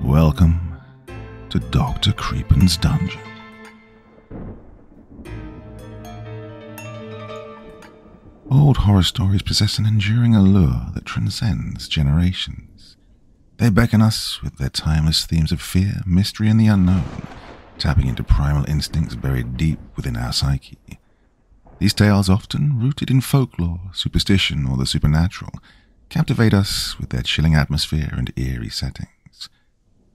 Welcome to Dr. Creepin's Dungeon. Old horror stories possess an enduring allure that transcends generations. They beckon us with their timeless themes of fear, mystery, and the unknown, tapping into primal instincts buried deep within our psyche. These tales, often rooted in folklore, superstition, or the supernatural, captivate us with their chilling atmosphere and eerie settings.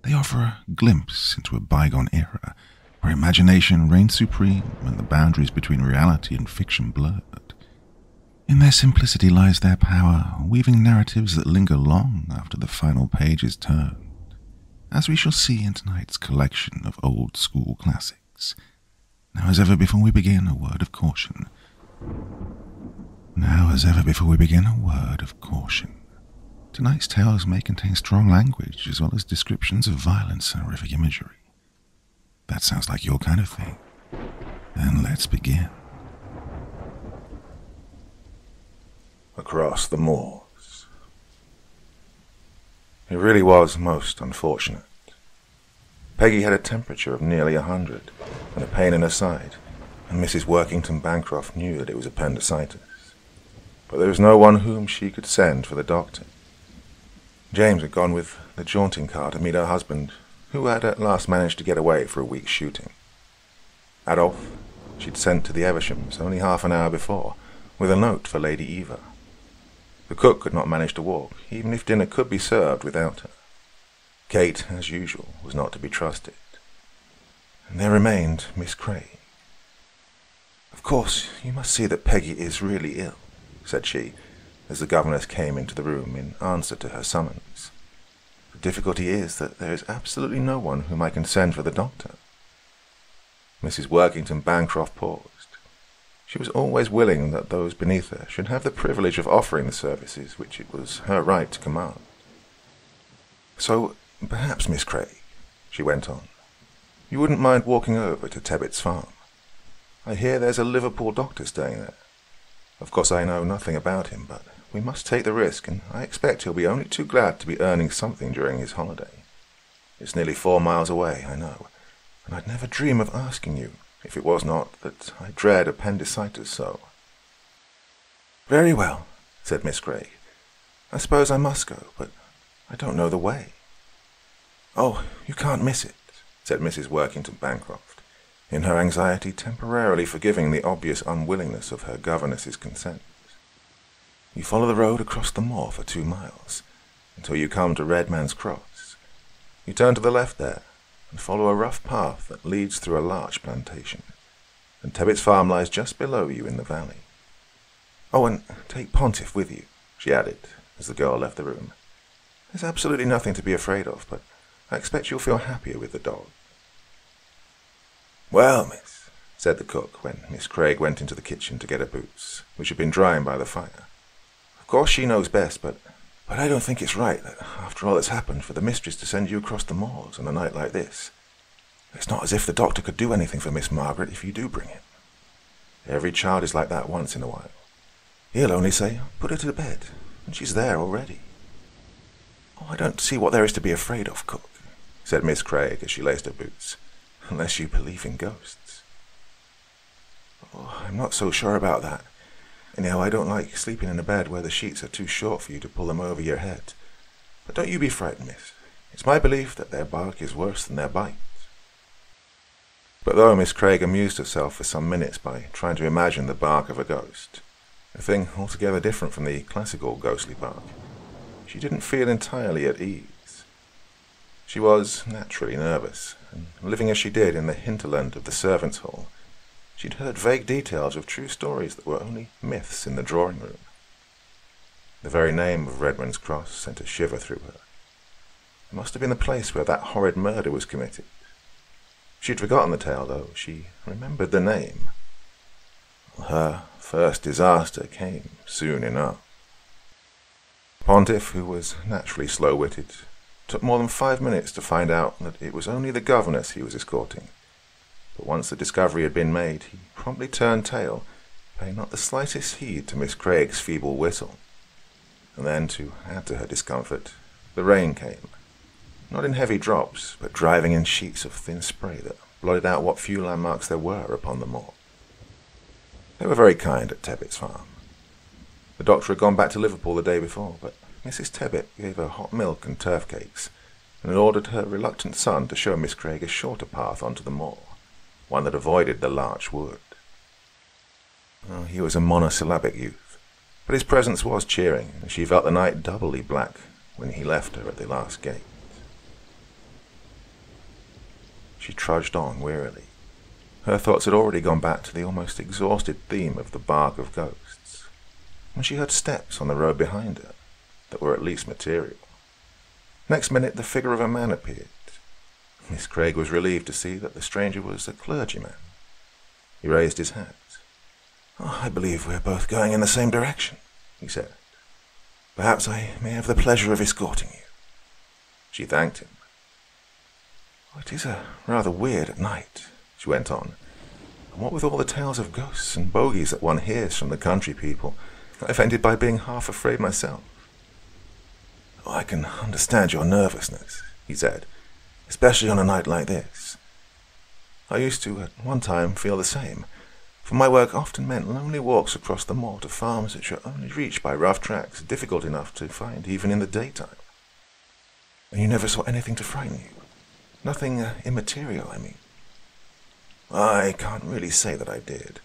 They offer a glimpse into a bygone era where imagination reigned supreme and the boundaries between reality and fiction blurred. In their simplicity lies their power, weaving narratives that linger long after the final page is turned, as we shall see in tonight's collection of old-school classics. Now, as ever before we begin, a word of caution. Tonight's tales may contain strong language as well as descriptions of violence and horrific imagery. That sounds like your kind of thing. Then let's begin. Across the moors. It really was most unfortunate. Peggy had a temperature of nearly 100 and a pain in her side, and Mrs. Workington Bancroft knew that it was appendicitis. But there was no one whom she could send for the doctor. James had gone with the jaunting car to meet her husband, who had at last managed to get away for a week's shooting. Adolphe she'd sent to the Evershams only half an hour before, with a note for Lady Eva. The cook could not manage to walk, even if dinner could be served without her. Kate, as usual, was not to be trusted. And there remained Miss Craig. "Of course, you must see that Peggy is really ill," said she, as the governess came into the room in answer to her summons. "The difficulty is that there is absolutely no one whom I can send for the doctor." Mrs. Workington Bancroft paused. She was always willing that those beneath her should have the privilege of offering the services which it was her right to command. "So, perhaps, Miss Craig," she went on, "you wouldn't mind walking over to Tebbit's farm. I hear there's a Liverpool doctor staying there. Of course I know nothing about him, but we must take the risk, and I expect he'll be only too glad to be earning something during his holiday. It's nearly 4 miles away, I know, and I'd never dream of asking you, if it was not that I dread appendicitis so." "Very well," said Miss Craig. "I suppose I must go, but I don't know the way." "Oh, you can't miss it," said Mrs. Workington Bancroft, in her anxiety temporarily forgiving the obvious unwillingness of her governess's consent. "You follow the road across the moor for 2 miles, until you come to Redman's Cross. You turn to the left there, and follow a rough path that leads through a large plantation, and Tebbit's farm lies just below you in the valley. Oh, and take Pontiff with you," she added, as the girl left the room. "There's absolutely nothing to be afraid of, but I expect you'll feel happier with the dog." "Well, miss," said the cook, when Miss Craig went into the kitchen to get her boots, which had been drying by the fire. "Of course she knows best, but I don't think it's right that, after all that's happened, for the mistress to send you across the moors on a night like this. It's not as if the doctor could do anything for Miss Margaret if you do bring him. Every child is like that once in a while. He'll only say, 'Put her to bed,' and she's there already." "Oh, I don't see what there is to be afraid of, cook," said Miss Craig as she laced her boots, "unless you believe in ghosts." "Oh, I'm not so sure about that. Anyhow, I don't like sleeping in a bed where the sheets are too short for you to pull them over your head. But don't you be frightened, miss. It's my belief that their bark is worse than their bite." But though Miss Craig amused herself for some minutes by trying to imagine the bark of a ghost, a thing altogether different from the classical ghostly bark, she didn't feel entirely at ease. She was naturally nervous, and living as she did in the hinterland of the servants' hall, she'd heard vague details of true stories that were only myths in the drawing-room. The very name of Redman's Cross sent a shiver through her. It must have been the place where that horrid murder was committed. She'd forgotten the tale, though she remembered the name. Her first disaster came soon enough. Pontiff, who was naturally slow-witted, took more than 5 minutes to find out that it was only the governess he was escorting. But once the discovery had been made, he promptly turned tail, paying not the slightest heed to Miss Craig's feeble whistle. And then, to add to her discomfort, the rain came. not in heavy drops, but driving in sheets of thin spray that blotted out what few landmarks there were upon the moor. They were very kind at Tebbett's farm. The doctor had gone back to Liverpool the day before, but Mrs. Tebbett gave her hot milk and turf cakes, and had ordered her reluctant son to show Miss Craig a shorter path onto the moor, one that avoided the larch wood. Oh, he was a monosyllabic youth, but his presence was cheering, and she felt the night doubly black when he left her at the last gate. She trudged on wearily. Her thoughts had already gone back to the almost exhausted theme of the bark of ghosts, when she heard steps on the road behind her that were at least material. Next minute the figure of a man appeared. Miss Craig was relieved to see that the stranger was a clergyman. He raised his hat. "Oh, I believe we're both going in the same direction," he said. "Perhaps I may have the pleasure of escorting you." She thanked him. "Oh, it is rather weird at night," she went on. "And what with all the tales of ghosts and bogies that one hears from the country people, I've ended by being half afraid myself." "Oh, I can understand your nervousness," he said, "especially on a night like this. I used to, at one time, feel the same, for my work often meant lonely walks across the moor to farms which are only reached by rough tracks, difficult enough to find even in the daytime." "And you never saw anything to frighten you? Nothing immaterial, I mean?" "I can't really say that I did,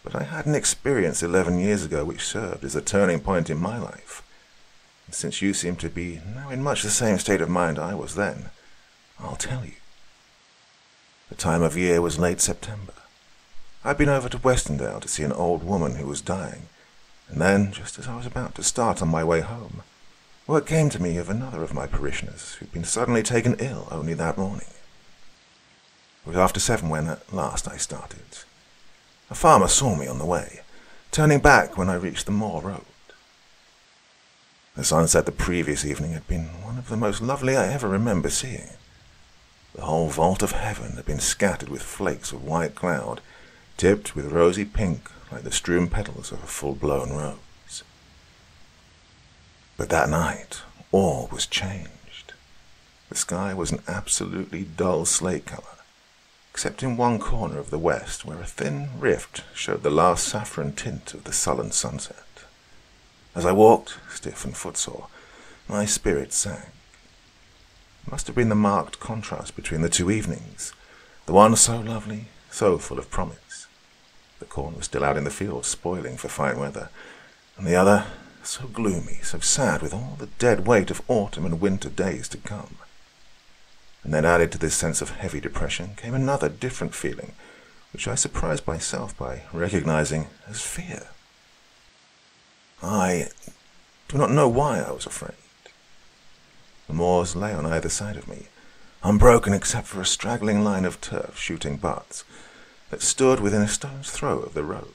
but I had an experience 11 years ago which served as a turning point in my life. And since you seem to be now in much the same state of mind I was then, I'll tell you. The time of year was late September. I'd been over to Westendale to see an old woman who was dying, and then, just as I was about to start on my way home, word came to me of another of my parishioners who'd been suddenly taken ill only that morning. It was after 7 when at last I started. A farmer saw me on the way, turning back when I reached the moor road. The sunset the previous evening had been one of the most lovely I ever remember seeing. The whole vault of heaven had been scattered with flakes of white cloud, tipped with rosy pink like the strewn petals of a full-blown rose. But that night, all was changed. The sky was an absolutely dull slate color, except in one corner of the west where a thin rift showed the last saffron tint of the sullen sunset. As I walked, stiff and footsore, my spirits sank. It must have been the marked contrast between the 2 evenings, the one so lovely, so full of promise. The corn was still out in the fields, spoiling for fine weather, and the other so gloomy, so sad with all the dead weight of autumn and winter days to come. And then added to this sense of heavy depression came another different feeling, which I surprised myself by recognizing as fear. I do not know why I was afraid. The moors lay on either side of me, unbroken except for a straggling line of turf shooting butts that stood within a stone's throw of the road.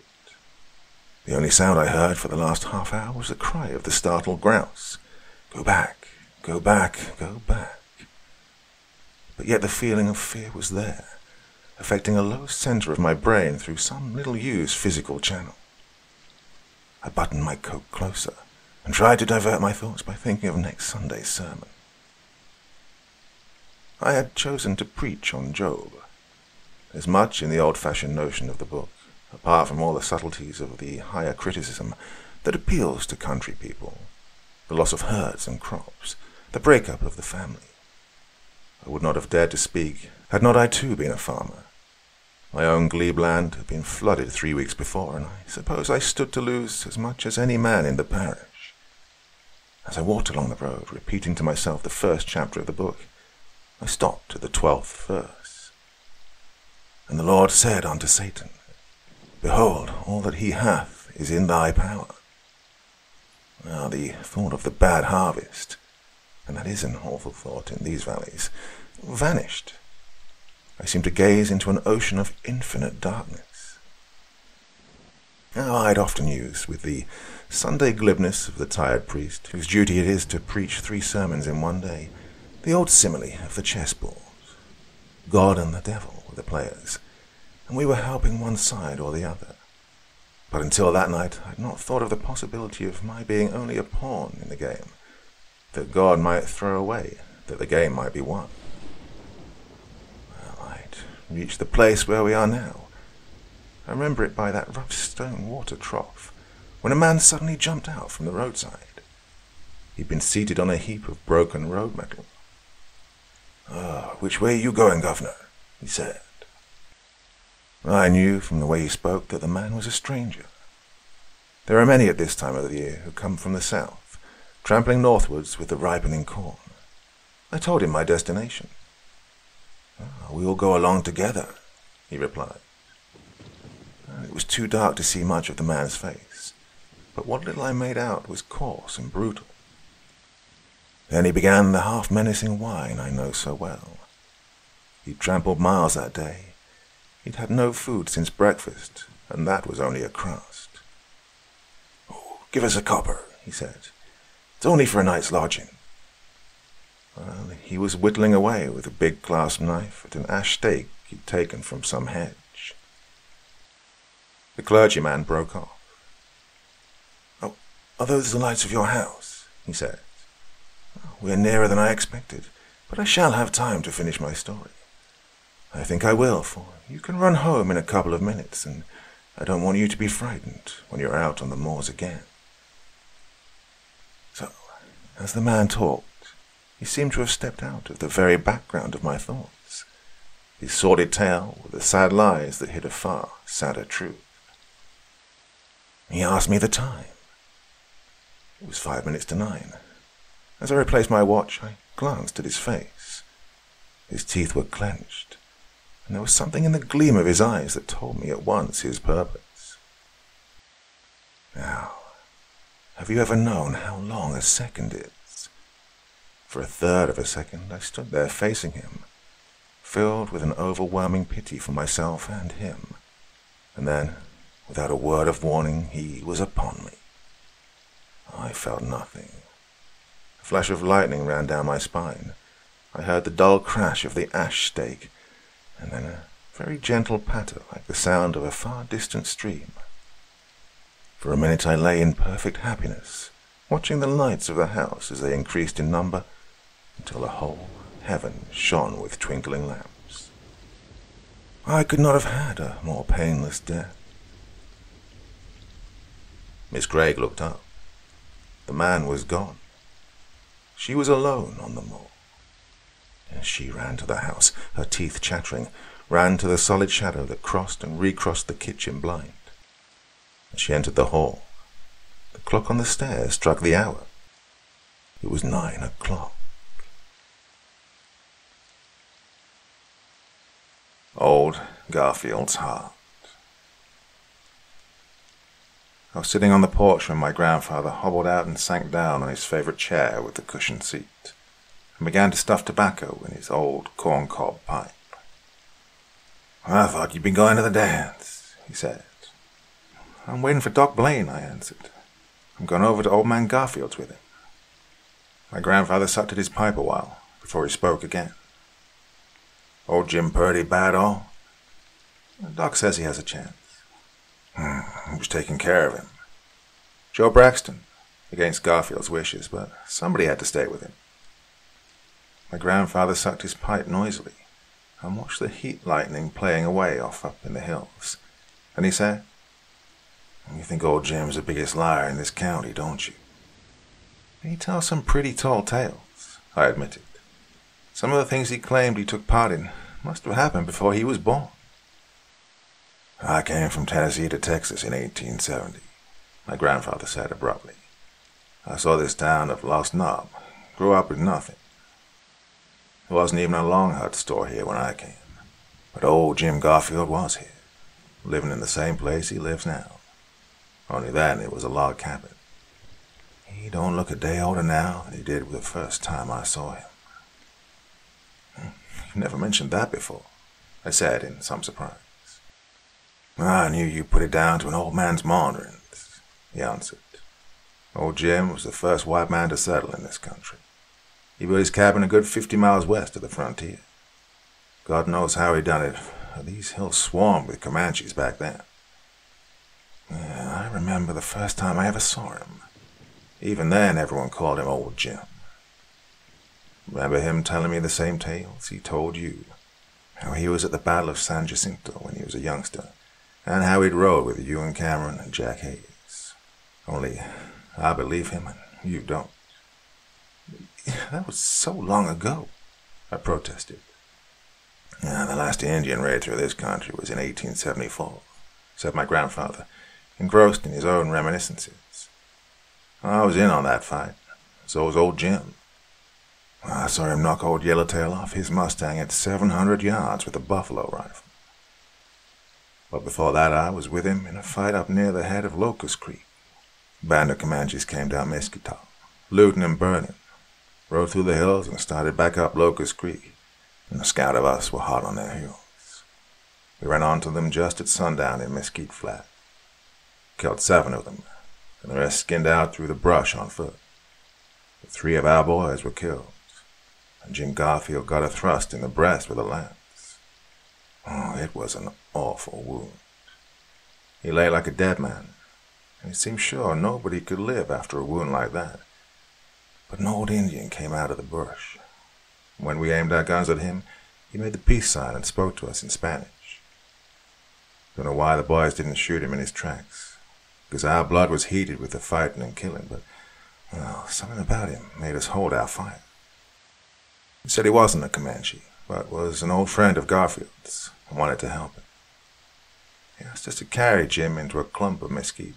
The only sound I heard for the last half hour was the cry of the startled grouse. "Go back, go back, go back." But yet the feeling of fear was there, affecting a low center of my brain through some little used physical channel. I buttoned my coat closer and tried to divert my thoughts by thinking of next Sunday's sermon. I had chosen to preach on Job. There's much in the old-fashioned notion of the book, apart from all the subtleties of the higher criticism, that appeals to country people. The loss of herds and crops, the break-up of the family. I would not have dared to speak had not I too been a farmer. My own glebe land had been flooded 3 weeks before, and I suppose I stood to lose as much as any man in the parish. As I walked along the road, repeating to myself the first chapter of the book, I stopped at the 12th verse. "And the Lord said unto Satan, Behold, all that he hath is in thy power." Now the thought of the bad harvest, and that is an awful thought in these valleys, vanished. I seemed to gaze into an ocean of infinite darkness. Now I'd often use, with the Sunday glibness of the tired priest, whose duty it is to preach 3 sermons in one day, the old simile of the chessboard. God and the devil were the players, and we were helping one side or the other. But until that night I'd not thought of the possibility of my being only a pawn in the game, that God might throw away that the game might be won. Well, I'd reached the place where we are now. I remember it by that rough stone water trough, when a man suddenly jumped out from the roadside. He'd been seated on a heap of broken road metal. Which way are you going, Governor?" he said. I knew from the way he spoke that the man was a stranger. There are many at this time of the year who come from the south, trampling northwards with the ripening corn. I told him my destination. "We will go along together," he replied. It was too dark to see much of the man's face, but what little I made out was coarse and brutal. Then he began the half-menacing whine I know so well. He'd trampled miles that day. He'd had no food since breakfast, and that was only a crust. "Oh, give us a copper," he said. "It's only for a night's lodging." Well, he was whittling away with a big clasp knife at an ash stake he'd taken from some hedge. The clergyman broke off. "Oh, are those the lights of your house?" he said. "We are nearer than I expected, but I shall have time to finish my story. I think I will, for you can run home in a couple of minutes, and I don't want you to be frightened when you're out on the moors again." So, as the man talked, he seemed to have stepped out of the very background of my thoughts, his sordid tale with the sad lies that hid a far sadder truth. He asked me the time. It was 5 minutes to 9. As I replaced my watch, I glanced at his face. His teeth were clenched, and there was something in the gleam of his eyes that told me at once his purpose. Now, have you ever known how long a second is? For a third of a second, I stood there facing him, filled with an overwhelming pity for myself and him, and then, without a word of warning, he was upon me. I felt nothing. A flash of lightning ran down my spine. I heard the dull crash of the ash stake, and then a very gentle patter like the sound of a far-distant stream. For a minute I lay in perfect happiness, watching the lights of the house as they increased in number, until the whole heaven shone with twinkling lamps. I could not have had a more painless death. Miss Gregg looked up. The man was gone. She was alone on the moor. And she ran to the house, her teeth chattering, ran to the solid shadow that crossed and recrossed the kitchen blind. As she entered the hall, the clock on the stairs struck the hour. It was 9 o'clock. Old Garfield's Heart. I was sitting on the porch when my grandfather hobbled out and sank down on his favorite chair with the cushioned seat, and began to stuff tobacco in his old corncob pipe. "I thought you'd be going to the dance," he said. "I'm waiting for Doc Blaine," I answered. "I'm going over to old man Garfield's with him." My grandfather sucked at his pipe a while before he spoke again. "Old Jim Purdy bad all?" "Doc says he has a chance." "Who's taking care of him?" "Joe Braxton, against Garfield's wishes, but somebody had to stay with him." My grandfather sucked his pipe noisily and watched the heat lightning playing away off up in the hills. And he said, "You think old Jim's the biggest liar in this county, don't you?" "He tells some pretty tall tales," I admitted. "Some of the things he claimed he took part in must have happened before he was born." "I came from Tennessee to Texas in 1870, my grandfather said abruptly. "I saw this town of Lost Knob, grew up with nothing. There wasn't even a Long Hut store here when I came, but old Jim Garfield was here, living in the same place he lives now. Only then it was a log cabin. He don't look a day older now than he did the first time I saw him." "You've never mentioned that before," I said in some surprise. "I knew you put it down to an old man's maunderings," he answered. "Old Jim was the first white man to settle in this country. He built his cabin a good 50 miles west of the frontier. God knows how he done it, for these hills swarmed with Comanches back then. I remember the first time I ever saw him. Even then everyone called him Old Jim." Remember him telling me the same tales he told you? How he was at the Battle of San Jacinto when he was a youngster, and how he'd rode with Ewan Cameron and Jack Hayes. Only I believe him and you don't. That was so long ago, I protested. The last Indian raid through this country was in 1874, said my grandfather, engrossed in his own reminiscences. I was in on that fight. So was old Jim. I saw him knock old Yellowtail off his Mustang at 700 yards with a buffalo rifle. But before that, I was with him in a fight up near the head of Locust Creek. A band of Comanches came down Mesquite, looting and burning, rode through the hills and started back up Locust Creek, and a scout of us were hot on their heels. We ran onto them just at sundown in Mesquite Flat. Killed 7 of them, and the rest skinned out through the brush on foot. The 3 of our boys were killed, and Jim Garfield got a thrust in the breast with a lance. Oh, it was an awful wound. He lay like a dead man, and it seemed sure nobody could live after a wound like that. But an old Indian came out of the bush. When we aimed our guns at him, he made the peace sign and spoke to us in Spanish. Don't know why the boys didn't shoot him in his tracks, because our blood was heated with the fighting and killing, but well, something about him made us hold our fire. He said he wasn't a Comanche, but was an old friend of Garfield's and wanted to help him. He asked us to carry Jim into a clump of mesquite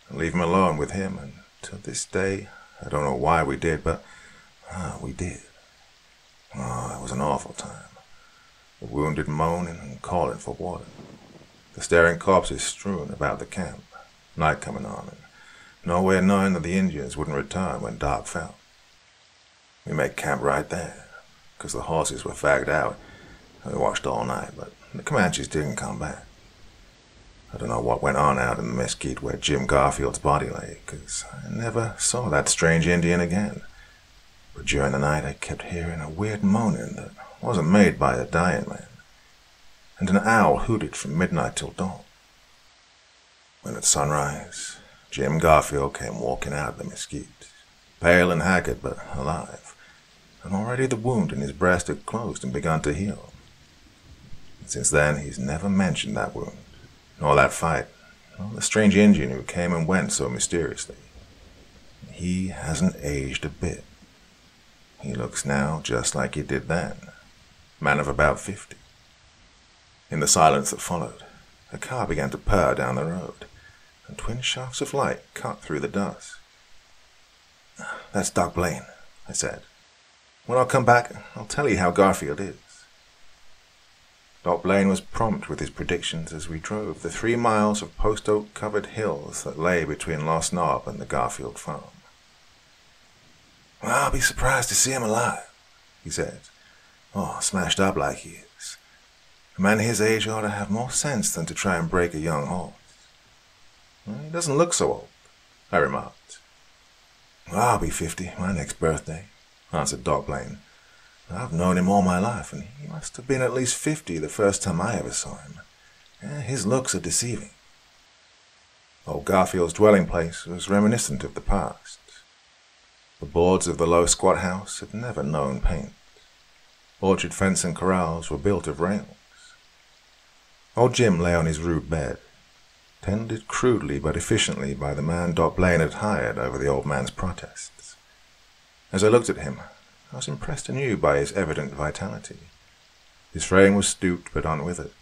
and leave him alone with him, and to this day, I don't know why we did, but we did. Oh, it was an awful time. The wounded moaning and calling for water. The staring corpses strewn about the camp, night coming on, and nowhere knowing that the Indians wouldn't return when dark fell. We made camp right there, because the horses were fagged out, and we watched all night, but the Comanches didn't come back. I don't know what went on out in the mesquite where Jim Garfield's body lay, because I never saw that strange Indian again. But during the night I kept hearing a weird moaning that wasn't made by a dying man, and an owl hooted from midnight till dawn. When at sunrise, Jim Garfield came walking out of the mesquite, pale and haggard but alive, and already the wound in his breast had closed and begun to heal. And since then he's never mentioned that wound, nor that fight, nor the strange Indian who came and went so mysteriously. He hasn't aged a bit. He looks now just like he did then, man of about 50. In the silence that followed, a car began to purr down the road, and twin shafts of light cut through the dusk. "That's Doc Blaine," I said. "When I come back, I'll tell you how Garfield is." Doc Blaine was prompt with his predictions as we drove the 3 miles of post-oak-covered hills that lay between Lost Knob and the Garfield farm. "Well, I'll be surprised to see him alive," he said. "Oh, smashed up like he is. A man his age ought to have more sense than to try and break a young horse." "Well, he doesn't look so old," I remarked. "Well, I'll be 50 my next birthday," answered Doc Blaine. "I've known him all my life, and he must have been at least 50 the first time I ever saw him. His looks are deceiving." Old Garfield's dwelling place was reminiscent of the past. The boards of the low squat house had never known paint. Orchard fence and corrals were built of rails. Old Jim lay on his rude bed, tended crudely but efficiently by the man Doc Blaine had hired over the old man's protests. As I looked at him, I was impressed anew by his evident vitality. His frame was stooped but unwithered,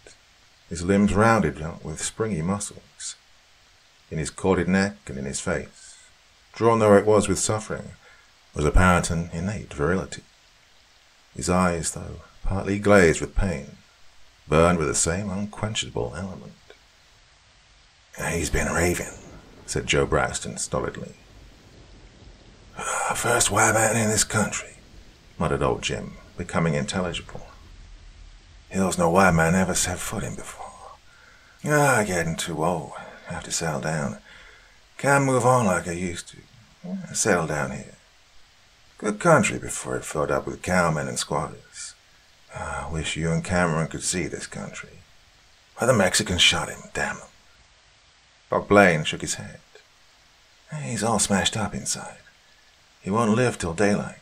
his limbs rounded with springy muscles. In his corded neck and in his face, drawn though it was with suffering, was apparent an innate virility. His eyes, though partly glazed with pain, burned with the same unquenchable element. "He's been raving," said Joe Braxton stolidly. "First white man in this country," muttered old Jim, becoming intelligible. "Hills no white man ever set foot in before. Getting too old. Have to settle down. Can't move on like I used to. Settle down here. Good country before it filled up with cowmen and squatters. I wish you and Cameron could see this country. Why the Mexicans shot him, damn them." Doc Blaine shook his head. "He's all smashed up inside. He won't live till daylight."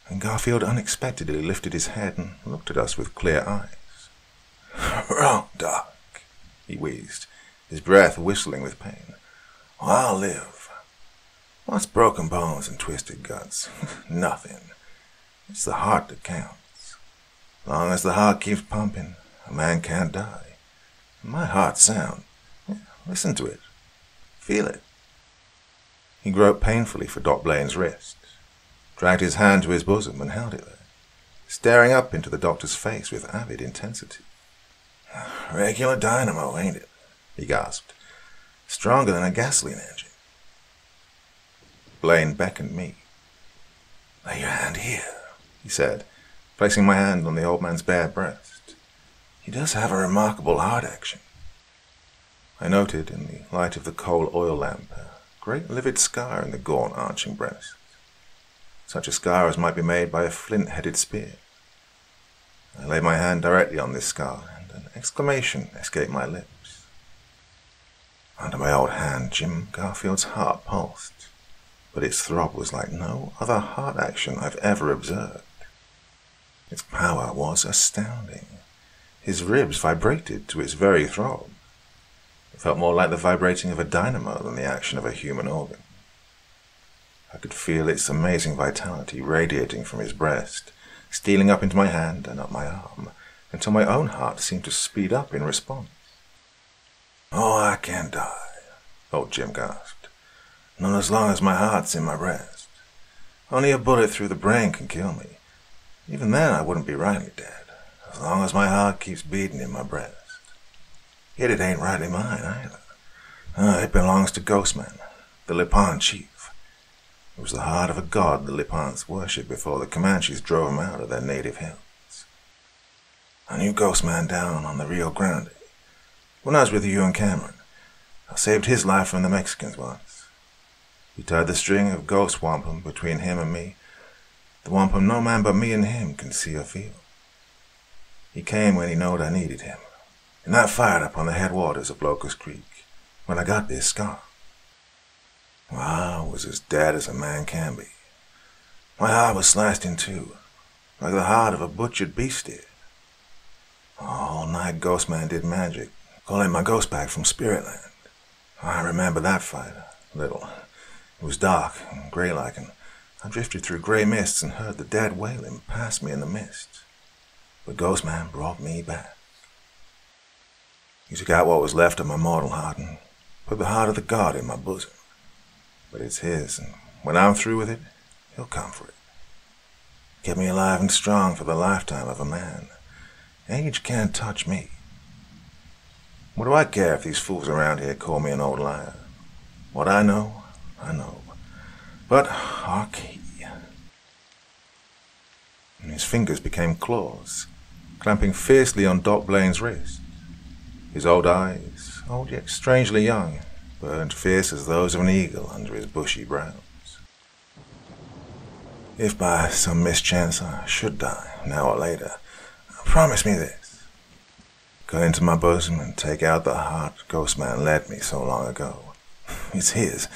and Garfield unexpectedly lifted his head and looked at us with clear eyes. "Wrong, Doc," he wheezed, his breath whistling with pain. "I'll live. What's broken bones and twisted guts? Nothing. It's the heart that counts. As long as the heart keeps pumping, a man can't die. And my heart's sound. Listen to it. Feel it." He groped painfully for Doc Blaine's wrist, dragged his hand to his bosom and held it there, staring up into the doctor's face with avid intensity. "Regular dynamo, ain't it?" he gasped. "Stronger than a gasoline engine." Blaine beckoned me. "Lay your hand here," he said, placing my hand on the old man's bare breast. "He does have a remarkable heart action." I noted, in the light of the coal oil lamp, a great livid scar in the gaunt arching breast, such a scar as might be made by a flint-headed spear. I laid my hand directly on this scar, and an exclamation escaped my lips. Under my old hand, Jim Garfield's heart pulsed, but its throb was like no other heart action I've ever observed. Its power was astounding. His ribs vibrated to its very throb. It felt more like the vibrating of a dynamo than the action of a human organ. I could feel its amazing vitality radiating from his breast, stealing up into my hand and up my arm, until my own heart seemed to speed up in response. "Oh, I can't die," old Jim gasped. "Not as long as my heart's in my breast. Only a bullet through the brain can kill me. Even then I wouldn't be rightly dead, as long as my heart keeps beating in my breast. Yet it ain't rightly mine, either. It belongs to Ghostman, the Lipan chief. It was the heart of a god the Lipans worshipped before the Comanches drove them out of their native hills. I knew Ghostman down on the Rio Grande. When I was with you and Cameron, I saved his life from the Mexicans once. He tied the string of ghost wampum between him and me, the wampum no man but me and him can see or feel. He came when he knowed I needed him, and I fired up on the headwaters of Locust Creek when I got this scar. Well, I was as dead as a man can be. My heart was sliced in two, like the heart of a butchered beast did. All night Ghostman did magic, calling my ghost back from Spiritland. I remember that fight, a little. It was dark and grey-like, and I drifted through grey mists and heard the dead wailing past me in the mist. But Ghostman brought me back. He took out what was left of my mortal heart and put the heart of the god in my bosom. But it's his, and when I'm through with it, he'll come for it. Kept me alive and strong for the lifetime of a man. Age can't touch me. What do I care if these fools around here call me an old liar? What I know, I know. But hark ye. And his fingers became claws, clamping fiercely on Doc Blaine's wrist. His old eyes, old yet strangely young, burned fierce as those of an eagle under his bushy brows. If by some mischance I should die, now or later, promise me this. Go into my bosom and take out the heart Ghostman led me so long ago. It's his,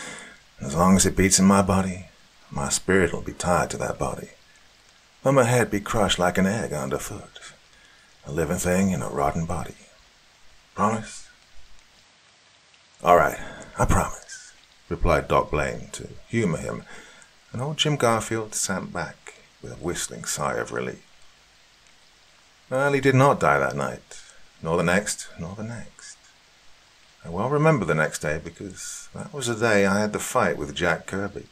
and as long as it beats in my body, my spirit will be tied to that body. Let my head be crushed like an egg underfoot, a living thing in a rotten body. Promise? All right, I promise, replied Doc Blaine to humor him, and old Jim Garfield sank back with a whistling sigh of relief. Well, he did not die that night, nor the next, nor the next. I well remember the next day because that was the day I had the fight with Jack Kirby.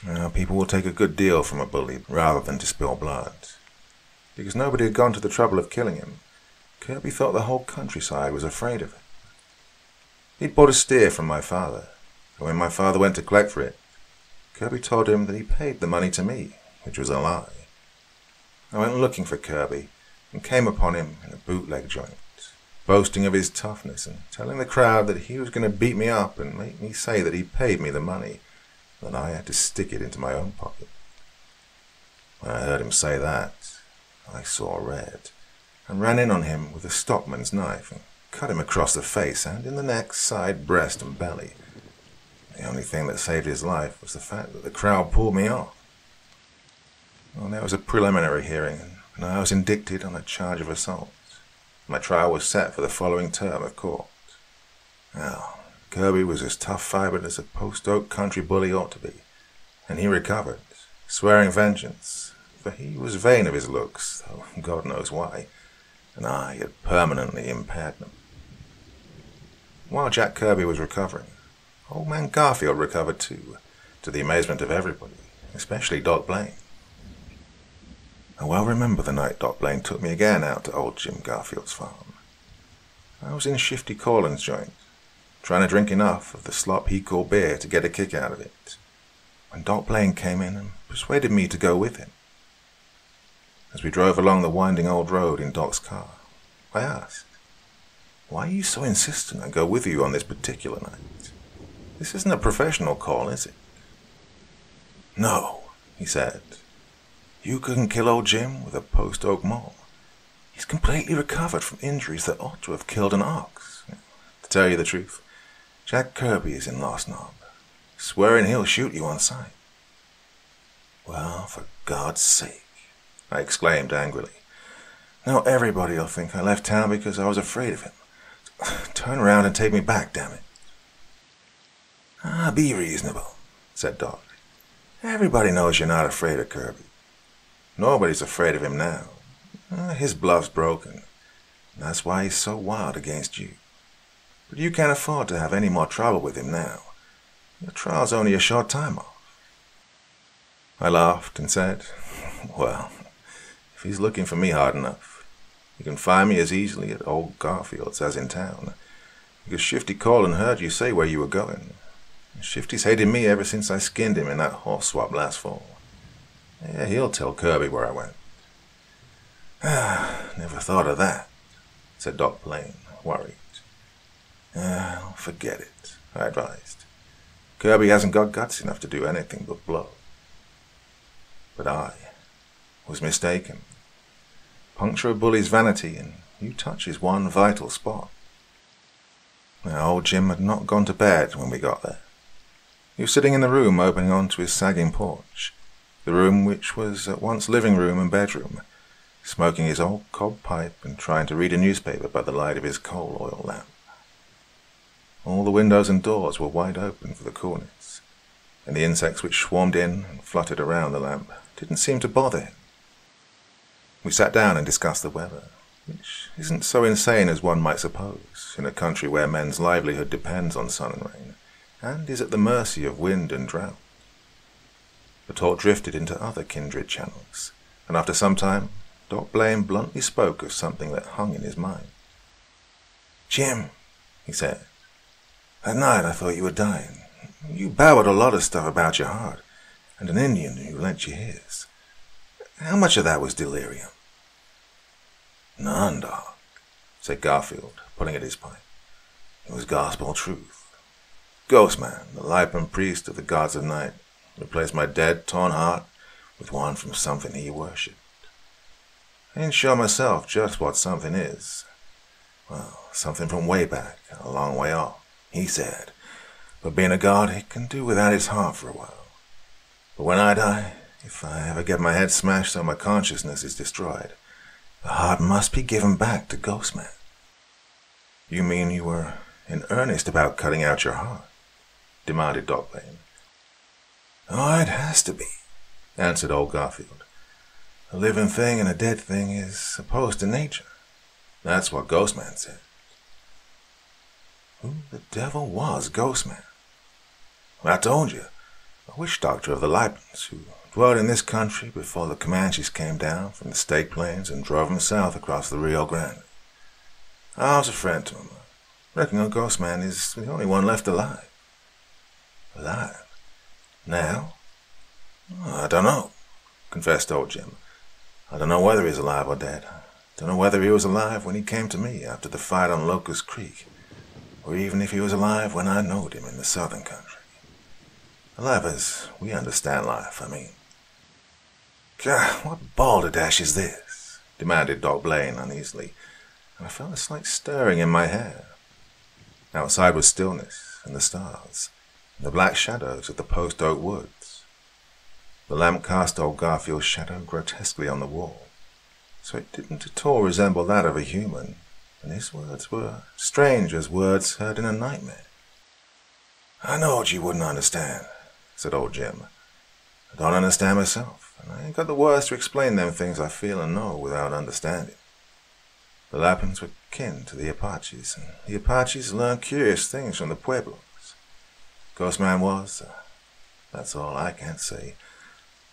Now, people will take a good deal from a bully rather than to spill blood. Because nobody had gone to the trouble of killing him, Kirby thought the whole countryside was afraid of him. He'd bought a steer from my father, and when my father went to collect for it, Kirby told him that he paid the money to me, which was a lie. I went looking for Kirby and came upon him in a bootleg joint, boasting of his toughness and telling the crowd that he was going to beat me up and make me say that he paid me the money, and that I had to stick it into my own pocket. When I heard him say that, I saw red and ran in on him with a stockman's knife and cut him across the face and in the neck, side, breast, and belly. The only thing that saved his life was the fact that the crowd pulled me off. Well, there was a preliminary hearing, and I was indicted on a charge of assault. My trial was set for the following term of court. Now, Kirby was as tough-fibred as a post-oak country bully ought to be, and he recovered, swearing vengeance, for he was vain of his looks, though God knows why, and I had permanently impaired them. While Jack Kirby was recovering, old man Garfield recovered too, to the amazement of everybody, especially Doc Blaine. I well remember the night Doc Blaine took me again out to old Jim Garfield's farm. I was in Shifty Corlin's joint, trying to drink enough of the slop he called beer to get a kick out of it, when Doc Blaine came in and persuaded me to go with him. As we drove along the winding old road in Doc's car, I asked, "Why are you so insistent I go with you on this particular night? This isn't a professional call, is it?" "No," he said. "You couldn't kill old Jim with a post-oak maul. He's completely recovered from injuries that ought to have killed an ox. To tell you the truth, Jack Kirby is in Lost Knob, swearing he'll shoot you on sight." "Well, for God's sake," I exclaimed angrily. "Now everybody'll think I left town because I was afraid of him. Turn around and take me back, damn it." "Be reasonable," said Doc. "Everybody knows you're not afraid of Kirby. Nobody's afraid of him now. His bluff's broken. That's why he's so wild against you. But you can't afford to have any more trouble with him now. Your trial's only a short time off." I laughed and said, "Well, if he's looking for me hard enough, you can find me as easily at old Garfield's as in town, because Shifty Corlin heard you say where you were going. Shifty's hated me ever since I skinned him in that horse swap last fall. Yeah, he'll tell Kirby where I went." "Never thought of that," said Doc Blaine, worried. "Forget it," I advised. "Kirby hasn't got guts enough to do anything but blow." But I was mistaken. Puncture a bully's vanity, and you touch his one vital spot. Now, old Jim had not gone to bed when we got there. He was sitting in the room opening onto his sagging porch, the room which was at once living room and bedroom, smoking his old cob pipe and trying to read a newspaper by the light of his coal oil lamp. All the windows and doors were wide open for the coolness, and the insects which swarmed in and fluttered around the lamp didn't seem to bother him. We sat down and discussed the weather, which isn't so insane as one might suppose in a country where men's livelihood depends on sun and rain, and is at the mercy of wind and drought. The talk drifted into other kindred channels, and after some time, Doc Blaine bluntly spoke of something that hung in his mind. "Jim," he said, "that night I thought you were dying. You babbled a lot of stuff about your heart, and an Indian who lent you his. How much of that was delirium?" "None, Doc," said Garfield, pulling at his pipe. "It was gospel truth. Ghostman, the Lipan priest of the gods of night, replaced my dead, torn heart with one from something he worshipped. I ain't sure myself just what something is. Well, something from way back, a long way off, he said. But being a god, he can do without his heart for a while. But when I die, if I ever get my head smashed so my consciousness is destroyed, the heart must be given back to Ghostman." "You mean you were in earnest about cutting out your heart?" demanded Doc Blaine. "Oh, it has to be," answered old Garfield. "A living thing and a dead thing is opposed to nature. That's what Ghostman said." Who the devil was Ghostman? I told you, a witch doctor of the Lipans who dwelt in this country before the Comanches came down from the State Plains and drove them south across the Rio Grande. I was a friend to him. I reckon a Ghostman is the only one left alive. Alive? Now? I don't know, confessed old Jim. I don't know whether he's alive or dead. I don't know whether he was alive when he came to me after the fight on Locust Creek, or even if he was alive when I knowed him in the southern country. Alive as we understand life, I mean. God, what balderdash is this? Demanded Doc Blaine uneasily, and I felt a slight stirring in my hair. Outside was stillness and the stars, and the black shadows of the post oak woods. The lamp cast old Garfield's shadow grotesquely on the wall, so it didn't at all resemble that of a human, and his words were strange as words heard in a nightmare. "I know what you wouldn't understand," said old Jim. "I don't understand myself, and I ain't got the words to explain them things I feel and know without understanding. The Lapins were kin to the Apaches, and the Apaches learned curious things from the Pueblos. Ghost Man was, that's all I can't say.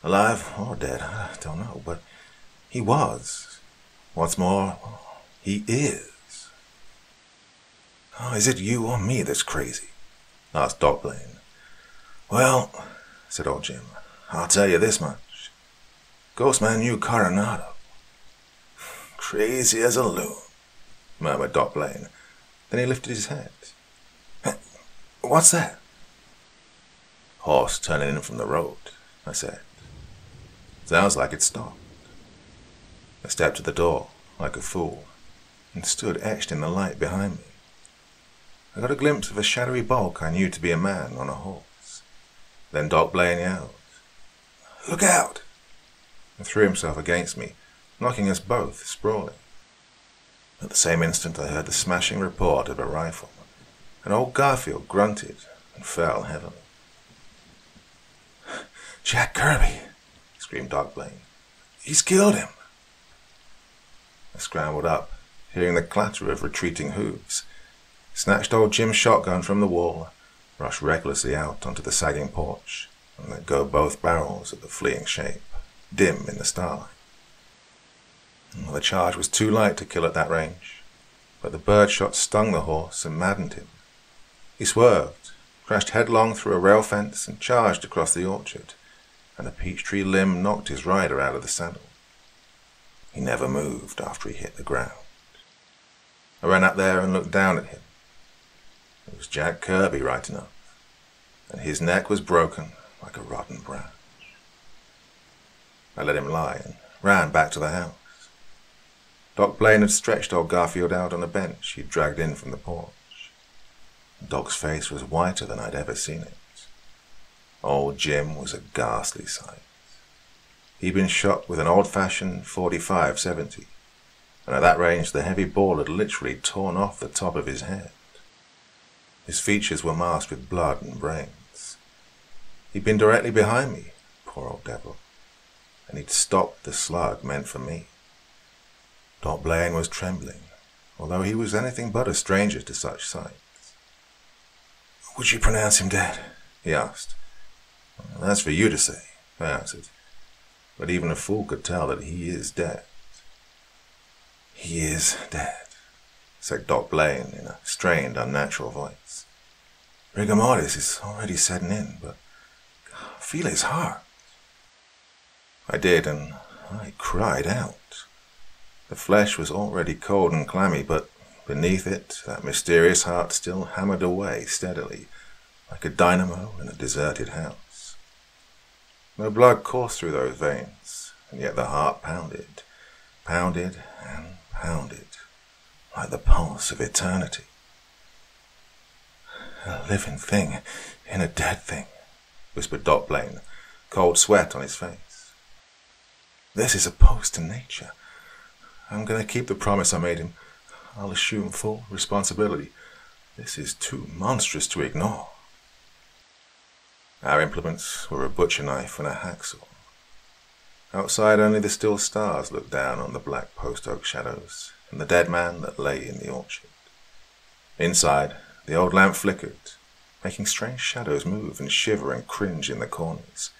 Alive or dead, I don't know, but he was. What's more, he is." "Oh, is it you or me that's crazy?" asked Doc Blaine. "Well," said old Jim, "I'll tell you this much. Ghost Man knew Coronado." "Crazy as a loon," murmured Doc Blaine. Then he lifted his head. "What's that?" "Horse turning in from the road," I said. "Sounds like it stopped." I stepped to the door, like a fool, and stood etched in the light behind me. I got a glimpse of a shadowy bulk I knew to be a man on a horse. Then Doc Blaine yelled, "Look out!" and threw himself against me, knocking us both sprawling. At the same instant I heard the smashing report of a rifle, and old Garfield grunted and fell heavily. "Jack Kirby!" screamed Doc Blaine. "He's killed him!" I scrambled up, hearing the clatter of retreating hooves, snatched old Jim's shotgun from the wall, rushed recklessly out onto the sagging porch, and let go both barrels at the fleeing shape, dim in the starlight. The charge was too light to kill at that range, but the bird shot stung the horse and maddened him. He swerved, crashed headlong through a rail fence, and charged across the orchard, and a peach tree limb knocked his rider out of the saddle. He never moved after he hit the ground. I ran up there and looked down at him. It was Jack Kirby right enough, and his neck was broken like a rotten branch. I let him lie and ran back to the house. Doc Blaine had stretched old Garfield out on a bench he'd dragged in from the porch. Doc's face was whiter than I'd ever seen it. Old Jim was a ghastly sight. He'd been shot with an old-fashioned .45-70, and at that range the heavy ball had literally torn off the top of his head. His features were masked with blood and brains. He'd been directly behind me, poor old devil, and he'd stopped the slug meant for me. Doc Blaine was trembling, although he was anything but a stranger to such sights. "Would you pronounce him dead?" he asked. "That's for you to say," I answered. "But even a fool could tell that he is dead." "He is dead," said Doc Blaine in a strained, unnatural voice. "Rigor mortis is already setting in, but feel his heart." I did, and I cried out. The flesh was already cold and clammy, but beneath it, that mysterious heart still hammered away steadily, like a dynamo in a deserted house. No blood coursed through those veins, and yet the heart pounded, pounded and pounded, like the pulse of eternity. "A living thing in a dead thing," whispered Doc Blaine, cold sweat on his face. "This is opposed to nature. I'm going to keep the promise I made him. I'll assume full responsibility. This is too monstrous to ignore." Our implements were a butcher knife and a hacksaw. Outside only the still stars looked down on the black post oak shadows and the dead man that lay in the orchard. Inside, the old lamp flickered, making strange shadows move and shiver and cringe in the corners,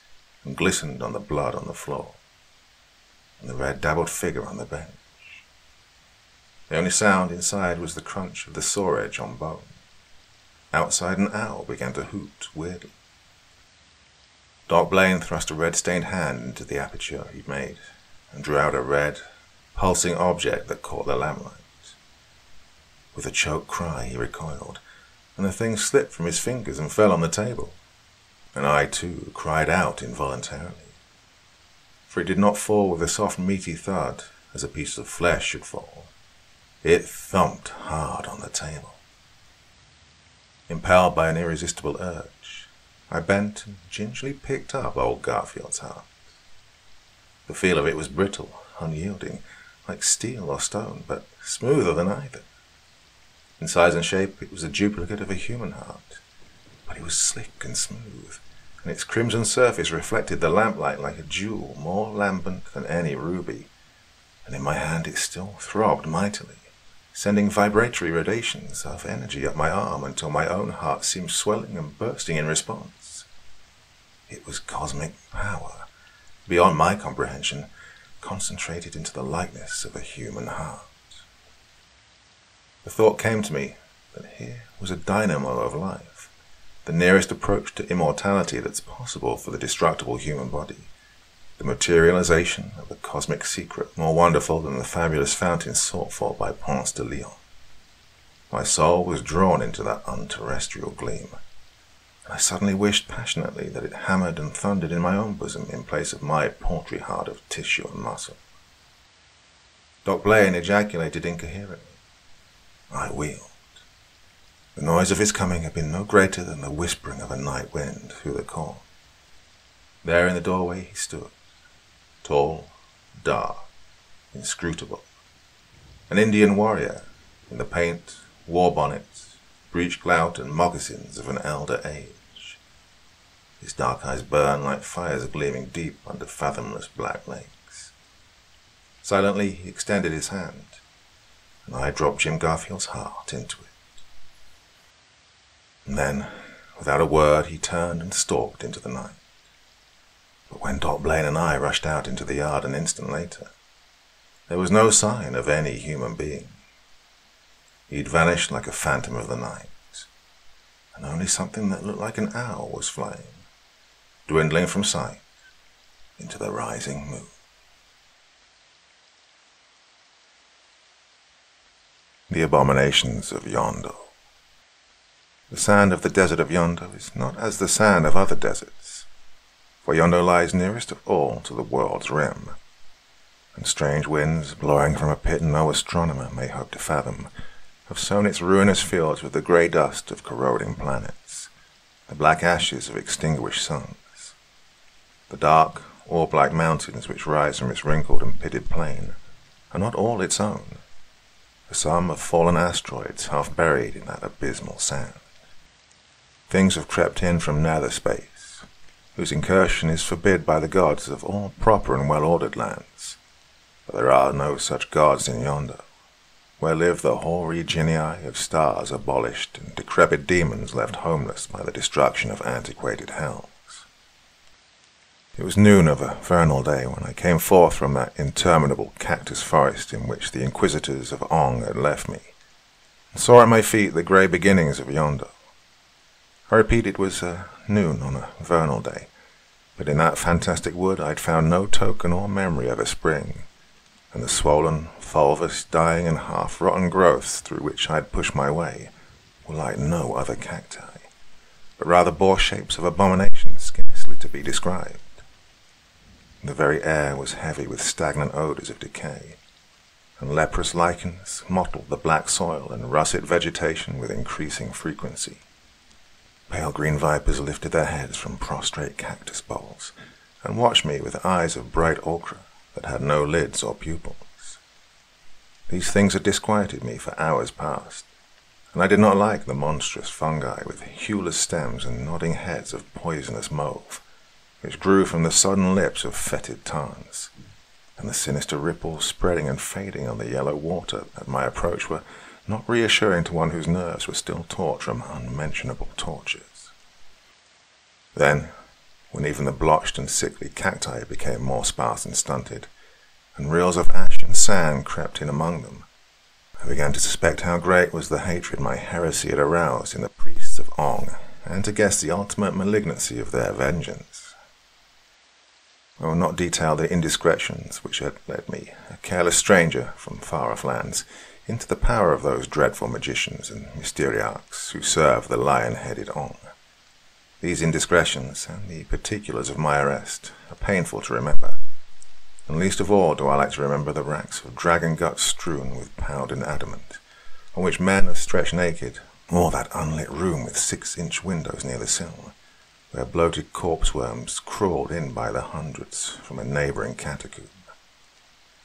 and glistened on the blood on the floor, and the red dabbled figure on the bench. The only sound inside was the crunch of the saw edge on bone. Outside an owl began to hoot weirdly. Doc Blaine thrust a red-stained hand into the aperture he'd made, and drew out a red, pulsing object that caught the lamplight. With a choked cry he recoiled, and the thing slipped from his fingers and fell on the table. And I, too, cried out involuntarily. For it did not fall with a soft meaty thud, as a piece of flesh should fall. It thumped hard on the table. Impelled by an irresistible urge, I bent and gingerly picked up old Garfield's heart. The feel of it was brittle, unyielding, like steel or stone, but smoother than either. In size and shape, it was a duplicate of a human heart, but it was slick and smooth, and its crimson surface reflected the lamplight like a jewel more lambent than any ruby, and in my hand it still throbbed mightily, sending vibratory radiations of energy up my arm until my own heart seemed swelling and bursting in response. It was cosmic power, beyond my comprehension, concentrated into the likeness of a human heart. The thought came to me that here was a dynamo of life, the nearest approach to immortality that's possible for the destructible human body, the materialization of the cosmic secret more wonderful than the fabulous fountain sought for by Ponce de Leon. My soul was drawn into that unterrestrial gleam, and I suddenly wished passionately that it hammered and thundered in my own bosom in place of my paltry heart of tissue and muscle. Doc Blaine ejaculated incoherently. I wheeled. The noise of his coming had been no greater than the whispering of a night wind through the corn. There in the doorway he stood, tall, dark, inscrutable. An Indian warrior in the paint, war bonnet, breech clout, and moccasins of an elder age. His dark eyes burned like fires gleaming deep under fathomless black lakes. Silently he extended his hand, and I dropped Jim Garfield's heart into it. And then, without a word, he turned and stalked into the night. But when Doc Blaine and I rushed out into the yard an instant later, there was no sign of any human being. He'd vanished like a phantom of the night, and only something that looked like an owl was flying, dwindling from sight into the rising moon. The abominations of Yondo. The sand of the desert of Yondo is not as the sand of other deserts, for Yondo lies nearest of all to the world's rim, and strange winds, blowing from a pit no astronomer may hope to fathom, have sown its ruinous fields with the grey dust of corroding planets, the black ashes of extinguished suns. The dark, orb-like mountains which rise from its wrinkled and pitted plain are not all its own, the sum of fallen asteroids half buried in that abysmal sand. Things have crept in from nether space, whose incursion is forbid by the gods of all proper and well-ordered lands, but there are no such gods in Yondo, where live the hoary genii of stars abolished and decrepit demons left homeless by the destruction of antiquated hells. It was noon of a vernal day when I came forth from that interminable cactus forest in which the inquisitors of Ong had left me, and saw at my feet the grey beginnings of Yondo. I repeat, it was noon on a vernal day, but in that fantastic wood I'd found no token or memory of a spring, and the swollen, fulvous, dying and half-rotten growths through which I'd pushed my way were like no other cacti, but rather bore shapes of abomination scarcely to be described. The very air was heavy with stagnant odours of decay, and leprous lichens mottled the black soil and russet vegetation with increasing frequency. Pale green vipers lifted their heads from prostrate cactus bowls, and watched me with eyes of bright ochre that had no lids or pupils. These things had disquieted me for hours past, and I did not like the monstrous fungi with hueless stems and nodding heads of poisonous mauve, which grew from the sodden lips of fetid tarns, and the sinister ripples spreading and fading on the yellow water at my approach were not reassuring to one whose nerves were still taut from unmentionable tortures. Then, when even the blotched and sickly cacti became more sparse and stunted, and rills of ash and sand crept in among them, I began to suspect how great was the hatred my heresy had aroused in the priests of Ong, and to guess the ultimate malignancy of their vengeance. I will not detail the indiscretions which had led me, a careless stranger from far-off lands, into the power of those dreadful magicians and mysteriacs who serve the lion-headed Ong. These indiscretions, and the particulars of my arrest, are painful to remember, and least of all do I like to remember the racks of dragon guts strewn with powdered adamant, on which men are stretched naked, or that unlit room with 6-inch windows near the sill, where bloated corpse worms crawled in by the hundreds from a neighbouring catacomb.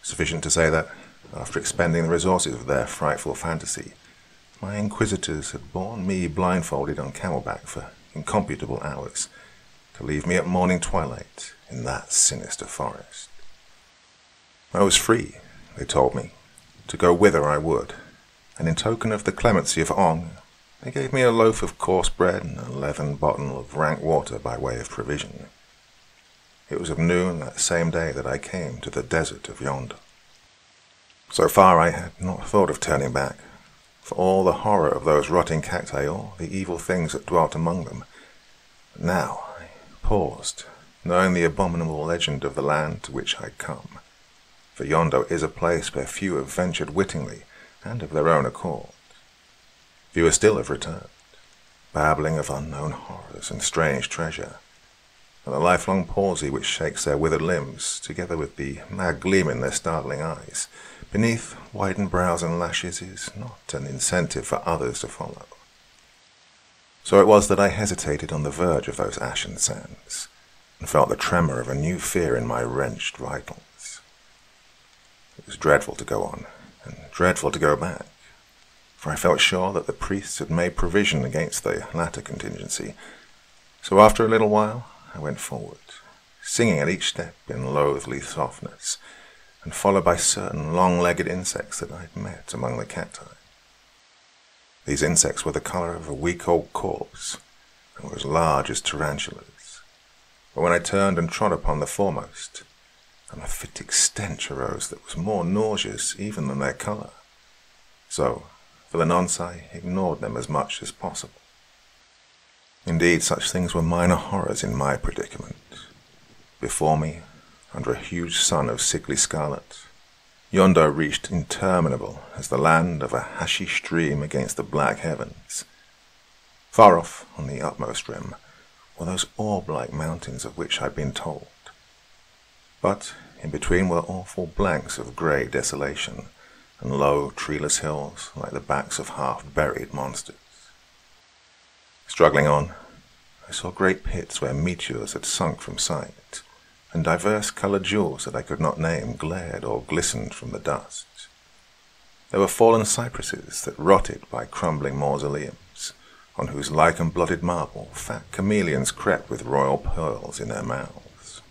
Sufficient to say that, after expending the resources of their frightful fantasy, my inquisitors had borne me blindfolded on camelback for incomputable hours, to leave me at morning twilight in that sinister forest. I was free, they told me, to go whither I would, and in token of the clemency of Ong, they gave me a loaf of coarse bread and a leathern bottle of rank water by way of provision. It was of noon that same day that I came to the desert of Yonder. So far I had not thought of turning back, for all the horror of those rotting cacti or the evil things that dwelt among them. But now I paused, knowing the abominable legend of the land to which I had come, for Yonder is a place where few have ventured wittingly and of their own accord. Fewer still have returned, babbling of unknown horrors and strange treasure, and the lifelong palsy which shakes their withered limbs, together with the mad gleam in their startling eyes, beneath widened brows and lashes, is not an incentive for others to follow. So it was that I hesitated on the verge of those ashen sands, and felt the tremor of a new fear in my wrenched vitals. It was dreadful to go on, and dreadful to go back, for I felt sure that the priests had made provision against the latter contingency. So after a little while I went forward, singing at each step in loathly softness, and followed by certain long-legged insects that I had met among the cacti. These insects were the colour of a week-old corpse, and were as large as tarantulas. But when I turned and trod upon the foremost, a mephitic stench arose that was more nauseous even than their colour. So, for the nonce, I ignored them as much as possible. Indeed, such things were minor horrors in my predicament. Before me, under a huge sun of sickly scarlet, Yonder reached interminable as the land of a hashish dream against the black heavens. Far off, on the utmost rim, were those orb-like mountains of which I had been told. But in between were awful blanks of grey desolation, and low, treeless hills like the backs of half-buried monsters. Struggling on, I saw great pits where meteors had sunk from sight, and diverse-coloured jewels that I could not name glared or glistened from the dust. There were fallen cypresses that rotted by crumbling mausoleums, on whose lichen-blotted marble fat chameleons crept with royal pearls in their mouths.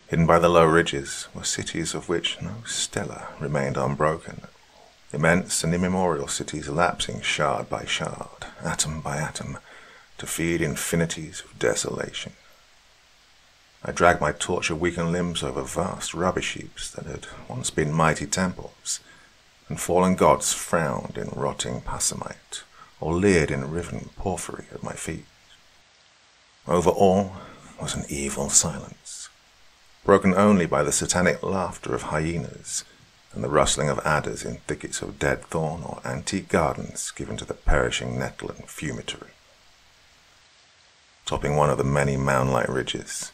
Hidden by the low ridges were cities of which no stela remained unbroken, immense and immemorial cities lapsing shard by shard, atom by atom, to feed infinities of desolation. I dragged my torture-weakened limbs over vast rubbish heaps that had once been mighty temples, and fallen gods frowned in rotting passamite, or leered in riven porphyry at my feet. Over all was an evil silence, broken only by the satanic laughter of hyenas and the rustling of adders in thickets of dead thorn or antique gardens given to the perishing nettle and fumitory. Topping one of the many mound-like ridges,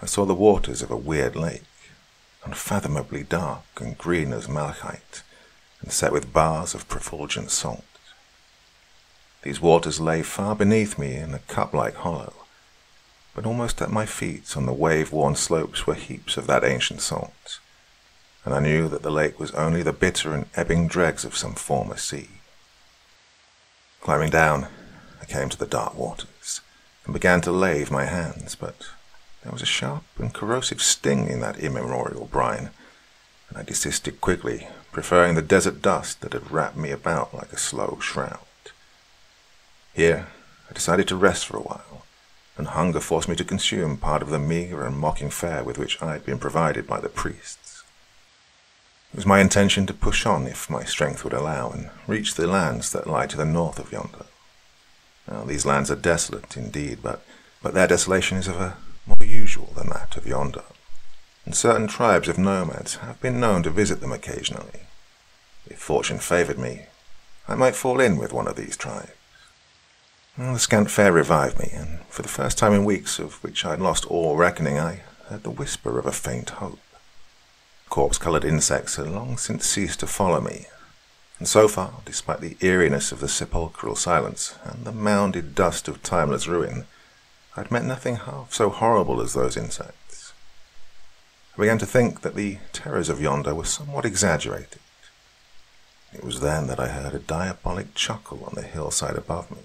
I saw the waters of a weird lake, unfathomably dark and green as malachite, and set with bars of refulgent salt. These waters lay far beneath me in a cup-like hollow, but almost at my feet on the wave-worn slopes were heaps of that ancient salt, and I knew that the lake was only the bitter and ebbing dregs of some former sea. Climbing down, I came to the dark waters, and began to lave my hands, but there was a sharp and corrosive sting in that immemorial brine, and I desisted quickly, preferring the desert dust that had wrapped me about like a slow shroud. Here I decided to rest for a while, and hunger forced me to consume part of the meagre and mocking fare with which I had been provided by the priests. It was my intention to push on if my strength would allow, and reach the lands that lie to the north of Yonder. Now, these lands are desolate indeed, but their desolation is of a more usual than that of Yonder, and certain tribes of nomads have been known to visit them occasionally. If fortune favoured me, I might fall in with one of these tribes. Well, the scant fare revived me, and for the first time in weeks of which I had lost all reckoning, I heard the whisper of a faint hope. Corpse-coloured insects had long since ceased to follow me, and so far, despite the eeriness of the sepulchral silence and the mounded dust of timeless ruin, I'd met nothing half so horrible as those insects. I began to think that the terrors of yonder were somewhat exaggerated. It was then that I heard a diabolic chuckle on the hillside above me.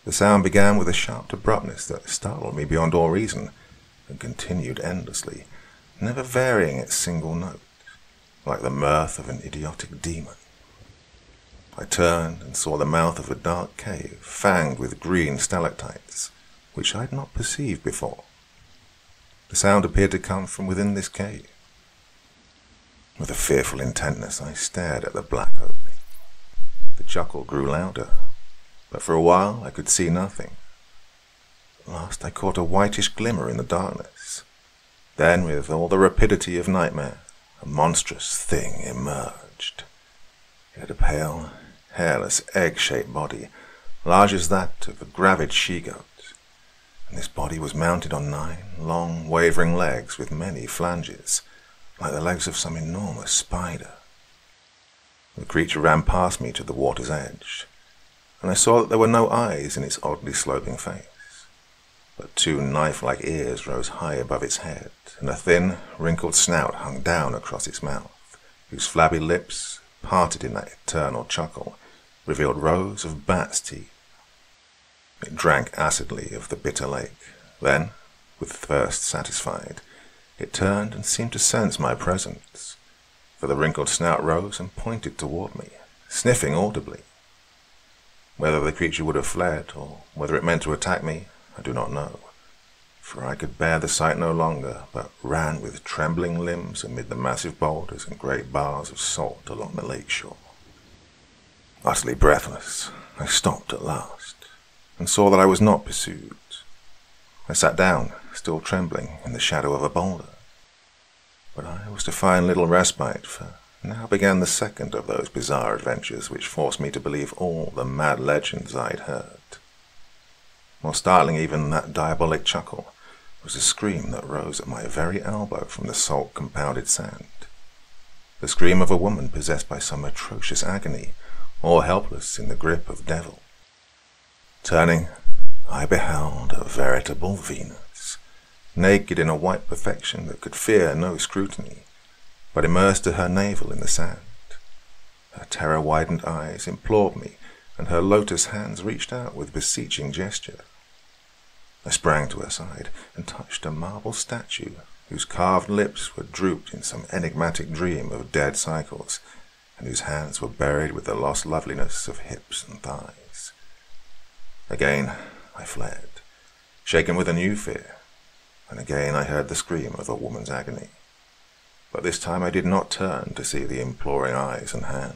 The sound began with a sharp abruptness that startled me beyond all reason, and continued endlessly, never varying its single note, like the mirth of an idiotic demon. I turned and saw the mouth of a dark cave, fanged with green stalactites, which I had not perceived before. The sound appeared to come from within this cave. With a fearful intentness, I stared at the black opening. The chuckle grew louder, but for a while I could see nothing. At last I caught a whitish glimmer in the darkness. Then, with all the rapidity of nightmare, a monstrous thing emerged. It had a pale, hairless, egg-shaped body, large as that of a gravid she-goat, and this body was mounted on 9 long, wavering legs with many flanges, like the legs of some enormous spider. The creature ran past me to the water's edge, and I saw that there were no eyes in its oddly sloping face, but 2 knife-like ears rose high above its head, and a thin, wrinkled snout hung down across its mouth, whose flabby lips, parted in that eternal chuckle, revealed rows of bat's teeth. It drank acidly of the bitter lake. Then, with thirst satisfied, it turned and seemed to sense my presence, for the wrinkled snout rose and pointed toward me, sniffing audibly. Whether the creature would have fled, or whether it meant to attack me, I do not know, for I could bear the sight no longer, but ran with trembling limbs amid the massive boulders and great bars of salt along the lake shore. Utterly breathless, I stopped at last, and saw that I was not pursued. I sat down, still trembling, in the shadow of a boulder. But I was to find little respite, for now began the second of those bizarre adventures which forced me to believe all the mad legends I had heard. More startling even than that diabolic chuckle was a scream that rose at my very elbow from the salt-compounded sand. The scream of a woman possessed by some atrocious agony, or helpless in the grip of devil. Turning, I beheld a veritable Venus, naked in a white perfection that could fear no scrutiny, but immersed to her navel in the sand. Her terror-widened eyes implored me, and her lotus hands reached out with beseeching gesture. I sprang to her side and touched a marble statue whose carved lips were drooped in some enigmatic dream of dead cycles, and whose hands were buried with the lost loveliness of hips and thighs. Again I fled, shaken with a new fear, and again I heard the scream of a woman's agony. But this time I did not turn to see the imploring eyes and hands.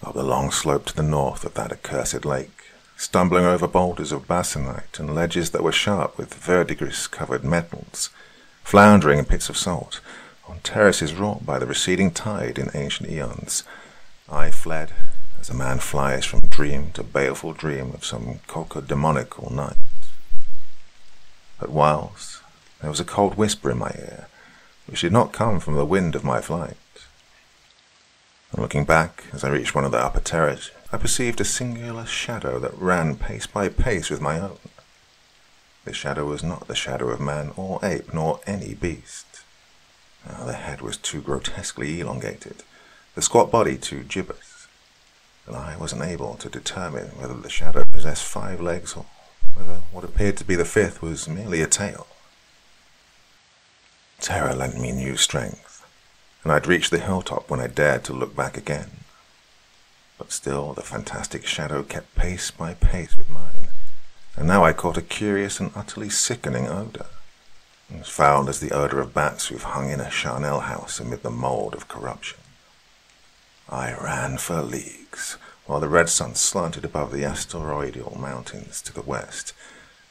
Up the long slope to the north of that accursed lake, stumbling over boulders of basanite and ledges that were sharp with verdigris-covered metals, floundering in pits of salt, on terraces wrought by the receding tide in ancient eons, I fled as a man flies from dream to baleful dream of some cocodemoniacal night. At whiles there was a cold whisper in my ear, which did not come from the wind of my flight. And looking back, as I reached one of the upper terraces, I perceived a singular shadow that ran pace by pace with my own. This shadow was not the shadow of man or ape nor any beast. The head was too grotesquely elongated, the squat body too gibbous, and I was unable to determine whether the shadow possessed 5 legs or whether what appeared to be the 5th was merely a tail. Terror lent me new strength, and I'd reached the hilltop when I dared to look back again. But still the fantastic shadow kept pace by pace with mine, and now I caught a curious and utterly sickening odour, as foul as the odour of bats who've hung in a charnel house amid the mould of corruption. I ran for leagues, while the red sun slanted above the asteroidal mountains to the west,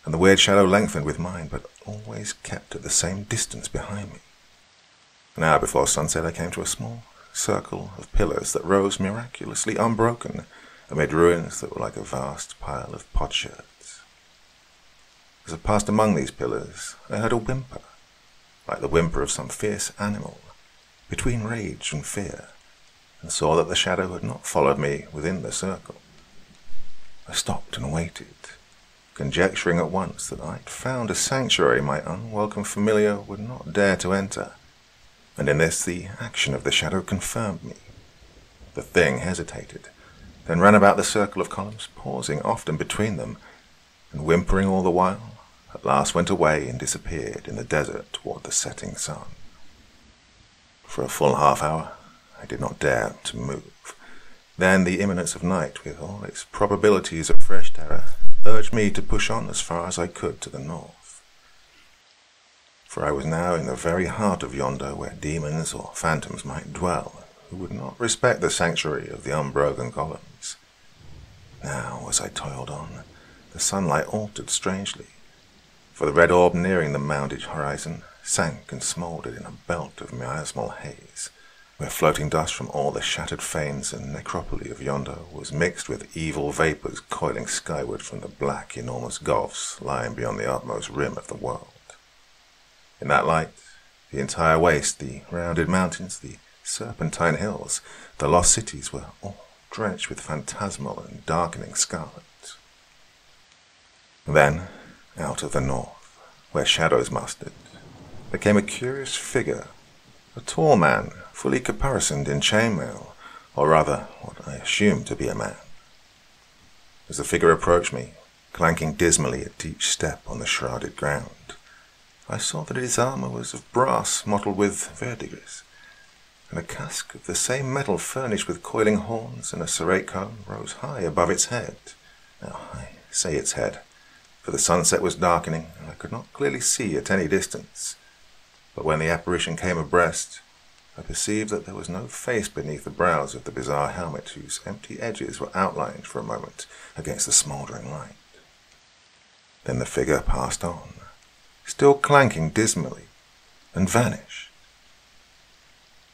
and the weird shadow lengthened with mine, but always kept at the same distance behind me. An hour before sunset I came to a small circle of pillars that rose miraculously unbroken amid ruins that were like a vast pile of potsherds. As I passed among these pillars, I heard a whimper, like the whimper of some fierce animal, between rage and fear, and saw that the shadow had not followed me within the circle. I stopped and waited, conjecturing at once that I'd found a sanctuary my unwelcome familiar would not dare to enter, and in this the action of the shadow confirmed me. The thing hesitated, then ran about the circle of columns, pausing often between them, and whimpering all the while, at last went away and disappeared in the desert toward the setting sun. For a full half-hour I did not dare to move. Then the imminence of night, with all its probabilities of fresh terror, urged me to push on as far as I could to the north. For I was now in the very heart of yonder, where demons or phantoms might dwell, who would not respect the sanctuary of the unbroken columns. Now, as I toiled on, the sunlight altered strangely, for the red orb nearing the mounded horizon sank and smouldered in a belt of miasmal haze, where floating dust from all the shattered fanes and necropoli of yonder was mixed with evil vapours coiling skyward from the black, enormous gulfs lying beyond the utmost rim of the world. In that light, the entire waste, the rounded mountains, the serpentine hills, the lost cities were all drenched with phantasmal and darkening scarlet. Then, out of the north, where shadows mustered, there came a curious figure, a tall man, fully caparisoned in chainmail, or rather what I assumed to be a man. As the figure approached me, clanking dismally at each step on the shrouded ground, I saw that his armour was of brass mottled with verdigris, and a casque of the same metal furnished with coiling horns and a serrate comb rose high above its head. Now, I say its head, for the sunset was darkening, and I could not clearly see at any distance. But when the apparition came abreast, I perceived that there was no face beneath the brows of the bizarre helmet, whose empty edges were outlined for a moment against the smouldering light. Then the figure passed on, still clanking dismally, and vanished.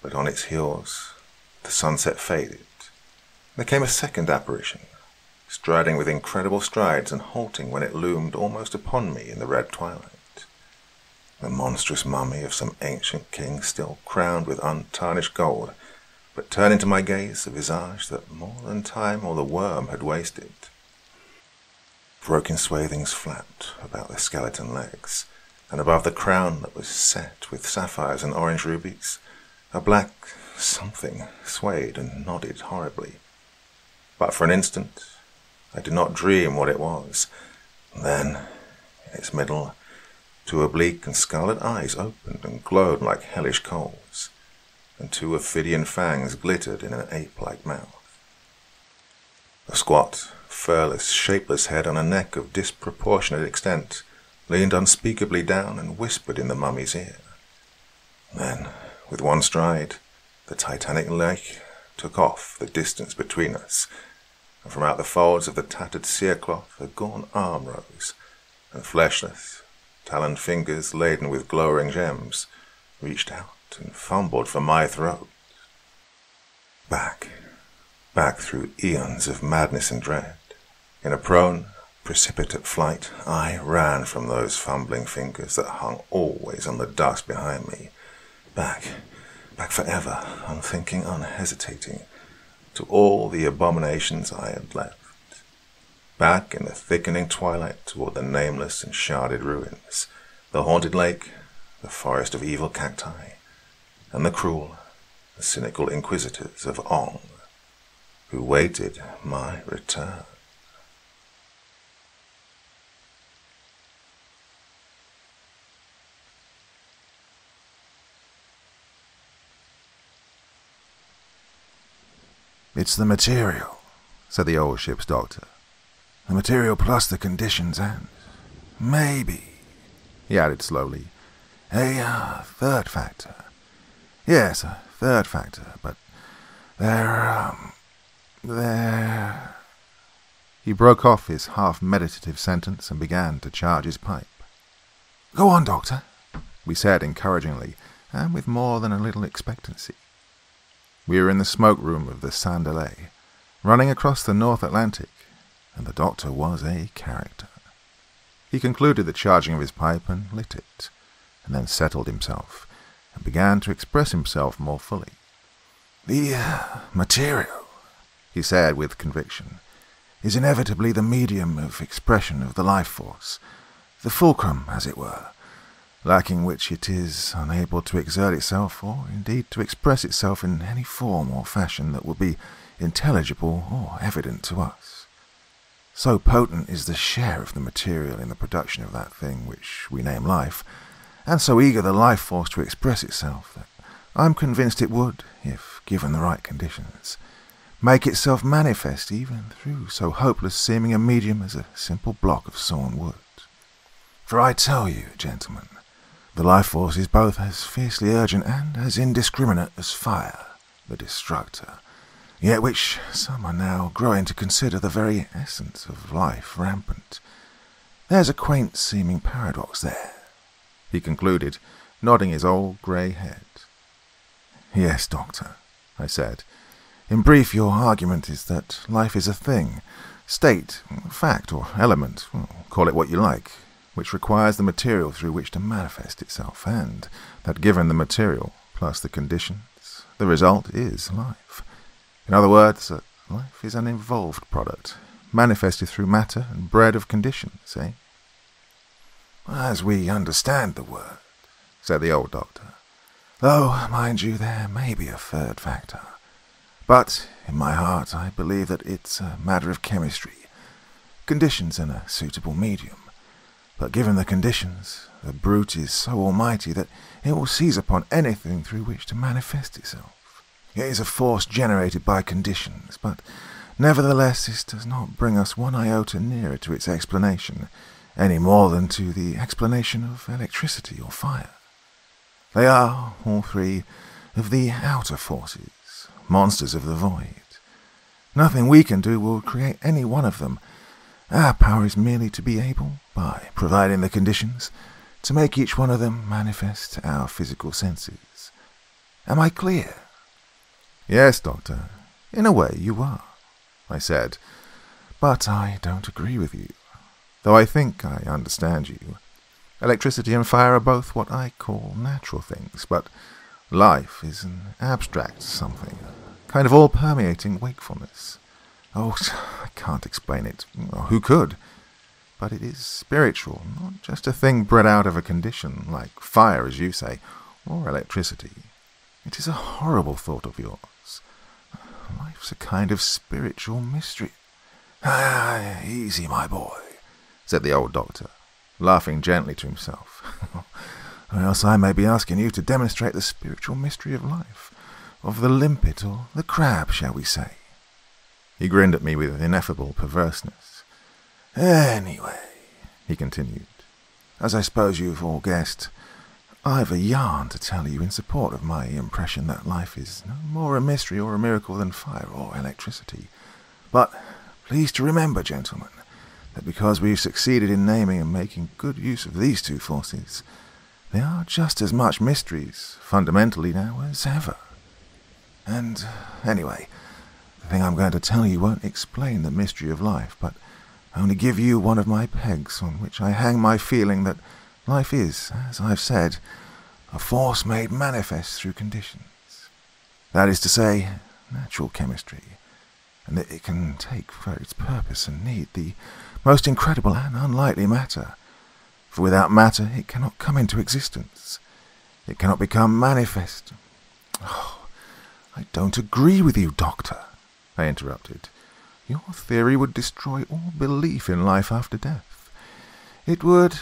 But on its heels, the sunset faded. There came a second apparition, striding with incredible strides and halting when it loomed almost upon me in the red twilight. The monstrous mummy of some ancient king, still crowned with untarnished gold, but turning to my gaze a visage that more than time or the worm had wasted. Broken swathings flapped about the skeleton legs, and above the crown that was set with sapphires and orange rubies, a black something swayed and nodded horribly. But for an instant I did not dream what it was. Then, in its middle, two oblique and scarlet eyes opened and glowed like hellish coals, and two ophidian fangs glittered in an ape-like mouth. A squat, furless, shapeless head on a neck of disproportionate extent leaned unspeakably down and whispered in the mummy's ear. Then, with one stride, the titanic lake took off the distance between us, and from out the folds of the tattered cerecloth a gaunt arm rose, and fleshless, taloned fingers laden with glowing gems reached out and fumbled for my throat. Back through eons of madness and dread, in a prone, precipitate flight, I ran from those fumbling fingers that hung always on the dust behind me. Back forever, unthinking, unhesitating, to all the abominations I had left. Back in the thickening twilight toward the nameless and sharded ruins, the haunted lake, the forest of evil cacti, and the cruel, the cynical inquisitors of Ong, who waited my return. "It's the material," said the old ship's doctor. "The material plus the conditions and, maybe," he added slowly, "a third factor. Yes, a third factor, but there... He broke off his half-meditative sentence and began to charge his pipe. "Go on, doctor," we said encouragingly, and with more than a little expectancy. We were in the smoke-room of the Sandelay, running across the North Atlantic, and the doctor was a character. He concluded the charging of his pipe and lit it, and then settled himself, and began to express himself more fully. "The material," he said with conviction, is inevitably the medium of expression of the life force, the fulcrum, as it were, lacking which it is unable to exert itself or indeed to express itself in any form or fashion that would be intelligible or evident to us. So potent is the share of the material in the production of that thing which we name life, and so eager the life force to express itself, that I'm convinced it would, if given the right conditions, make itself manifest even through so hopeless seeming a medium as a simple block of sawn wood. For I tell you, gentlemen, the life force is both as fiercely urgent and as indiscriminate as fire, the destructor, yet which some are now growing to consider the very essence of life rampant. There's a quaint seeming paradox there, he concluded, nodding his old grey head. Yes, Doctor, I said. In brief, your argument is that life is a thing, state, fact, or element, call it what you like, which requires the material through which to manifest itself, and that given the material, plus the conditions, the result is life. In other words, that life is an evolved product, manifested through matter and bred of conditions, eh? As we understand the word, said the old doctor, though, mind you, there may be a third factor. But, in my heart, I believe that it's a matter of chemistry, conditions in a suitable medium. But given the conditions, the brute is so almighty that it will seize upon anything through which to manifest itself. It is a force generated by conditions, but nevertheless this does not bring us one iota nearer to its explanation, any more than to the explanation of electricity or fire. They are, all three, of the outer forces, monsters of the void. Nothing we can do will create any one of them. Our power is merely to be able, by providing the conditions, to make each one of them manifest to our physical senses. Am I clear? Yes, Doctor, in a way you are, I said, but I don't agree with you, though I think I understand you. Electricity and fire are both what I call natural things, but life is an abstract something, a kind of all-permeating wakefulness. Oh, I can't explain it. Who could? But it is spiritual, not just a thing bred out of a condition, like fire, as you say, or electricity. It is a horrible thought of yours. Life's a kind of spiritual mystery. Ah, easy, my boy, said the old doctor, laughing gently to himself. Or else I may be asking you to demonstrate the spiritual mystery of life, of the limpet or the crab, shall we say. He grinned at me with ineffable perverseness. Anyway, he continued, as I suppose you've all guessed, I've a yarn to tell you in support of my impression that life is no more a mystery or a miracle than fire or electricity. But please to remember, gentlemen, that because we've succeeded in naming and making good use of these two forces, they are just as much mysteries, fundamentally now, as ever. And, anyway, the thing I'm going to tell you won't explain the mystery of life, but only give you one of my pegs on which I hang my feeling that life is, as I've said, a force made manifest through conditions. That is to say, natural chemistry, and that it can take for its purpose and need the most incredible and unlikely matter. For without matter it cannot come into existence. It cannot become manifest. Oh, I don't agree with you, Doctor, I interrupted. Your theory would destroy all belief in life after death. It would...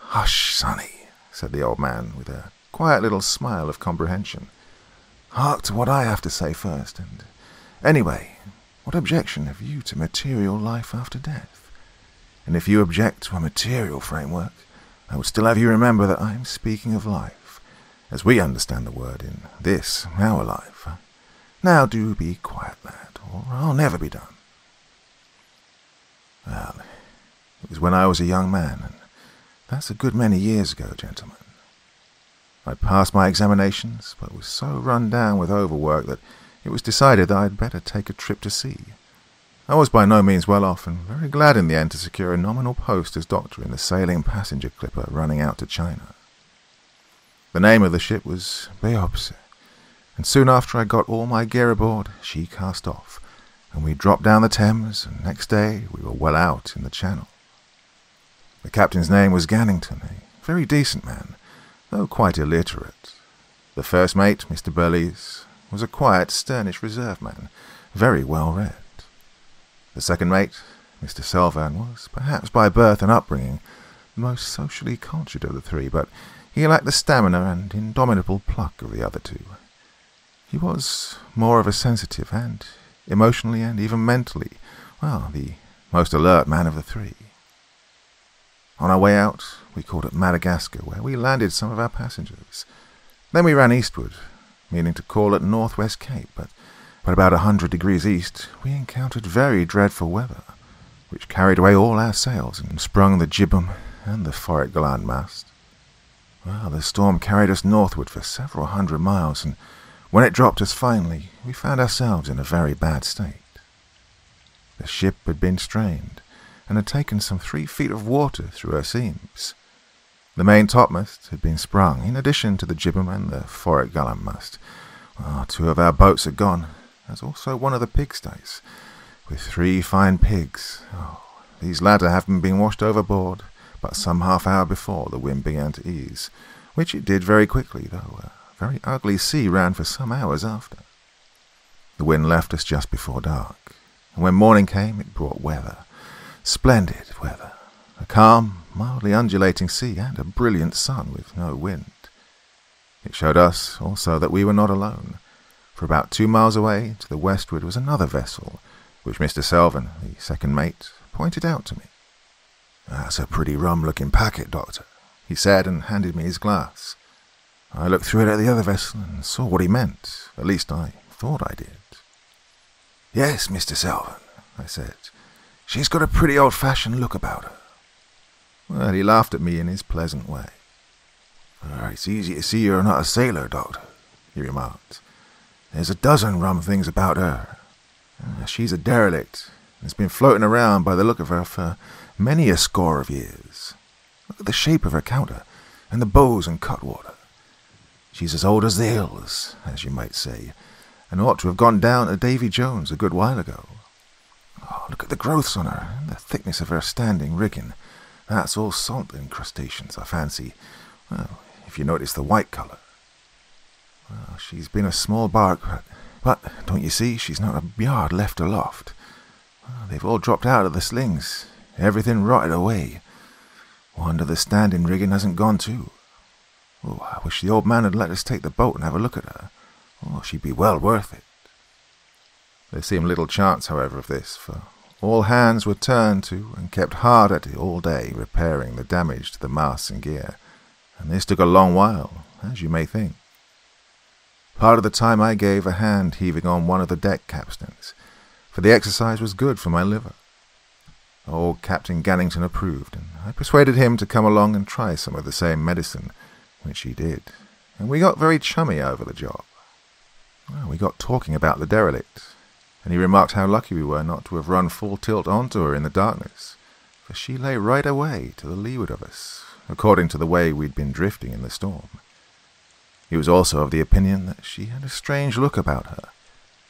Hush, sonny, said the old man with a quiet little smile of comprehension. Hark to what I have to say first, and anyway, what objection have you to material life after death? And if you object to a material framework, I would still have you remember that I am speaking of life, as we understand the word in this, our life. Now do be quiet, lad, or I'll never be done. Well, it was when I was a young man, and that's a good many years ago, gentlemen. I passed my examinations, but was so run down with overwork that it was decided that I'd better take a trip to sea. I was by no means well off, and very glad in the end to secure a nominal post as doctor in the sailing passenger clipper running out to China. The name of the ship was Beopse, and soon after I got all my gear aboard, she cast off, and we dropped down the Thames, and next day we were well out in the Channel. The captain's name was Gannington, a very decent man, though quite illiterate. The first mate, Mr. Burlees, was a quiet, sternish reserve man, very well read. The second mate, Mr. Selvern, was, perhaps by birth and upbringing, the most socially cultured of the three, but he lacked the stamina and indomitable pluck of the other two. He was more of a sensitive and, emotionally and even mentally, the most alert man of the three. On our way out, we called at Madagascar, where we landed some of our passengers. Then we ran eastward, meaning to call at Northwest Cape, but about 100 degrees east, we encountered very dreadful weather, which carried away all our sails and sprung the jibboom and the forward gallant mast. The storm carried us northward for several hundred miles, and when it dropped us finally, we found ourselves in a very bad state. The ship had been strained, and had taken some 3 feet of water through her seams. The main topmast had been sprung, in addition to the jibboom and the forward gallant mast. 2 of our boats had gone, as also one of the pigstays, with 3 fine pigs. These latter having been washed overboard but some half-hour before the wind began to ease, which it did very quickly, though a very ugly sea ran for some hours after. The wind left us just before dark, and when morning came it brought weather, splendid weather, a calm, mildly undulating sea and a brilliant sun with no wind. It showed us also that we were not alone, for about 2 miles away to the westward was another vessel, which Mr. Selvern, the second mate, pointed out to me. "That's a pretty rum-looking packet, Doctor," he said, and handed me his glass. I looked through it at the other vessel and saw what he meant. At least I thought I did. "Yes, Mr. Selvern," I said. "She's got a pretty old-fashioned look about her." He laughed at me in his pleasant way. "It's easy to see you're not a sailor, Doctor," he remarked. "There's a dozen rum things about her. She's a derelict, and has been floating around by the look of her for many a score of years. Look at the shape of her counter, and the bows and cutwater. She's as old as the hills, as you might say, and ought to have gone down to Davy Jones a good while ago. Look at the growths on her, and the thickness of her standing rigging. That's all salt incrustations, I fancy. If you notice the white colour. She's been a small bark, but don't you see, she's not a yard left aloft. They've all dropped out of the slings, everything rotted away. Wonder the standing rigging hasn't gone too. I wish the old man had let us take the boat and have a look at her. She'd be well worth it." There seemed little chance, however, of this, for all hands were turned to and kept hard at it all day, repairing the damage to the masts and gear, and this took a long while, as you may think. Part of the time I gave a hand heaving on one of the deck capstans, for the exercise was good for my liver. Old Captain Gannington approved, and I persuaded him to come along and try some of the same medicine, which he did, and we got very chummy over the job. We got talking about the derelict, and he remarked how lucky we were not to have run full tilt onto her in the darkness, for she lay right away to the leeward of us, according to the way we'd been drifting in the storm. He was also of the opinion that she had a strange look about her,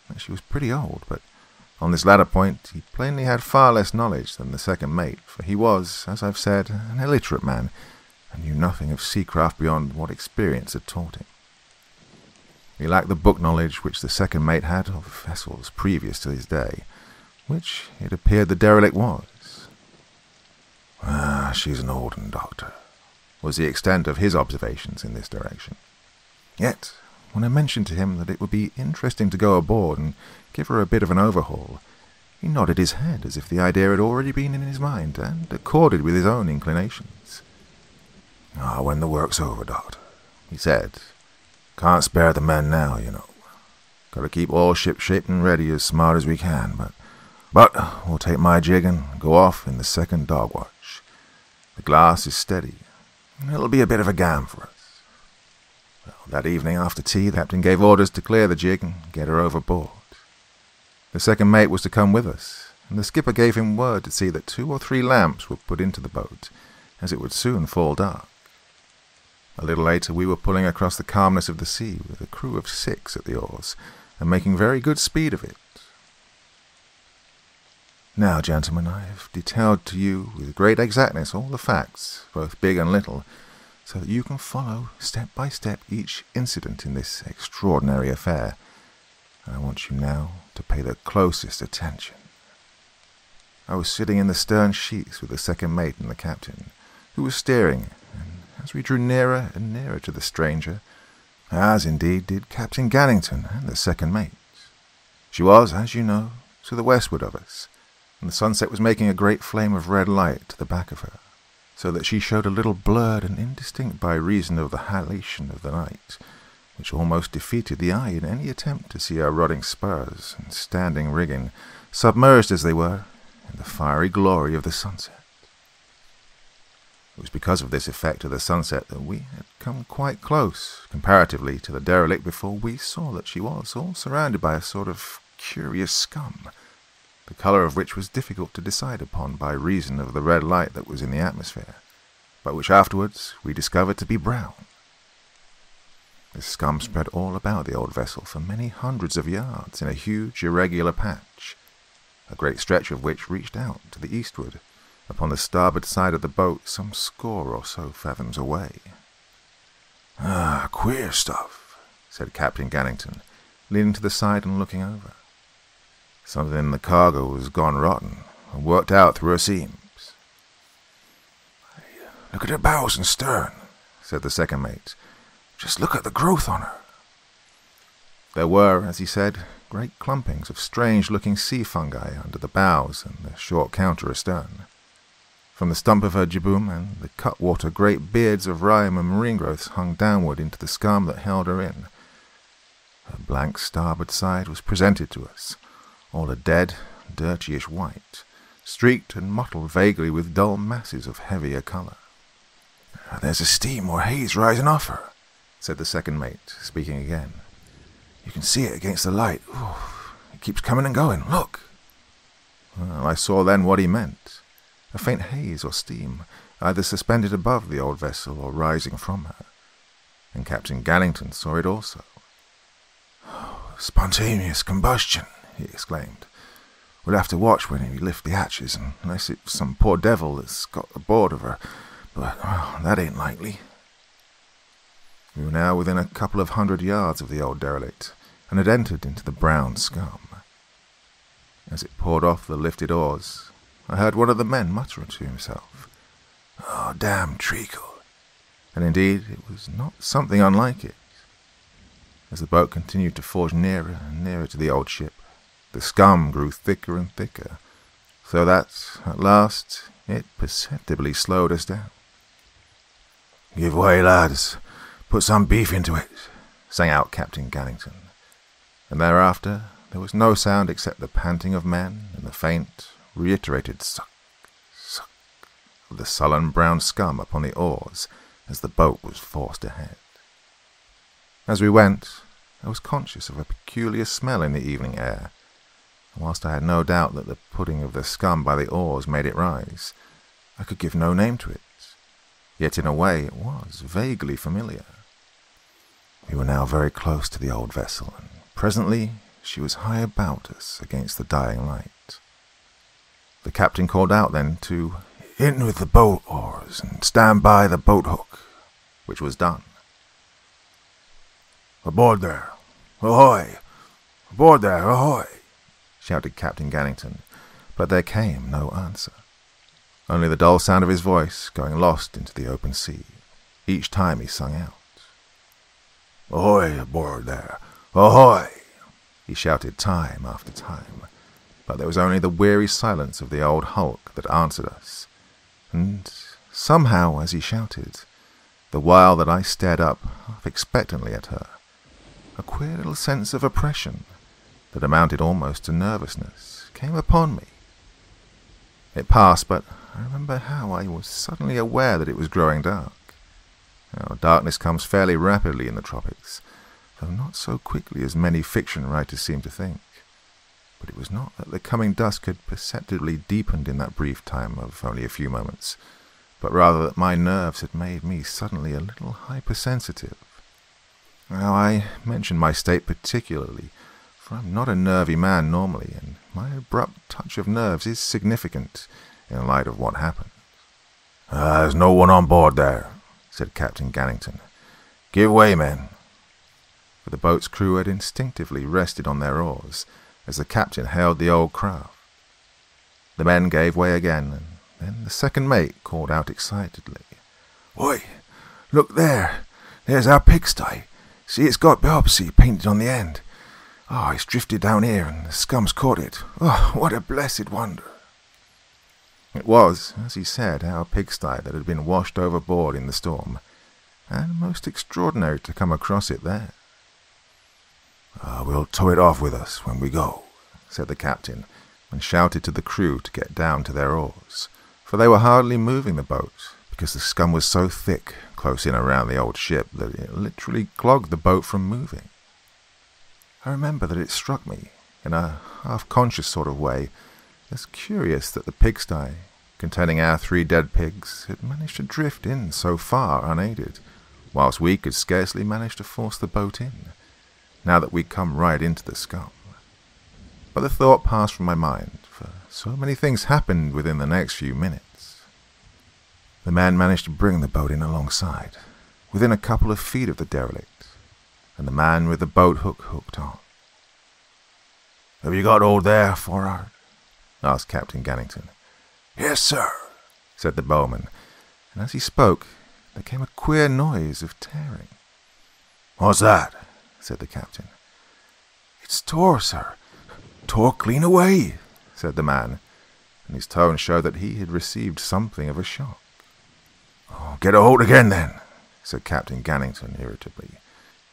that she was pretty old, but on this latter point he plainly had far less knowledge than the second mate, for he was, as I've said, an illiterate man, and knew nothing of seacraft beyond what experience had taught him. He lacked the book knowledge which the second mate had of vessels previous to his day, which it appeared the derelict was. She's an old un, Doctor, was the extent of his observations in this direction. Yet, when I mentioned to him that it would be interesting to go aboard and give her a bit of an overhaul, he nodded his head as if the idea had already been in his mind and accorded with his own inclinations. "When the work's over, Doctor," he said. "Can't spare the men now, you know. Got to keep all ship shape and ready as smart as we can, but we'll take my jig and go off in the second dog watch. The glass is steady, and it'll be a bit of a gam for us." That evening after tea, the captain gave orders to clear the jig and get her overboard. The second mate was to come with us, and the skipper gave him word to see that 2 or 3 lamps were put into the boat, as it would soon fall dark. A little later we were pulling across the calmness of the sea with a crew of 6 at the oars, and making very good speed of it. Now, gentlemen, I have detailed to you with great exactness all the facts, both big and little, so that you can follow step by step each incident in this extraordinary affair. And I want you now to pay the closest attention. I was sitting in the stern sheets with the second mate and the captain, who was steering, and as we drew nearer and nearer to the stranger, as indeed did Captain Gannington and the second mate. She was, as you know, to the westward of us, and the sunset was making a great flame of red light to the back of her, so that she showed a little blurred and indistinct by reason of the halation of the night, which almost defeated the eye in any attempt to see her rotting spars and standing rigging, submerged as they were in the fiery glory of the sunset. It was because of this effect of the sunset that we had come quite close, comparatively, to the derelict before we saw that she was all surrounded by a sort of curious scum, the colour of which was difficult to decide upon by reason of the red light that was in the atmosphere, but which afterwards we discovered to be brown. This scum spread all about the old vessel for many hundreds of yards in a huge irregular patch, a great stretch of which reached out to the eastward, upon the starboard side of the boat some score or so fathoms away. "Ah, queer stuff," said Captain Gannington, leaning to the side and looking over. "Something in the cargo has gone rotten and worked out through her seams." "Look at her bows and stern," said the second mate. "Just look at the growth on her." There were, as he said, great clumpings of strange-looking sea fungi under the bows and the short counter astern. From the stump of her jibboom and the cutwater great beards of rime and marine growths hung downward into the scum that held her in. Her blank starboard side was presented to us, all a dead, dirtyish white, streaked and mottled vaguely with dull masses of heavier colour. "There's a steam or haze rising off her," said the second mate, speaking again. "You can see it against the light. Ooh, it keeps coming and going. Look!" Well, I saw then what he meant. A faint haze or steam, either suspended above the old vessel or rising from her, and Captain Gannington saw it also. "Spontaneous combustion," he exclaimed. "We'll have to watch when we lift the hatches, unless it's some poor devil that's got aboard of her, but that ain't likely." We were now within a couple of 100 yards of the old derelict, and had entered into the brown scum. As it poured off the lifted oars, I heard one of the men mutter to himself, "Oh, damn treacle!" And indeed it was not something unlike it. As the boat continued to forge nearer and nearer to the old ship, the scum grew thicker and thicker, so that, at last, it perceptibly slowed us down. "Give way, lads! Put some beef into it!" sang out Captain Gannington, and thereafter there was no sound except the panting of men and the faint, reiterated suck, suck of the sullen brown scum upon the oars as the boat was forced ahead. As we went, I was conscious of a peculiar smell in the evening air, and whilst I had no doubt that the putting of the scum by the oars made it rise, I could give no name to it, yet in a way it was vaguely familiar. We were now very close to the old vessel, and presently she was high about us against the dying light. The captain called out then to "In with the boat oars and stand by the boat hook," which was done. "Aboard there! Ahoy! Aboard there! Ahoy!" shouted Captain Gannington, but there came no answer, only the dull sound of his voice going lost into the open sea, each time he sung out. "Ahoy aboard there! Ahoy!" he shouted time after time, but there was only the weary silence of the old hulk that answered us, and somehow as he shouted, the while that I stared up half expectantly at her, a queer little sense of oppression, that amounted almost to nervousness, came upon me. It passed, but I remember how I was suddenly aware that it was growing dark. Now, darkness comes fairly rapidly in the tropics, though not so quickly as many fiction writers seem to think. But it was not that the coming dusk had perceptibly deepened in that brief time of only a few moments, but rather that my nerves had made me suddenly a little hypersensitive. Now, I mention my state particularly, for I am not a nervy man normally, and my abrupt touch of nerves is significant in light of what happened. There's no one on board there, said Captain Gannington. Give way, men. For the boat's crew had instinctively rested on their oars as the captain hailed the old craft. The men gave way again, and then the second mate called out excitedly, "Oi, look there! There's our pigsty. See, it's got biopsy painted on the end. Oh, it's drifted down here, and the scum's caught it. Oh, what a blessed wonder!" It was, as he said, our pigsty that had been washed overboard in the storm, and most extraordinary to come across it there. "We'll tow it off with us when we go," said the captain, and shouted to the crew to get down to their oars, for they were hardly moving the boat, because the scum was so thick close in around the old ship that it literally clogged the boat from moving. I remember that it struck me, in a half-conscious sort of way, as curious that the pigsty, containing our 3 dead pigs, had managed to drift in so far unaided, whilst we could scarcely manage to force the boat in, now that we'd come right into the scum. But the thought passed from my mind, for so many things happened within the next few minutes. The man managed to bring the boat in alongside, within a couple of feet of the derelict, and the man with the boat hook hooked on. "Have you got hold there, for'ard?" asked Captain Gannington. "Yes, sir," said the bowman, and as he spoke, there came a queer noise of tearing. "What's that?" said the captain. "It's tore, sir. Tore clean away," said the man, and his tone showed that he had received something of a shock. "Oh, get a hold again, then," said Captain Gannington irritably.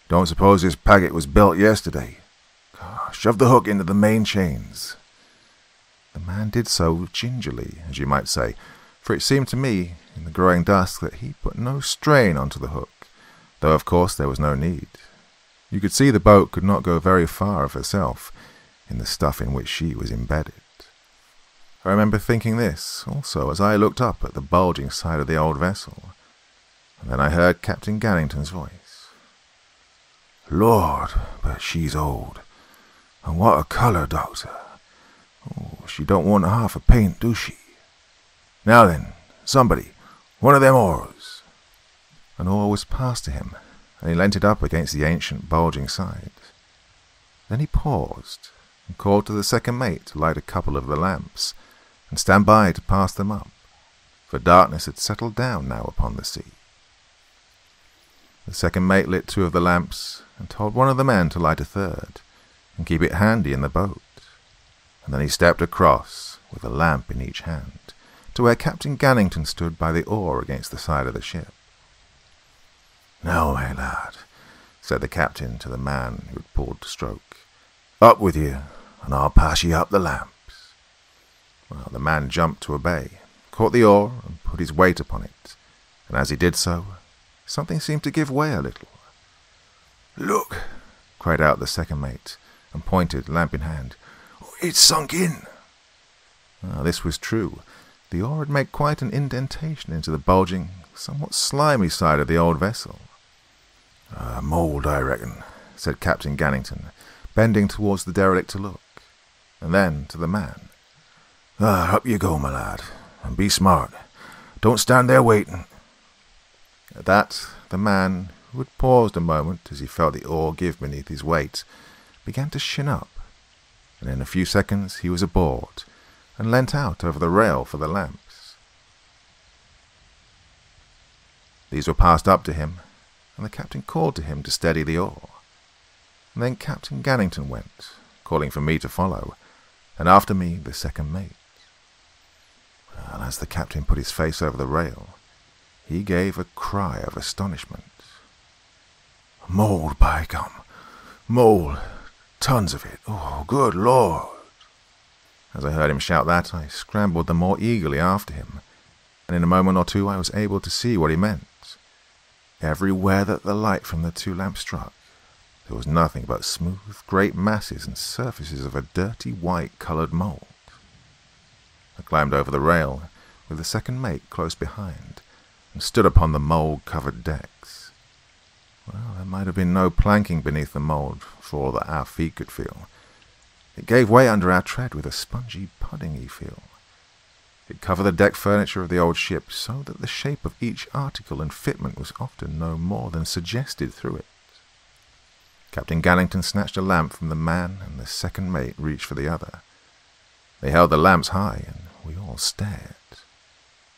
"Don't suppose this packet was built yesterday. Shove the hook into the main chains." The man did so gingerly, as you might say, for it seemed to me, in the growing dusk, that he put no strain onto the hook, though of course there was no need. You could see the boat could not go very far of herself, in the stuff in which she was embedded. I remember thinking this, also, as I looked up at the bulging side of the old vessel, and then I heard Captain Gannington's voice. "Lord, but she's old. And what a colour, Doctor. Oh, she don't want half a paint, do she? Now then, somebody, one of them oars." An oar was passed to him, and he leant it up against the ancient bulging side. Then he paused, and called to the second mate to light a couple of the lamps, and stand by to pass them up, for darkness had settled down now upon the sea. The second mate lit 2 of the lamps, and told one of the men to light a third, and keep it handy in the boat, and then he stepped across, with a lamp in each hand, to where Captain Gannington stood by the oar against the side of the ship. "Now, my lad," said the captain to the man who had pulled the stroke, "up with you, and I'll pass you up the lamps." Well, the man jumped to obey, caught the oar, and put his weight upon it, and as he did so, something seemed to give way a little. "Look!" cried out the second mate, and pointed, lamp in hand. "It's sunk in." This was true. The oar had made quite an indentation into the bulging, somewhat slimy side of the old vessel. "Mould, I reckon," said Captain Gannington, bending towards the derelict to look, and then to the man. "Up you go, my lad, and be smart. Don't stand there waiting." At that, the man, who had paused a moment as he felt the oar give beneath his weight, began to shin up, and in a few seconds he was aboard, and leant out over the rail for the lamps. These were passed up to him, and the captain called to him to steady the oar. And then Captain Gannington went, calling for me to follow, and after me the second mate. And as the captain put his face over the rail, he gave a cry of astonishment. "Mould, by gum! Mould! Tons of it! Oh, good Lord!" As I heard him shout that, I scrambled the more eagerly after him, and in a moment or two I was able to see what he meant. Everywhere that the light from the 2 lamps struck, there was nothing but smooth, great masses and surfaces of a dirty white-coloured mould. I climbed over the rail, with the second mate close behind, and stood upon the mould-covered decks. Well, there might have been no planking beneath the mould, for all that our feet could feel, It gave way under our tread with a spongy, puddingy feel. It covered the deck furniture of the old ship so that the shape of each article and fitment was often no more than suggested through it. Captain Gannington snatched a lamp from the man, and the second mate reached for the other. They held the lamps high, and we all stared.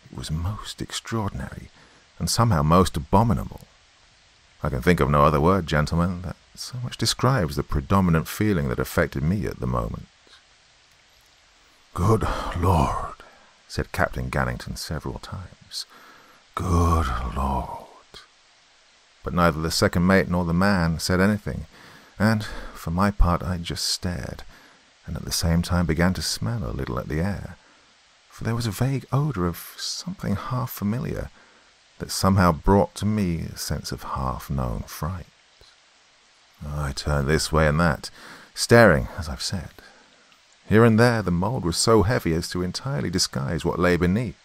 It was most extraordinary, and somehow most abominable. I can think of no other word, gentlemen, that so much describes the predominant feeling that affected me at the moment. "Good Lord," said Captain Gannington several times. "Good Lord." But neither the second mate nor the man said anything, and, for my part, I just stared, and at the same time began to smell a little at the air, for there was a vague odour of something half familiar that somehow brought to me a sense of half-known fright. I turned this way and that, staring, as I've said. Here and there the mould was so heavy as to entirely disguise what lay beneath,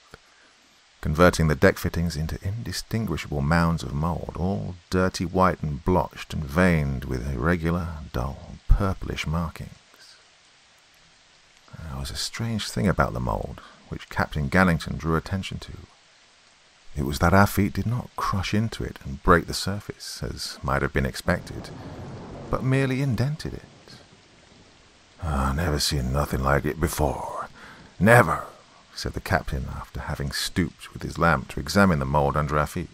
converting the deck fittings into indistinguishable mounds of mould, all dirty white and blotched and veined with irregular, dull, purplish markings. There was a strange thing about the mould, which Captain Gannington drew attention to. It was that our feet did not crush into it and break the surface, as might have been expected, but merely indented it. "I never seen nothing like it before. Never," said the captain after having stooped with his lamp to examine the mould under our feet.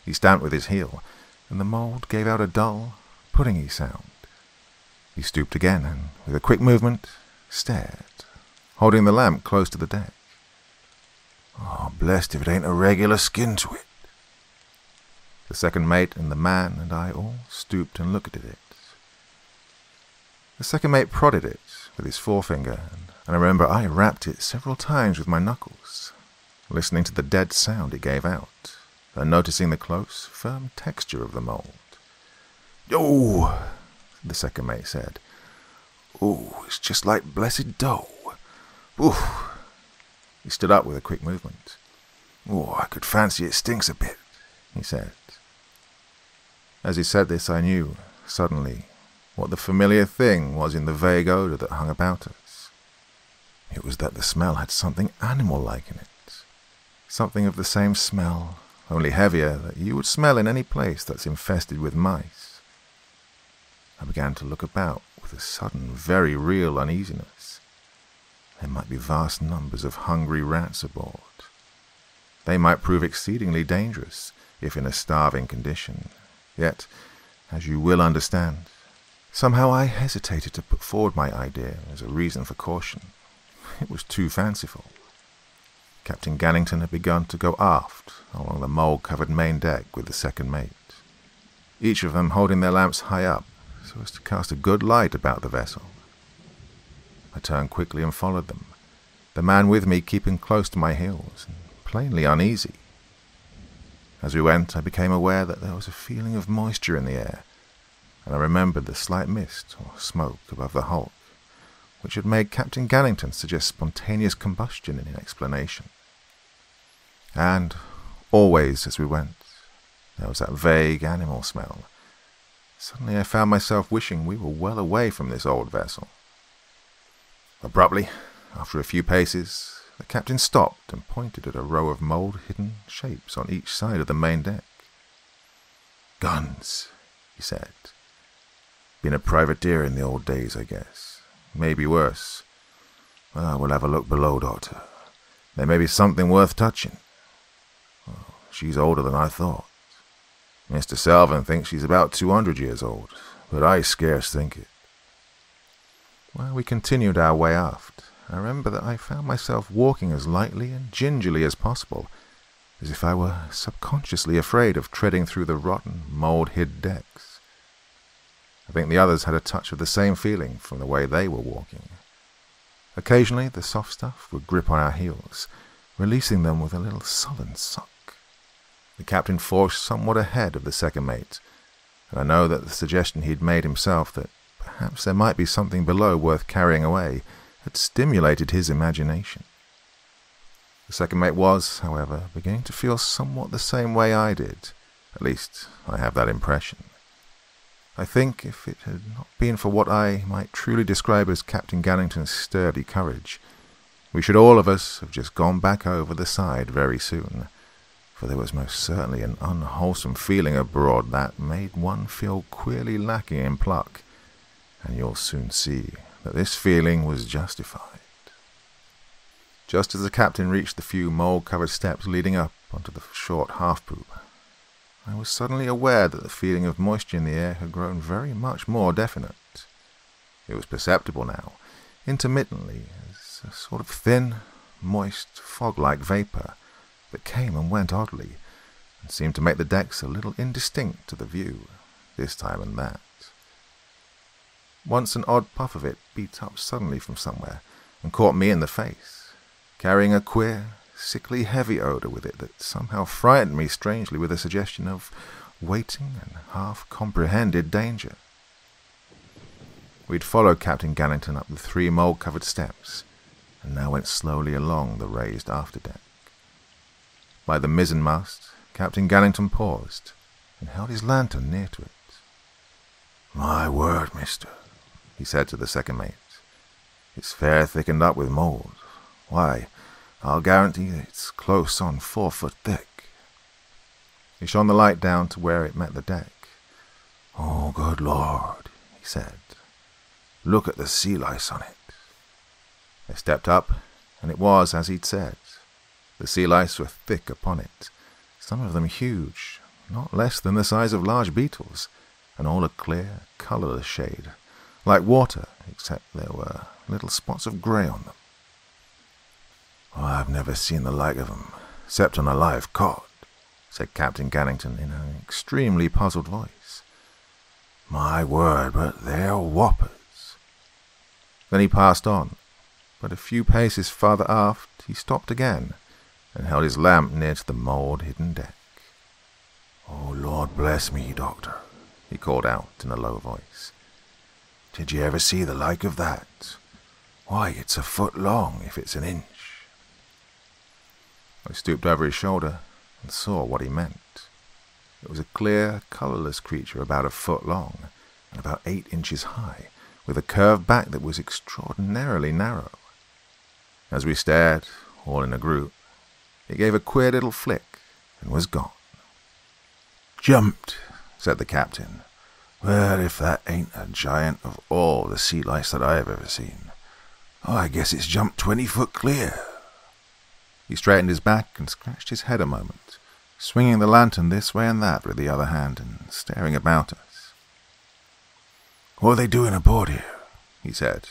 He stamped with his heel, and the mould gave out a dull, puddingy sound. He stooped again, and with a quick movement, stared, holding the lamp close to the deck. "Oh, blessed if it ain't a regular skin to it." The second mate and the man and I all stooped and looked at it. The second mate prodded it with his forefinger, and I remember I rapped it several times with my knuckles, listening to the dead sound it gave out, and noticing the close, firm texture of the mould. "Oh," the second mate said. "Oh, it's just like blessed dough. Oof." He stood up with a quick movement. "Oh, I could fancy it stinks a bit," he said. As he said this, I knew, suddenly, what the familiar thing was in the vague odour that hung about us. It was that the smell had something animal-like in it, something of the same smell, only heavier, that you would smell in any place that's infested with mice. I began to look about with a sudden, very real uneasiness. There might be vast numbers of hungry rats aboard. They might prove exceedingly dangerous, if in a starving condition. Yet, as you will understand, somehow I hesitated to put forward my idea as a reason for caution. It was too fanciful. Captain Gannington had begun to go aft along the mould-covered main deck with the second mate, each of them holding their lamps high up so as to cast a good light about the vessel. I turned quickly and followed them, the man with me keeping close to my heels and plainly uneasy. As we went, I became aware that there was a feeling of moisture in the air, and I remembered the slight mist or smoke above the hulk, which had made Captain Gannington suggest spontaneous combustion in explanation. And, always as we went, there was that vague animal smell. Suddenly I found myself wishing we were well away from this old vessel. Abruptly, after a few paces, the captain stopped and pointed at a row of mould-hidden shapes on each side of the main deck. "Guns," he said. "Been a privateer in the old days, I guess. Maybe worse. Well, we'll have a look below, Doctor. There may be something worth touching. Well, she's older than I thought. Mr. Salvin thinks she's about 200 years old, but I scarce think it." While we continued our way aft, I remember that I found myself walking as lightly and gingerly as possible, as if I were subconsciously afraid of treading through the rotten, mould-hid decks. I think the others had a touch of the same feeling from the way they were walking. Occasionally the soft stuff would grip on our heels, releasing them with a little sullen suck. The captain forged somewhat ahead of the second mate, and I know that the suggestion he'd made himself that perhaps there might be something below worth carrying away had stimulated his imagination. The second mate was, however, beginning to feel somewhat the same way I did. At least, I have that impression. I think if it had not been for what I might truly describe as Captain Gannington's sturdy courage, we should all of us have just gone back over the side very soon, for there was most certainly an unwholesome feeling abroad that made one feel queerly lacking in pluck, and you'll soon see that this feeling was justified. Just as the captain reached the few mould-covered steps leading up onto the short half-poop, I was suddenly aware that the feeling of moisture in the air had grown very much more definite. It was perceptible now, intermittently, as a sort of thin, moist, fog-like vapour that came and went oddly, and seemed to make the decks a little indistinct to the view, this time and that. Once an odd puff of it beat up suddenly from somewhere and caught me in the face, carrying a queer, sickly heavy odour with it that somehow frightened me strangely with a suggestion of waiting and half-comprehended danger. We'd followed Captain Gannington up the 3 mould-covered steps, and now went slowly along the raised afterdeck. By the mizzenmast, Captain Gannington paused, and held his lantern near to it. "My word, mister," he said to the second mate, "it's fair thickened up with mould. Why, I'll guarantee it's close on 4 foot thick." He shone the light down to where it met the deck. "Oh, good Lord," he said. "Look at the sea lice on it." I stepped up, and it was as he'd said. The sea lice were thick upon it, some of them huge, not less than the size of large beetles, and all a clear, colourless shade, like water, except there were little spots of grey on them. "I've never seen the like of 'em, except on a live cod," said Captain Gannington in an extremely puzzled voice. "My word, but they're whoppers." Then he passed on, but a few paces farther aft he stopped again, and held his lamp near to the mould-hidden deck. "Oh, Lord bless me, Doctor," he called out in a low voice. "Did you ever see the like of that? Why, it's a foot long if it's an inch." I stooped over his shoulder and saw what he meant. It was a clear, colourless creature about a foot long and about 8 inches high, with a curved back that was extraordinarily narrow. As we stared, all in a group, it gave a queer little flick and was gone. "Jumped," said the captain. "Well, if that ain't a giant of all the sea lice that I have ever seen. Oh, I guess it's jumped 20 foot clear." He straightened his back and scratched his head a moment, swinging the lantern this way and that with the other hand and staring about us. "What are they doing aboard here?" he said.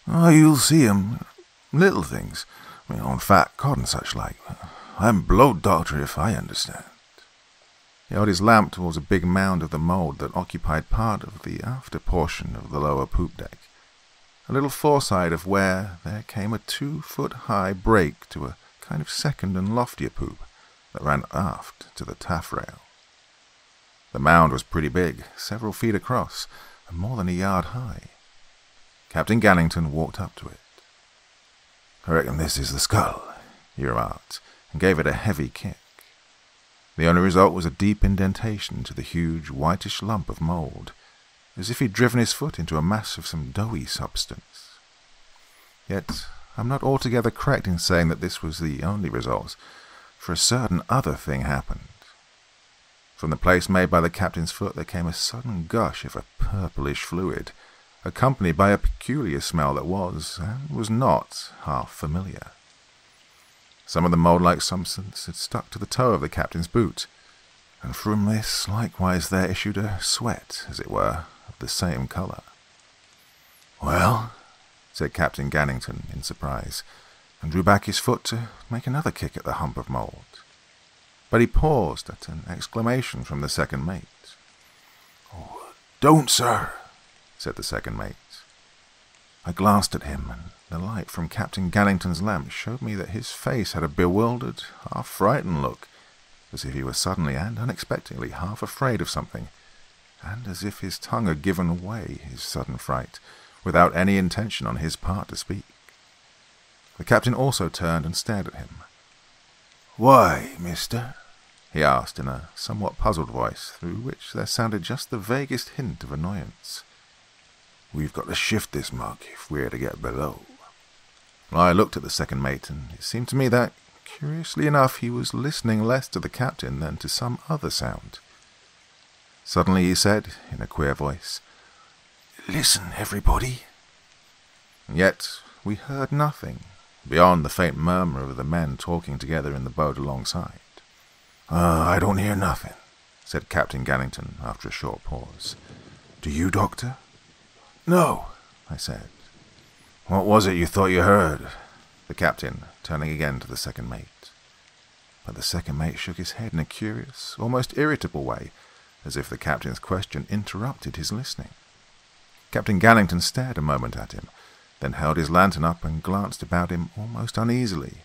"Oh, you'll see 'em. Little things. On fat cod and such like. I'm blowed, Doctor, if I understand." He held his lamp towards a big mound of the mould that occupied part of the after portion of the lower poop deck, a little foreside of where there came a 2-foot-high break to a kind of second and loftier poop that ran aft to the taffrail. The mound was pretty big, several feet across, and more than a yard high. Captain Gannington walked up to it. "I reckon this is the skull," he remarked, and gave it a heavy kick. The only result was a deep indentation to the huge whitish lump of mould, as if he'd driven his foot into a mass of some doughy substance. Yet I'm not altogether correct in saying that this was the only result, for a certain other thing happened. From the place made by the captain's foot there came a sudden gush of a purplish fluid, accompanied by a peculiar smell that was, and was not, half familiar. Some of the mould-like substance had stuck to the toe of the captain's boot, and from this likewise there issued a sweat, as it were, of the same colour. "Well?" said Captain Gannington in surprise, and drew back his foot to make another kick at the hump of mould. But he paused at an exclamation from the second mate. "Oh, don't, sir," said the second mate. I glanced at him, and the light from Captain Gannington's lamp showed me that his face had a bewildered, half-frightened look, as if he were suddenly and unexpectedly half afraid of something, and as if his tongue had given way his sudden fright, without any intention on his part to speak. The captain also turned and stared at him. "Why, mister?" he asked in a somewhat puzzled voice, through which there sounded just the vaguest hint of annoyance. "We've got to shift this mug if we're to get below." I looked at the second mate, and it seemed to me that, curiously enough, he was listening less to the captain than to some other sound. Suddenly he said, in a queer voice, "Listen, everybody." Yet we heard nothing, beyond the faint murmur of the men talking together in the boat alongside. I don't hear nothing," said Captain Gannington after a short pause. "Do you, Doctor?" "No," I said. "What was it you thought you heard?" the captain, turning again to the second mate. But the second mate shook his head in a curious, almost irritable way, as if the captain's question interrupted his listening. Captain Gannington stared a moment at him, then held his lantern up and glanced about him almost uneasily.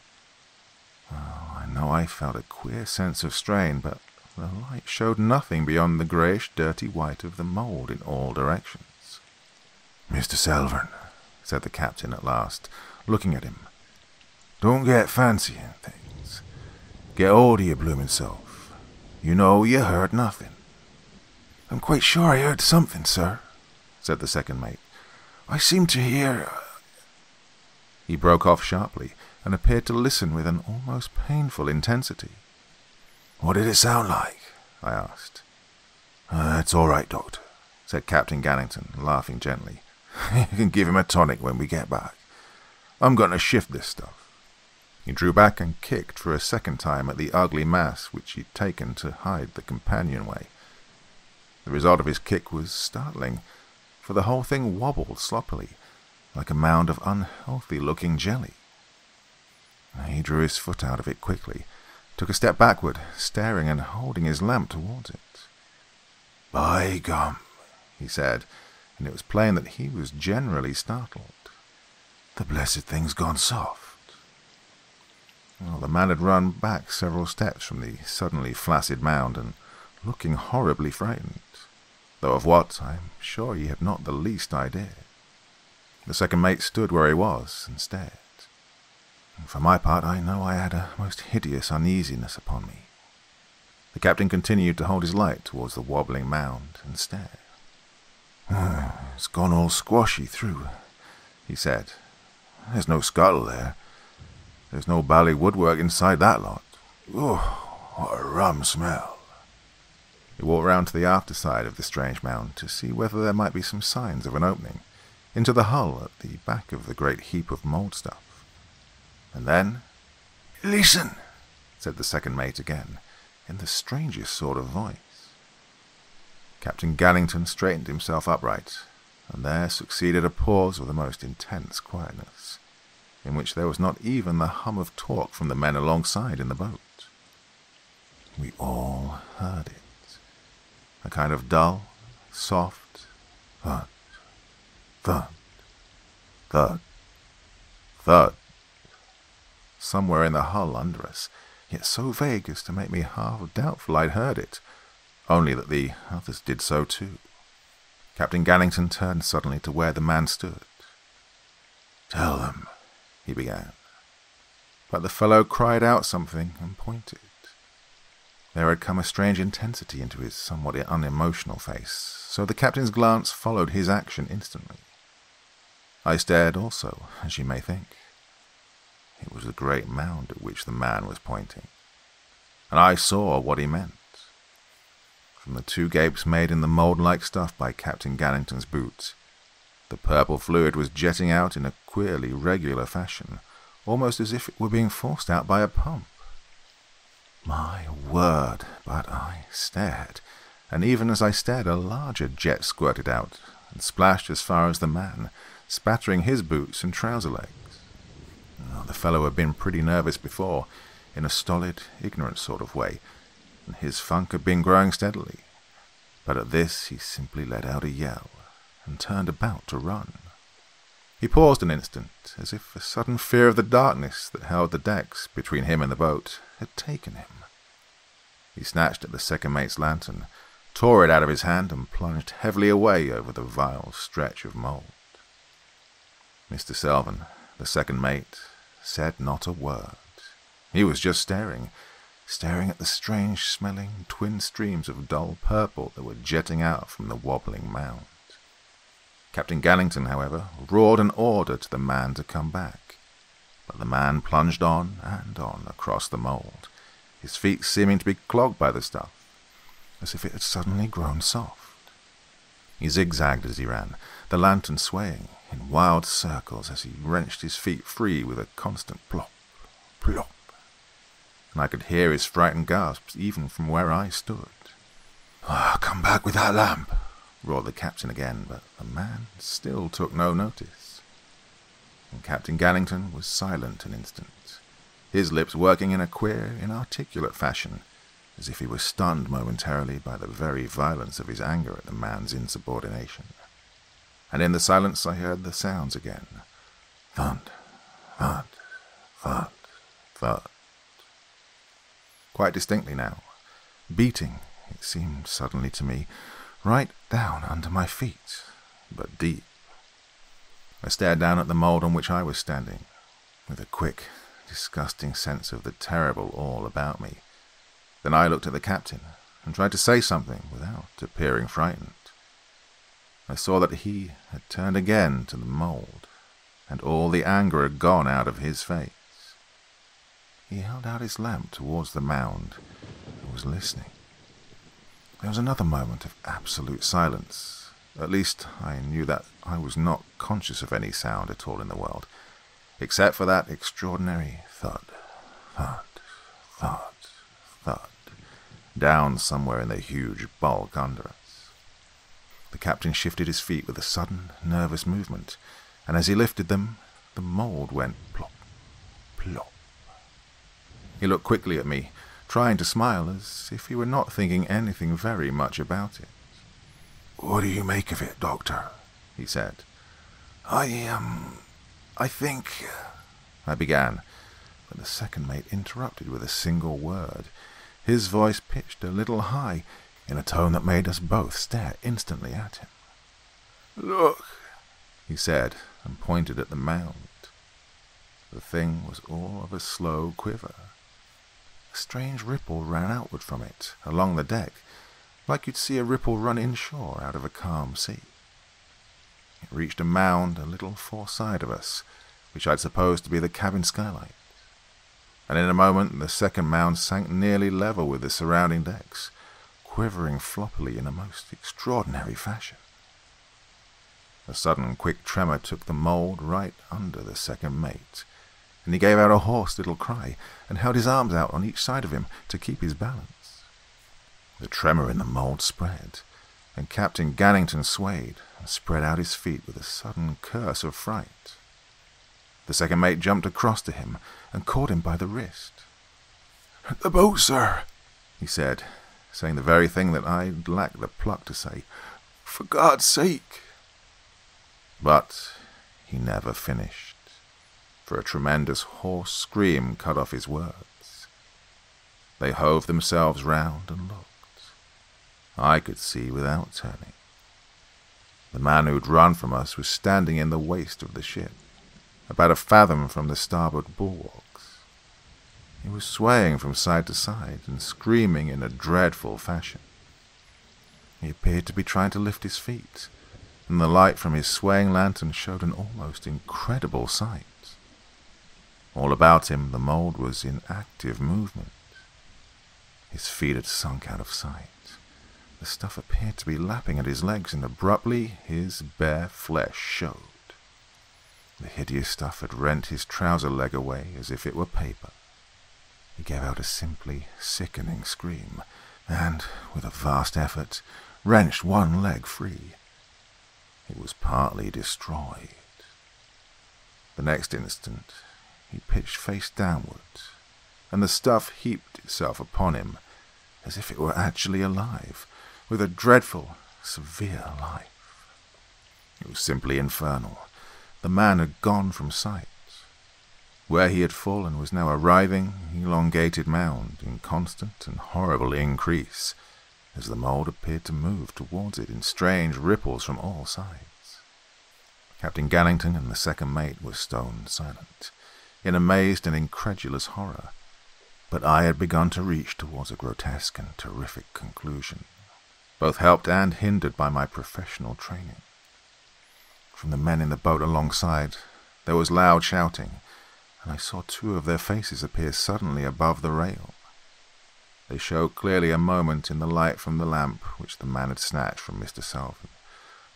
Oh, I know I felt a queer sense of strain, but the light showed nothing beyond the greyish, dirty white of the mould in all directions. "Mr. Selvern," said the captain at last, looking at him, "don't get fancying things. Get hold of your bloomin' self. You know you heard nothing." "I'm quite sure I heard something, sir," said the second mate. "I seem to hear—" He broke off sharply and appeared to listen with an almost painful intensity. "What did it sound like?" I asked. "It's all right, Doctor," said Captain Gannington, laughing gently. "You can give him a tonic when we get back. I'm going to shift this stuff." He drew back and kicked for a second time at the ugly mass which he'd taken to hide the companionway. The result of his kick was startling, for the whole thing wobbled sloppily, like a mound of unhealthy-looking jelly. He drew his foot out of it quickly, took a step backward, staring and holding his lamp towards it. "By gum," he said, and it was plain that he was generally startled. "The blessed thing's gone soft." Well, the man had run back several steps from the suddenly flaccid mound, and looking horribly frightened, though of what, I'm sure he had not the least idea. The second mate stood where he was and stared. For my part, I know I had a most hideous uneasiness upon me. The captain continued to hold his light towards the wobbling mound and stare. "It's gone all squashy through," he said. "There's no scuttle there. There's no bally woodwork inside that lot. Oh, what a rum smell." He walked round to the after side of the strange mound to see whether there might be some signs of an opening into the hull at the back of the great heap of mould stuff. And then, "Listen," said the second mate again, in the strangest sort of voice. Captain Gannington straightened himself upright, and there succeeded a pause of the most intense quietness, in which there was not even the hum of talk from the men alongside in the boat. We all heard it. A kind of dull, soft thud, thud, thud, thud, somewhere in the hull under us, yet so vague as to make me half doubtful I'd heard it, only that the others did so too. Captain Gannington turned suddenly to where the man stood. "Tell them," he began. But the fellow cried out something and pointed. There had come a strange intensity into his somewhat unemotional face, so the captain's glance followed his action instantly. I stared also, as you may think. It was the great mound at which the man was pointing, and I saw what he meant. From the two gapes made in the mould-like stuff by Captain Gannington's boots, the purple fluid was jetting out in a queerly regular fashion, almost as if it were being forced out by a pump. My word, but I stared, and even as I stared a larger jet squirted out and splashed as far as the man, spattering his boots and trouser legs. The fellow had been pretty nervous before, in a stolid, ignorant sort of way, and his funk had been growing steadily, but at this he simply let out a yell and turned about to run. He paused an instant, as if a sudden fear of the darkness that held the decks between him and the boat had taken him. He snatched at the second mate's lantern, tore it out of his hand, and plunged heavily away over the vile stretch of mould. Mr. Selvern, the second mate, said not a word. He was just staring staring at the strange-smelling twin streams of dull purple that were jetting out from the wobbling mound. Captain Gannington, however, roared an order to the man to come back, but the man plunged on and on across the mould, his feet seeming to be clogged by the stuff, as if it had suddenly grown soft. He zigzagged as he ran, the lantern swaying in wild circles as he wrenched his feet free with a constant plop, plop, and I could hear his frightened gasps even from where I stood. "Come back with that lamp," roared the captain again, but the man still took no notice. And Captain Gannington was silent an instant, his lips working in a queer, inarticulate fashion, as if he were stunned momentarily by the very violence of his anger at the man's insubordination. And in the silence I heard the sounds again. Thud, thud, thud, thud. Quite distinctly now, beating, it seemed suddenly to me, right down under my feet, but deep. I stared down at the mould on which I was standing, with a quick, disgusting sense of the terrible all about me. Then I looked at the captain and tried to say something without appearing frightened. I saw that he had turned again to the mould, and all the anger had gone out of his face. He held out his lamp towards the mound and was listening. There was another moment of absolute silence. At least I knew that I was not conscious of any sound at all in the world, except for that extraordinary thud, thud, thud, thud, down somewhere in the huge bulk under us. The captain shifted his feet with a sudden, nervous movement, and as he lifted them, the mould went plop, plop. He looked quickly at me, trying to smile as if he were not thinking anything very much about it. "What do you make of it, Doctor?" he said. I think," I began, but the second mate interrupted with a single word, his voice pitched a little high, in a tone that made us both stare instantly at him. "Look," he said, and pointed at the mound. The thing was all of a slow quiver. A strange ripple ran outward from it, along the deck, like you'd see a ripple run inshore out of a calm sea. It reached a mound a little foreside of us, which I'd supposed to be the cabin skylight. And in a moment the second mound sank nearly level with the surrounding decks, quivering floppily in a most extraordinary fashion. A sudden quick tremor took the mould right under the second mate, and he gave out a hoarse little cry and held his arms out on each side of him to keep his balance. The tremor in the mould spread, and Captain Gannington swayed and spread out his feet with a sudden curse of fright. The second mate jumped across to him and caught him by the wrist. "The boat, sir," he said, saying the very thing that I lacked the pluck to say. "For God's sake." But he never finished, for a tremendous hoarse scream cut off his words. They hove themselves round and looked. I could see without turning. The man who'd run from us was standing in the waist of the ship, about a fathom from the starboard bulwarks. He was swaying from side to side and screaming in a dreadful fashion. He appeared to be trying to lift his feet, and the light from his swaying lantern showed an almost incredible sight. All about him the mould was in active movement. His feet had sunk out of sight. The stuff appeared to be lapping at his legs, and abruptly his bare flesh showed. The hideous stuff had rent his trouser leg away as if it were paper. He gave out a simply sickening scream, and, with a vast effort, wrenched one leg free. It was partly destroyed. The next instant, he pitched face downward, and the stuff heaped itself upon him, as if it were actually alive, with a dreadful, severe life. It was simply infernal. The man had gone from sight. Where he had fallen was now a writhing, elongated mound in constant and horrible increase, as the mould appeared to move towards it in strange ripples from all sides. Captain Gannington and the second mate were stone silent, in amazed and incredulous horror. But I had begun to reach towards a grotesque and terrific conclusion, both helped and hindered by my professional training. From the men in the boat alongside, there was loud shouting, and I saw two of their faces appear suddenly above the rail. They showed clearly a moment in the light from the lamp which the man had snatched from Mr. Selvin,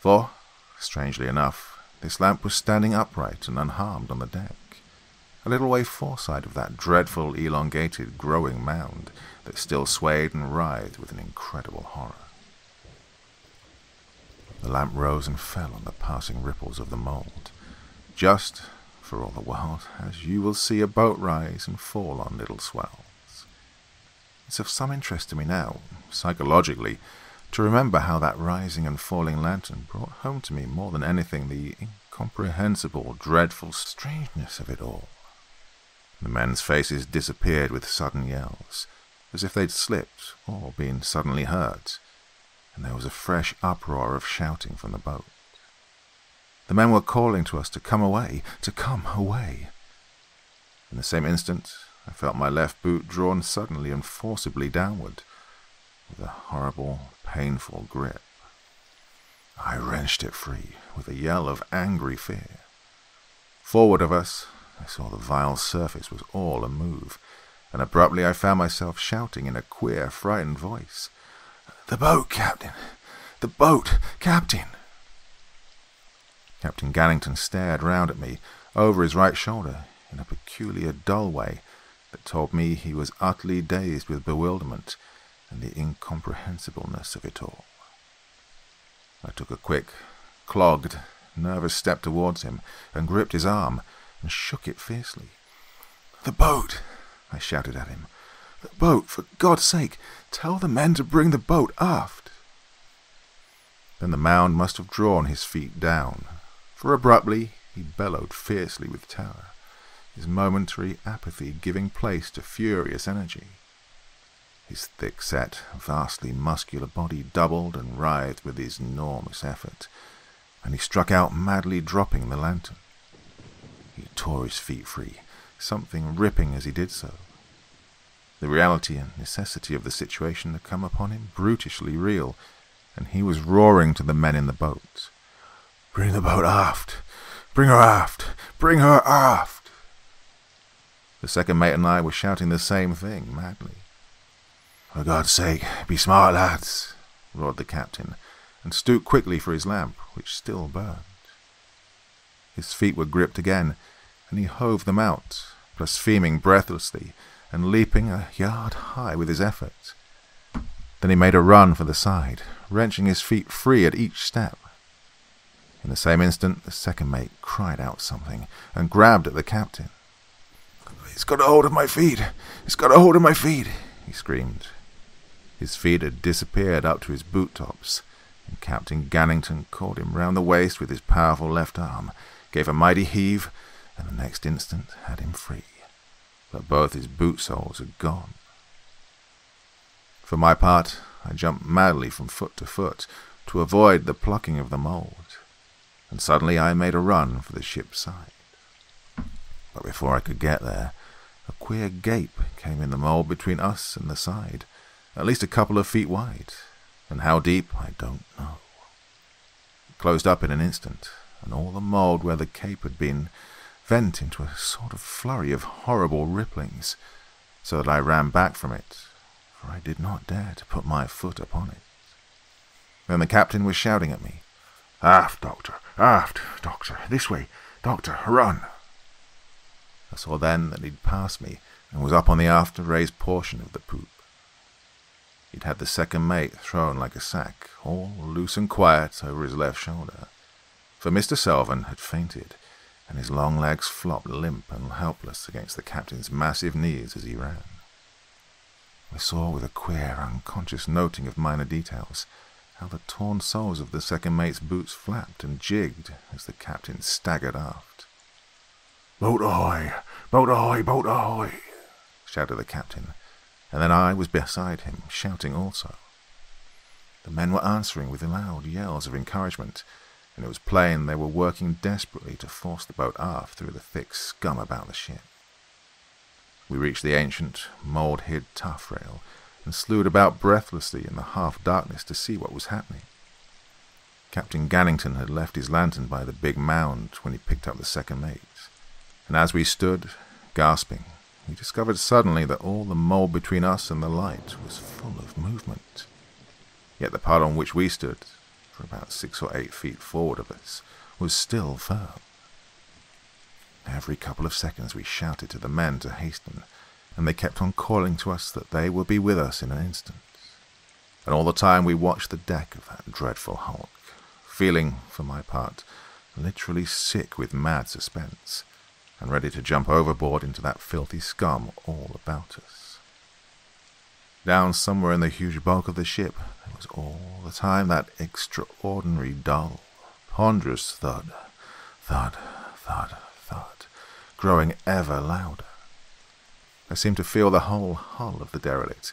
for, strangely enough, this lamp was standing upright and unharmed on the deck, a little way foreside of that dreadful, elongated, growing mound that still swayed and writhed with an incredible horror. The lamp rose and fell on the passing ripples of the mould, just, for all the world, as you will see a boat rise and fall on little swells. It's of some interest to me now, psychologically, to remember how that rising and falling lantern brought home to me more than anything the incomprehensible, dreadful strangeness of it all. The men's faces disappeared with sudden yells, as if they'd slipped or been suddenly hurt, and there was a fresh uproar of shouting from the boat. The men were calling to us to come away, to come away. In the same instant, I felt my left boot drawn suddenly and forcibly downward, with a horrible, painful grip. I wrenched it free with a yell of angry fear. Forward of us, I saw the vile surface was all amove, and abruptly I found myself shouting in a queer, frightened voice, "The boat, Captain! The boat, Captain!" Captain Gannington stared round at me over his right shoulder in a peculiar dull way that told me he was utterly dazed with bewilderment and the incomprehensibleness of it all. I took a quick, clogged, nervous step towards him and gripped his arm and shook it fiercely. "The boat!" I shouted at him. "The boat! For God's sake, tell the men to bring the boat aft!" Then the mound must have drawn his feet down, for abruptly he bellowed fiercely with terror, his momentary apathy giving place to furious energy. His thick-set, vastly muscular body doubled and writhed with his enormous effort, and he struck out madly, dropping the lantern. He tore his feet free, something ripping as he did so. The reality and necessity of the situation had come upon him brutishly real, and he was roaring to the men in the boat. "Bring the boat aft! Bring her aft! Bring her aft!" The second mate and I were shouting the same thing madly. "For God's sake, be smart, lads!" roared the captain, and stooped quickly for his lamp, which still burned. His feet were gripped again, and he hove them out, blaspheming breathlessly and leaping a yard high with his effort. Then he made a run for the side, wrenching his feet free at each step. In the same instant, the second mate cried out something and grabbed at the captain. "He's got a hold of my feet! He's got a hold of my feet!" he screamed. His feet had disappeared up to his boot tops, and Captain Gannington caught him round the waist with his powerful left arm, gave a mighty heave, and the next instant had him free. But both his boot soles had gone. For my part, I jumped madly from foot to foot to avoid the plucking of the mould, and suddenly I made a run for the ship's side. But before I could get there, a queer gape came in the mould between us and the side, at least a couple of feet wide, and how deep I don't know. It closed up in an instant, and all the mould where the cape had been vent into a sort of flurry of horrible ripplings, so that I ran back from it, for I did not dare to put my foot upon it. Then the captain was shouting at me, "Aft, Doctor! Aft, Doctor! This way, Doctor! Run!" I saw then that he'd passed me and was up on the after-raised portion of the poop. He'd had the second mate thrown like a sack, all loose and quiet over his left shoulder, for Mr. Selvin had fainted, and his long legs flopped limp and helpless against the captain's massive knees as he ran. I saw with a queer, unconscious noting of minor details how the torn soles of the second mate's boots flapped and jigged as the captain staggered aft. "Boat ahoy! Boat ahoy! Boat ahoy!" shouted the captain, and then I was beside him, shouting also. The men were answering with loud yells of encouragement, and it was plain they were working desperately to force the boat aft through the thick scum about the ship. We reached the ancient, mould-hid taffrail and slewed about breathlessly in the half-darkness to see what was happening. Captain Gannington had left his lantern by the big mound when he picked up the second mate, and as we stood, gasping, we discovered suddenly that all the mould between us and the light was full of movement. Yet the part on which we stood, for about 6 or 8 feet forward of us, was still firm. Every couple of seconds we shouted to the men to hasten, and they kept on calling to us that they would be with us in an instant. And all the time we watched the deck of that dreadful hulk, feeling, for my part, literally sick with mad suspense, and ready to jump overboard into that filthy scum all about us. Down somewhere in the huge bulk of the ship, there was all the time that extraordinary dull, ponderous thud, thud, thud, thud, growing ever louder. I seemed to feel the whole hull of the derelict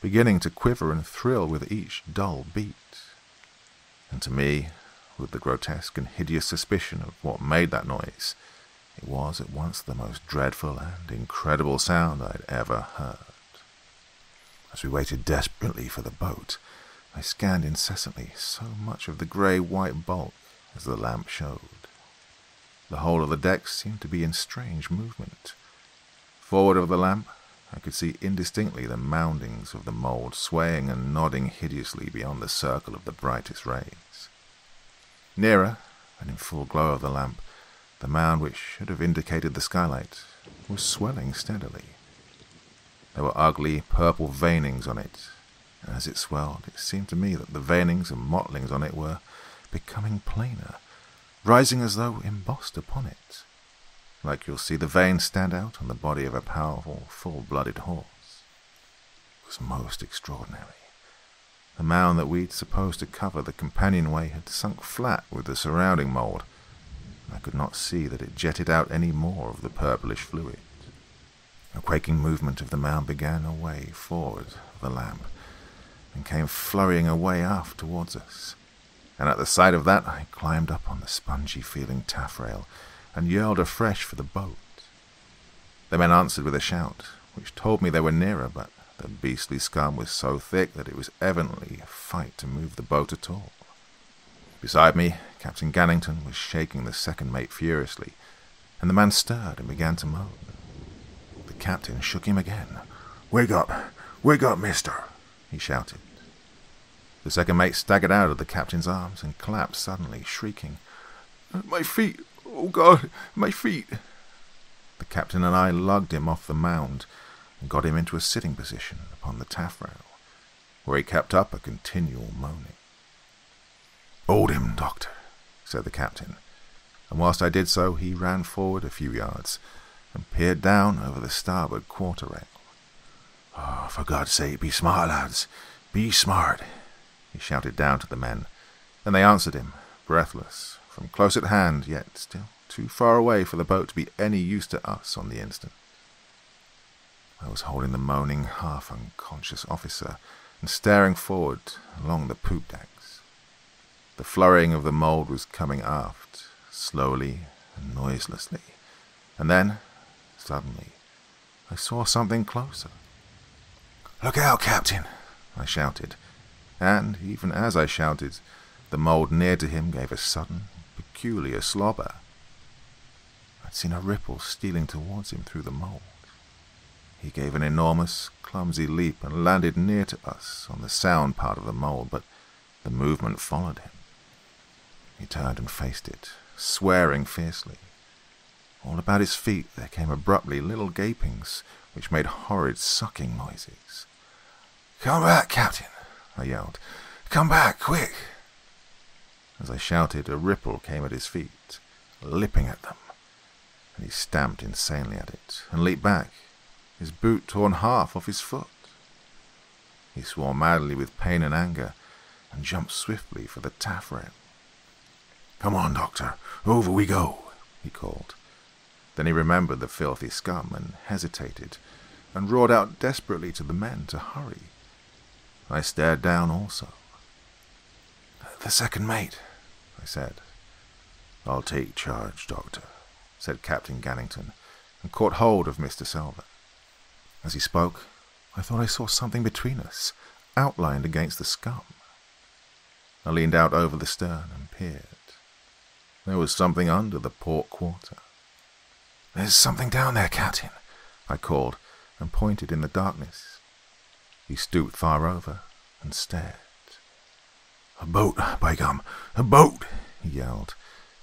beginning to quiver and thrill with each dull beat. And to me, with the grotesque and hideous suspicion of what made that noise, it was at once the most dreadful and incredible sound I had ever heard. As we waited desperately for the boat, I scanned incessantly so much of the grey-white bulk as the lamp showed. The whole of the deck seemed to be in strange movement. Forward of the lamp, I could see indistinctly the moundings of the mould swaying and nodding hideously beyond the circle of the brightest rays. Nearer, and in full glow of the lamp, the mound which should have indicated the skylight was swelling steadily. There were ugly purple veinings on it, and as it swelled, it seemed to me that the veinings and mottlings on it were becoming plainer, rising as though embossed upon it, like you'll see the veins stand out on the body of a powerful, full-blooded horse. It was most extraordinary. The mound that we'd supposed to cover the companionway had sunk flat with the surrounding mould. I could not see that it jetted out any more of the purplish fluid. A quaking movement of the mound began away forward of the lamp, and came flurrying away aft towards us. And at the sight of that, I climbed up on the spongy-feeling taffrail and yelled afresh for the boat. The men answered with a shout, which told me they were nearer, but the beastly scum was so thick that it was evidently a fight to move the boat at all. Beside me, Captain Gannington was shaking the second mate furiously, and the man stirred and began to moan. The captain shook him again. Wake up, mister," he shouted. The second mate staggered out of the captain's arms and collapsed suddenly, shrieking, "My feet! Oh, God, my feet!" The captain and I lugged him off the mound and got him into a sitting position upon the taffrail, where he kept up a continual moaning. "Hold him, doctor," said the captain, and whilst I did so, he ran forward a few yards and peered down over the starboard quarter rail. "Oh, for God's sake, be smart, lads, be smart," he shouted down to the men, and they answered him, breathless, from close at hand, yet still too far away for the boat to be any use to us on the instant. I was holding the moaning, half-unconscious officer and staring forward along the poop decks. The flurrying of the mould was coming aft, slowly and noiselessly, and then, suddenly, I saw something closer. "Look out, Captain!" I shouted, and, even as I shouted, the mould near to him gave a sudden, peculiar slobber. I'd seen a ripple stealing towards him through the mould. He gave an enormous, clumsy leap and landed near to us on the sound part of the mould, but the movement followed him. He turned and faced it, swearing fiercely. All about his feet there came abruptly little gapings, which made horrid sucking noises. "Come back, Captain," I yelled. "Come back, quick!" As I shouted, a ripple came at his feet, lipping at them, and he stamped insanely at it, and leaped back, his boot torn half off his foot. He swore madly with pain and anger, and jumped swiftly for the taffrail. "Come on, doctor, over we go," he called. Then he remembered the filthy scum, and hesitated, and roared out desperately to the men to hurry. I stared down also. "The second mate," I said. "I'll take charge, doctor," said Captain Gannington, and caught hold of Mr. Selver. As he spoke, I thought I saw something between us, outlined against the scum. I leaned out over the stern and peered. There was something under the port quarter. "There's something down there, Captain," I called, and pointed in the darkness. He stooped far over and stared. "A boat, by gum, a boat!" he yelled,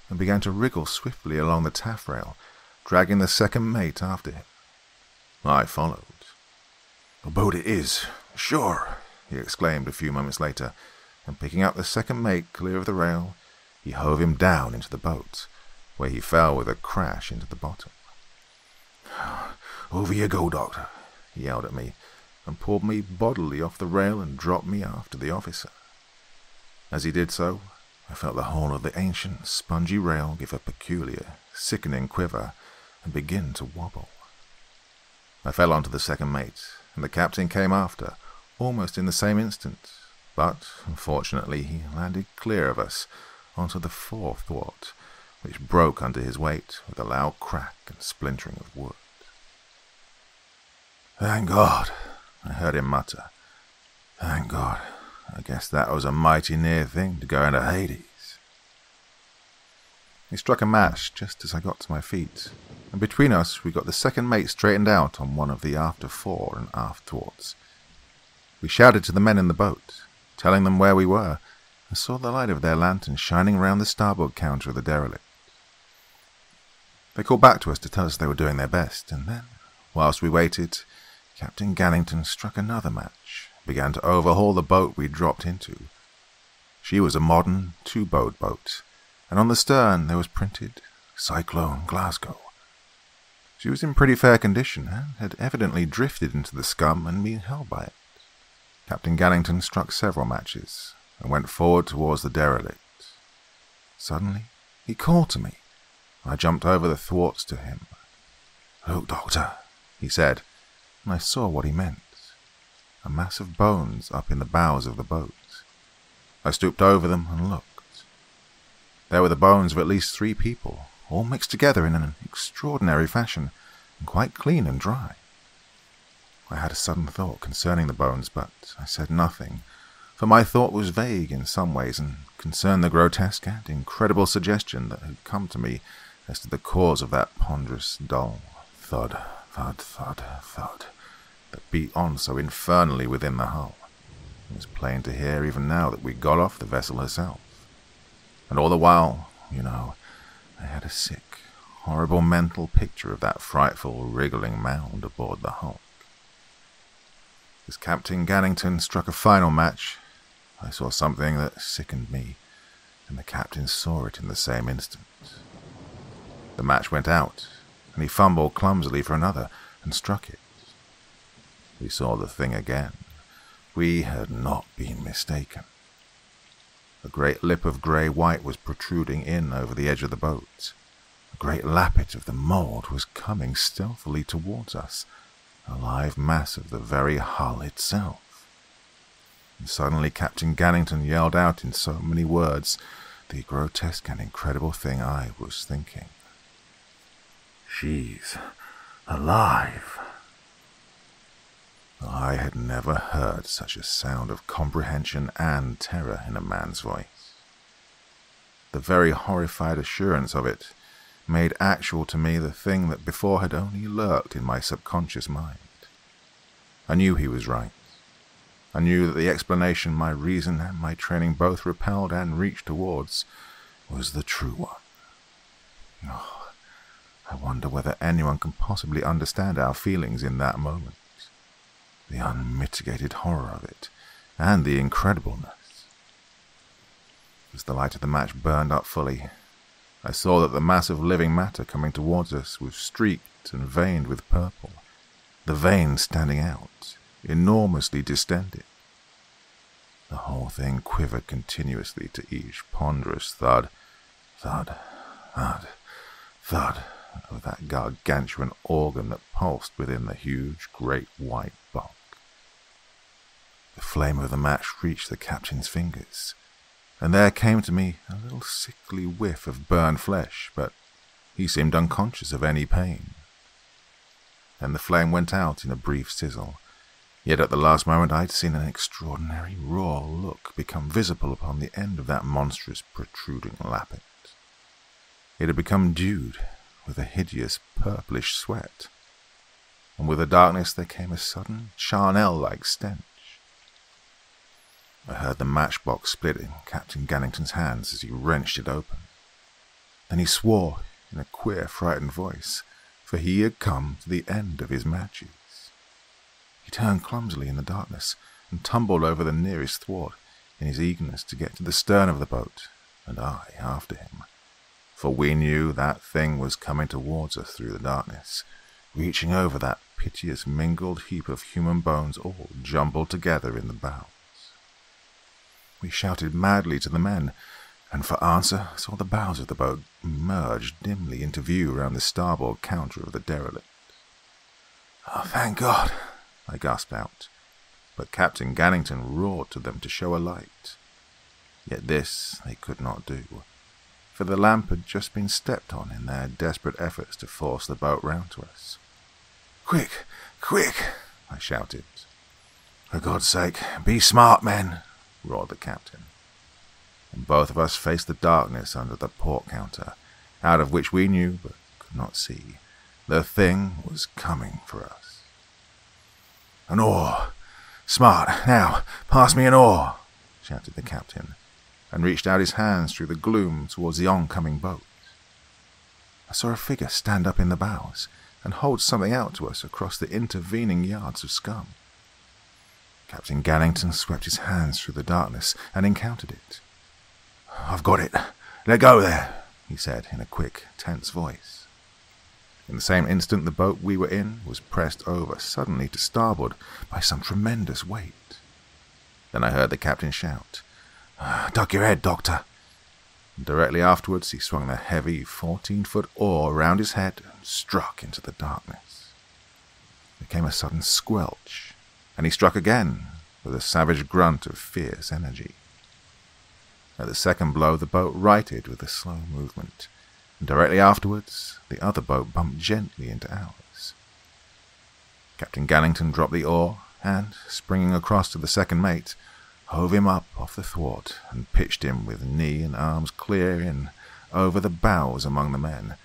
and began to wriggle swiftly along the taffrail, dragging the second mate after him. I followed. "A boat it is, sure," he exclaimed a few moments later, and picking up the second mate clear of the rail, he hove him down into the boat, where he fell with a crash into the bottom. "Over you go, Doctor," he yelled at me, and pulled me bodily off the rail and dropped me after the officer. As he did so, I felt the whole of the ancient, spongy rail give a peculiar, sickening quiver and begin to wobble. I fell onto the second mate, and the captain came after, almost in the same instant, but, unfortunately, he landed clear of us onto the fore thwart, which broke under his weight with a loud crack and splintering of wood. "Thank God," I heard him mutter. "Thank God. I guess that was a mighty near thing to go into Hades." He struck a match just as I got to my feet, and between us we got the second mate straightened out on one of the after fore and aft thwarts. We shouted to the men in the boat, telling them where we were, and saw the light of their lantern shining round the starboard counter of the derelict. They called back to us to tell us they were doing their best, and then, whilst we waited, Captain Gannington struck another match, began to overhaul the boat we dropped into. She was a modern two-bowed boat, and on the stern there was printed Cyclone Glasgow. She was in pretty fair condition, and had evidently drifted into the scum and been held by it. Captain Gannington struck several matches, and went forward towards the derelict. Suddenly, he called to me. I jumped over the thwarts to him. "Look, Doctor," he said, and I saw what he meant. A mass of bones up in the bows of the boat. I stooped over them and looked. There were the bones of at least 3 people, all mixed together in an extraordinary fashion, and quite clean and dry. I had a sudden thought concerning the bones, but I said nothing, for my thought was vague in some ways and concerned the grotesque and incredible suggestion that had come to me as to the cause of that ponderous, dull thud, thud, thud, thud that beat on so infernally within the hull. It was plain to hear even now that we got off the vessel herself. And all the while, I had a sick, horrible mental picture of that frightful, wriggling mound aboard the Hulk. As Captain Gannington struck a final match, I saw something that sickened me, and the captain saw it in the same instant. The match went out, and he fumbled clumsily for another, and struck it. We saw the thing again. We had not been mistaken. A great lip of grey-white was protruding in over the edge of the boat. A great lappet of the mould was coming stealthily towards us, a live mass of the very hull itself. And suddenly Captain Gannington yelled out in so many words the grotesque and incredible thing I was thinking. "She's alive." I had never heard such a sound of comprehension and terror in a man's voice. The very horrified assurance of it made actual to me the thing that before had only lurked in my subconscious mind. I knew he was right. I knew that the explanation my reason and my training both repelled and reached towards was the true one. Oh, I wonder whether anyone can possibly understand our feelings in that moment. The unmitigated horror of it, and the incredibleness. As the light of the match burned up fully, I saw that the mass of living matter coming towards us was streaked and veined with purple, the veins standing out, enormously distended. The whole thing quivered continuously to each ponderous thud, thud, thud, thud of that gargantuan organ that pulsed within the huge, great white bulk. The flame of the match reached the captain's fingers, and there came to me a little sickly whiff of burned flesh, but he seemed unconscious of any pain. Then the flame went out in a brief sizzle. Yet at the last moment I'd seen an extraordinary raw look become visible upon the end of that monstrous protruding lappet. It had become dewed with a hideous purplish sweat, and with the darkness there came a sudden charnel-like stench. I heard the matchbox split in Captain Gannington's hands as he wrenched it open. Then he swore in a queer, frightened voice, for he had come to the end of his matches. He turned clumsily in the darkness and tumbled over the nearest thwart in his eagerness to get to the stern of the boat, and I after him. For we knew that thing was coming towards us through the darkness, reaching over that piteous mingled heap of human bones all jumbled together in the bows. We shouted madly to the men, and for answer saw the bows of the boat merge dimly into view round the starboard counter of the derelict. "Oh, thank God!" I gasped out, but Captain Gannington roared to them to show a light. Yet this they could not do, for the lamp had just been stepped on in their desperate efforts to force the boat round to us. "Quick, quick!" I shouted. "For God's sake, be smart, men!" roared the captain. And both of us faced the darkness under the port counter, out of which we knew, but could not see, the thing was coming for us. "An oar! Smart! Now, pass me an oar!" shouted the captain, and reached out his hands through the gloom towards the oncoming boat. I saw a figure stand up in the bows and hold something out to us across the intervening yards of scum. Captain Gannington swept his hands through the darkness and encountered it. "I've got it. Let go there," he said in a quick, tense voice. In the same instant the boat we were in was pressed over suddenly to starboard by some tremendous weight. Then I heard the captain shout, "Duck your head, Doctor!" And directly afterwards he swung the heavy 14-foot oar round his head and struck into the darkness. There came a sudden squelch, and he struck again with a savage grunt of fierce energy. At the second blow the boat righted with a slow movement, and directly afterwards the other boat bumped gently into ours. Captain Gannington dropped the oar, and, springing across to the second mate, hove him up off the thwart and pitched him with knee and arms clear in over the bows among the men.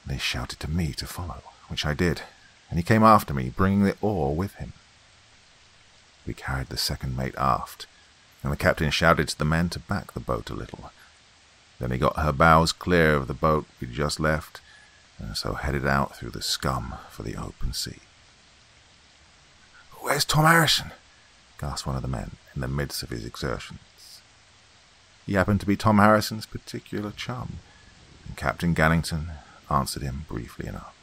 They shouted to me to follow, which I did, and he came after me, bringing the oar with him. We carried the second mate aft, and the captain shouted to the men to back the boat a little. Then he got her bows clear of the boat we'd just left, and so headed out through the scum for the open sea. "Where's Tom Harrison?" gasped one of the men in the midst of his exertions. He happened to be Tom Harrison's particular chum, and Captain Gannington answered him briefly enough.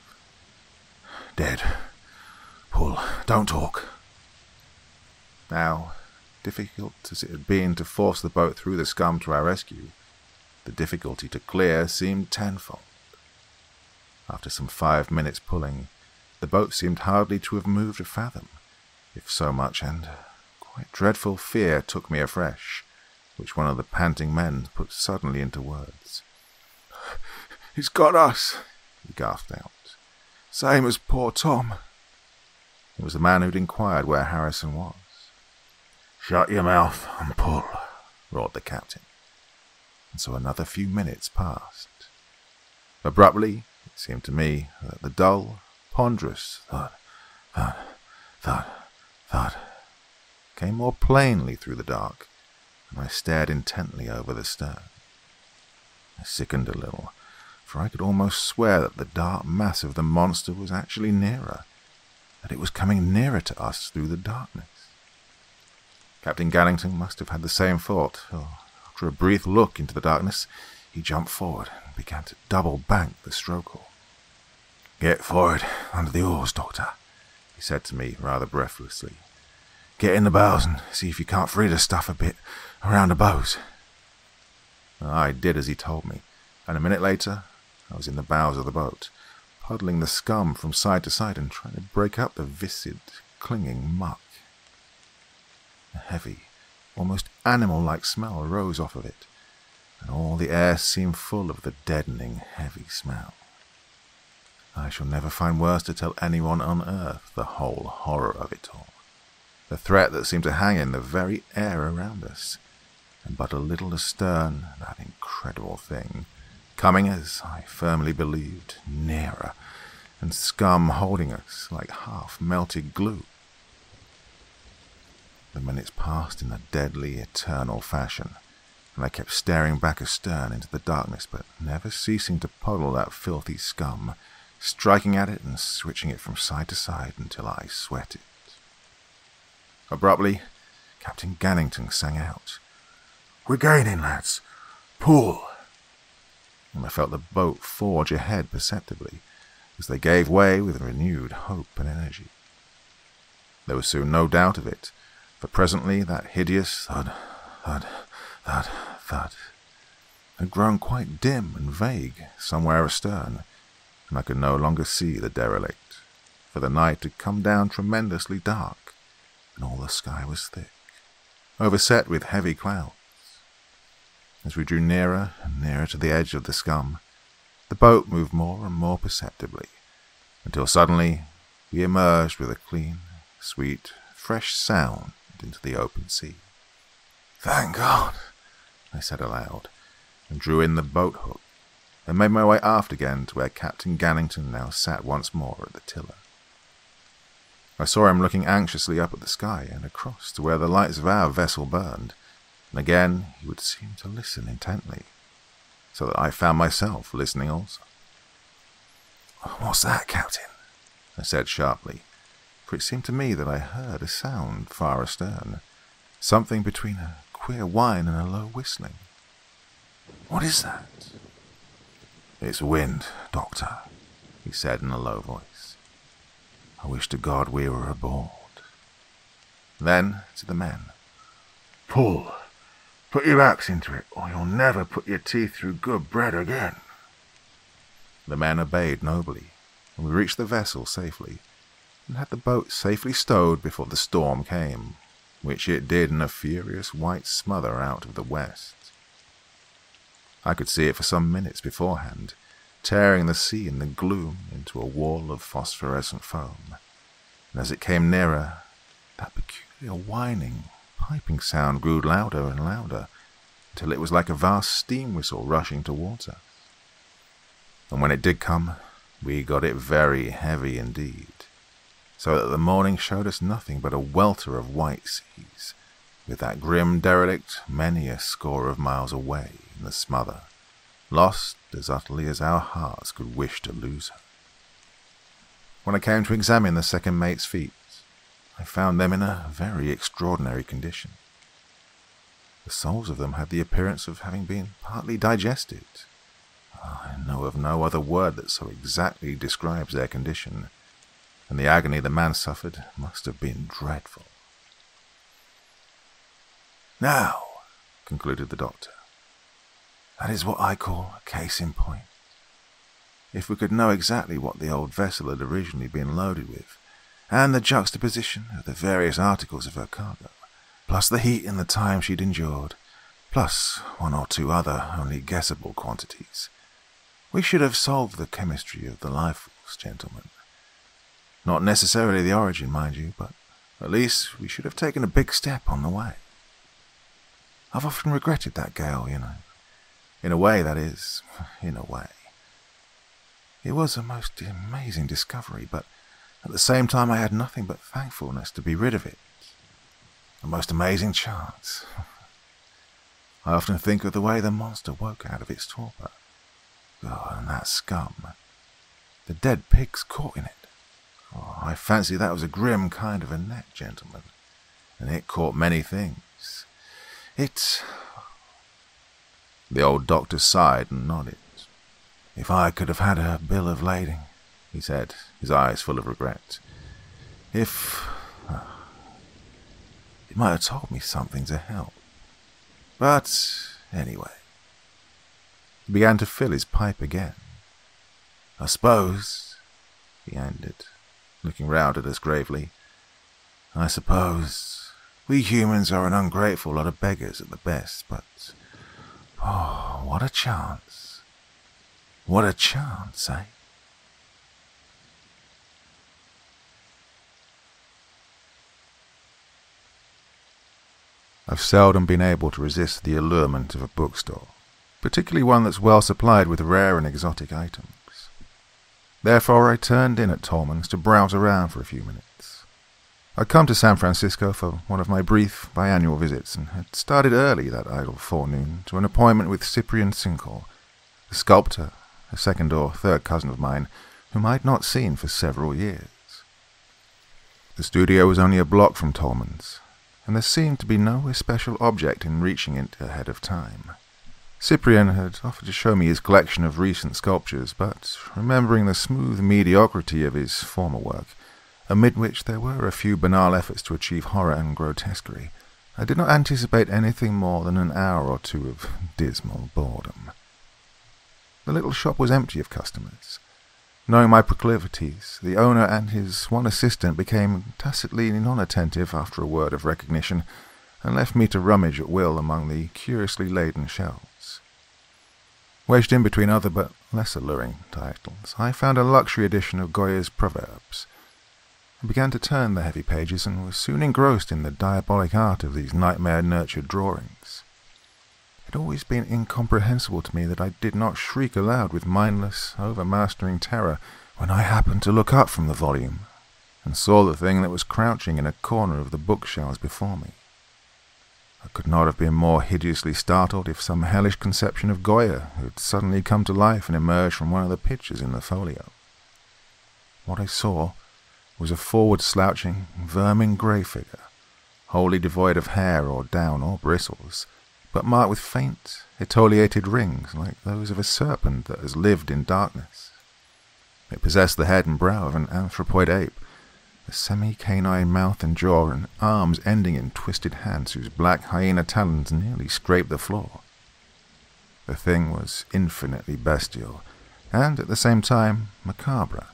"Dead. Pull. Don't talk." Now, difficult as it had been to force the boat through the scum to our rescue, the difficulty to clear seemed tenfold. After some 5 minutes pulling, the boat seemed hardly to have moved a fathom, if so much, and quite dreadful fear took me afresh, which one of the panting men put suddenly into words. "He's got us," he gasped out. "Same as poor Tom." It was the man who'd inquired where Harrison was. "Shut your mouth and pull," roared the captain. And so another few minutes passed. Abruptly, it seemed to me that the dull, ponderous thud, thud, thud, thud came more plainly through the dark, and I stared intently over the stern. I sickened a little, for I could almost swear that the dark mass of the monster was actually nearer, that it was coming nearer to us through the darkness. Captain Gannington must have had the same thought, for after a brief look into the darkness, he jumped forward and began to double bank the stroke oar. "Get forward under the oars, Doctor," he said to me rather breathlessly. "Get in the bows and see if you can't free the stuff a bit around the bows." I did as he told me, and a minute later I was in the bows of the boat, puddling the scum from side to side and trying to break up the viscid, clinging muck. A heavy, almost animal-like smell rose off of it, and all the air seemed full of the deadening, heavy smell. I shall never find words to tell anyone on earth the whole horror of it all. The threat that seemed to hang in the very air around us, and but a little astern, that incredible thing, coming, as I firmly believed, nearer, and scum holding us like half-melted glue. The minutes passed in a deadly, eternal fashion, and I kept staring back astern into the darkness, but never ceasing to puddle that filthy scum, striking at it and switching it from side to side until I sweated. Abruptly, Captain Gannington sang out, "We're gaining, lads! Pull!" And I felt the boat forge ahead perceptibly, as they gave way with renewed hope and energy. There was soon no doubt of it, for presently that hideous thud, thud, thud, thud had grown quite dim and vague somewhere astern, and I could no longer see the derelict, for the night had come down tremendously dark, and all the sky was thick, overset with heavy clouds. As we drew nearer and nearer to the edge of the scum, the boat moved more and more perceptibly, until suddenly we emerged with a clean, sweet, fresh sound into the open sea. "Thank God," I said aloud, and drew in the boat hook, and made my way aft again to where Captain Gannington now sat once more at the tiller. I saw him looking anxiously up at the sky and across to where the lights of our vessel burned, and again he would seem to listen intently, so that I found myself listening also. "What's that, Captain?" I said sharply, for it seemed to me that I heard a sound far astern, something between a queer whine and a low whistling. "What is that?" "It's wind, Doctor," he said in a low voice. "I wish to God we were aboard." Then, to the men, "Pull! Put your axe into it, or you'll never put your teeth through good bread again." The men obeyed nobly, and we reached the vessel safely, and had the boat safely stowed before the storm came, which it did in a furious white smother out of the west. I could see it for some minutes beforehand, tearing the sea in the gloom into a wall of phosphorescent foam, and as it came nearer, that peculiar whining, piping sound grew louder and louder, until it was like a vast steam whistle rushing towards us. And when it did come, we got it very heavy indeed, so that the morning showed us nothing but a welter of white seas, with that grim derelict many a score of miles away in the smother, lost as utterly as our hearts could wish to lose her. When I came to examine the second mate's feet, I found them in a very extraordinary condition. The soles of them had the appearance of having been partly digested. I know of no other word that so exactly describes their condition, and the agony the man suffered must have been dreadful. "Now," concluded the doctor, "that is what I call a case in point. If we could know exactly what the old vessel had originally been loaded with, and the juxtaposition of the various articles of her cargo, plus the heat and the time she'd endured, plus one or two other only guessable quantities, we should have solved the chemistry of the life force, gentlemen. Not necessarily the origin, mind you, but at least we should have taken a big step on the way. I've often regretted that gale, you know. In a way, that is, in a way. It was a most amazing discovery, but at the same time I had nothing but thankfulness to be rid of it. A most amazing chance. I often think of the way the monster woke out of its torpor. Oh, and that scum. The dead pigs caught in it. Oh, I fancy that was a grim kind of a net, gentlemen, and it caught many things. The old doctor sighed and nodded. "If I could have had a bill of lading," he said, his eyes full of regret. It might have told me something to help. But, anyway." He began to fill his pipe again. "I suppose," he ended, looking round at us gravely, "I suppose we humans are an ungrateful lot of beggars at the best, but, oh, what a chance. What a chance, eh?" I've seldom been able to resist the allurement of a bookstore, particularly one that's well supplied with rare and exotic items. Therefore, I turned in at Tolman's to browse around for a few minutes. I'd come to San Francisco for one of my brief biannual visits and had started early that idle forenoon to an appointment with Cyprian Cincoll, a sculptor, a second or third cousin of mine, whom I'd not seen for several years. The studio was only a block from Tolman's, and there seemed to be no especial object in reaching it ahead of time. Cyprian had offered to show me his collection of recent sculptures, but remembering the smooth mediocrity of his former work, amid which there were a few banal efforts to achieve horror and grotesquerie, I did not anticipate anything more than an hour or two of dismal boredom. The little shop was empty of customers. Knowing my proclivities, the owner and his one assistant became tacitly non-attentive after a word of recognition, and left me to rummage at will among the curiously laden shelves. Wedged in between other but less alluring titles, I found a luxury edition of Goya's Proverbs. I began to turn the heavy pages and was soon engrossed in the diabolic art of these nightmare-nurtured drawings. It had always been incomprehensible to me that I did not shriek aloud with mindless, overmastering terror when I happened to look up from the volume and saw the thing that was crouching in a corner of the bookshelves before me. I could not have been more hideously startled if some hellish conception of Goya had suddenly come to life and emerged from one of the pictures in the folio. What I saw was a forward-slouching, vermin-grey figure, wholly devoid of hair or down or bristles, but marked with faint, etiolated rings like those of a serpent that has lived in darkness. It possessed the head and brow of an anthropoid ape, a semi-canine mouth and jaw, and arms ending in twisted hands whose black hyena talons nearly scraped the floor. The thing was infinitely bestial, and at the same time macabre,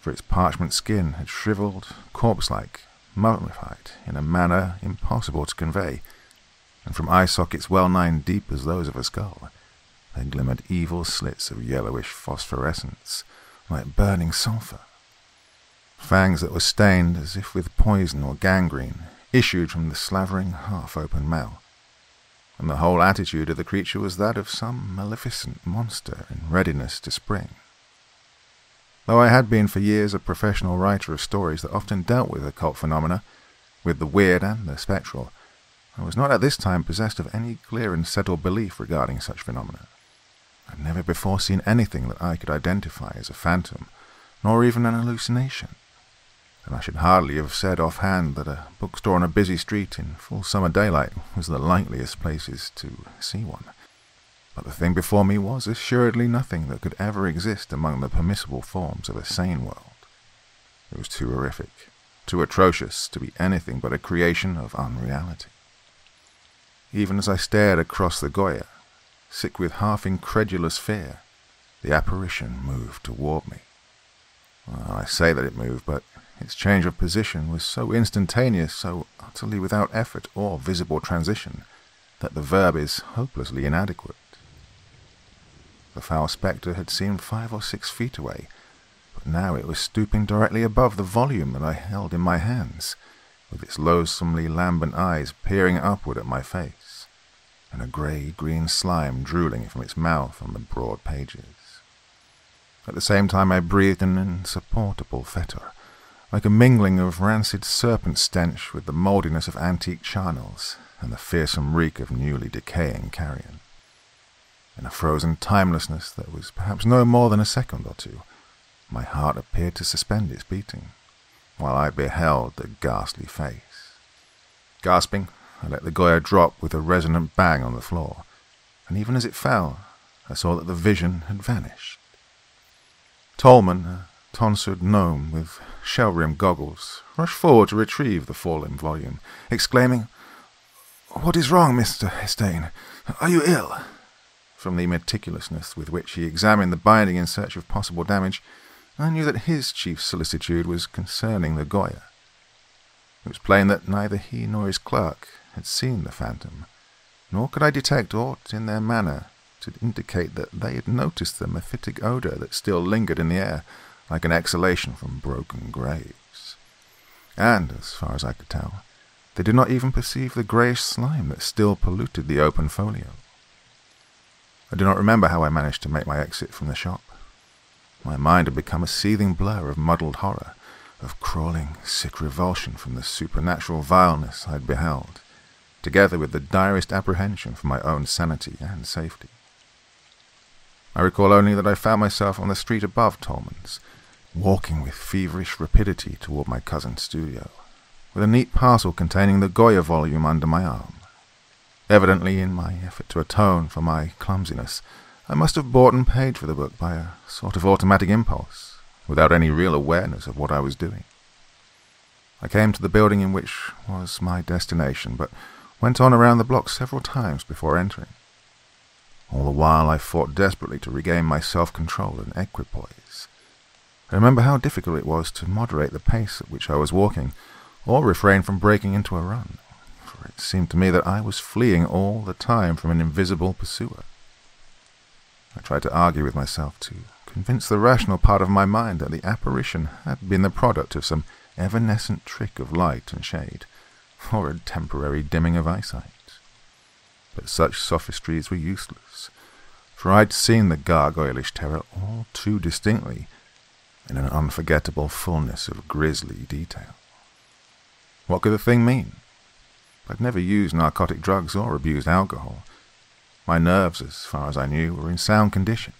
for its parchment skin had shriveled, corpse-like, mummified in a manner impossible to convey, and from eye sockets well-nigh deep as those of a skull, there glimmered evil slits of yellowish phosphorescence, like burning sulphur. Fangs that were stained as if with poison or gangrene issued from the slavering, half-open mouth, and the whole attitude of the creature was that of some maleficent monster in readiness to spring. Though I had been for years a professional writer of stories that often dealt with occult phenomena, with the weird and the spectral, I was not at this time possessed of any clear and settled belief regarding such phenomena. I had never before seen anything that I could identify as a phantom, nor even an hallucination, and I should hardly have said offhand that a bookstore on a busy street in full summer daylight was the likeliest places to see one. But the thing before me was assuredly nothing that could ever exist among the permissible forms of a sane world. It was too horrific, too atrocious to be anything but a creation of unreality. Even as I stared across the Goya, sick with half-incredulous fear, the apparition moved toward me. Well, I say that it moved, but its change of position was so instantaneous, so utterly without effort or visible transition, that the verb is hopelessly inadequate. The foul spectre had seemed 5 or 6 feet away, but now it was stooping directly above the volume that I held in my hands, with its loathsomely lambent eyes peering upward at my face, and a grey-green slime drooling from its mouth on the broad pages. At the same time I breathed an insupportable fetor, like a mingling of rancid serpent stench with the mouldiness of antique charnels and the fearsome reek of newly decaying carrion. In a frozen timelessness that was perhaps no more than a second or two, my heart appeared to suspend its beating, while I beheld the ghastly face. Gasping, I let the Goya drop with a resonant bang on the floor, and even as it fell, I saw that the vision had vanished. Tolman, a tonsured gnome with shell-rimmed goggles, rushed forward to retrieve the fallen volume, exclaiming, "What is wrong, Mr. Hestane? Are you ill?" From the meticulousness with which he examined the binding in search of possible damage, I knew that his chief solicitude was concerning the Goya. It was plain that neither he nor his clerk had seen the phantom, nor could I detect aught in their manner to indicate that they had noticed the mephitic odour that still lingered in the air like an exhalation from broken graves. And, as far as I could tell, They did not even perceive the greyish slime that still polluted the open folio. I do not remember how I managed to make my exit from the shop. My mind had become a seething blur of muddled horror, of crawling, sick revulsion from the supernatural vileness I had beheld, together with the direst apprehension for my own sanity and safety. I recall only that I found myself on the street above Tolman's, walking with feverish rapidity toward my cousin's studio, with a neat parcel containing the Goya volume under my arm. Evidently, in my effort to atone for my clumsiness, I must have bought and paid for the book by a sort of automatic impulse, without any real awareness of what I was doing. I came to the building in which was my destination, but went on around the block several times before entering. All the while I fought desperately to regain my self-control and equipoise. I remember how difficult it was to moderate the pace at which I was walking, or refrain from breaking into a run, for it seemed to me that I was fleeing all the time from an invisible pursuer. I tried to argue with myself to convince the rational part of my mind that the apparition had been the product of some evanescent trick of light and shade, or a temporary dimming of eyesight. But such sophistries were useless, for I'd seen the gargoylish terror all too distinctly, in an unforgettable fullness of grisly detail. What could the thing mean? I'd never used narcotic drugs or abused alcohol. My nerves, as far as I knew, were in sound condition.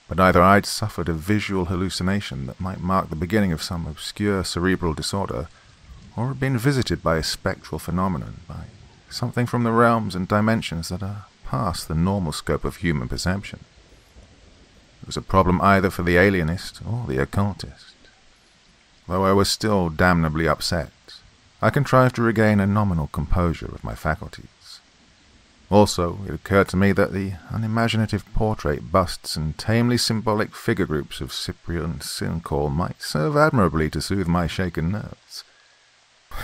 But either I'd suffered a visual hallucination that might mark the beginning of some obscure cerebral disorder, or had been visited by a spectral phenomenon, by something from the realms and dimensions that are past the normal scope of human perception. It was a problem either for the alienist or the occultist. Though I was still damnably upset, I contrived to regain a nominal composure of my faculties. Also, it occurred to me that the unimaginative portrait busts and tamely symbolic figure groups of Cyprian Sincoll might serve admirably to soothe my shaken nerves.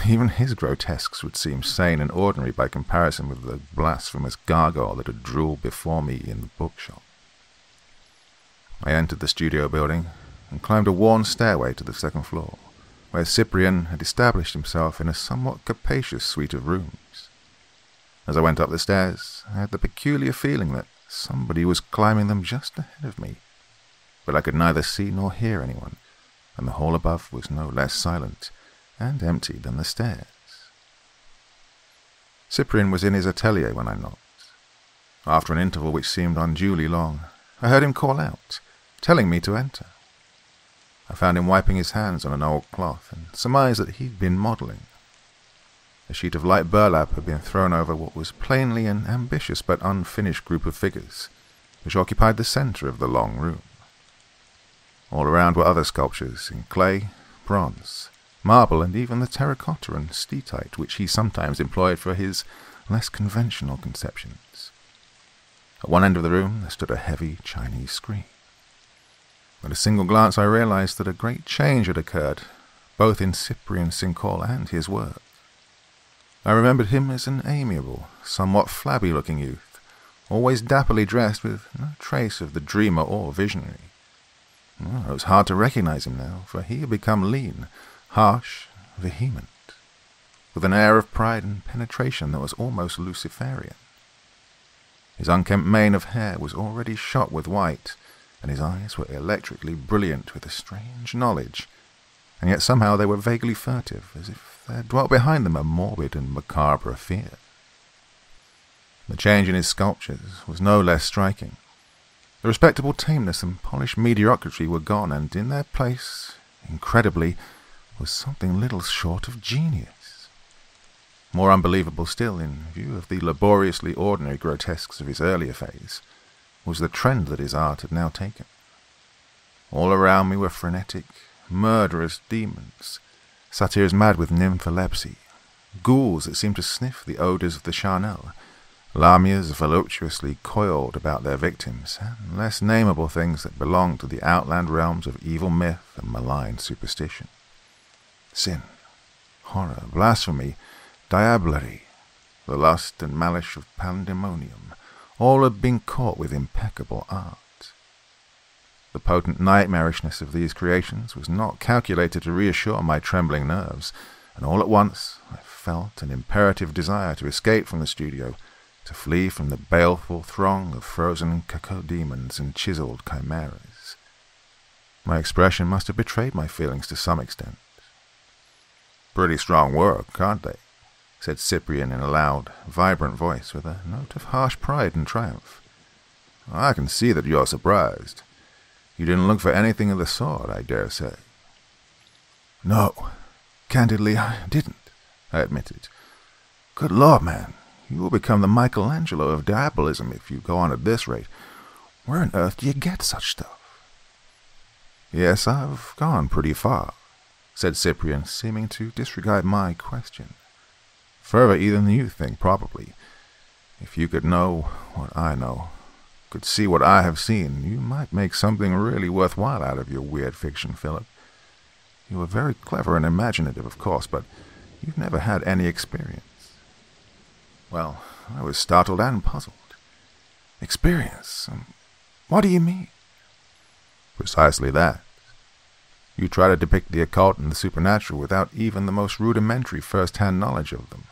Even his grotesques would seem sane and ordinary by comparison with the blasphemous gargoyle that had drooled before me in the bookshop. I entered the studio building and climbed a worn stairway to the second floor, where Cyprian had established himself in a somewhat capacious suite of rooms. As I went up the stairs, I had the peculiar feeling that somebody was climbing them just ahead of me, but I could neither see nor hear anyone, and the hall above was no less silent and empty than the stairs. Cyprian was in his atelier when I knocked. After an interval which seemed unduly long, I heard him call out, telling me to enter. I found him wiping his hands on an old cloth, and surmised that he'd been modelling. A sheet of light burlap had been thrown over what was plainly an ambitious but unfinished group of figures, which occupied the centre of the long room. All around were other sculptures in clay, bronze, marble, and even the terracotta and steatite which he sometimes employed for his less conventional conceptions. At one end of the room there stood a heavy Chinese screen. At a single glance I realized that a great change had occurred, both in Cyprian Sincoll and his work. I remembered him as an amiable, somewhat flabby-looking youth, always dapperly dressed with no trace of the dreamer or visionary. It was hard to recognize him now, for he had become lean, harsh, vehement, with an air of pride and penetration that was almost Luciferian. His unkempt mane of hair was already shot with white, and his eyes were electrically brilliant with a strange knowledge, and yet somehow they were vaguely furtive, as if there dwelt behind them a morbid and macabre fear. The change in his sculptures was no less striking. The respectable tameness and polished mediocrity were gone, and in their place, incredibly, was something little short of genius. More unbelievable still, in view of the laboriously ordinary grotesques of his earlier phase, was the trend that his art had now taken. All around me were frenetic, murderous demons, satyrs mad with nympholepsy, ghouls that seemed to sniff the odours of the charnel, lamias voluptuously coiled about their victims, and less nameable things that belonged to the outland realms of evil myth and malign superstition. Sin, horror, blasphemy, diablerie, the lust and malice of pandemonium, all had been caught with impeccable art. The potent nightmarishness of these creations was not calculated to reassure my trembling nerves, and all at once I felt an imperative desire to escape from the studio, to flee from the baleful throng of frozen cacodemons and chiseled chimeras. My expression must have betrayed my feelings to some extent. "Pretty strong work, aren't they?" said Cyprian in a loud, vibrant voice with a note of harsh pride and triumph. "I can see that you're surprised. You didn't look for anything of the sort, I dare say." "No, candidly, I didn't," I admitted. "Good Lord, man, you will become the Michelangelo of diabolism if you go on at this rate. Where on earth do you get such stuff?" "Yes, I've gone pretty far," said Cyprian, seeming to disregard my question. "Further even than you think, probably. If you could know what I know, could see what I have seen, you might make something really worthwhile out of your weird fiction, Philip. You are very clever and imaginative, of course, but you've never had any experience." Well, I was startled and puzzled. "Experience? What do you mean?" "Precisely that. You try to depict the occult and the supernatural without even the most rudimentary first-hand knowledge of them.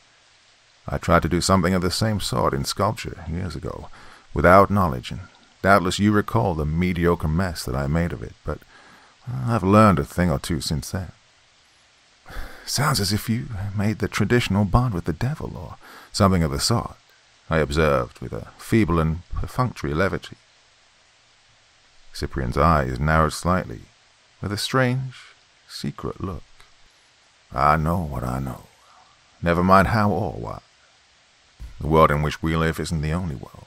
I tried to do something of the same sort in sculpture years ago, without knowledge, and doubtless you recall the mediocre mess that I made of it, but I've learned a thing or two since then." "Sounds as if you made the traditional bond with the devil, or something of the sort," I observed with a feeble and perfunctory levity. Cyprian's eyes narrowed slightly, with a strange, secret look. "I know what I know. Never mind how or what. The world in which we live isn't the only world,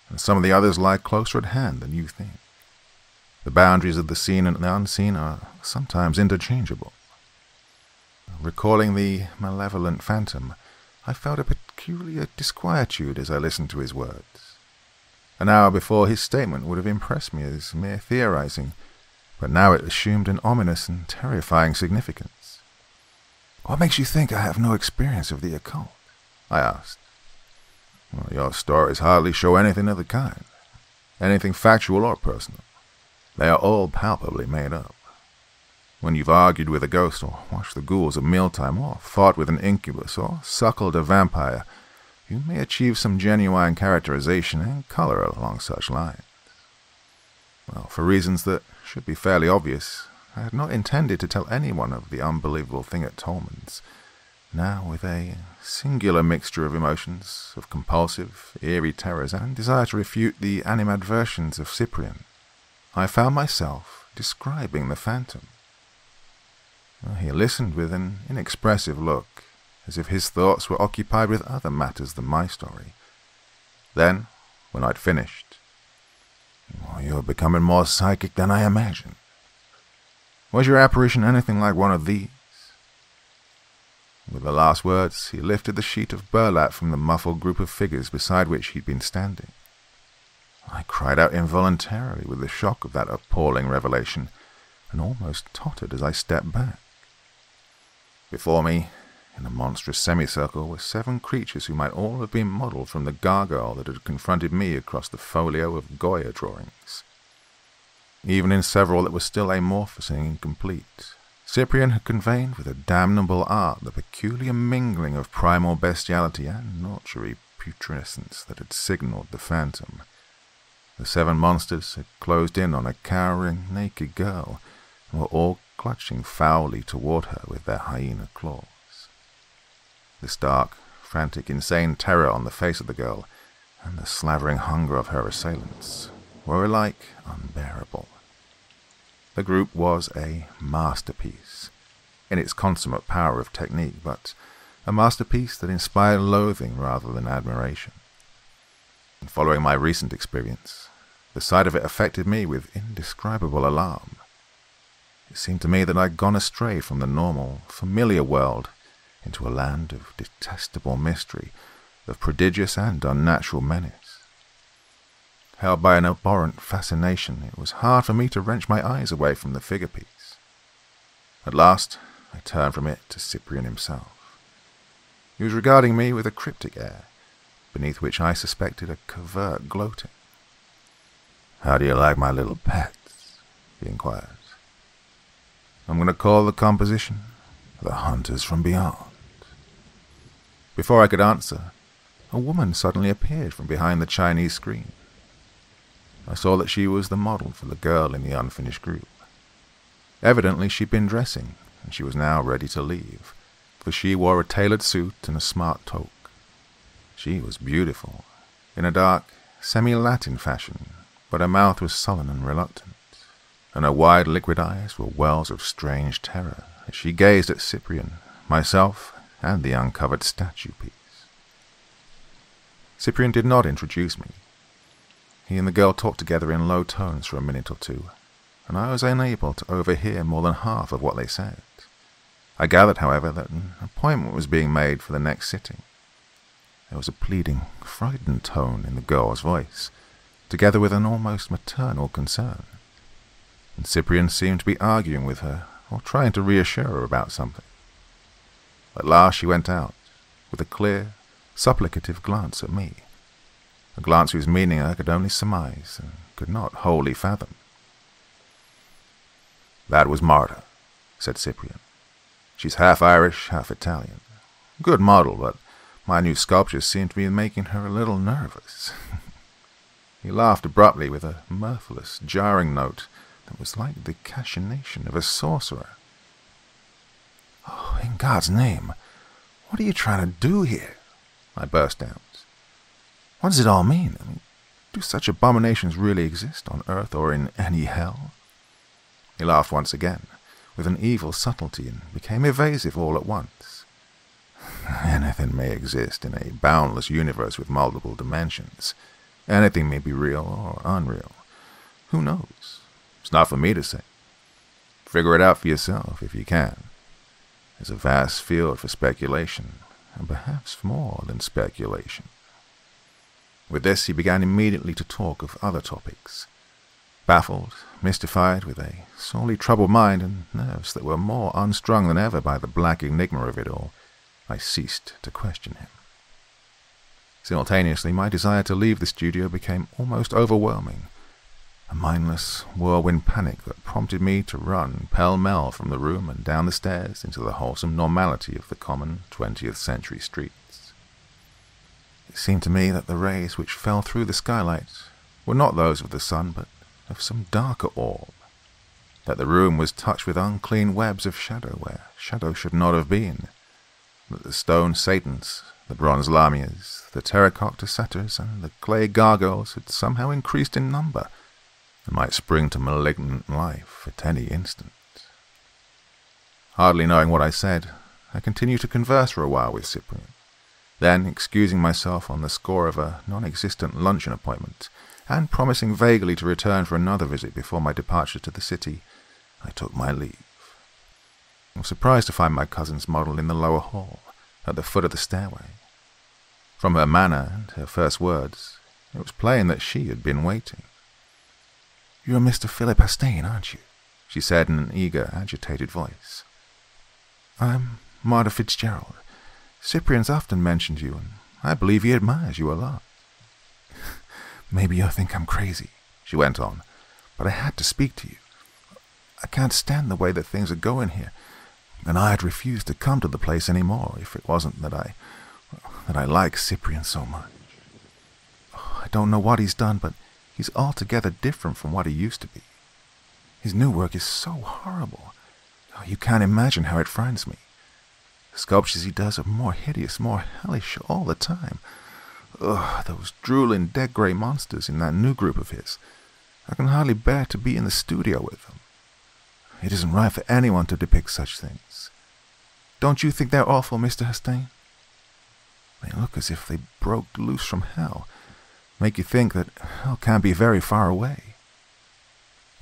and some of the others lie closer at hand than you think. The boundaries of the seen and the unseen are sometimes interchangeable." Recalling the malevolent phantom, I felt a peculiar disquietude as I listened to his words. An hour before, his statement would have impressed me as mere theorizing, but now it assumed an ominous and terrifying significance. "What makes you think I have no experience of the occult?" I asked. "Well, your stories hardly show anything of the kind, anything factual or personal. They are all palpably made up. When you've argued with a ghost, or watched the ghouls at mealtime, or fought with an incubus, or suckled a vampire, you may achieve some genuine characterization and color along such lines. Well, for reasons that should be fairly obvious, I had not intended to tell anyone of the unbelievable thing at Tolman's. Now, with a singular mixture of emotions, of compulsive, eerie terrors, and desire to refute the animadversions of Cyprian, I found myself describing the phantom. He listened with an inexpressive look, as if his thoughts were occupied with other matters than my story. Then, when I'd finished, "You're becoming more psychic than I imagined. Was your apparition anything like one of these?" With the last words, he lifted the sheet of burlap from the muffled group of figures beside which he'd been standing. I cried out involuntarily with the shock of that appalling revelation, and almost tottered as I stepped back. Before me, in a monstrous semicircle, were 7 creatures who might all have been modelled from the gargoyle that had confronted me across the folio of Goya drawings. Even in several that were still amorphous and incomplete, Cyprian had conveyed with a damnable art the peculiar mingling of primal bestiality and nurtury putrescence that had signalled the phantom. The 7 monsters had closed in on a cowering, naked girl, and were all clutching foully toward her with their hyena claws. The stark, frantic, insane terror on the face of the girl, and the slavering hunger of her assailants, were alike unbearable. The group was a masterpiece, in its consummate power of technique, but a masterpiece that inspired loathing rather than admiration. And following my recent experience, the sight of it affected me with indescribable alarm. It seemed to me that I'd gone astray from the normal, familiar world into a land of detestable mystery, of prodigious and unnatural menace. Held by an abhorrent fascination, it was hard for me to wrench my eyes away from the figure-piece. At last, I turned from it to Cyprian himself. He was regarding me with a cryptic air, beneath which I suspected a covert gloating. "How do you like my little pets?" he inquired. "I'm going to call the composition The Hunters from Beyond." Before I could answer, a woman suddenly appeared from behind the Chinese screen. I saw that she was the model for the girl in the unfinished group. Evidently she'd been dressing, and she was now ready to leave, for she wore a tailored suit and a smart toque. She was beautiful, in a dark, semi-Latin fashion, but her mouth was sullen and reluctant, and her wide liquid eyes were wells of strange terror as she gazed at Cyprian, myself, and the uncovered statue piece. Cyprian did not introduce me. He and the girl talked together in low tones for a minute or two, and I was unable to overhear more than half of what they said. I gathered, however, that an appointment was being made for the next sitting. There was a pleading, frightened tone in the girl's voice, together with an almost maternal concern. And Cyprian seemed to be arguing with her, or trying to reassure her about something. At last she went out, with a clear, supplicative glance at me, a glance whose meaning I could only surmise and could not wholly fathom. "That was Marta," said Cyprian. "She's half Irish, half Italian. Good model, but my new sculptures seem to be making her a little nervous." He laughed abruptly with a mirthless, jarring note that was like the cachinnation of a sorcerer. "Oh, in God's name, what are you trying to do here?" I burst out. "What does it all mean? I mean, do such abominations really exist on Earth or in any hell?" He laughed once again, with an evil subtlety, and became evasive all at once. "Anything may exist in a boundless universe with multiple dimensions. Anything may be real or unreal. Who knows? It's not for me to say. Figure it out for yourself if you can. There's a vast field for speculation, and perhaps more than speculation." With this, he began immediately to talk of other topics. Baffled, mystified, with a sorely troubled mind and nerves that were more unstrung than ever by the black enigma of it all, I ceased to question him. Simultaneously, my desire to leave the studio became almost overwhelming, a mindless whirlwind panic that prompted me to run pell-mell from the room and down the stairs into the wholesome normality of the common 20th century streets. It seemed to me that the rays which fell through the skylight were not those of the sun, but of some darker orb, that the room was touched with unclean webs of shadow where shadow should not have been, that the stone satans, the bronze lamias, the terracotta satyrs, and the clay gargoyles had somehow increased in number, and might spring to malignant life at any instant. Hardly knowing what I said, I continued to converse for a while with Cyprian. Then, excusing myself on the score of a non-existent luncheon appointment, and promising vaguely to return for another visit before my departure to the city, I took my leave. I was surprised to find my cousin's model in the lower hall, at the foot of the stairway. From her manner and her first words, it was plain that she had been waiting. "You're Mr. Philip Hastane, aren't you?" she said in an eager, agitated voice. "I'm Marta Fitzgerald. Cyprian's often mentioned you, and I believe he admires you a lot." "Maybe you'll think I'm crazy," she went on, "but I had to speak to you. I can't stand the way that things are going here, and I'd refuse to come to the place any more if it wasn't that I like Cyprian so much. I don't know what he's done, but he's altogether different from what he used to be. His new work is so horrible. Oh, you can't imagine how it frightens me. The sculptures he does are more hideous, more hellish all the time. Ugh, those drooling, dead-grey monsters in that new group of his. I can hardly bear to be in the studio with them. It isn't right for anyone to depict such things. Don't you think they're awful, Mr. Hastane? They look as if they broke loose from hell, make you think that hell can't be very far away.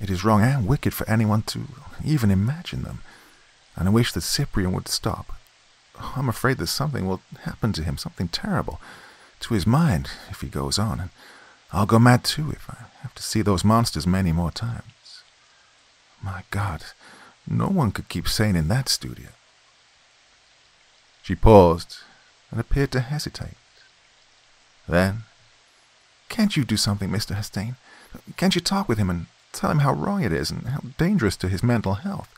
It is wrong and wicked for anyone to even imagine them, and I wish that Cyprian would stop. I'm afraid that something will happen to him, something terrible, to his mind if he goes on, and I'll go mad too if I have to see those monsters many more times. My God, no one could keep sane in that studio." She paused and appeared to hesitate. Then, "Can't you do something, Mr. Hastane? Can't you talk with him and tell him how wrong it is and how dangerous to his mental health?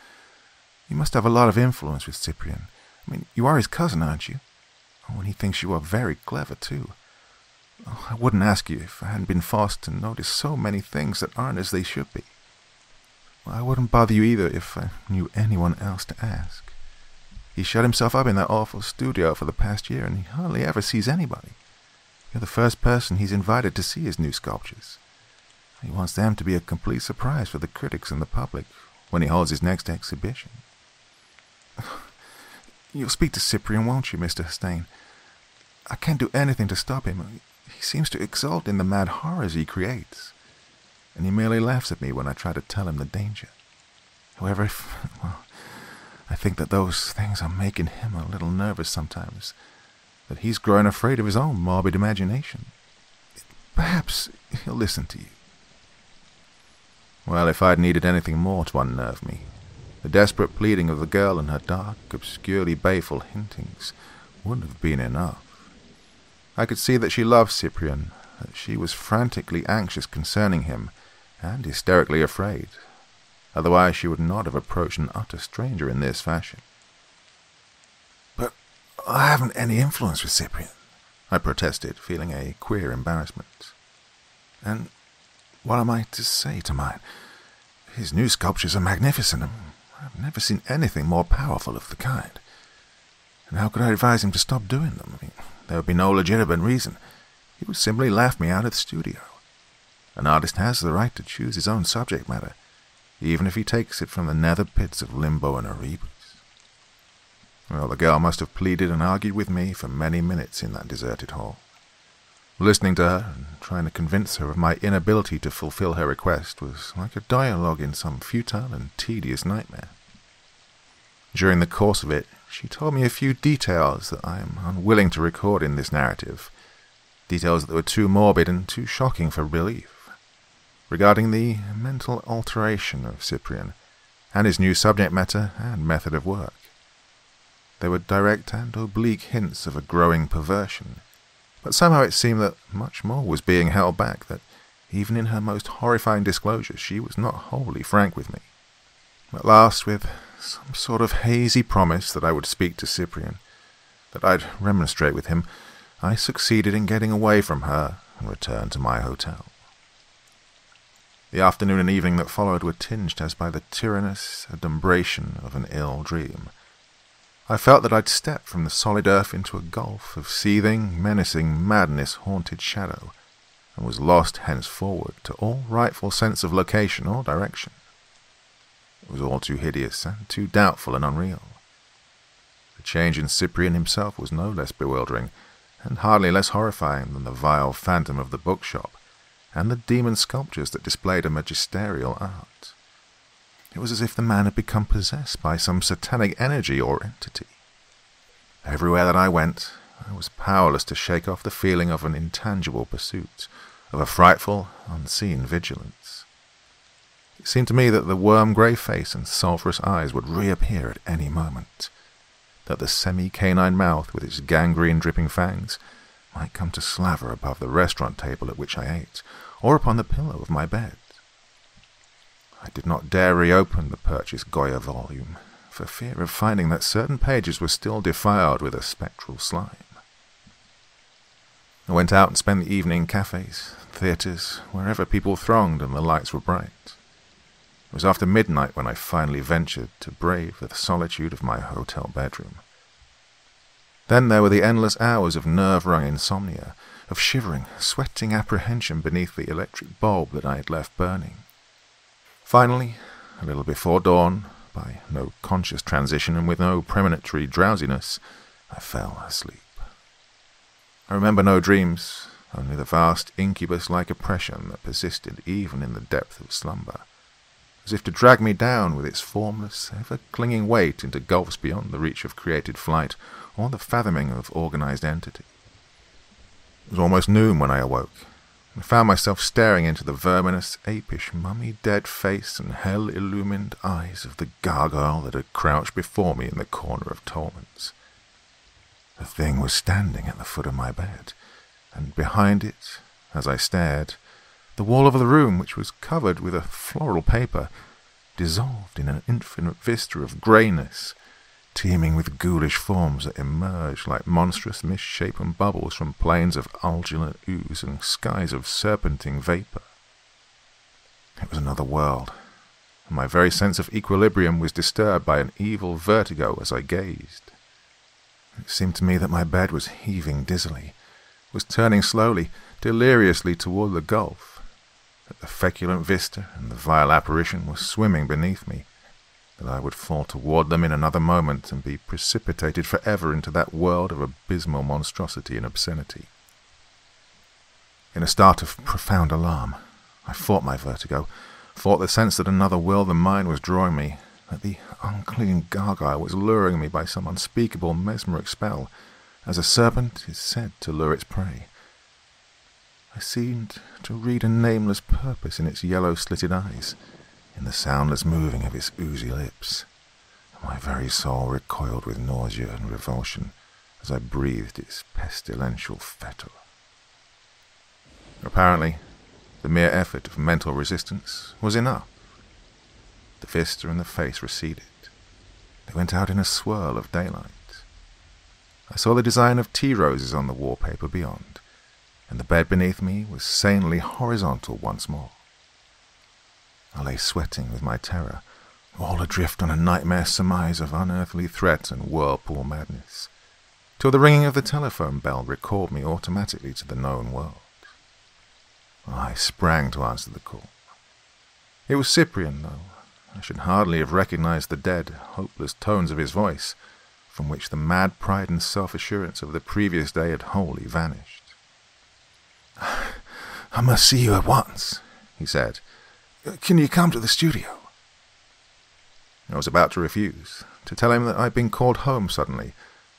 You must have a lot of influence with Cyprian. I mean, you are his cousin, aren't you? Oh, and he thinks you are very clever, too. Oh, I wouldn't ask you if I hadn't been forced to notice so many things that aren't as they should be. Well, I wouldn't bother you either if I knew anyone else to ask. He shut himself up in that awful studio for the past year, and he hardly ever sees anybody. You're the first person he's invited to see his new sculptures. He wants them to be a complete surprise for the critics and the public when he holds his next exhibition. You'll speak to Cyprian, won't you, Mr. Stein? I can't do anything to stop him. He seems to exult in the mad horrors he creates, and he merely laughs at me when I try to tell him the danger. However, I think that those things are making him a little nervous sometimes, that he's growing afraid of his own morbid imagination. Perhaps he'll listen to you. Well, if I'd needed anything more to unnerve me, the desperate pleading of the girl and her dark, obscurely baleful hintings wouldn't have been enough. I could see that she loved Cyprian, that she was frantically anxious concerning him, and hysterically afraid. Otherwise she would not have approached an utter stranger in this fashion. But I haven't any influence with Cyprian, I protested, feeling a queer embarrassment. And what am I to say to mine? His new sculptures are magnificent, and I've never seen anything more powerful of the kind. And how could I advise him to stop doing them? There would be no legitimate reason. He would simply laugh me out of the studio. An artist has the right to choose his own subject matter, even if he takes it from the nether pits of Limbo and Erebus. Well, the girl must have pleaded and argued with me for many minutes in that deserted hall. Listening to her and trying to convince her of my inability to fulfill her request was like a dialogue in some futile and tedious nightmare. During the course of it, she told me a few details that I am unwilling to record in this narrative, details that were too morbid and too shocking for belief, regarding the mental alteration of Cyprian, and his new subject matter and method of work. There were direct and oblique hints of a growing perversion, but somehow it seemed that much more was being held back, that even in her most horrifying disclosures she was not wholly frank with me. At last, with some sort of hazy promise that I would speak to Cyprian, that I'd remonstrate with him, I succeeded in getting away from her and returned to my hotel. The afternoon and evening that followed were tinged as by the tyrannous adumbration of an ill dream. I felt that I'd stepped from the solid earth into a gulf of seething, menacing, madness-haunted shadow, and was lost henceforward to all rightful sense of location or direction. It was all too hideous and too doubtful and unreal. The change in Cyprian himself was no less bewildering, and hardly less horrifying than the vile phantom of the bookshop, and the demon sculptures that displayed a magisterial art. It was as if the man had become possessed by some satanic energy or entity. Everywhere that I went, I was powerless to shake off the feeling of an intangible pursuit, of a frightful, unseen vigilance. It seemed to me that the worm-grey face and sulphurous eyes would reappear at any moment, that the semi-canine mouth with its gangrene-dripping fangs might come to slaver above the restaurant table at which I ate, or upon the pillow of my bed. I did not dare reopen the purchased Goya volume, for fear of finding that certain pages were still defiled with a spectral slime. I went out and spent the evening in cafes, theatres, wherever people thronged and the lights were bright. It was after midnight when I finally ventured to brave the solitude of my hotel bedroom. Then there were the endless hours of nerve-wrung insomnia, of shivering, sweating apprehension beneath the electric bulb that I had left burning. Finally, a little before dawn, by no conscious transition and with no premonitory drowsiness, I fell asleep. I remember no dreams, only the vast incubus-like oppression that persisted even in the depth of slumber, as if to drag me down with its formless, ever-clinging weight into gulfs beyond the reach of created flight or the fathoming of organized entity. It was almost noon when I awoke. I found myself staring into the verminous, apish, mummy-dead face and hell-illumined eyes of the gargoyle that had crouched before me in the corner of Tolman's. The thing was standing at the foot of my bed, and behind it, as I stared, the wall of the room, which was covered with a floral paper, dissolved in an infinite vista of greyness, teeming with ghoulish forms that emerged like monstrous misshapen bubbles from plains of ulgulant ooze and skies of serpentine vapor. It was another world, and my very sense of equilibrium was disturbed by an evil vertigo as I gazed. It seemed to me that my bed was heaving dizzily, was turning slowly, deliriously toward the gulf, that the feculent vista and the vile apparition were swimming beneath me, that I would fall toward them in another moment and be precipitated forever into that world of abysmal monstrosity and obscenity. In a start of profound alarm, I fought my vertigo, fought the sense that another world than mine was drawing me, that the unclean gargoyle was luring me by some unspeakable mesmeric spell, as a serpent is said to lure its prey. I seemed to read a nameless purpose in its yellow-slitted eyes, in the soundless moving of its oozy lips, and my very soul recoiled with nausea and revulsion as I breathed its pestilential fetor. Apparently, the mere effort of mental resistance was enough. The vista and the face receded. They went out in a swirl of daylight. I saw the design of tea roses on the wallpaper beyond, and the bed beneath me was sanely horizontal once more. I lay sweating with my terror, all adrift on a nightmare surmise of unearthly threat and whirlpool madness, till the ringing of the telephone bell recalled me automatically to the known world. I sprang to answer the call. It was Cyprian, though. I should hardly have recognized the dead, hopeless tones of his voice, from which the mad pride and self-assurance of the previous day had wholly vanished. "I must see you at once," he said. "Can you come to the studio?" I was about to refuse, to tell him that I'd been called home suddenly,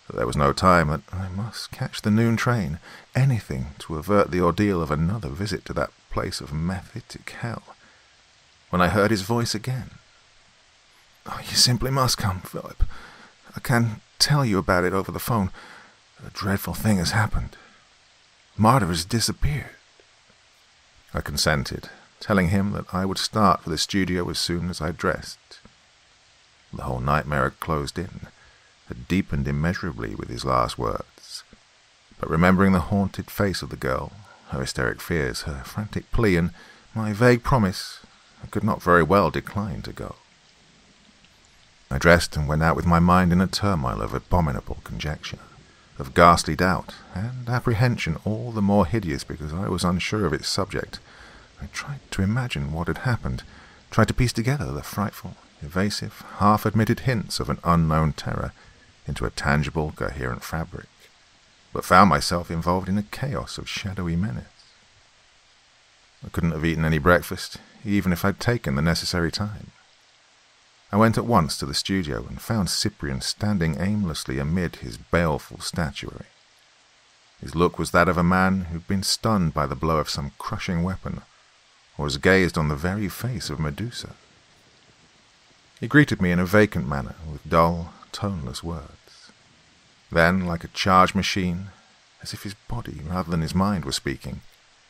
that there was no time, that I must catch the noon train, anything to avert the ordeal of another visit to that place of mephitic hell, when I heard his voice again. "Oh, you simply must come, Philip. I can't tell you about it over the phone. A dreadful thing has happened. Marta has disappeared." I consented, telling him that I would start for the studio as soon as I dressed. The whole nightmare had closed in, had deepened immeasurably with his last words. But remembering the haunted face of the girl, her hysteric fears, her frantic plea, and my vague promise, I could not very well decline to go. I dressed and went out with my mind in a turmoil of abominable conjecture, of ghastly doubt, and apprehension all the more hideous because I was unsure of its subject. I tried to imagine what had happened, tried to piece together the frightful, evasive, half-admitted hints of an unknown terror into a tangible, coherent fabric, but found myself involved in a chaos of shadowy menace. I couldn't have eaten any breakfast, even if I'd taken the necessary time. I went at once to the studio and found Cyprian standing aimlessly amid his baleful statuary. His look was that of a man who'd been stunned by the blow of some crushing weapon, or has gazed on the very face of Medusa. He greeted me in a vacant manner, with dull, toneless words. Then, like a charged machine, as if his body rather than his mind were speaking,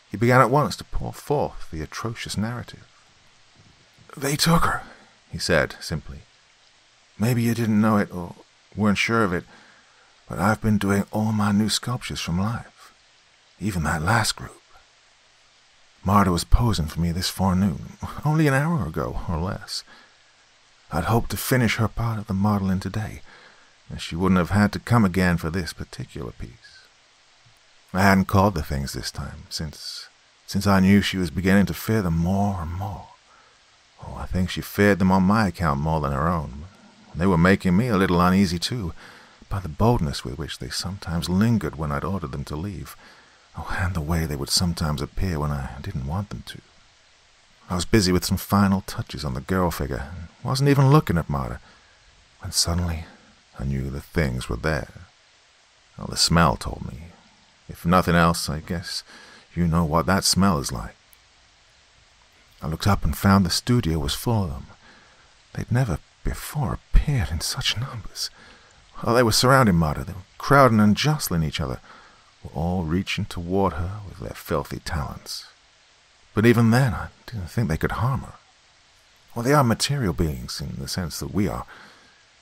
he began at once to pour forth the atrocious narrative. "They took her," he said, simply. "Maybe you didn't know it, or weren't sure of it, but I've been doing all my new sculptures from life, even that last group. Marta was posing for me this forenoon, only an hour ago, or less. I'd hoped to finish her part of the modeling today, and she wouldn't have had to come again for this particular piece. I hadn't called the things this time, since I knew she was beginning to fear them more and more. Oh, I think she feared them on my account more than her own. They were making me a little uneasy, too, by the boldness with which they sometimes lingered when I'd ordered them to leave. Oh, and the way they would sometimes appear when I didn't want them to. I was busy with some final touches on the girl figure, and wasn't even looking at Marta, when suddenly I knew the things were there. Well, the smell told me. If nothing else, I guess you know what that smell is like. I looked up and found the studio was full of them. They'd never before appeared in such numbers. Well, they were surrounding Marta, they were crowding and jostling each other, were all reaching toward her with their filthy talons. But even then, I didn't think they could harm her. Well, they are material beings in the sense that we are.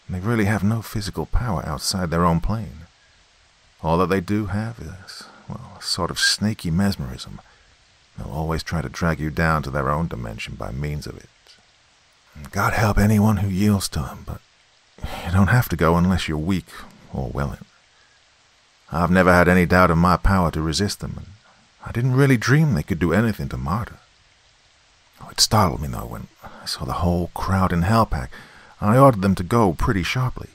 They really have no physical power outside their own plane. All that they do have is, well, a sort of snaky mesmerism. They'll always try to drag you down to their own dimension by means of it. God help anyone who yields to them, but you don't have to go unless you're weak or willing. I've never had any doubt of my power to resist them, and I didn't really dream they could do anything to Marta. Oh, it startled me, though, when I saw the whole crowd in Hellpack, and I ordered them to go pretty sharply.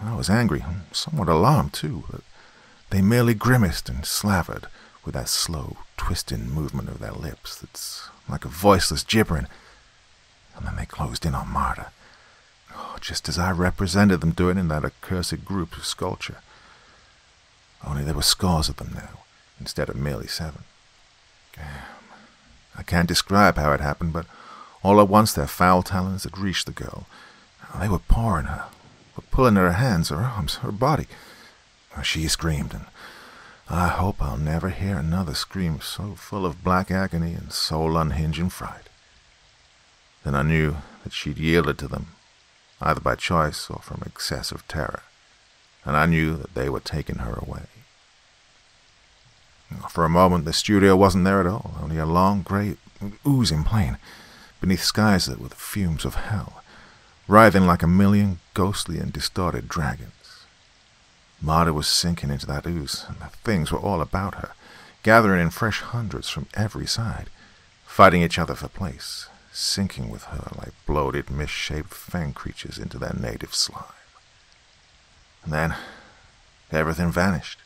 I was angry, and somewhat alarmed, too, but they merely grimaced and slavered with that slow, twisting movement of their lips that's like a voiceless gibbering, and then they closed in on Marta, just as I represented them doing in that accursed group of sculpture. Only there were scores of them now, instead of merely 7. I can't describe how it happened, but all at once their foul talons had reached the girl. They were pawing her, were pulling at her hands, her arms, her body. She screamed, and I hope I'll never hear another scream so full of black agony and soul-unhinging fright. Then I knew that she'd yielded to them, either by choice or from excessive terror, and I knew that they were taking her away. For a moment the studio wasn't there at all, only a long, grey, oozing plain, beneath skies that were the fumes of hell, writhing like a million ghostly and distorted dragons. Marta was sinking into that ooze, and the things were all about her, gathering in fresh hundreds from every side, fighting each other for place, sinking with her like bloated, misshaped fang creatures into their native slime. And then everything vanished,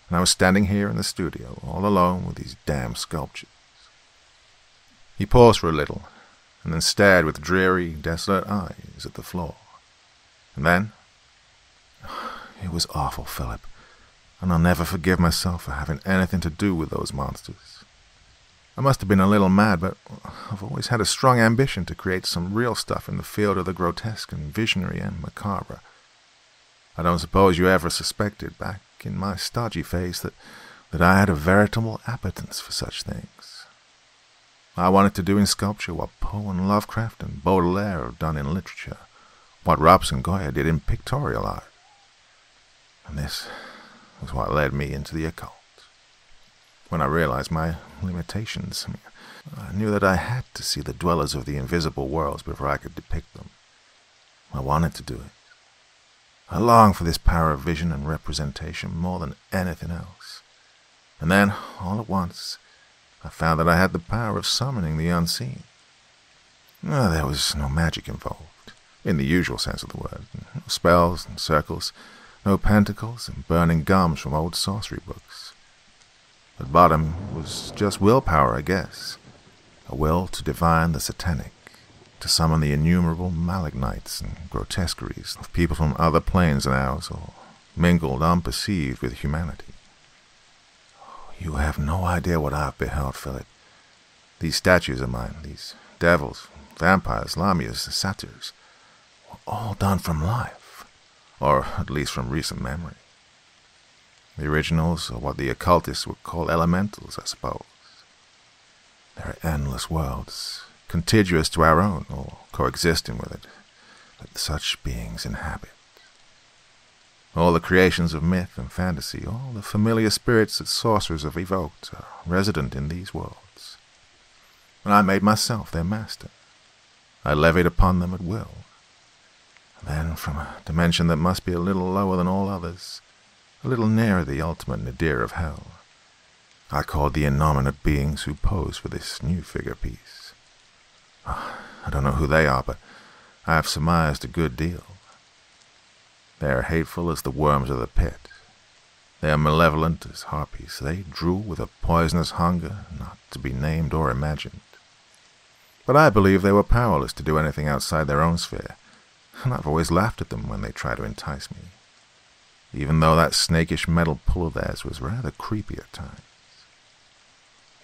and I was standing here in the studio, all alone with these damn sculptures. He paused for a little, and then stared with dreary, desolate eyes at the floor. And then, it was awful, Philip, and I'll never forgive myself for having anything to do with those monsters. I must have been a little mad, but I've always had a strong ambition to create some real stuff in the field of the grotesque and visionary and macabre. I don't suppose you ever suspected, back in my stodgy phase, that I had a veritable appetence for such things. I wanted to do in sculpture what Poe and Lovecraft and Baudelaire have done in literature, what Robson Goya did in pictorial art. And this was what led me into the occult. When I realized my limitations, I knew that I had to see the dwellers of the invisible worlds before I could depict them. I wanted to do it. I longed for this power of vision and representation more than anything else. And then, all at once, I found that I had the power of summoning the unseen. There was no magic involved, in the usual sense of the word. No spells and circles, no pentacles and burning gums from old sorcery books. At bottom was just willpower, I guess. A will to divine the satanic, to summon the innumerable malignites and grotesqueries of people from other planes than ours, or mingled unperceived with humanity. You have no idea what I've beheld, Philip. These statues of mine, these devils, vampires, lamias, satyrs, were all done from life, or at least from recent memory. The originals are what the occultists would call elementals, I suppose. There are endless worlds, contiguous to our own, or coexisting with it, that such beings inhabit. All the creations of myth and fantasy, all the familiar spirits that sorcerers have evoked, are resident in these worlds. And I made myself their master. I levied upon them at will. And then, from a dimension that must be a little lower than all others, a little nearer the ultimate nadir of hell, I called the innominate beings who pose for this new figure piece. I don't know who they are, but I have surmised a good deal. They are hateful as the worms of the pit. They are malevolent as harpies. They drool with a poisonous hunger not to be named or imagined. But I believe they were powerless to do anything outside their own sphere, and I've always laughed at them when they try to entice me, even though that snakish metal pull of theirs was rather creepy at times.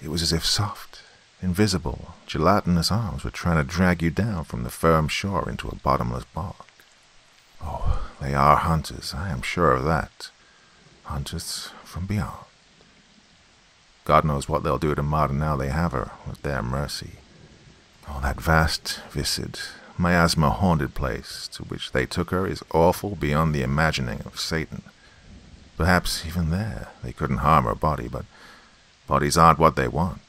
It was as if soft, invisible, gelatinous arms were trying to drag you down from the firm shore into a bottomless bog. Oh, they are hunters, I am sure of that. Hunters from beyond. God knows what they'll do to Marta now they have her at their mercy. Oh, that vast, viscid, miasma-haunted place to which they took her is awful beyond the imagining of Satan. Perhaps even there they couldn't harm her body, but bodies aren't what they want.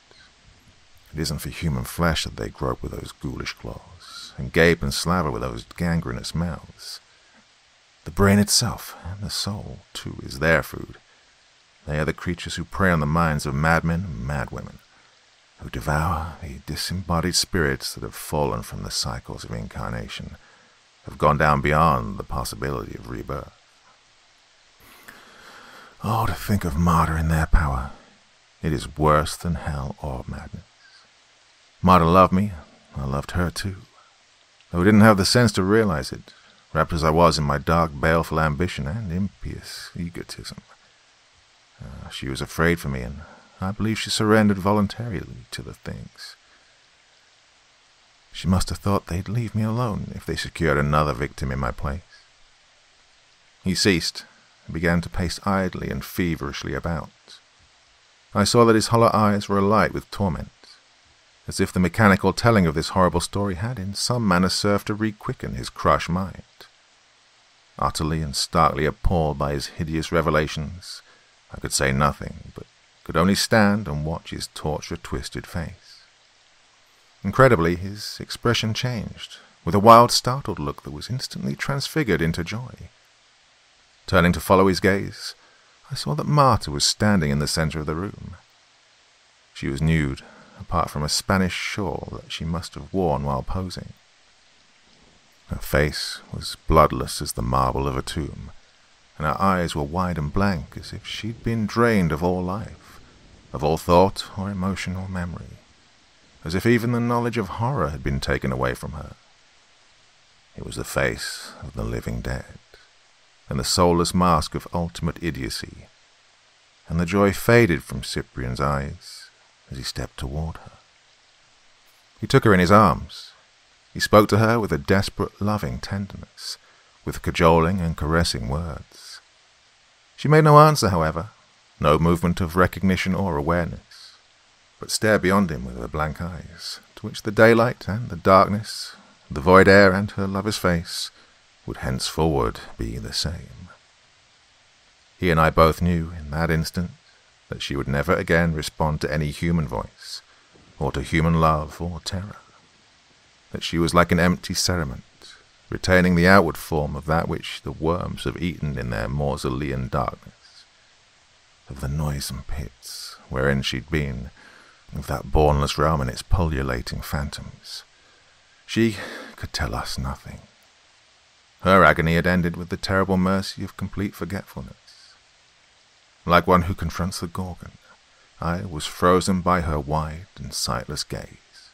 It isn't for human flesh that they grope with those ghoulish claws, and gape and slaver with those gangrenous mouths. The brain itself, and the soul, too, is their food. They are the creatures who prey on the minds of madmen and madwomen, who devour the disembodied spirits that have fallen from the cycles of incarnation, have gone down beyond the possibility of rebirth. Oh, to think of Marta in their power. It is worse than hell or madness. Marta loved me, I loved her too, though I didn't have the sense to realize it, wrapped as I was in my dark, baleful ambition and impious egotism. She was afraid for me, and I believe she surrendered voluntarily to the things. She must have thought they'd leave me alone if they secured another victim in my place. He ceased and began to pace idly and feverishly about. I saw that his hollow eyes were alight with torment, as if the mechanical telling of this horrible story had in some manner served to re-quicken his crushed mind. Utterly and starkly appalled by his hideous revelations, I could say nothing, but could only stand and watch his torture-twisted face. Incredibly, his expression changed, with a wild, startled look that was instantly transfigured into joy. Turning to follow his gaze, I saw that Marta was standing in the center of the room. She was nude, apart from a Spanish shawl that she must have worn while posing. Her face was bloodless as the marble of a tomb, and her eyes were wide and blank as if she'd been drained of all life, of all thought or emotion or memory, as if even the knowledge of horror had been taken away from her. It was the face of the living dead, and the soulless mask of ultimate idiocy, and the joy faded from Cyprian's eyes as he stepped toward her. He took her in his arms. He spoke to her with a desperate, loving tenderness, with cajoling and caressing words. She made no answer, however, no movement of recognition or awareness, but stared beyond him with her blank eyes, to which the daylight and the darkness, the void air and her lover's face, would henceforward be the same. He and I both knew, in that instant, that she would never again respond to any human voice, or to human love or terror, that she was like an empty cerement, retaining the outward form of that which the worms have eaten in their mausolean darkness, of the noisome pits wherein she'd been, of that bournless realm and its pullulating phantoms. She could tell us nothing. Her agony had ended with the terrible mercy of complete forgetfulness. Like one who confronts the Gorgon, I was frozen by her wide and sightless gaze.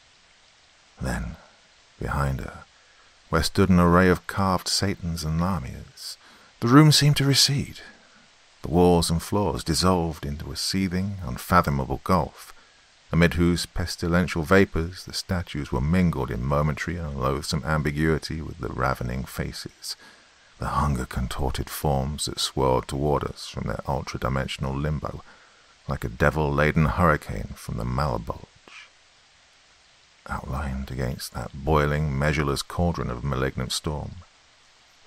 Then, behind her, where stood an array of carved Satans and Lamias, the room seemed to recede. The walls and floors dissolved into a seething, unfathomable gulf, amid whose pestilential vapors the statues were mingled in momentary and loathsome ambiguity with the ravening faces, the hunger-contorted forms that swirled toward us from their ultra-dimensional limbo, like a devil-laden hurricane from the Malabulge. Outlined against that boiling, measureless cauldron of malignant storm,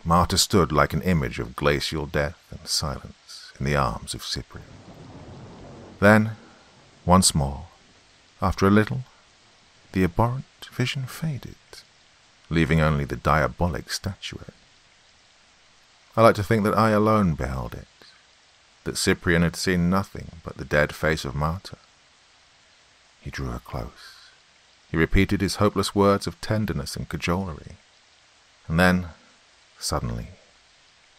Marta stood like an image of glacial death and silence in the arms of Cyprian. Then, once more, after a little, the abhorrent vision faded, leaving only the diabolic statuette. I like to think that I alone beheld it, that Cyprian had seen nothing but the dead face of Marta. He drew her close. He repeated his hopeless words of tenderness and cajolery, and then, suddenly,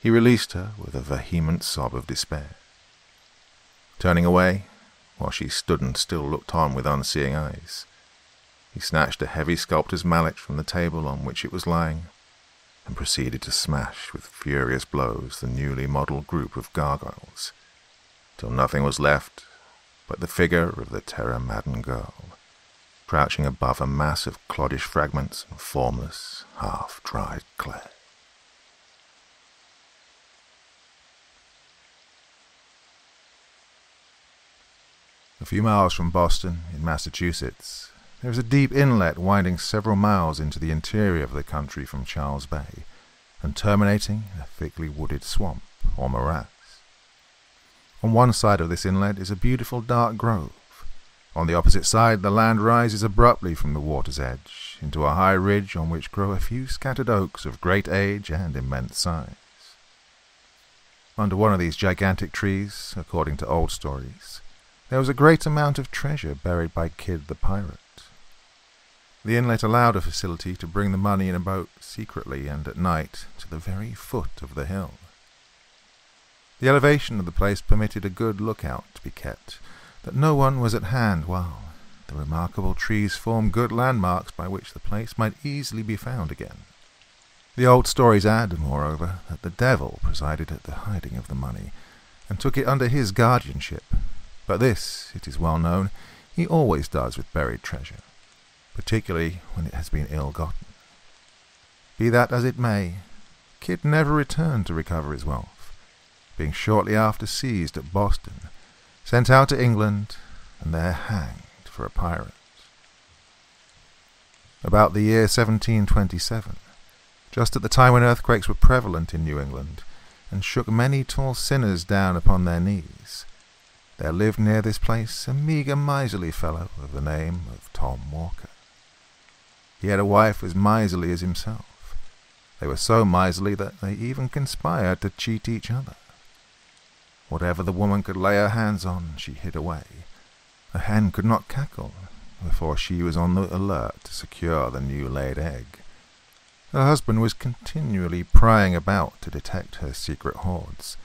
he released her with a vehement sob of despair. Turning away, while she stood and still looked on with unseeing eyes, he snatched a heavy sculptor's mallet from the table on which it was lying, and proceeded to smash with furious blows the newly modelled group of gargoyles, till nothing was left but the figure of the terror-maddened girl, crouching above a mass of cloddish fragments and formless, half-dried clay. A few miles from Boston, in Massachusetts, There is a deep inlet winding several miles into the interior of the country from Charles Bay, and terminating in a thickly wooded swamp or morass. On one side of this inlet is a beautiful dark grove. On the opposite side, the land rises abruptly from the water's edge into a high ridge on which grow a few scattered oaks of great age and immense size. Under one of these gigantic trees, according to old stories, there was a great amount of treasure buried by Kidd the pirate. The inlet allowed a facility to bring the money in a boat secretly and at night to the very foot of the hill. The elevation of the place permitted a good lookout to be kept, that no one was at hand, while the remarkable trees formed good landmarks by which the place might easily be found again. The old stories add, moreover, that the devil presided at the hiding of the money, and took it under his guardianship, but this, it is well known, he always does with buried treasure, particularly when it has been ill-gotten. Be that as it may, Kidd never returned to recover his wealth, being shortly after seized at Boston, sent out to England, and there hanged for a pirate. About the year 1727, just at the time when earthquakes were prevalent in New England, and shook many tall sinners down upon their knees, there lived near this place a meagre miserly fellow of the name of Tom Walker. He had a wife as miserly as himself. They were so miserly that they even conspired to cheat each other. Whatever the woman could lay her hands on, she hid away. A hen could not cackle before she was on the alert to secure the new-laid egg. Her husband was continually prying about to detect her secret hoards,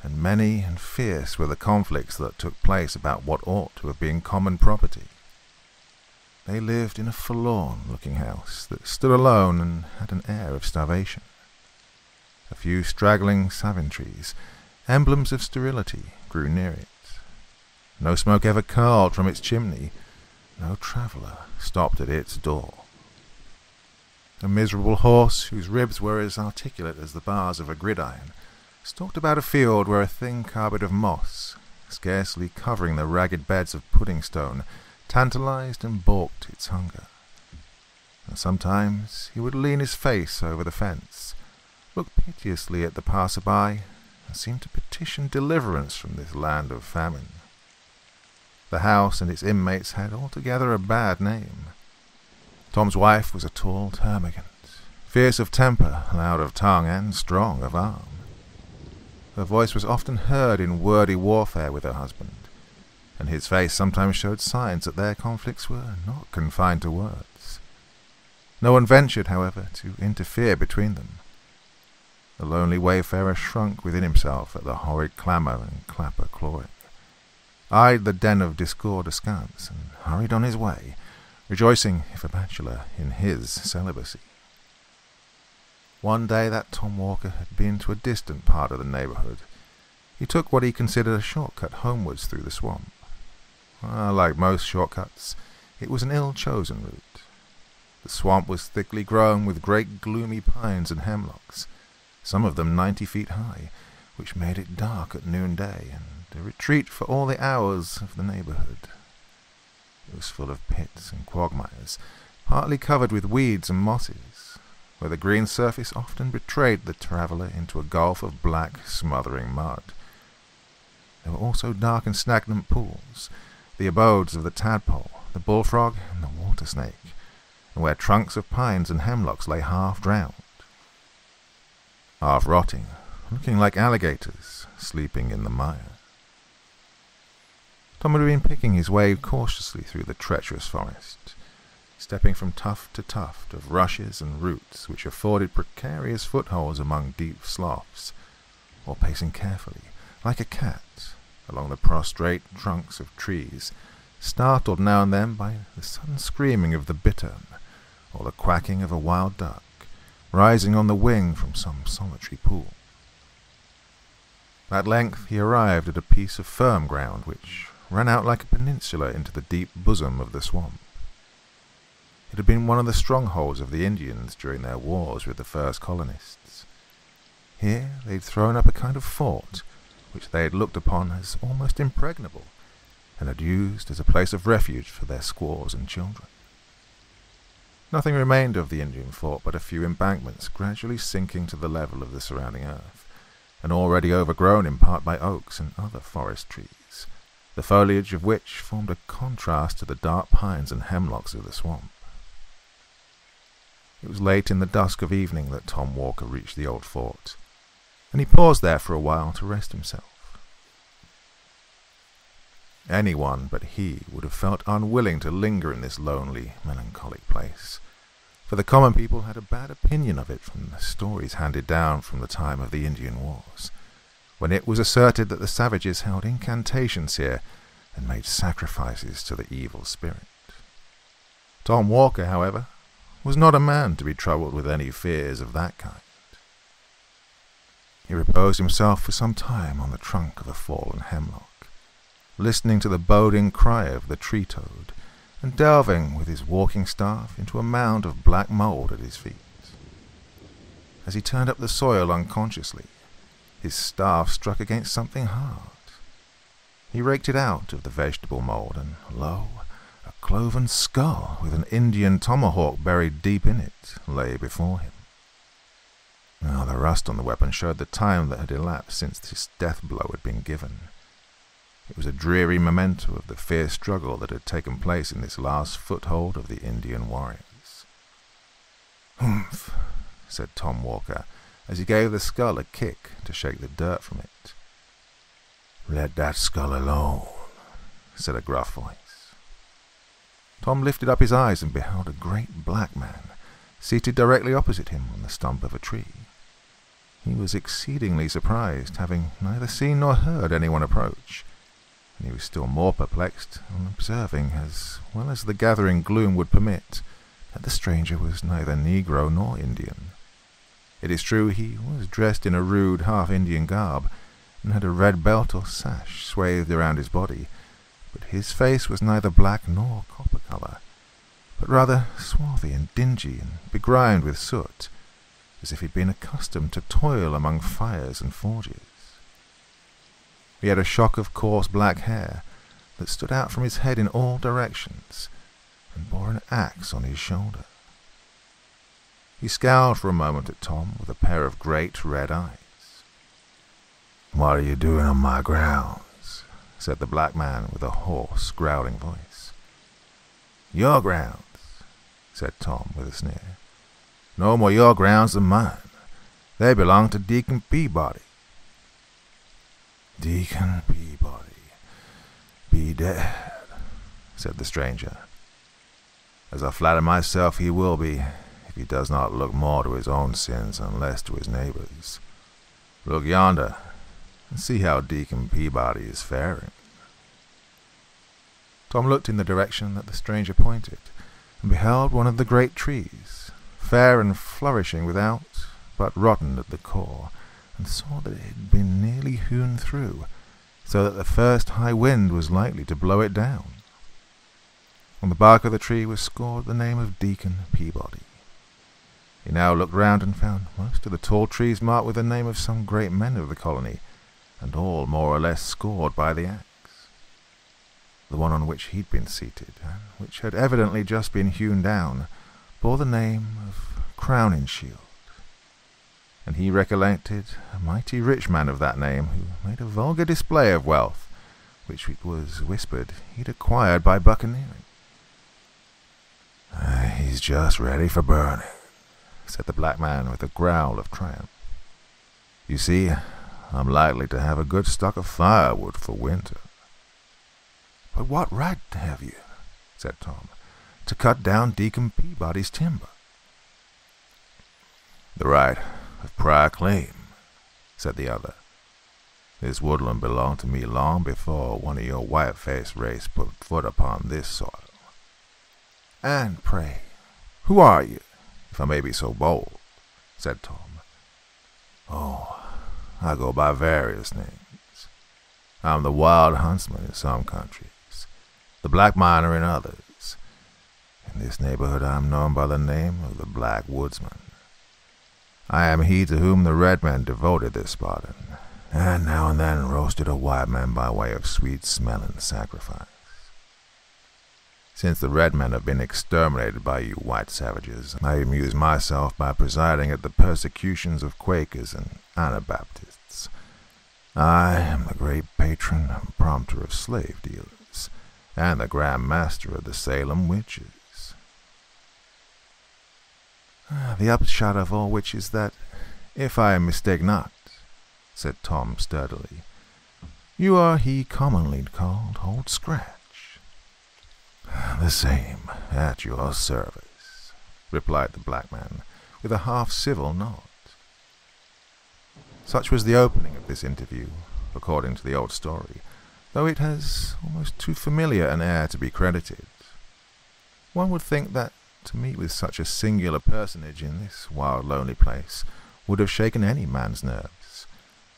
and many and fierce were the conflicts that took place about what ought to have been common property. They lived in a forlorn-looking house that stood alone and had an air of starvation. A few straggling savin trees, emblems of sterility, grew near it. No smoke ever curled from its chimney. No traveller stopped at its door. A miserable horse, whose ribs were as articulate as the bars of a gridiron, stalked about a field where a thin carpet of moss, scarcely covering the ragged beds of pudding stone, tantalized and balked its hunger. And sometimes he would lean his face over the fence, look piteously at the passer-by, and seem to petition deliverance from this land of famine. The house and its inmates had altogether a bad name. Tom's wife was a tall termagant, fierce of temper, loud of tongue, and strong of arm. Her voice was often heard in wordy warfare with her husband, and his face sometimes showed signs that their conflicts were not confined to words. No one ventured, however, to interfere between them. The lonely wayfarer shrunk within himself at the horrid clamour and clapper-clawing, eyed the den of discord askance, and hurried on his way, rejoicing, if a bachelor, in his celibacy. One day that Tom Walker had been to a distant part of the neighbourhood. He took what he considered a shortcut homewards through the swamp. Like most shortcuts, it was an ill-chosen route. The swamp was thickly grown with great gloomy pines and hemlocks, some of them 90 feet high, which made it dark at noonday, and a retreat for all the hours of the neighbourhood. It was full of pits and quagmires, partly covered with weeds and mosses, where the green surface often betrayed the traveller into a gulf of black, smothering mud. There were also dark and stagnant pools, the abodes of the tadpole, the bullfrog, and the water snake, and where trunks of pines and hemlocks lay half-drowned, half-rotting, looking like alligators sleeping in the mire. Tom had been picking his way cautiously through the treacherous forest, stepping from tuft to tuft of rushes and roots which afforded precarious footholds among deep sloughs, or pacing carefully, like a cat, along the prostrate trunks of trees, startled now and then by the sudden screaming of the bittern, or the quacking of a wild duck, rising on the wing from some solitary pool. At length he arrived at a piece of firm ground which ran out like a peninsula into the deep bosom of the swamp. It had been one of the strongholds of the Indians during their wars with the first colonists. Here they had thrown up a kind of fort, which they had looked upon as almost impregnable, and had used as a place of refuge for their squaws and children. Nothing remained of the Indian fort but a few embankments gradually sinking to the level of the surrounding earth, and already overgrown in part by oaks and other forest trees, the foliage of which formed a contrast to the dark pines and hemlocks of the swamp. It was late in the dusk of evening that Tom Walker reached the old fort, and he paused there for a while to rest himself. Anyone but he would have felt unwilling to linger in this lonely, melancholic place, for the common people had a bad opinion of it from the stories handed down from the time of the Indian Wars, when it was asserted that the savages held incantations here and made sacrifices to the evil spirit. Tom Walker, however, was not a man to be troubled with any fears of that kind. He reposed himself for some time on the trunk of a fallen hemlock, listening to the boding cry of the tree-toad, and delving with his walking staff into a mound of black mould at his feet. As he turned up the soil unconsciously, his staff struck against something hard. He raked it out of the vegetable mould, and lo, a cloven skull with an Indian tomahawk buried deep in it lay before him. Now the rust on the weapon showed the time that had elapsed since this death blow had been given. It was a dreary memento of the fierce struggle that had taken place in this last foothold of the Indian warriors. "Humph," said Tom Walker, as he gave the skull a kick to shake the dirt from it. "Let that skull alone," said a gruff voice. Tom lifted up his eyes and beheld a great black man, seated directly opposite him on the stump of a tree. He was exceedingly surprised, having neither seen nor heard anyone approach, and he was still more perplexed on observing, as well as the gathering gloom would permit, that the stranger was neither Negro nor Indian. It is true he was dressed in a rude half-Indian garb, and had a red belt or sash swathed around his body, but his face was neither black nor copper color, but rather swarthy and dingy and begrimed with soot, as if he had been accustomed to toil among fires and forges. He had a shock of coarse black hair that stood out from his head in all directions, and bore an axe on his shoulder. He scowled for a moment at Tom with a pair of great red eyes. "What are you doing on my grounds?" said the black man with a hoarse, growling voice. "Your grounds," said Tom with a sneer. "No more your grounds than mine. They belong to Deacon Peabody." "Deacon Peabody be dead," said the stranger. "As I flatter myself he will be, if he does not look more to his own sins and less to his neighbor's. Look yonder, and see how Deacon Peabody is faring." Tom looked in the direction that the stranger pointed, and beheld one of the great trees, fair and flourishing without, but rotten at the core, and saw that it had been nearly hewn through, so that the first high wind was likely to blow it down. On the bark of the tree was scored the name of Deacon Peabody. He now looked round and found most of the tall trees marked with the name of some great men of the colony, and all more or less scored by the axe. The one on which he'd been seated, and which had evidently just been hewn down, bore the name of Crowninshield, and he recollected a mighty rich man of that name who made a vulgar display of wealth, which it was whispered he'd acquired by buccaneering. "He's just ready for burning," said the black man with a growl of triumph. "You see, I'm likely to have a good stock of firewood for winter." "But what right have you," said Tom, "to cut down Deacon Peabody's timber?" "The right of prior claim," said the other. "This woodland belonged to me long before one of your white-faced race put foot upon this soil." "And pray, who are you, if I may be so bold?" said Tom. "Oh, I go by various names. I'm the Wild Huntsman in some countries, the Black Miner in others. In this neighborhood I'm known by the name of the Black Woodsman. I am he to whom the red men devoted this spot, and now and then roasted a white man by way of sweet-smelling sacrifice." Since the red men have been exterminated by you white savages, I amuse myself by presiding at the persecutions of Quakers and Anabaptists. I am the great patron and prompter of slave dealers, and the Grand Master of the Salem witches. The upshot of all which is that, if I mistake not, said Tom sturdily, you are he commonly called Old Scratch. The same, at your service, replied the black man, with a half-civil nod. Such was the opening of this interview, according to the old story, though it has almost too familiar an air to be credited. One would think that to meet with such a singular personage in this wild, lonely place would have shaken any man's nerves.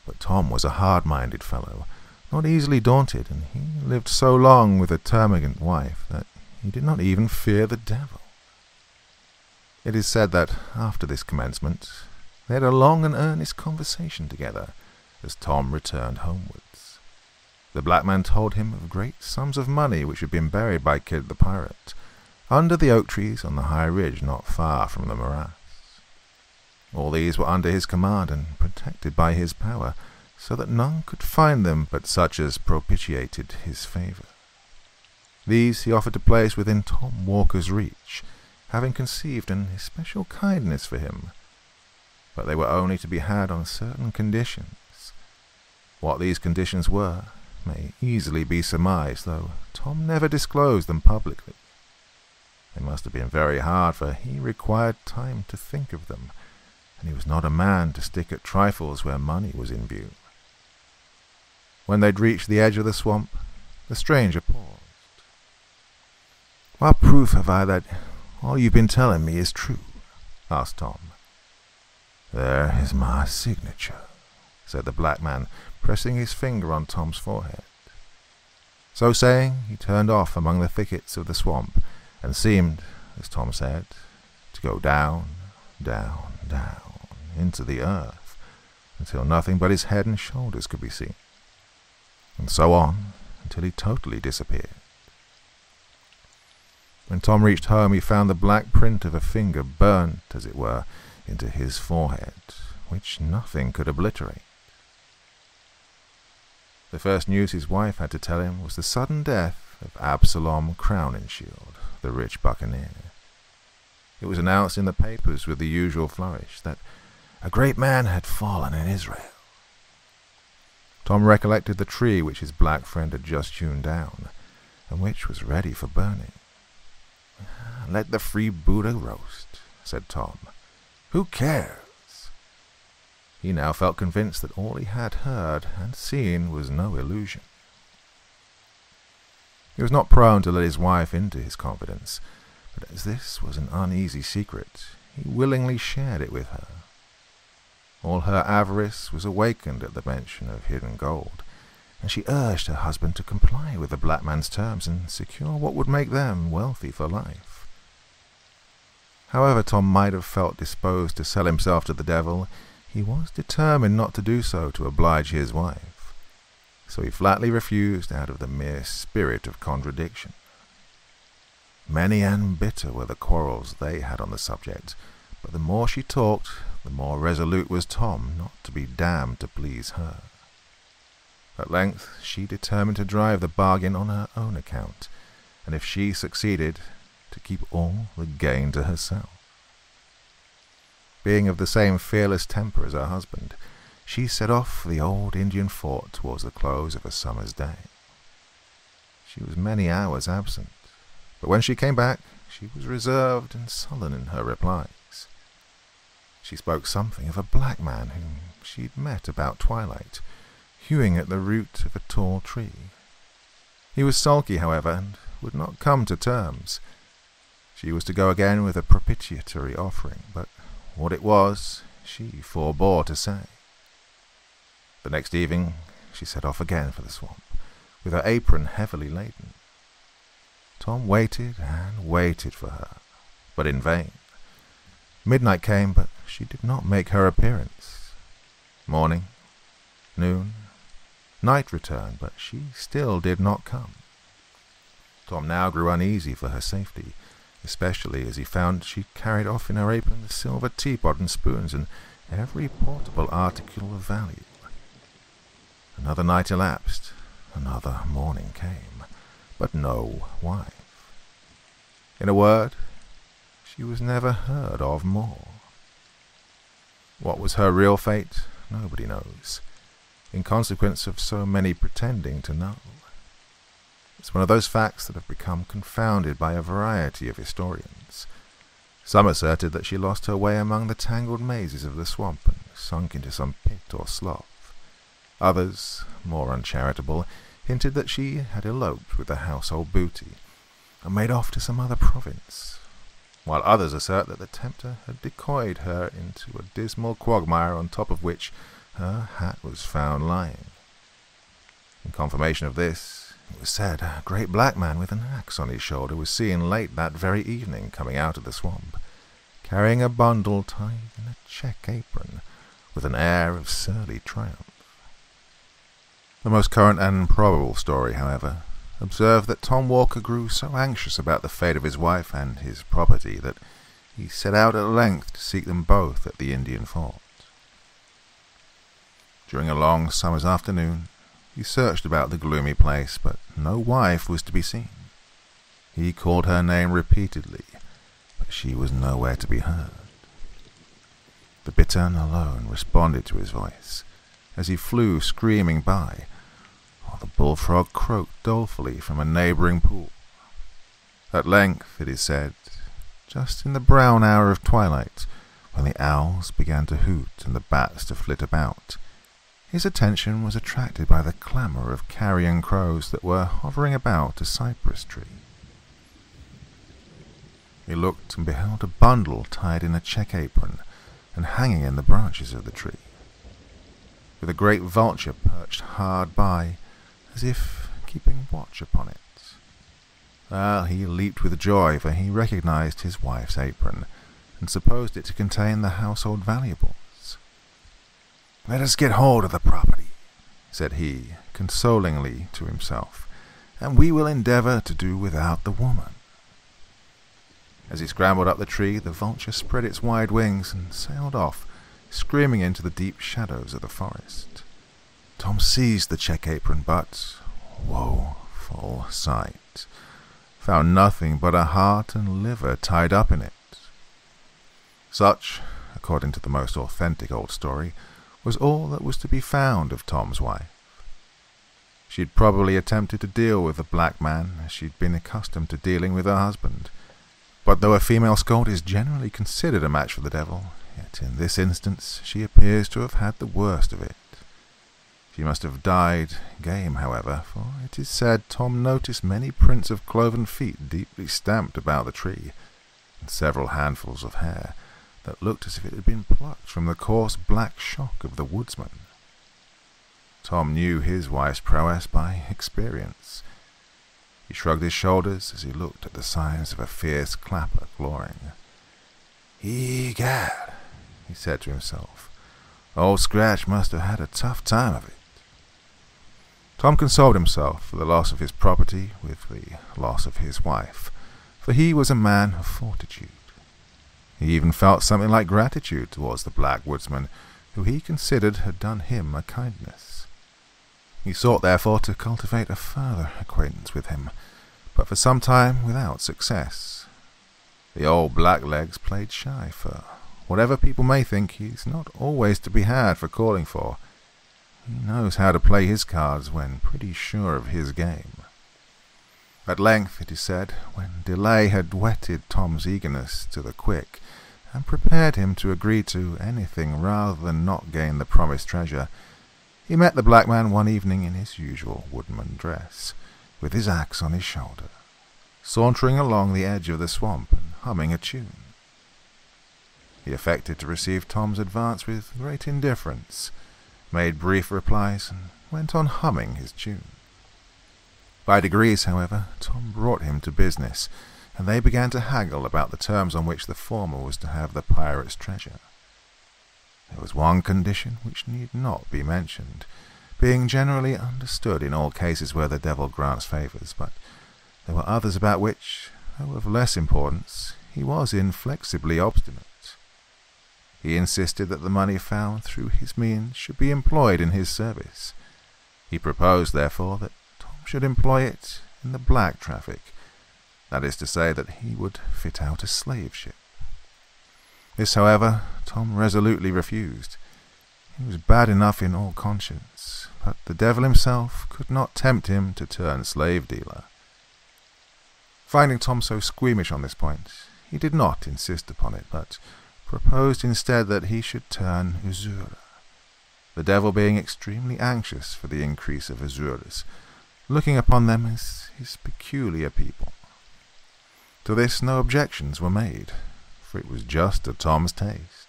But Tom was a hard-minded fellow, not easily daunted, and he lived so long with a termagant wife that he did not even fear the devil. It is said that after this commencement they had a long and earnest conversation together as Tom returned homewards. The black man told him of great sums of money which had been buried by Kidd the pirate under the oak trees on the high ridge not far from the morass. All these were under his command and protected by his power, so that none could find them but such as propitiated his favour. These he offered to place within Tom Walker's reach, having conceived an especial kindness for him, but they were only to be had on certain conditions. What these conditions were may easily be surmised, though Tom never disclosed them publicly. They must have been very hard, for he required time to think of them, and he was not a man to stick at trifles where money was in view. When they'd reached the edge of the swamp, the stranger paused. "What proof have I that all you've been telling me is true?" asked Tom. "There is my signature," said the black man, pressing his finger on Tom's forehead. So saying, he turned off among the thickets of the swamp, and seemed, as Tom said, to go down, down, down, into the earth, until nothing but his head and shoulders could be seen, and so on until he totally disappeared. When Tom reached home, he found the black print of a finger burnt, as it were, into his forehead, which nothing could obliterate. The first news his wife had to tell him was the sudden death of Absalom Crowninshield, the rich buccaneer. It was announced in the papers with the usual flourish that a great man had fallen in Israel. Tom recollected the tree which his black friend had just hewn down, and which was ready for burning. "Let the freebooter roast," said Tom. "Who cares?" He now felt convinced that all he had heard and seen was no illusion. He was not prone to let his wife into his confidence, but as this was an uneasy secret, he willingly shared it with her. All her avarice was awakened at the mention of hidden gold, and she urged her husband to comply with the black man's terms and secure what would make them wealthy for life. However Tom might have felt disposed to sell himself to the devil, he was determined not to do so to oblige his wife, so he flatly refused out of the mere spirit of contradiction. Many and bitter were the quarrels they had on the subject, but the more she talked, the more resolute was Tom not to be damned to please her. At length she determined to drive the bargain on her own account, and if she succeeded, to keep all the gain to herself. Being of the same fearless temper as her husband, she set off for the old Indian fort towards the close of a summer's day. She was many hours absent, but when she came back, she was reserved and sullen in her replies. She spoke something of a black man whom she'd met about twilight, hewing at the root of a tall tree. He was sulky, however, and would not come to terms. She was to go again with a propitiatory offering, but what it was, she forbore to say. The next evening she set off again for the swamp, with her apron heavily laden. Tom waited and waited for her, but in vain. Midnight came, but she did not make her appearance. Morning, noon, night returned, but she still did not come. Tom now grew uneasy for her safety, especially as he found she carried off in her apron the silver teapot and spoons and every portable article of value. Another night elapsed, another morning came, but no wife. In a word, she was never heard of more. What was her real fate, nobody knows, in consequence of so many pretending to know. It's one of those facts that have become confounded by a variety of historians. Some asserted that she lost her way among the tangled mazes of the swamp and sunk into some pit or slough. Others, more uncharitable, hinted that she had eloped with the household booty and made off to some other province, while others assert that the tempter had decoyed her into a dismal quagmire on top of which her hat was found lying. In confirmation of this, it was said a great black man with an axe on his shoulder was seen late that very evening coming out of the swamp, carrying a bundle tied in a check apron, with an air of surly triumph. The most current and probable story, however, observed that Tom Walker grew so anxious about the fate of his wife and his property that he set out at length to seek them both at the Indian fort. During a long summer's afternoon, he searched about the gloomy place, but no wife was to be seen. He called her name repeatedly, but she was nowhere to be heard. The bittern alone responded to his voice, as he flew screaming by, while the bullfrog croaked dolefully from a neighbouring pool. At length, it is said, just in the brown hour of twilight, when the owls began to hoot and the bats to flit about, his attention was attracted by the clamour of carrion crows that were hovering about a cypress tree. He looked and beheld a bundle tied in a check apron and hanging in the branches of the tree, with a great vulture perched hard by, as if keeping watch upon it. Well, he leaped with joy, for he recognized his wife's apron, and supposed it to contain the household valuables. "Let us get hold of the property," said he, consolingly to himself, "and we will endeavour to do without the woman." As he scrambled up the tree, the vulture spread its wide wings and sailed off, screaming into the deep shadows of the forest. Tom seized the check apron, but, woeful sight, found nothing but a heart and liver tied up in it. Such, according to the most authentic old story, was all that was to be found of Tom's wife. She had probably attempted to deal with the black man as she had been accustomed to dealing with her husband, but though a female scold is generally considered a match for the devil, yet in this instance she appears to have had the worst of it. She must have died game, however, for it is said Tom noticed many prints of cloven feet deeply stamped about the tree, and several handfuls of hair that looked as if it had been plucked from the coarse black shock of the woodsman. Tom knew his wife's prowess by experience. He shrugged his shoulders as he looked at the signs of a fierce clapper clawing. "Egad," he said to himself, "Old Scratch must have had a tough time of it." Tom consoled himself for the loss of his property with the loss of his wife, for he was a man of fortitude. He even felt something like gratitude towards the black woodsman, who he considered had done him a kindness. He sought, therefore, to cultivate a further acquaintance with him, but for some time without success. The old blacklegs played shy, for whatever people may think, he's not always to be had for calling for. He knows how to play his cards when pretty sure of his game. At length, it is said, when delay had whetted Tom's eagerness to the quick, and prepared him to agree to anything rather than not gain the promised treasure, he met the black man one evening in his usual woodman dress, with his axe on his shoulder, sauntering along the edge of the swamp and humming a tune. He affected to receive Tom's advance with great indifference, made brief replies, and went on humming his tune. By degrees, however, Tom brought him to business, and they began to haggle about the terms on which the former was to have the pirate's treasure. There was one condition which need not be mentioned, being generally understood in all cases where the devil grants favours, but There were others about which, though of less importance, he was inflexibly obstinate. He insisted that the money found through his means should be employed in his service. He proposed, therefore, that Tom should employ it in the black traffic, that is to say, that he would fit out a slave ship. This, however, Tom resolutely refused. He was bad enough in all conscience, but the devil himself could not tempt him to turn slave-dealer. Finding Tom so squeamish on this point, he did not insist upon it, but proposed instead that he should turn usurer, the devil being extremely anxious for the increase of usurers, looking upon them as his peculiar people. To this no objections were made, for it was just to Tom's taste.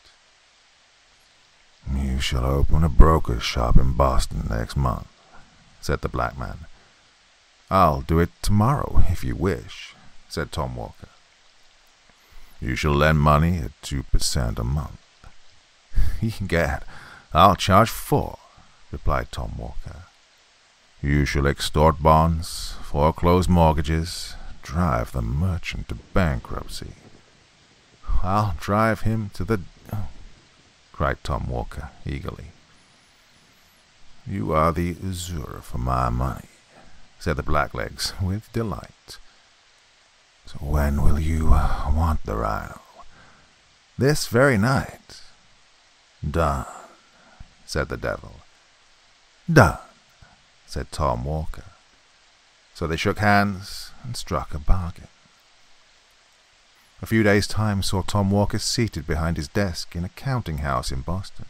"You shall open a broker's shop in Boston next month," said the black man. "I'll do it tomorrow, if you wish," said Tom Walker. "You shall lend money at 2% a month." "Egad, I'll charge 4, replied Tom Walker. "You shall extort bonds, foreclose mortgages, drive the merchant to bankruptcy." "I'll drive him to the—" cried Tom Walker eagerly. "You are the usurer for my money," said the Blacklegs with delight. "So when will you want the rhino?" "This very night." "Done," said the devil. "Done," said Tom Walker. So they shook hands and struck a bargain. A few days' time saw Tom Walker seated behind his desk in a counting-house in Boston.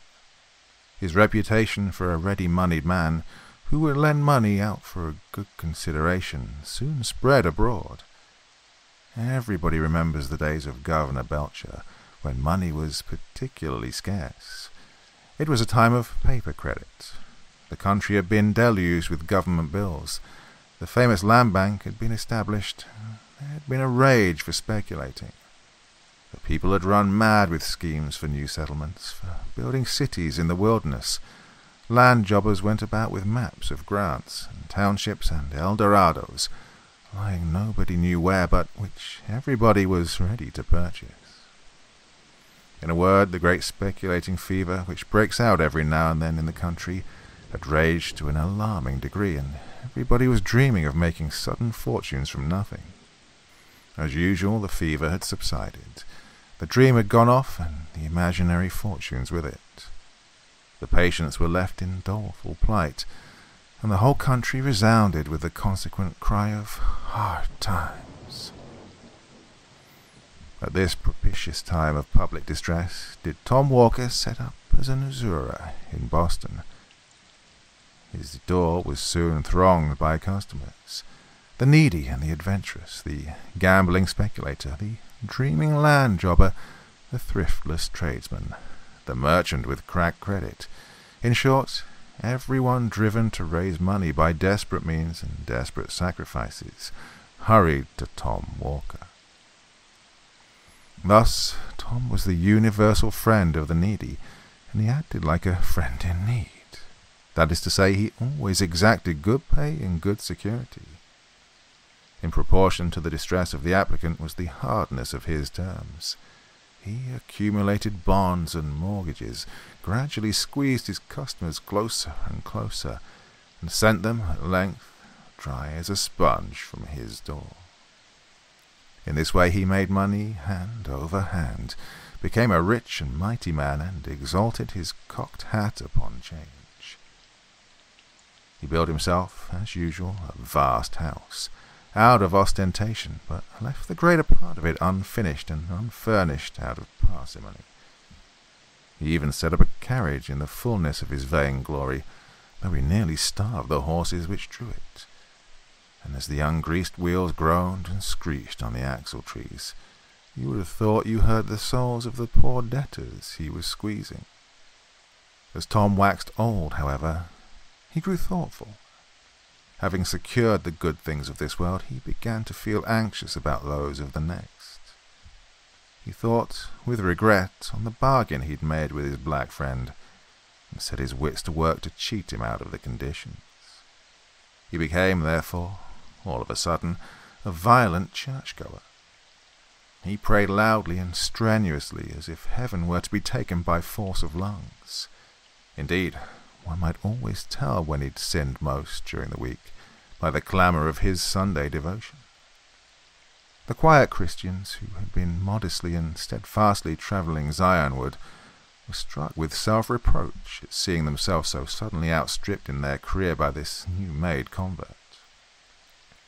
His reputation for a ready-moneyed man who would lend money out for a good consideration soon spread abroad. Everybody remembers the days of Governor Belcher, when money was particularly scarce. It was a time of paper credit. The country had been deluged with government bills. The famous land bank had been established. There had been a rage for speculating. The people had run mad with schemes for new settlements, for building cities in the wilderness. Land jobbers went about with maps of grants and townships and Eldorados, lying nobody knew where, but which everybody was ready to purchase. In a word, the great speculating fever, which breaks out every now and then in the country, had raged to an alarming degree, and everybody was dreaming of making sudden fortunes from nothing. As usual, the fever had subsided. The dream had gone off, and the imaginary fortunes with it. The patients were left in doleful plight, and the whole country resounded with the consequent cry of hard times. At this propitious time of public distress did Tom Walker set up as an usurer in Boston. His door was soon thronged by customers, the needy and the adventurous, the gambling speculator, the dreaming land jobber, the thriftless tradesman, the merchant with cracked credit. In short, everyone driven to raise money by desperate means and desperate sacrifices hurried to Tom Walker. Thus, Tom was the universal friend of the needy, and he acted like a friend in need. That is to say, he always exacted good pay and good security. In proportion to the distress of the applicant was the hardness of his terms. He accumulated bonds and mortgages, gradually squeezed his customers closer and closer, and sent them, at length, dry as a sponge from his door. In this way he made money hand over hand, became a rich and mighty man, and exalted his cocked hat upon change. He built himself, as usual, a vast house, out of ostentation, but left the greater part of it unfinished and unfurnished out of parsimony. He even set up a carriage in the fullness of his vainglory, though he nearly starved the horses which drew it. And as the ungreased wheels groaned and screeched on the axle-trees, you would have thought you heard the souls of the poor debtors he was squeezing. As Tom waxed old, however, he grew thoughtful. Having secured the good things of this world, he began to feel anxious about those of the next. He thought, with regret, on the bargain he'd made with his black friend, and set his wits to work to cheat him out of the conditions. He became, therefore, all of a sudden, a violent churchgoer. He prayed loudly and strenuously, as if heaven were to be taken by force of lungs. Indeed, one might always tell when he'd sinned most during the week by the clamour of his Sunday devotion. The quiet Christians, who had been modestly and steadfastly travelling Zionward, were struck with self-reproach at seeing themselves so suddenly outstripped in their career by this new-made convert.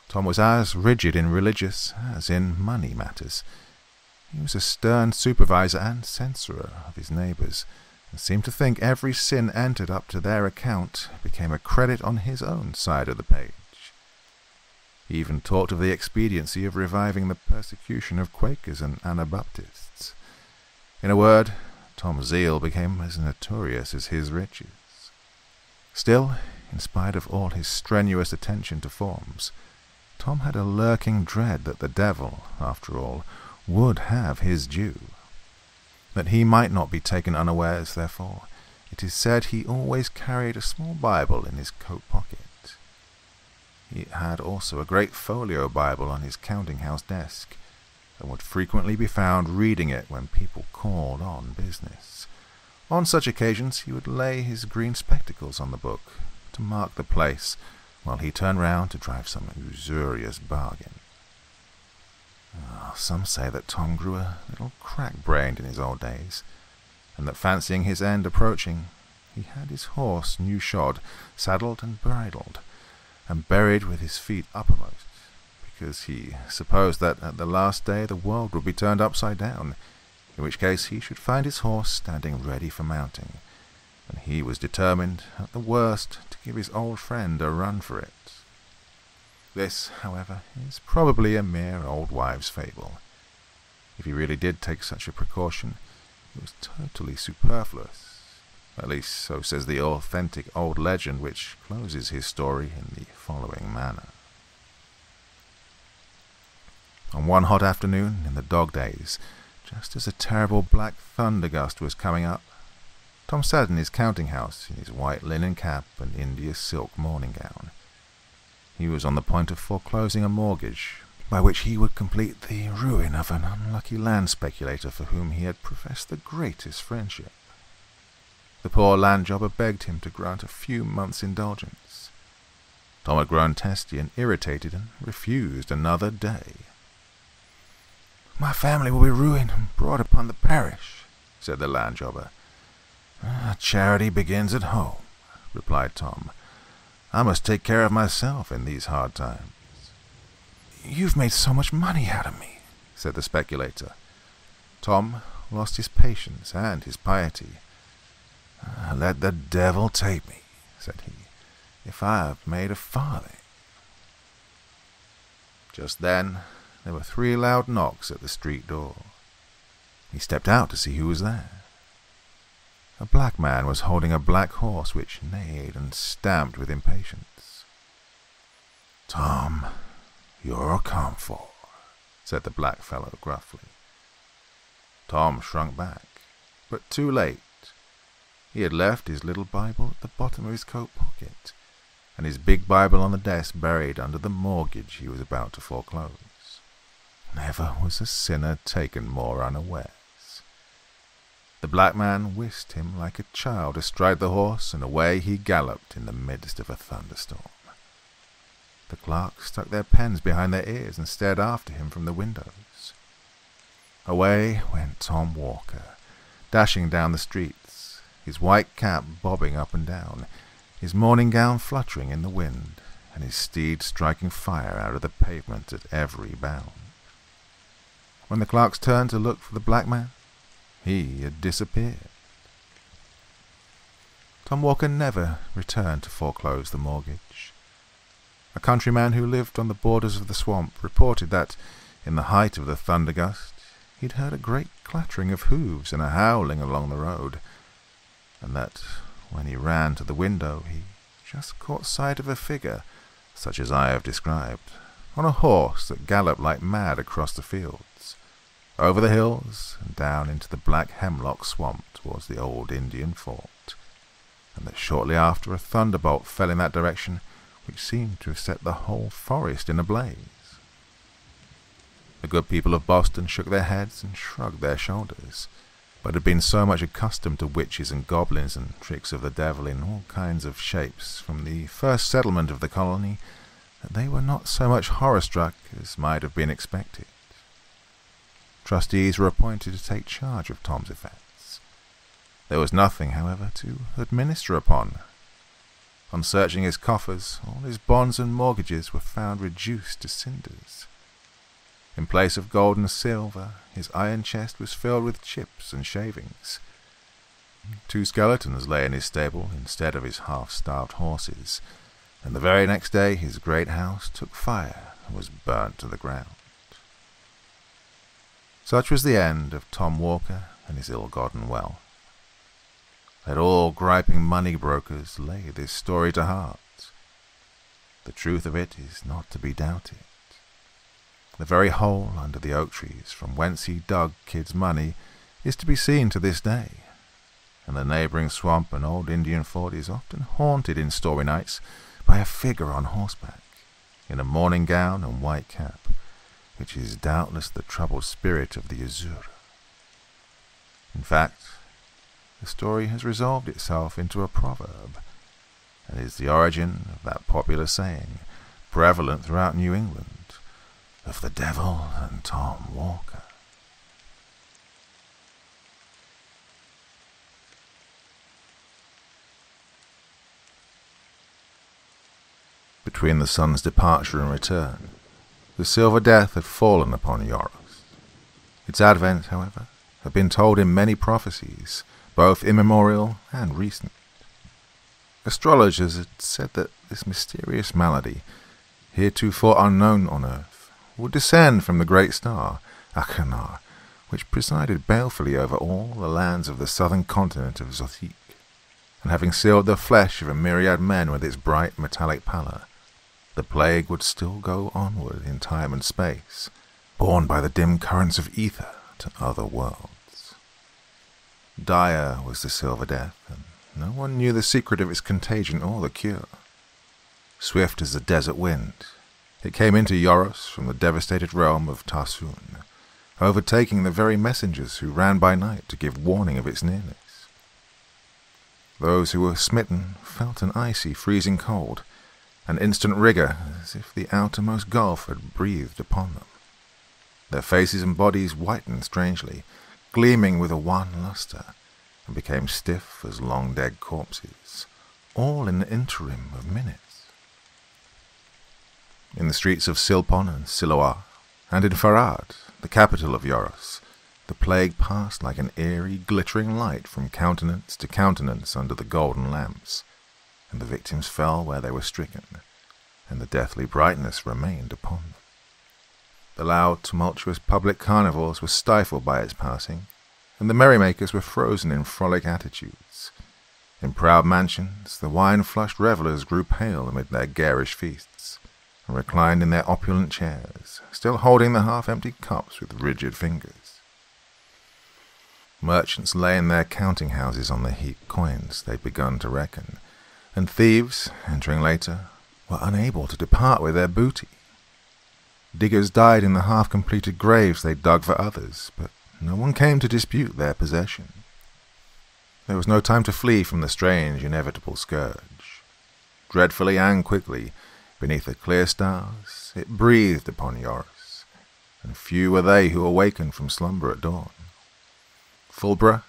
Tom was as rigid in religious as in money matters. He was a stern supervisor and censorer of his neighbours, and seemed to think every sin entered up to their account became a credit on his own side of the page. He even talked of the expediency of reviving the persecution of Quakers and Anabaptists. In a word, Tom's zeal became as notorious as his riches. Still, in spite of all his strenuous attention to forms, Tom had a lurking dread that the devil, after all, would have his due. That he might not be taken unawares, therefore, it is said he always carried a small Bible in his coat pocket. He had also a great folio Bible on his counting-house desk, and would frequently be found reading it when people called on business. On such occasions he would lay his green spectacles on the book, to mark the place, while he turned round to drive some usurious bargain. Some say that Tom grew a little crack-brained in his old days, and that fancying his end approaching, he had his horse new-shod, saddled and bridled, and buried with his feet uppermost, because he supposed that at the last day the world would be turned upside down, in which case he should find his horse standing ready for mounting, and he was determined, at the worst, to give his old friend a run for it. This, however, is probably a mere old wives' fable. If he really did take such a precaution, it was totally superfluous. At least so says the authentic old legend which closes his story in the following manner. On one hot afternoon in the dog days, just as a terrible black thunder gust was coming up, Tom sat in his counting-house in his white linen cap and India silk morning gown. He was on the point of foreclosing a mortgage, by which he would complete the ruin of an unlucky land speculator for whom he had professed the greatest friendship. The poor land jobber begged him to grant a few months' indulgence. Tom had grown testy and irritated, and refused another day. "My family will be ruined and brought upon the parish," said the land jobber. "Charity begins at home," replied Tom. "I must take care of myself in these hard times." "You've made so much money out of me," said the speculator. Tom lost his patience and his piety. "Let the devil take me," said he, "if I have made a farthing." Just then there were 3 loud knocks at the street door. He stepped out to see who was there. A black man was holding a black horse which neighed and stamped with impatience. "Tom, you're come for," said the black fellow gruffly. Tom shrunk back, but too late. He had left his little Bible at the bottom of his coat pocket, and his big Bible on the desk buried under the mortgage he was about to foreclose. Never was a sinner taken more unawares. The black man whisked him like a child astride the horse, and away he galloped in the midst of a thunderstorm. The clerks stuck their pens behind their ears and stared after him from the windows. Away went Tom Walker, dashing down the streets, his white cap bobbing up and down, his morning gown fluttering in the wind, and his steed striking fire out of the pavement at every bound. When the clerks turned to look for the black man, he had disappeared. Tom Walker never returned to foreclose the mortgage. A countryman who lived on the borders of the swamp reported that, in the height of the thunder gust, he'd heard a great clattering of hoofs and a howling along the road, and that, when he ran to the window, he just caught sight of a figure, such as I have described, on a horse that galloped like mad across the fields, over the hills, and down into the black hemlock swamp towards the old Indian fort, and that shortly after a thunderbolt fell in that direction, which seemed to have set the whole forest in a blaze. The good people of Boston shook their heads and shrugged their shoulders, but had been so much accustomed to witches and goblins and tricks of the devil in all kinds of shapes from the first settlement of the colony that they were not so much horror-struck as might have been expected. Trustees were appointed to take charge of Tom's effects. There was nothing, however, to administer upon. On searching his coffers, all his bonds and mortgages were found reduced to cinders. In place of gold and silver, his iron chest was filled with chips and shavings. 2 skeletons lay in his stable instead of his half-starved horses, and the very next day his great house took fire and was burnt to the ground. Such was the end of Tom Walker and his ill-gotten wealth. Let all griping money brokers lay this story to heart. The truth of it is not to be doubted. The very hole under the oak trees from whence he dug Kidd's money is to be seen to this day, and the neighbouring swamp and old Indian fort is often haunted in stormy nights by a figure on horseback, in a morning gown and white cap, which is doubtless the troubled spirit of the Azure. In fact, the story has resolved itself into a proverb, and is the origin of that popular saying, prevalent throughout New England, of the devil and Tom Walker. Between the sun's departure and return, the silver death had fallen upon Yoros. Its advent, however, had been told in many prophecies, both immemorial and recent. Astrologers had said that this mysterious malady, heretofore unknown on earth, would descend from the great star, Achernar, which presided balefully over all the lands of the southern continent of Zothique, and having sealed the flesh of a myriad men with its bright metallic pallor, the plague would still go onward in time and space, borne by the dim currents of ether to other worlds. Dire was the silver death, and no one knew the secret of its contagion or the cure. Swift as the desert wind, it came into Yoros from the devastated realm of Tarsoon, overtaking the very messengers who ran by night to give warning of its nearness. Those who were smitten felt an icy, freezing cold, an instant rigour, as if the outermost gulf had breathed upon them. Their faces and bodies whitened strangely, gleaming with a wan lustre, and became stiff as long-dead corpses, all in the interim of minutes. In the streets of Silpon and Siloa, and in Farad, the capital of Yoros, the plague passed like an eerie, glittering light from countenance to countenance under the golden lamps, and the victims fell where they were stricken, and the deathly brightness remained upon them. The loud, tumultuous public carnivals were stifled by its passing, and the merrymakers were frozen in frolic attitudes. In proud mansions, the wine-flushed revellers grew pale amid their garish feasts, and reclined in their opulent chairs, still holding the half-emptied cups with rigid fingers. Merchants lay in their counting-houses on the heaped coins they'd begun to reckon, and thieves, entering later, were unable to depart with their booty. Diggers died in the half-completed graves they dug for others, but no one came to dispute their possession. There was no time to flee from the strange, inevitable scourge. Dreadfully and quickly, beneath the clear stars, it breathed upon Yoros, and few were they who awakened from slumber at dawn. Fulbra,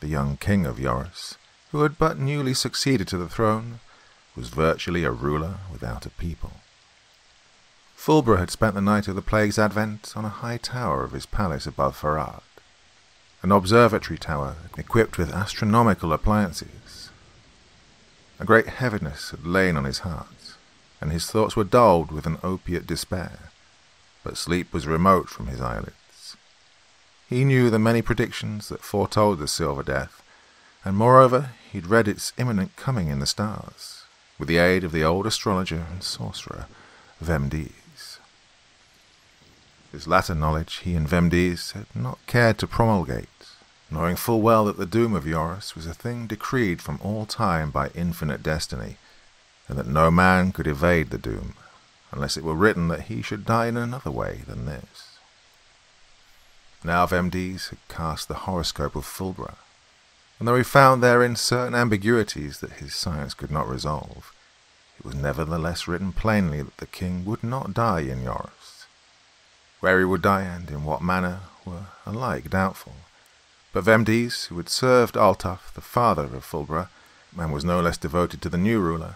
the young king of Yoros, who had but newly succeeded to the throne, was virtually a ruler without a people. Fulbra had spent the night of the plague's advent on a high tower of his palace above Farad, an observatory tower equipped with astronomical appliances. A great heaviness had lain on his heart, and his thoughts were dulled with an opiate despair, but sleep was remote from his eyelids. He knew the many predictions that foretold the silver death, and moreover he'd read its imminent coming in the stars, with the aid of the old astrologer and sorcerer, Vemdes. This latter knowledge he and Vemdes had not cared to promulgate, knowing full well that the doom of Yoros was a thing decreed from all time by infinite destiny, and that no man could evade the doom, unless it were written that he should die in another way than this. Now Vemdes had cast the horoscope of Fulbra, and though he found therein certain ambiguities that his science could not resolve, it was nevertheless written plainly that the king would not die in Joris. Where he would die and in what manner were alike doubtful. But Vemdes, who had served Altaf, the father of Fulbra, and was no less devoted to the new ruler,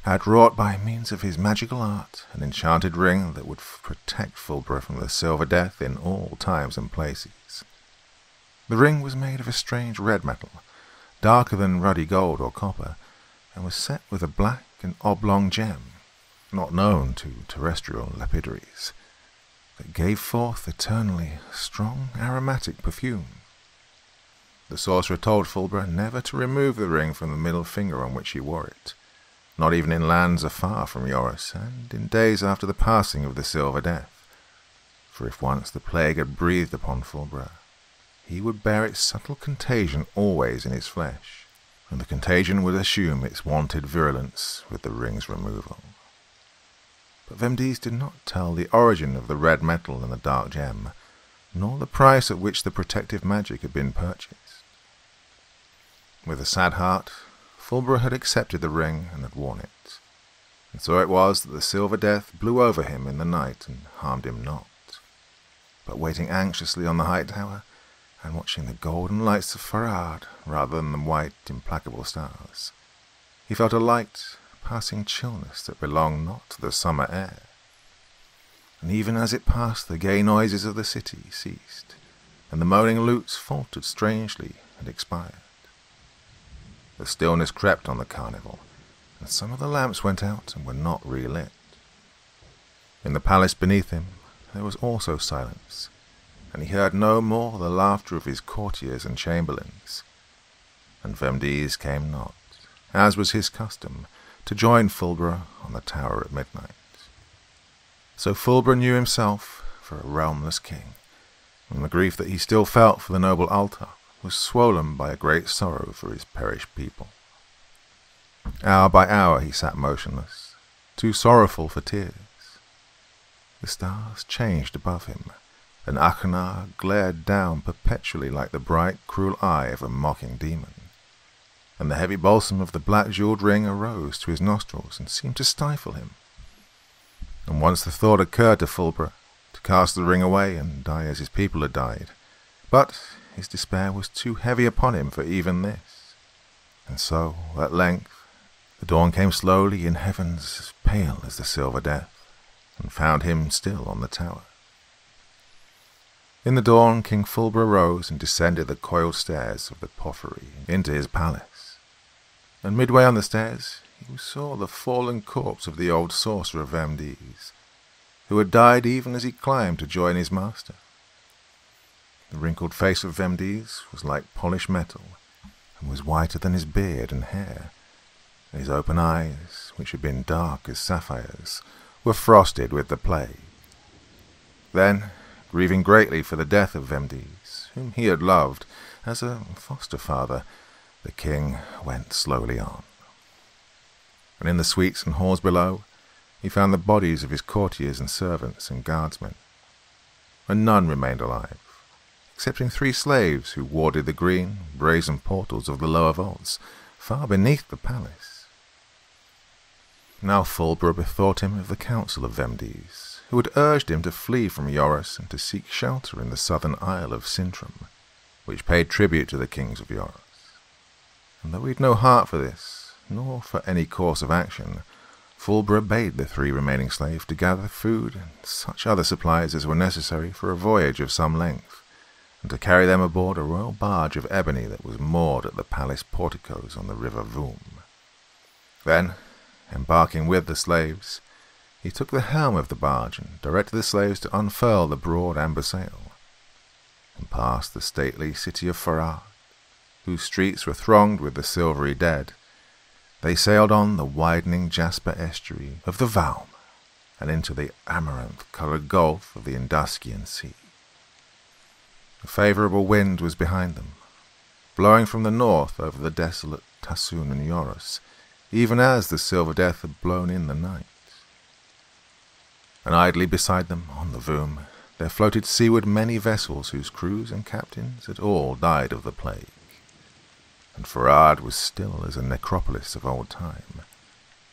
had wrought by means of his magical art an enchanted ring that would protect Fulbra from the silver death in all times and places. The ring was made of a strange red metal, darker than ruddy gold or copper, and was set with a black and oblong gem, not known to terrestrial lapidaries, that gave forth eternally strong aromatic perfume. The sorcerer told Fulbra never to remove the ring from the middle finger on which he wore it, not even in lands afar from Joris, and in days after the passing of the Silver Death. For if once the plague had breathed upon Fulbra, he would bear its subtle contagion always in his flesh, and the contagion would assume its wonted virulence with the ring's removal. But Vemdes did not tell the origin of the red metal and the dark gem, nor the price at which the protective magic had been purchased. With a sad heart, Fulbra had accepted the ring and had worn it, and so it was that the Silver Death blew over him in the night and harmed him not. But waiting anxiously on the high tower, and watching the golden lights of Farad rather than the white, implacable stars, he felt a light, passing chillness that belonged not to the summer air. And even as it passed, the gay noises of the city ceased, and the moaning lutes faltered strangely and expired. The stillness crept on the carnival, and some of the lamps went out and were not relit. In the palace beneath him there was also silence, and he heard no more the laughter of his courtiers and chamberlains. And Vemdes came not, as was his custom, to join Fulbra on the tower at midnight. So Fulbra knew himself for a realmless king, and the grief that he still felt for the noble Altaf was swollen by a great sorrow for his perished people. Hour by hour he sat motionless, too sorrowful for tears. The stars changed above him, and Achenar glared down perpetually like the bright, cruel eye of a mocking demon, and the heavy balsam of the black jewelled ring arose to his nostrils and seemed to stifle him. And once the thought occurred to Fulbra to cast the ring away and die as his people had died, but his despair was too heavy upon him for even this. And so, at length, the dawn came slowly in heavens as pale as the Silver Death, and found him still on the tower. In the dawn, King Fulbra rose and descended the coiled stairs of the porphyry into his palace. And midway on the stairs, he saw the fallen corpse of the old sorcerer Vemdes, who had died even as he climbed to join his master. The wrinkled face of Vemdes was like polished metal, and was whiter than his beard and hair, and his open eyes, which had been dark as sapphires, were frosted with the plague. Then, grieving greatly for the death of Vemdes, whom he had loved as a foster-father, the king went slowly on. And in the suites and halls below, he found the bodies of his courtiers and servants and guardsmen, and none remained alive, excepting 3 slaves who warded the green, brazen portals of the lower vaults, far beneath the palace. Now Fulbra bethought him of the counsel of Vemdes, who had urged him to flee from Joris and to seek shelter in the southern isle of Sintram, which paid tribute to the kings of Joris. And though he had no heart for this, nor for any course of action, Fulbra bade the 3 remaining slaves to gather food and such other supplies as were necessary for a voyage of some length, and to carry them aboard a royal barge of ebony that was moored at the palace porticos on the river Voom. Then, embarking with the slaves, he took the helm of the barge and directed the slaves to unfurl the broad amber sail, and past the stately city of Farad, whose streets were thronged with the silvery dead, they sailed on the widening jasper estuary of the Valm, and into the amaranth-coloured gulf of the Induskian Sea. A favourable wind was behind them, blowing from the north over the desolate Tassoon and Joris, even as the Silver Death had blown in the night. And idly beside them, on the Voom, there floated seaward many vessels whose crews and captains had all died of the plague. And Farad was still as a necropolis of old time,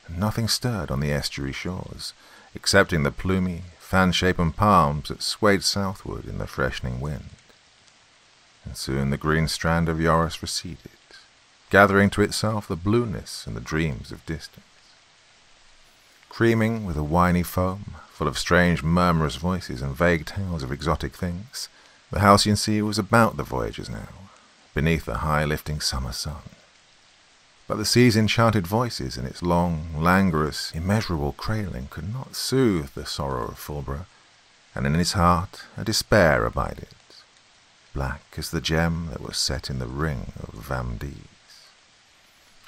and nothing stirred on the estuary shores, excepting the plumy, fan-shapen palms that swayed southward in the freshening wind. And soon the green strand of Eurus receded, gathering to itself the blueness and the dreams of distance. Creaming with a winy foam, full of strange murmurous voices and vague tales of exotic things, the Halcyon Sea was about the voyagers now, beneath the high-lifting summer sun. But the sea's enchanted voices and its long, languorous, immeasurable crailing could not soothe the sorrow of Fulbro, and in his heart a despair abided, black as the gem that was set in the ring of Vamdes.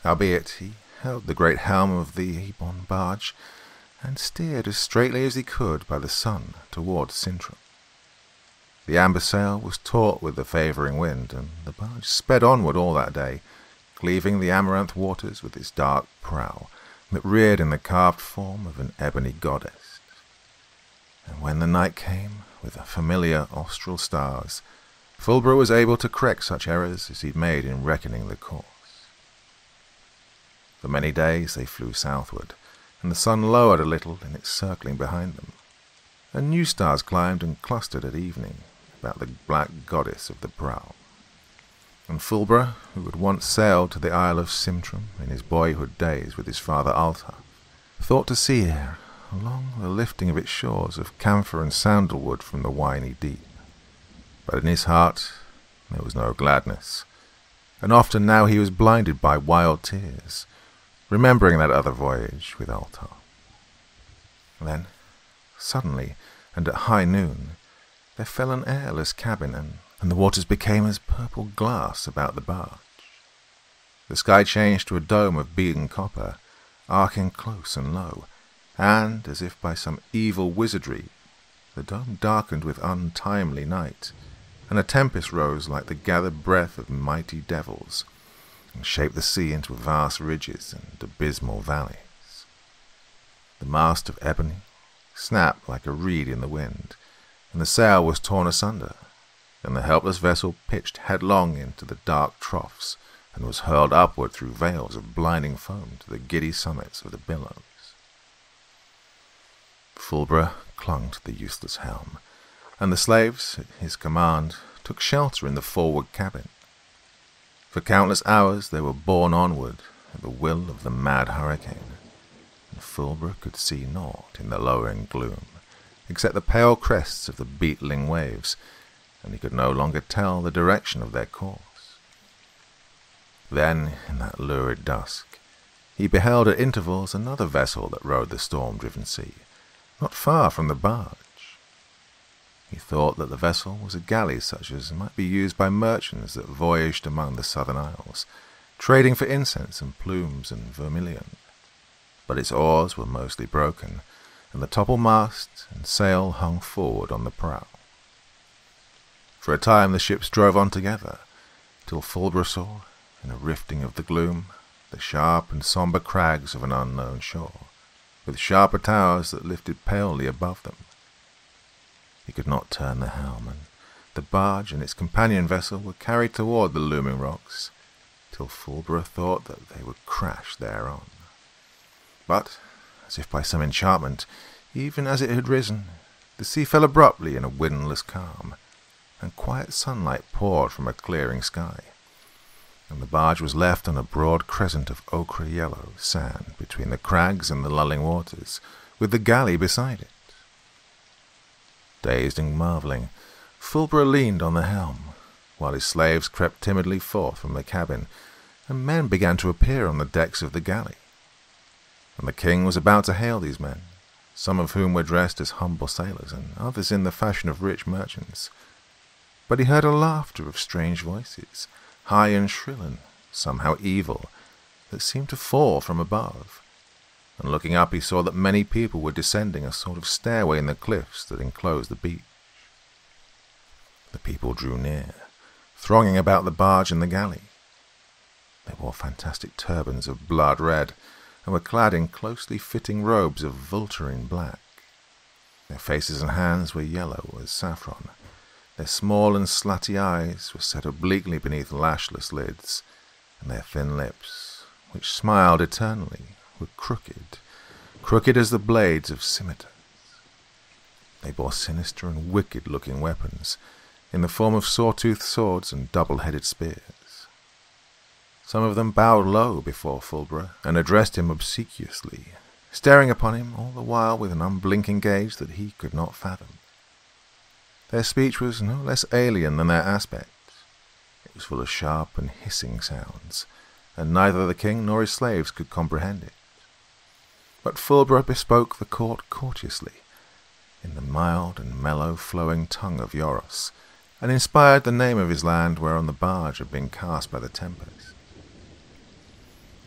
Howbeit he held the great helm of the Ebon barge, and steered as straightly as he could by the sun towards Sintram. The amber sail was taut with the favouring wind, and the barge sped onward all that day, cleaving the amaranth waters with its dark prow that reared in the carved form of an ebony goddess. And when the night came, with the familiar austral stars, Fulbro was able to correct such errors as he'd made in reckoning the course. For many days they flew southward, and the sun lowered a little in its circling behind them, and new stars climbed and clustered at evening about the black goddess of the prow. And Fulbro, who had once sailed to the Isle of Sintram in his boyhood days with his father Altaf, thought to see here, along the lifting of its shores, of camphor and sandalwood from the winy deep. But in his heart there was no gladness, and often now he was blinded by wild tears, remembering that other voyage with Altaf. Then, suddenly, and at high noon, there fell an airless cabin, and the waters became as purple glass about the barge. The sky changed to a dome of beaten copper, arcing close and low, and, as if by some evil wizardry, the dome darkened with untimely night, and a tempest rose like the gathered breath of mighty devils, and shaped the sea into vast ridges and abysmal valleys. The mast of ebony snapped like a reed in the wind, and the sail was torn asunder, and the helpless vessel pitched headlong into the dark troughs, and was hurled upward through veils of blinding foam to the giddy summits of the billows. Fulbro clung to the useless helm, and the slaves, at his command, took shelter in the forward cabin. For countless hours they were borne onward at the will of the mad hurricane, and Fulbro could see naught in the lowering gloom, except the pale crests of the beetling waves, and he could no longer tell the direction of their course. Then, in that lurid dusk, he beheld at intervals another vessel that rode the storm-driven sea, not far from the barge. He thought that the vessel was a galley such as might be used by merchants that voyaged among the southern isles, trading for incense and plumes and vermilion. But its oars were mostly broken, and the topmast and sail hung forward on the prow. For a time the ships drove on together, till Fulbro saw, in a rifting of the gloom, the sharp and sombre crags of an unknown shore, with sharper towers that lifted palely above them. He could not turn the helm, and the barge and its companion vessel were carried toward the looming rocks, till Fulbro thought that they would crash thereon. But, as if by some enchantment, even as it had risen, the sea fell abruptly in a windless calm, and quiet sunlight poured from a clearing sky, and the barge was left on a broad crescent of ochre-yellow sand between the crags and the lulling waters, with the galley beside it. Dazed and marvelling, Fulbro leaned on the helm, while his slaves crept timidly forth from the cabin, and men began to appear on the decks of the galley. And the king was about to hail these men, some of whom were dressed as humble sailors, and others in the fashion of rich merchants. But he heard a laughter of strange voices, high and shrill and somehow evil, that seemed to fall from above. And looking up he saw that many people were descending a sort of stairway in the cliffs that enclosed the beach. The people drew near, thronging about the barge and the galley. They wore fantastic turbans of blood red, and were clad in closely fitting robes of vulturine black. Their faces and hands were yellow as saffron. Their small and slutty eyes were set obliquely beneath lashless lids, and their thin lips, which smiled eternally, were crooked as the blades of scimitars. They bore sinister and wicked-looking weapons, in the form of saw-toothed swords and double-headed spears. Some of them bowed low before Fulbra and addressed him obsequiously, staring upon him all the while with an unblinking gaze that he could not fathom. Their speech was no less alien than their aspect. It was full of sharp and hissing sounds, and neither the king nor his slaves could comprehend it. But Fulbra bespoke the court courteously, in the mild and mellow flowing tongue of Yoros, and inspired the name of his land whereon the barge had been cast by the tempest.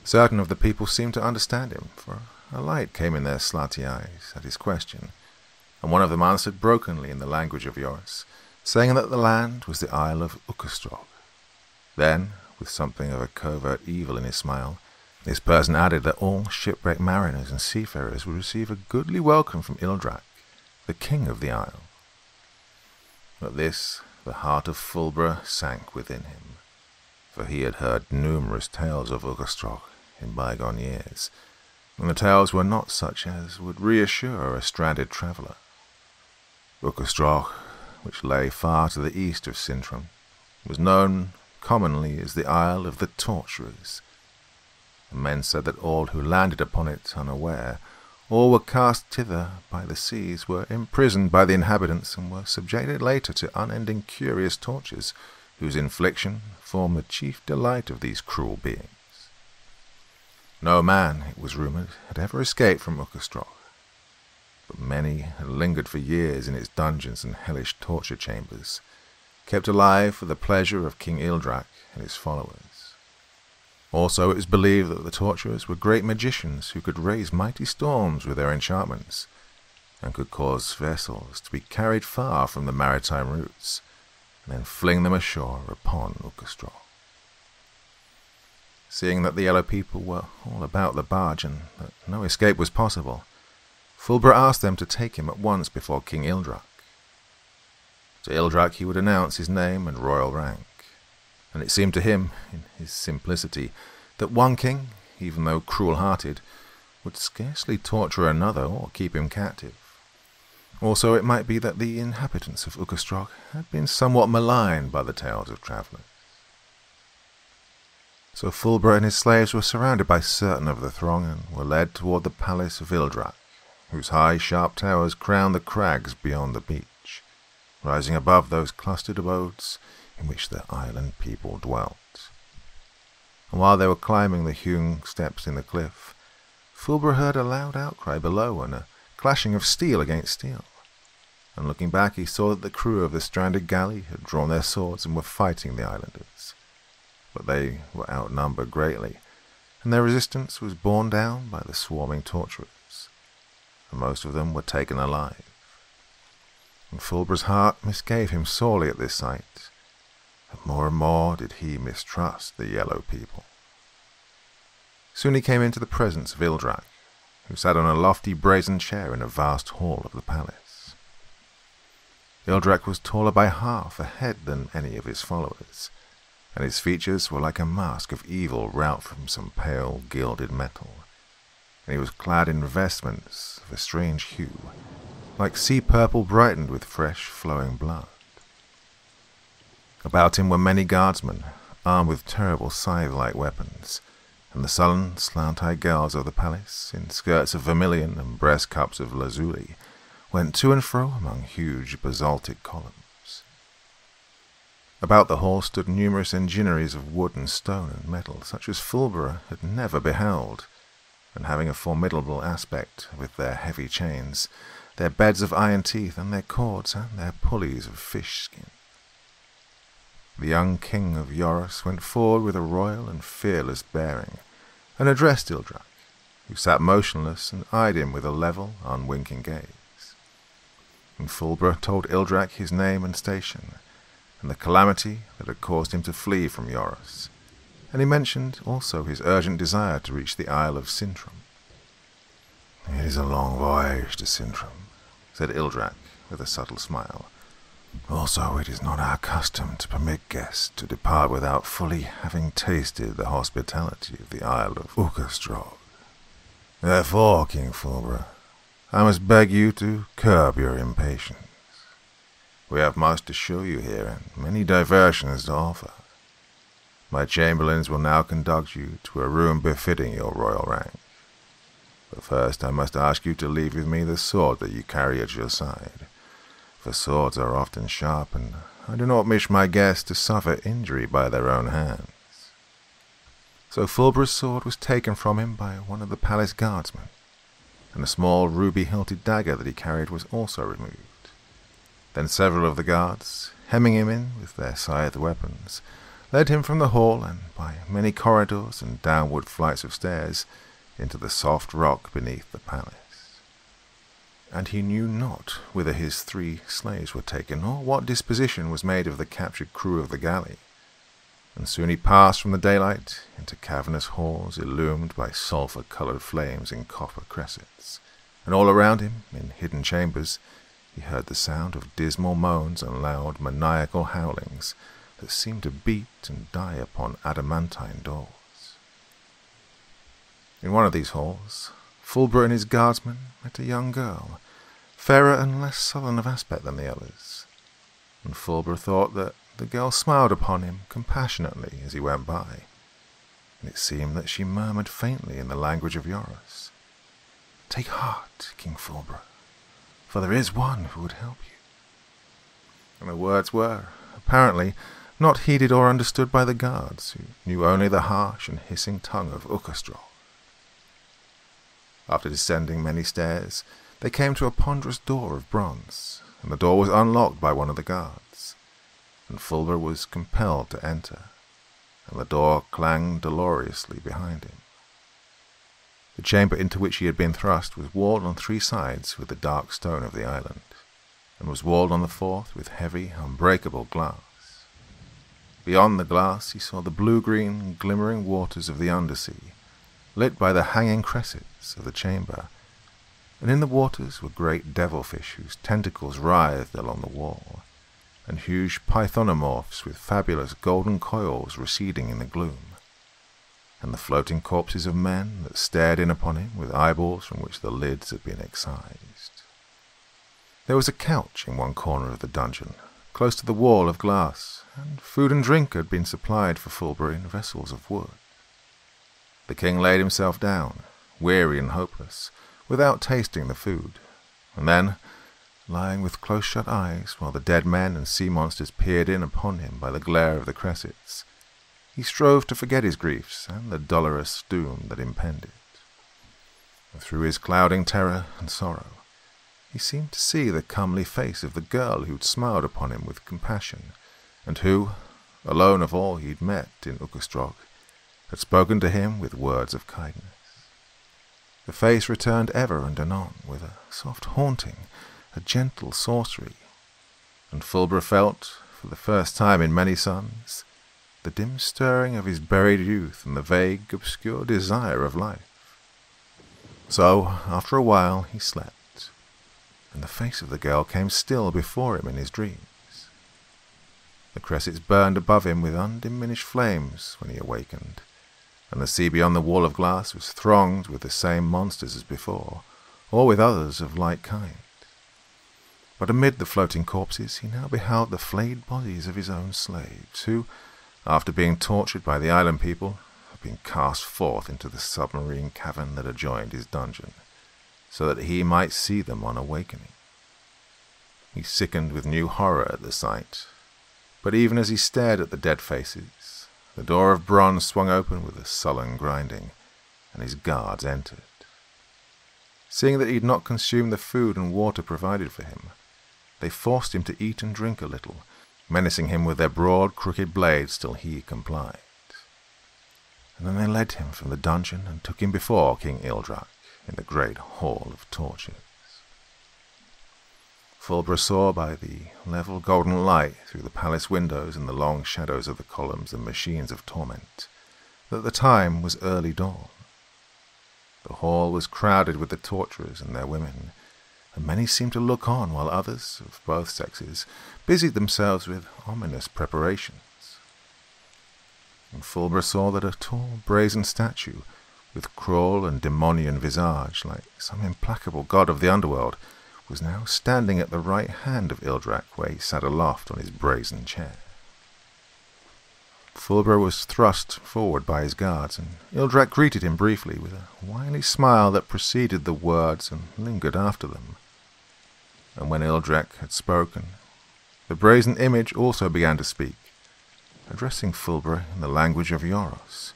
Certain of the people seemed to understand him, for a light came in their slutty eyes at his question, and one of them answered brokenly in the language of Yoros, saying that the land was the Isle of Ukastrog. Then, with something of a covert evil in his smile, this person added that all shipwrecked mariners and seafarers would receive a goodly welcome from Ildrak, the king of the isle. At this, the heart of Fulbra sank within him, for he had heard numerous tales of Ukastrog in bygone years, and the tales were not such as would reassure a stranded traveller. Ukastrog, which lay far to the east of Sintram, was known commonly as the Isle of the Torturers. And men said that all who landed upon it unaware, or were cast thither by the seas, were imprisoned by the inhabitants and were subjected later to unending curious tortures, whose infliction formed the chief delight of these cruel beings. No man, it was rumoured, had ever escaped from Ukastrog, but many had lingered for years in its dungeons and hellish torture chambers, kept alive for the pleasure of King Ildrak and his followers. Also it was believed that the torturers were great magicians who could raise mighty storms with their enchantments, and could cause vessels to be carried far from the maritime routes, and then fling them ashore upon Ukastrog. Seeing that the yellow people were all about the barge and that no escape was possible, Fulbra asked them to take him at once before King Ildrak. To Ildrak he would announce his name and royal rank, and it seemed to him, in his simplicity, that one king, even though cruel-hearted, would scarcely torture another or keep him captive. Also it might be that the inhabitants of Ukastrog had been somewhat maligned by the tales of travellers. So Fulbra and his slaves were surrounded by certain of the throng and were led toward the palace of Ildrak, whose high, sharp towers crowned the crags beyond the beach, rising above those clustered abodes in which the island people dwelt. And while they were climbing the hewn steps in the cliff, Fulbra heard a loud outcry below and a clashing of steel against steel. And looking back he saw that the crew of the stranded galley had drawn their swords and were fighting the islanders. But they were outnumbered greatly, and their resistance was borne down by the swarming torturers, and most of them were taken alive. And Fulbra's heart misgave him sorely at this sight, and more did he mistrust the yellow people. Soon he came into the presence of Ildrak, who sat on a lofty brazen chair in a vast hall of the palace. Ildrak was taller by half a head than any of his followers, and his features were like a mask of evil wrought from some pale, gilded metal, and he was clad in vestments of a strange hue, like sea purple brightened with fresh, flowing blood. About him were many guardsmen, armed with terrible scythe-like weapons, and the sullen, slant-eyed girls of the palace, in skirts of vermilion and breast-cups of lazuli, went to and fro among huge basaltic columns. About the hall stood numerous engineries of wood and stone and metal, such as Fulbra had never beheld, and having a formidable aspect with their heavy chains, their beds of iron teeth, and their cords, and their pulleys of fish skin. The young king of Yoros went forward with a royal and fearless bearing, and addressed Ildrak, who sat motionless and eyed him with a level, unwinking gaze. And Fulbra told Ildrak his name and station, and the calamity that had caused him to flee from Yoros, and he mentioned also his urgent desire to reach the Isle of Sintram. "It is a long voyage to Sintram," said Ildrak with a subtle smile. Also, it is not our custom to permit guests to depart without fully having tasted the hospitality of the Isle of Ukastrog. Therefore, King Fulbra, I must beg you to curb your impatience. We have much to show you here, and many diversions to offer. My chamberlains will now conduct you to a room befitting your royal rank. But first I must ask you to leave with me the sword that you carry at your side, for swords are often sharp, and I do not wish my guests to suffer injury by their own hands. So Fulbra's sword was taken from him by one of the palace guardsmen, and a small ruby-hilted dagger that he carried was also removed. Then several of the guards, hemming him in with their scythed weapons, led him from the hall and by many corridors and downward flights of stairs into the soft rock beneath the palace. And he knew not whither his 3 slaves were taken, or what disposition was made of the captured crew of the galley. And soon he passed from the daylight into cavernous halls illumined by sulphur-coloured flames in copper cressets, and all around him, in hidden chambers, he heard the sound of dismal moans and loud maniacal howlings that seemed to beat and die upon adamantine doors. In one of these halls, Fulbra and his guardsmen met a young girl, fairer and less sullen of aspect than the others, and Fulbra thought that the girl smiled upon him compassionately as he went by, and it seemed that she murmured faintly in the language of Yoros, "Take heart, King Fulbra, for there is one who would help you." And the words were, apparently, not heeded or understood by the guards, who knew only the harsh and hissing tongue of Ukastrog. After descending many stairs, they came to a ponderous door of bronze, and the door was unlocked by one of the guards, and Fulbra was compelled to enter, and the door clanged dolorously behind him. The chamber into which he had been thrust was walled on 3 sides with the dark stone of the island, and was walled on the 4th with heavy, unbreakable glass. Beyond the glass he saw the blue-green, glimmering waters of the undersea, lit by the hanging cressets of the chamber, and in the waters were great devilfish whose tentacles writhed along the wall, and huge pythonomorphs with fabulous golden coils receding in the gloom, and the floating corpses of men that stared in upon him with eyeballs from which the lids had been excised. There was a couch in one corner of the dungeon, close to the wall of glass, and food and drink had been supplied for Fulbra in vessels of wood. The king laid himself down, weary and hopeless, without tasting the food, and then, lying with close-shut eyes while the dead men and sea monsters peered in upon him by the glare of the cressets, he strove to forget his griefs and the dolorous doom that impended. And through his clouding terror and sorrow, he seemed to see the comely face of the girl who'd smiled upon him with compassion, and who, alone of all he'd met in Ukastrog, had spoken to him with words of kindness. The face returned ever and anon with a soft haunting, a gentle sorcery, and Fulbra felt, for the first time in many suns, the dim stirring of his buried youth and the vague, obscure desire of life. So, after a while, he slept, and the face of the girl came still before him in his dreams. The cressets burned above him with undiminished flames when he awakened, and the sea beyond the wall of glass was thronged with the same monsters as before, or with others of like kind. But amid the floating corpses he now beheld the flayed bodies of his own slaves, who, after being tortured by the island people, had been cast forth into the submarine cavern that adjoined his dungeon, so that he might see them on awakening. He sickened with new horror at the sight, but even as he stared at the dead faces, the door of bronze swung open with a sullen grinding, and his guards entered. Seeing that he had not consumed the food and water provided for him, they forced him to eat and drink a little, menacing him with their broad, crooked blades till he complied. And then they led him from the dungeon and took him before King Ildrak in the great hall of tortures. Fulbra saw by the level golden light through the palace windows and the long shadows of the columns and machines of torment that the time was early dawn. The hall was crowded with the torturers and their women, and many seemed to look on while others, of both sexes, busied themselves with ominous preparations. And Fulbra saw that a tall brazen statue, with cruel and demonian visage, like some implacable god of the underworld, was now standing at the right hand of Ildrak, where he sat aloft on his brazen chair. Fulbra was thrust forward by his guards, and Ildrak greeted him briefly with a wily smile that preceded the words and lingered after them. And when Ildrak had spoken, the brazen image also began to speak, addressing Fulbra in the language of Yoros,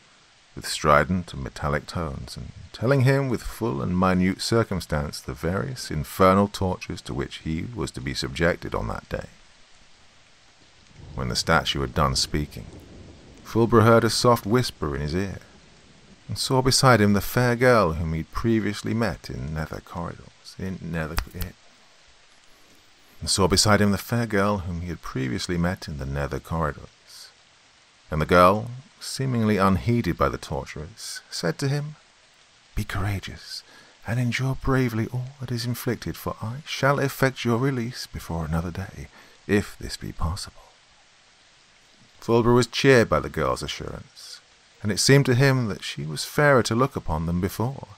with strident and metallic tones, and telling him with full and minute circumstance the various infernal tortures to which he was to be subjected on that day. When the statue had done speaking, Fulbra heard a soft whisper in his ear, and saw beside him the fair girl whom he had previously met in nether corridors. And the girl, seemingly unheeded by the torturers, said to him, "Be courageous, and endure bravely all that is inflicted, for I shall effect your release before another day, if this be possible." Fulbra was cheered by the girl's assurance, and it seemed to him that she was fairer to look upon than before,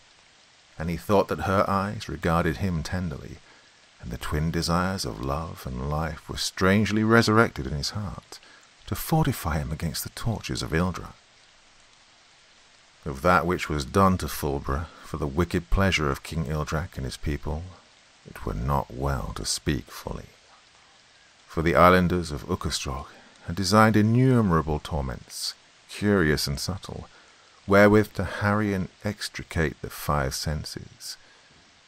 and he thought that her eyes regarded him tenderly, and the twin desires of love and life were strangely resurrected in his heart, to fortify him against the tortures of Ildrak. Of that which was done to Fulbra for the wicked pleasure of King Ildrak and his people, it were not well to speak fully. For the islanders of Ukastrog had designed innumerable torments, curious and subtle, wherewith to harry and extricate the 5 senses,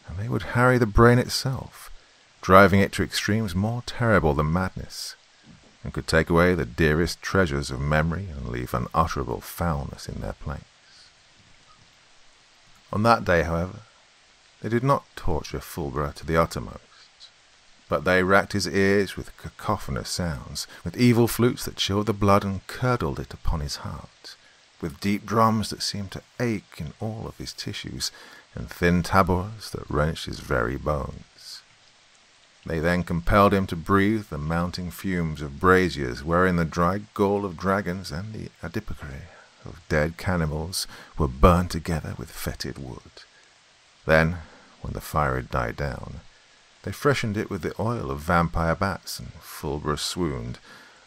and they would harry the brain itself, driving it to extremes more terrible than madness, and could take away the dearest treasures of memory and leave unutterable foulness in their place. On that day, however, they did not torture Fulbra to the uttermost, but they racked his ears with cacophonous sounds, with evil flutes that chilled the blood and curdled it upon his heart, with deep drums that seemed to ache in all of his tissues, and thin tabors that wrenched his very bones. They then compelled him to breathe the mounting fumes of braziers wherein the dry gall of dragons and the adipocry of dead cannibals were burned together with fetid wood. Then, when the fire had died down, they freshened it with the oil of vampire bats, and Fulbra swooned,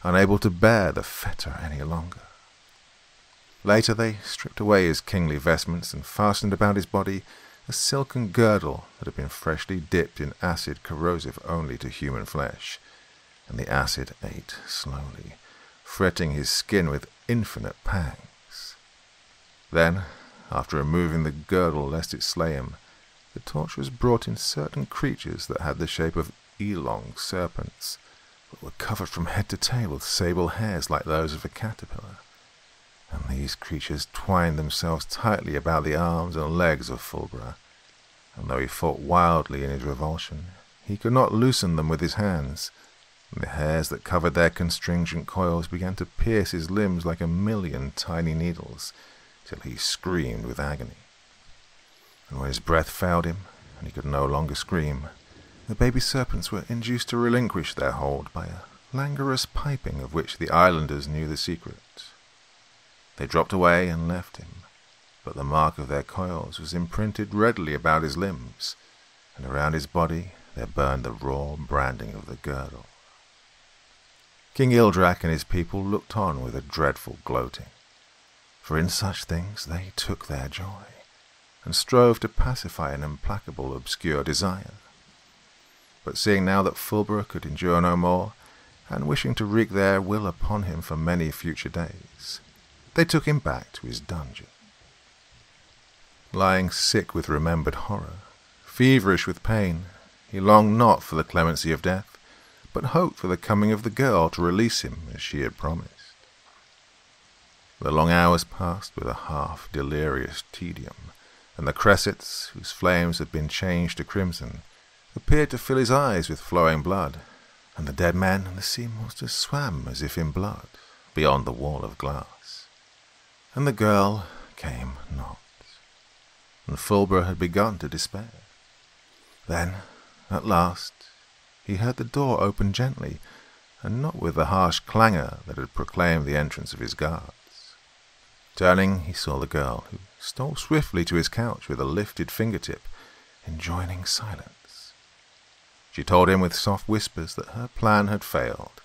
unable to bear the fetor any longer. Later they stripped away his kingly vestments and fastened about his body a silken girdle that had been freshly dipped in acid corrosive only to human flesh, and the acid ate slowly, fretting his skin with infinite pangs. Then, after removing the girdle lest it slay him, the torturers brought in certain creatures that had the shape of elong serpents, but were covered from head to tail with sable hairs like those of a caterpillar. And these creatures twined themselves tightly about the arms and legs of Fulbra, and though he fought wildly in his revulsion, he could not loosen them with his hands, and the hairs that covered their constringent coils began to pierce his limbs like 1,000,000 tiny needles, till he screamed with agony. And when his breath failed him, and he could no longer scream, the baby serpents were induced to relinquish their hold by a languorous piping of which the islanders knew the secret. They dropped away and left him, but the mark of their coils was imprinted readily about his limbs, and around his body there burned the raw branding of the girdle. King Ildrak and his people looked on with a dreadful gloating, for in such things they took their joy, and strove to pacify an implacable obscure desire. But seeing now that Fulbra could endure no more, and wishing to wreak their will upon him for many future days, they took him back to his dungeon. Lying sick with remembered horror, feverish with pain, he longed not for the clemency of death, but hoped for the coming of the girl to release him as she had promised. The long hours passed with a half-delirious tedium, and the cressets, whose flames had been changed to crimson, appeared to fill his eyes with flowing blood, and the dead men and the sea monsters swam as if in blood, beyond the wall of glass. And the girl came not, and Fulbra had begun to despair. Then, At last, he heard the door open gently, and not with the harsh clangor that had proclaimed the entrance of his guards. Turning, he saw the girl, who stole swiftly to his couch with a lifted fingertip, enjoining silence. She told him with soft whispers that her plan had failed,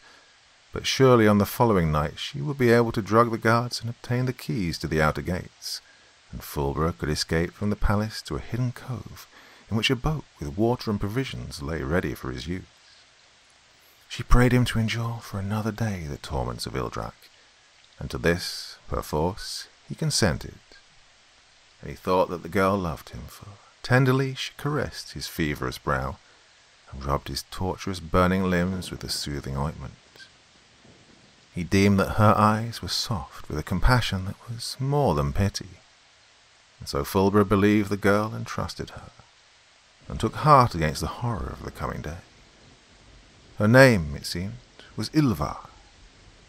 but surely on the following night she would be able to drug the guards and obtain the keys to the outer gates, and Fulbra could escape from the palace to a hidden cove in which a boat with water and provisions lay ready for his use. She prayed him to endure for another day the torments of Ildrak, and to this, perforce, he consented. And he thought that the girl loved him, for tenderly she caressed his feverish brow, and rubbed his torturous burning limbs with the soothing ointment. He deemed that her eyes were soft with a compassion that was more than pity, and so Fulbra believed the girl and trusted her, and took heart against the horror of the coming day. Her name, it seemed, was Ilvar,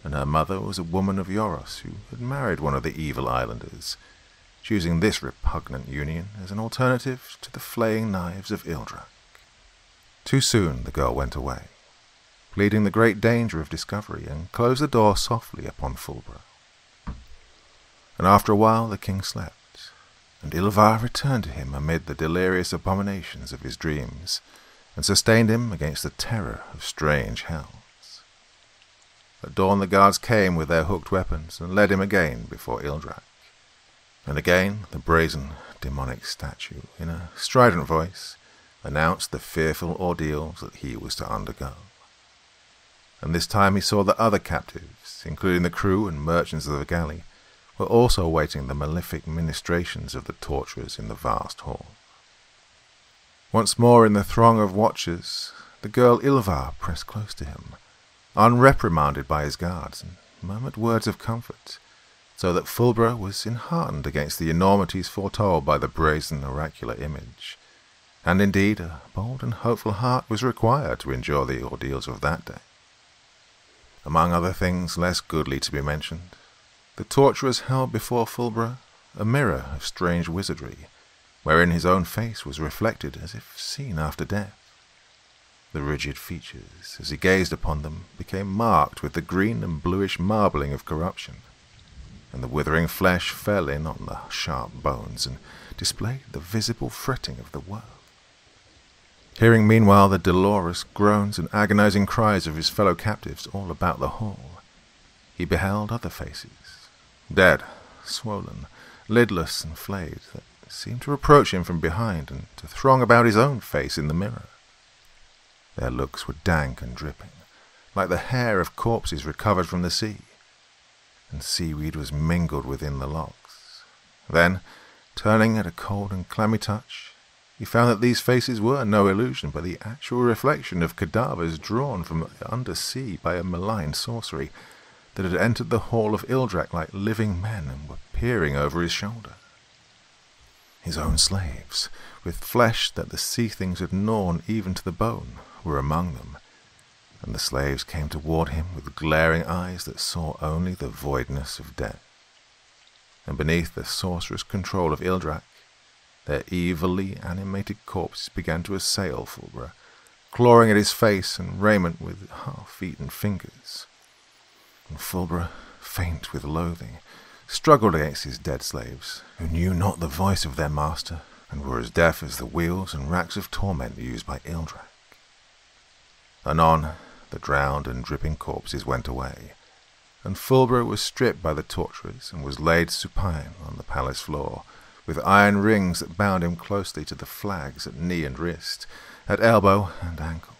and her mother was a woman of Yoros who had married one of the evil islanders, choosing this repugnant union as an alternative to the flaying knives of Ildrak. Too soon the girl went away, pleading the great danger of discovery, and closed the door softly upon Fulbra. And after a while the king slept, and Ilvar returned to him amid the delirious abominations of his dreams, and sustained him against the terror of strange hells. At dawn the guards came with their hooked weapons, and led him again before Ildrak. And again the brazen, demonic statue, in a strident voice, announced the fearful ordeals that he was to undergo. And this time he saw that other captives, including the crew and merchants of the galley, were also awaiting the malefic ministrations of the torturers in the vast hall. Once more in the throng of watchers, the girl Ilvar pressed close to him, unreprimanded by his guards, and murmured words of comfort, so that Fulbra was enheartened against the enormities foretold by the brazen oracular image. And indeed, a bold and hopeful heart was required to endure the ordeals of that day. Among other things less goodly to be mentioned, the torturers held before Fulbra a mirror of strange wizardry, wherein his own face was reflected as if seen after death. The rigid features, as he gazed upon them, became marked with the green and bluish marbling of corruption, and the withering flesh fell in on the sharp bones and displayed the visible fretting of the world. Hearing meanwhile the dolorous groans and agonizing cries of his fellow captives all about the hall, he beheld other faces, dead, swollen, lidless and flayed, that seemed to approach him from behind and to throng about his own face in the mirror. Their looks were dank and dripping, like the hair of corpses recovered from the sea, and seaweed was mingled within the locks. Then, turning at a cold and clammy touch, he found that these faces were no illusion, but the actual reflection of cadavers drawn from undersea by a malign sorcery that had entered the hall of Ildrak like living men and were peering over his shoulder. His own slaves, with flesh that the sea things had gnawn even to the bone, were among them, and the slaves came toward him with glaring eyes that saw only the voidness of death. And beneath the sorcerous control of Ildrak, their evilly animated corpses began to assail Fulbra, clawing at his face and raiment with half-eaten fingers. And Fulbra, faint with loathing, struggled against his dead slaves, who knew not the voice of their master, and were as deaf as the wheels and racks of torment used by Ildrak. Anon, the drowned and dripping corpses went away, and Fulbra was stripped by the torturers and was laid supine on the palace floor, with iron rings that bound him closely to the flags at knee and wrist, at elbow and ankle.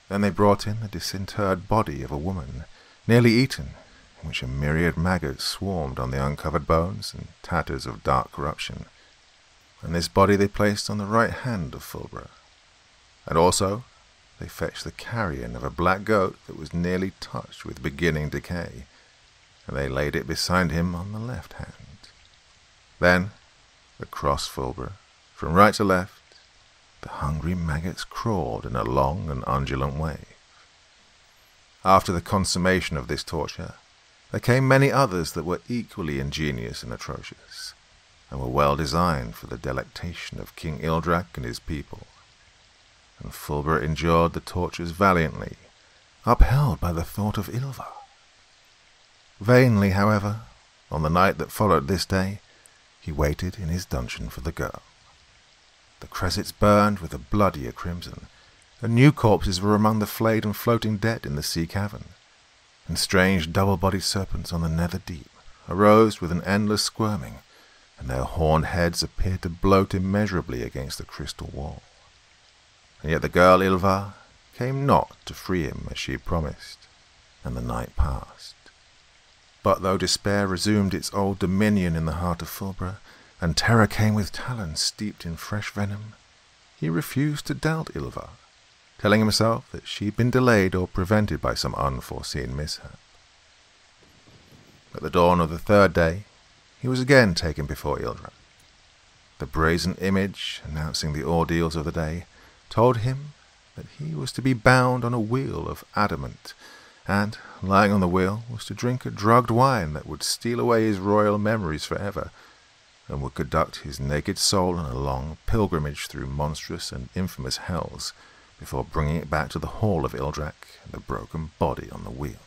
Then they brought in the disinterred body of a woman, nearly eaten, in which a myriad maggots swarmed on the uncovered bones and tatters of dark corruption, and this body they placed on the right hand of Fulbra. And also they fetched the carrion of a black goat that was nearly touched with beginning decay, and they laid it beside him on the left hand. Then, across Fulbra, from right to left, the hungry maggots crawled in a long and undulant wave. After the consummation of this torture, there came many others that were equally ingenious and atrocious, and were well designed for the delectation of King Ildrak and his people. and Fulbra endured the tortures valiantly, upheld by the thought of Ylva. Vainly, however, on the night that followed this day, he waited in his dungeon for the girl. The cressets burned with a bloodier crimson, and new corpses were among the flayed and floating dead in the sea cavern, and strange double-bodied serpents on the nether deep arose with an endless squirming, and their horned heads appeared to bloat immeasurably against the crystal wall. And yet the girl Ylva came not to free him as she had promised, and the night passed. But though despair resumed its old dominion in the heart of Fulbra, and terror came with talons steeped in fresh venom, he refused to doubt Ylva, telling himself that she had been delayed or prevented by some unforeseen mishap. At the dawn of the third day, he was again taken before Ildra. The brazen image, announcing the ordeals of the day, told him that he was to be bound on a wheel of adamant, and, lying on the wheel, was to drink a drugged wine that would steal away his royal memories forever, and would conduct his naked soul on a long pilgrimage through monstrous and infamous hells, before bringing it back to the hall of Ildrak and the broken body on the wheel.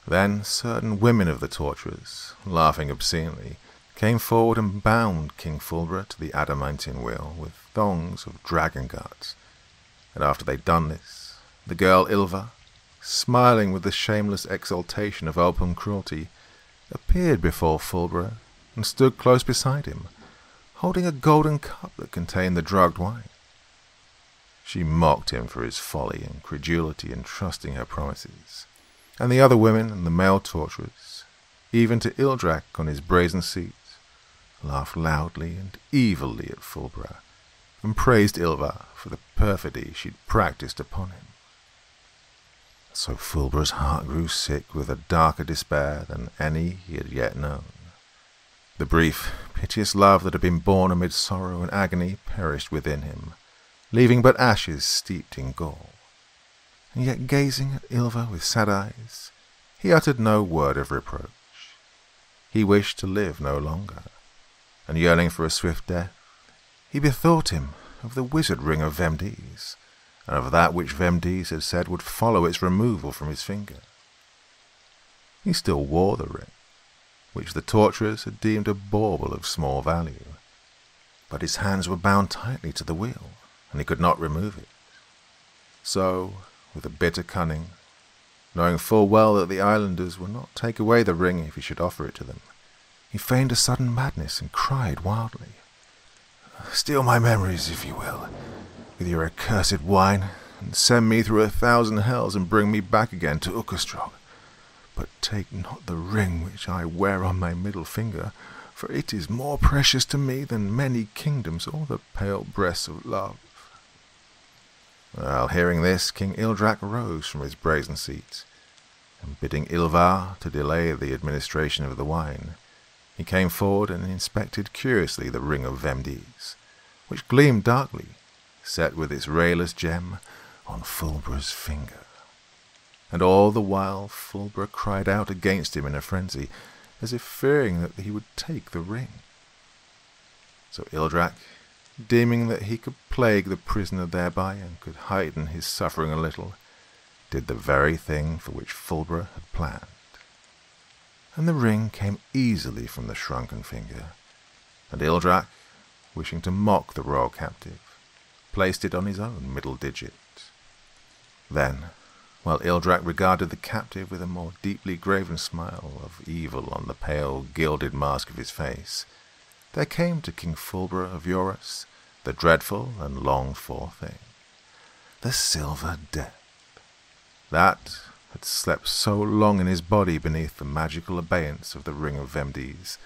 Then certain women of the torturers, laughing obscenely, came forward and bound King Fulbra to the adamantine wheel with thongs of dragon guards, and after they'd done this, the girl Ylva, smiling with the shameless exultation of open cruelty, appeared before Fulbra and stood close beside him, holding a golden cup that contained the drugged wine. She mocked him for his folly and credulity in trusting her promises, and the other women and the male torturers, even to Ildrak on his brazen seat, laughed loudly and evilly at Fulbra, and praised Ylva for the perfidy she'd practiced upon him. So Fulbra's heart grew sick with a darker despair than any he had yet known. The brief, piteous love that had been born amid sorrow and agony perished within him, leaving but ashes steeped in gall. And yet gazing at Ylva with sad eyes, he uttered no word of reproach. He wished to live no longer, and yearning for a swift death, he bethought him of the wizard ring of Vemdis, and of that which Vemdis had said would follow its removal from his finger. He still wore the ring, which the torturers had deemed a bauble of small value, but his hands were bound tightly to the wheel, and he could not remove it. So, with a bitter cunning, knowing full well that the islanders would not take away the ring if he should offer it to them, he feigned a sudden madness and cried wildly, "Steal my memories, if you will, with your accursed wine, and send me through 1,000 hells and bring me back again to Ukastrog. But take not the ring which I wear on my middle finger, for it is more precious to me than many kingdoms or the pale breasts of love." Well, hearing this, King Ildrak rose from his brazen seat, and bidding Ylva to delay the administration of the wine, he came forward and inspected curiously the ring of Vemdis, which gleamed darkly, set with its rayless gem on Fulbra's finger. And all the while Fulbra cried out against him in a frenzy, as if fearing that he would take the ring. So Ildrak, deeming that he could plague the prisoner thereby and could heighten his suffering a little, did the very thing for which Fulbra had planned. And the ring came easily from the shrunken finger, and Ildrak, wishing to mock the royal captive, placed it on his own middle digit. Then, while Ildrak regarded the captive with a more deeply graven smile of evil on the pale, gilded mask of his face, there came to King Fulbra of Eurus the dreadful and longed-for thing, the silver death, that had slept so long in his body beneath the magical abeyance of the ring of Vemdis,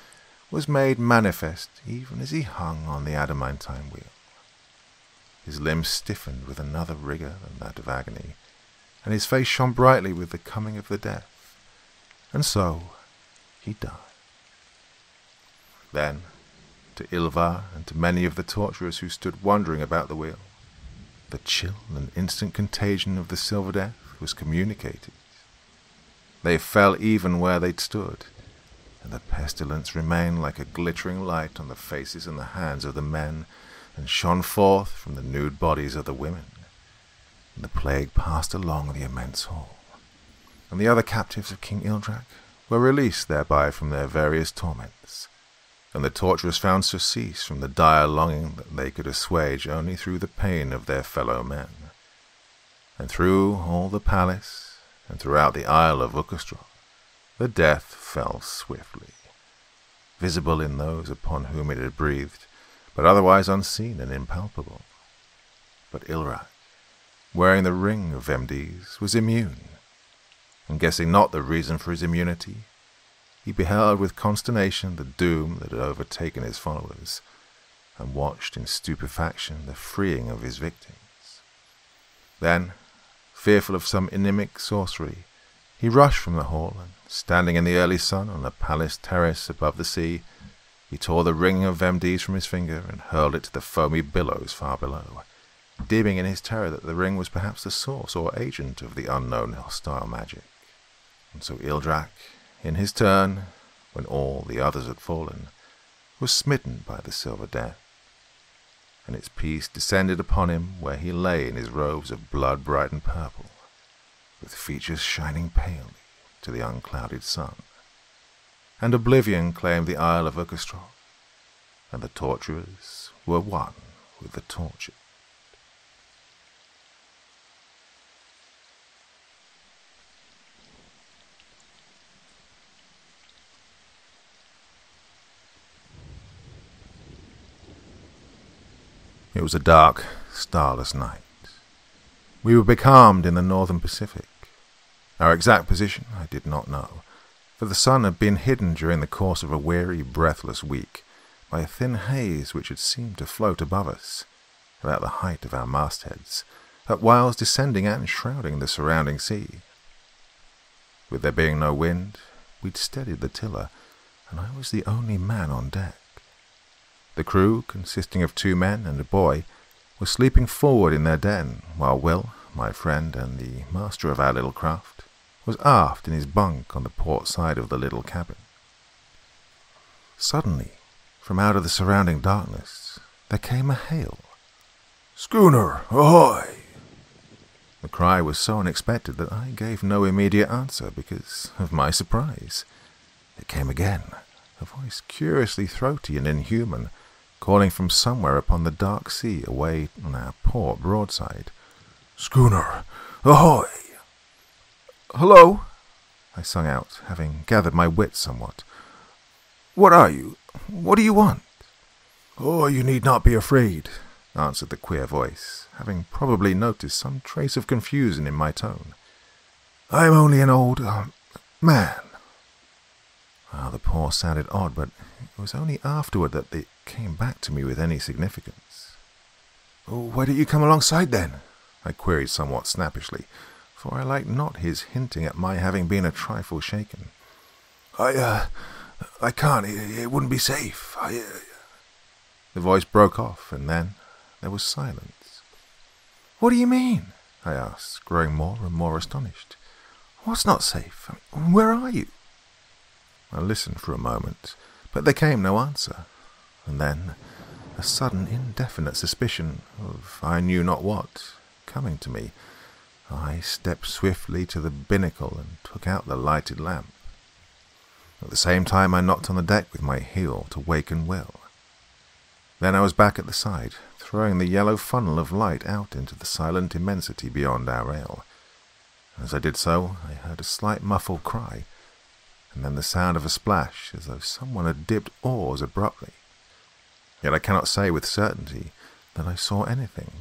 was made manifest even as he hung on the adamantine wheel. His limbs stiffened with another rigour than that of agony, and his face shone brightly with the coming of the death, and so he died. Then, to Ylva and to many of the torturers who stood wondering about the wheel, the chill and instant contagion of the silver death was communicated. They fell even where they'd stood, and the pestilence remained like a glittering light on the faces and the hands of the men and shone forth from the nude bodies of the women. And the plague passed along the immense hall, and the other captives of King Ildrak were released thereby from their various torments, and the torturers found surcease from the dire longing that they could assuage only through the pain of their fellow men. And through all the palace, and throughout the Isle of Ukkastroth, the death fell swiftly, visible in those upon whom it had breathed, but otherwise unseen and impalpable. But Ilrak, wearing the ring of Vemdes, was immune, and guessing not the reason for his immunity, he beheld with consternation the doom that had overtaken his followers, and watched in stupefaction the freeing of his victims. Then, fearful of some inimic sorcery, he rushed from the hall, and standing in the early sun on a palace terrace above the sea, he tore the ring of Vemdes from his finger and hurled it to the foamy billows far below, deeming in his terror that the ring was perhaps the source or agent of the unknown hostile magic. And so Ildrak, in his turn, when all the others had fallen, was smitten by the silver death, and its peace descended upon him where he lay in his robes of blood-bright and purple, with features shining palely to the unclouded sun. And oblivion claimed the Isle of Ukkastroth, and the torturers were one with the tortured. It was a dark, starless night. We were becalmed in the northern Pacific. Our exact position I did not know, for the sun had been hidden during the course of a weary, breathless week by a thin haze which had seemed to float above us, about the height of our mastheads, at whiles descending and shrouding the surrounding sea. With there being no wind, we'd steadied the tiller, and I was the only man on deck. The crew, consisting of 2 men and a boy, were sleeping forward in their den, while Will, my friend and the master of our little craft, was aft in his bunk on the port side of the little cabin. Suddenly, from out of the surrounding darkness, there came a hail. "Schooner, ahoy!" The cry was so unexpected that I gave no immediate answer because of my surprise. It came again, a voice curiously throaty and inhuman, calling from somewhere upon the dark sea away on our port broadside. "Schooner, ahoy!" "Hello," I sung out, having gathered my wits somewhat. "What are you? What do you want?" "Oh, you need not be afraid," answered the queer voice, having probably noticed some trace of confusion in my tone. "I am only an old, man." The pause sounded odd, but it was only afterward that it came back to me with any significance. "Why don't you come alongside, then?" I queried somewhat snappishly, for I liked not his hinting at my having been a trifle shaken. I can't. It wouldn't be safe. The voice broke off, and then there was silence. "What do you mean?" I asked, growing more and more astonished. "What's not safe? Where are you?" I listened for a moment, but there came no answer, and then a sudden indefinite suspicion of I knew not what coming to me, I stepped swiftly to the binnacle and took out the lighted lamp. At the same time I knocked on the deck with my heel to waken Will. Then I was back at the side, throwing the yellow funnel of light out into the silent immensity beyond our rail. As I did so, I heard a slight muffled cry, and then the sound of a splash, as though someone had dipped oars abruptly. Yet I cannot say with certainty that I saw anything,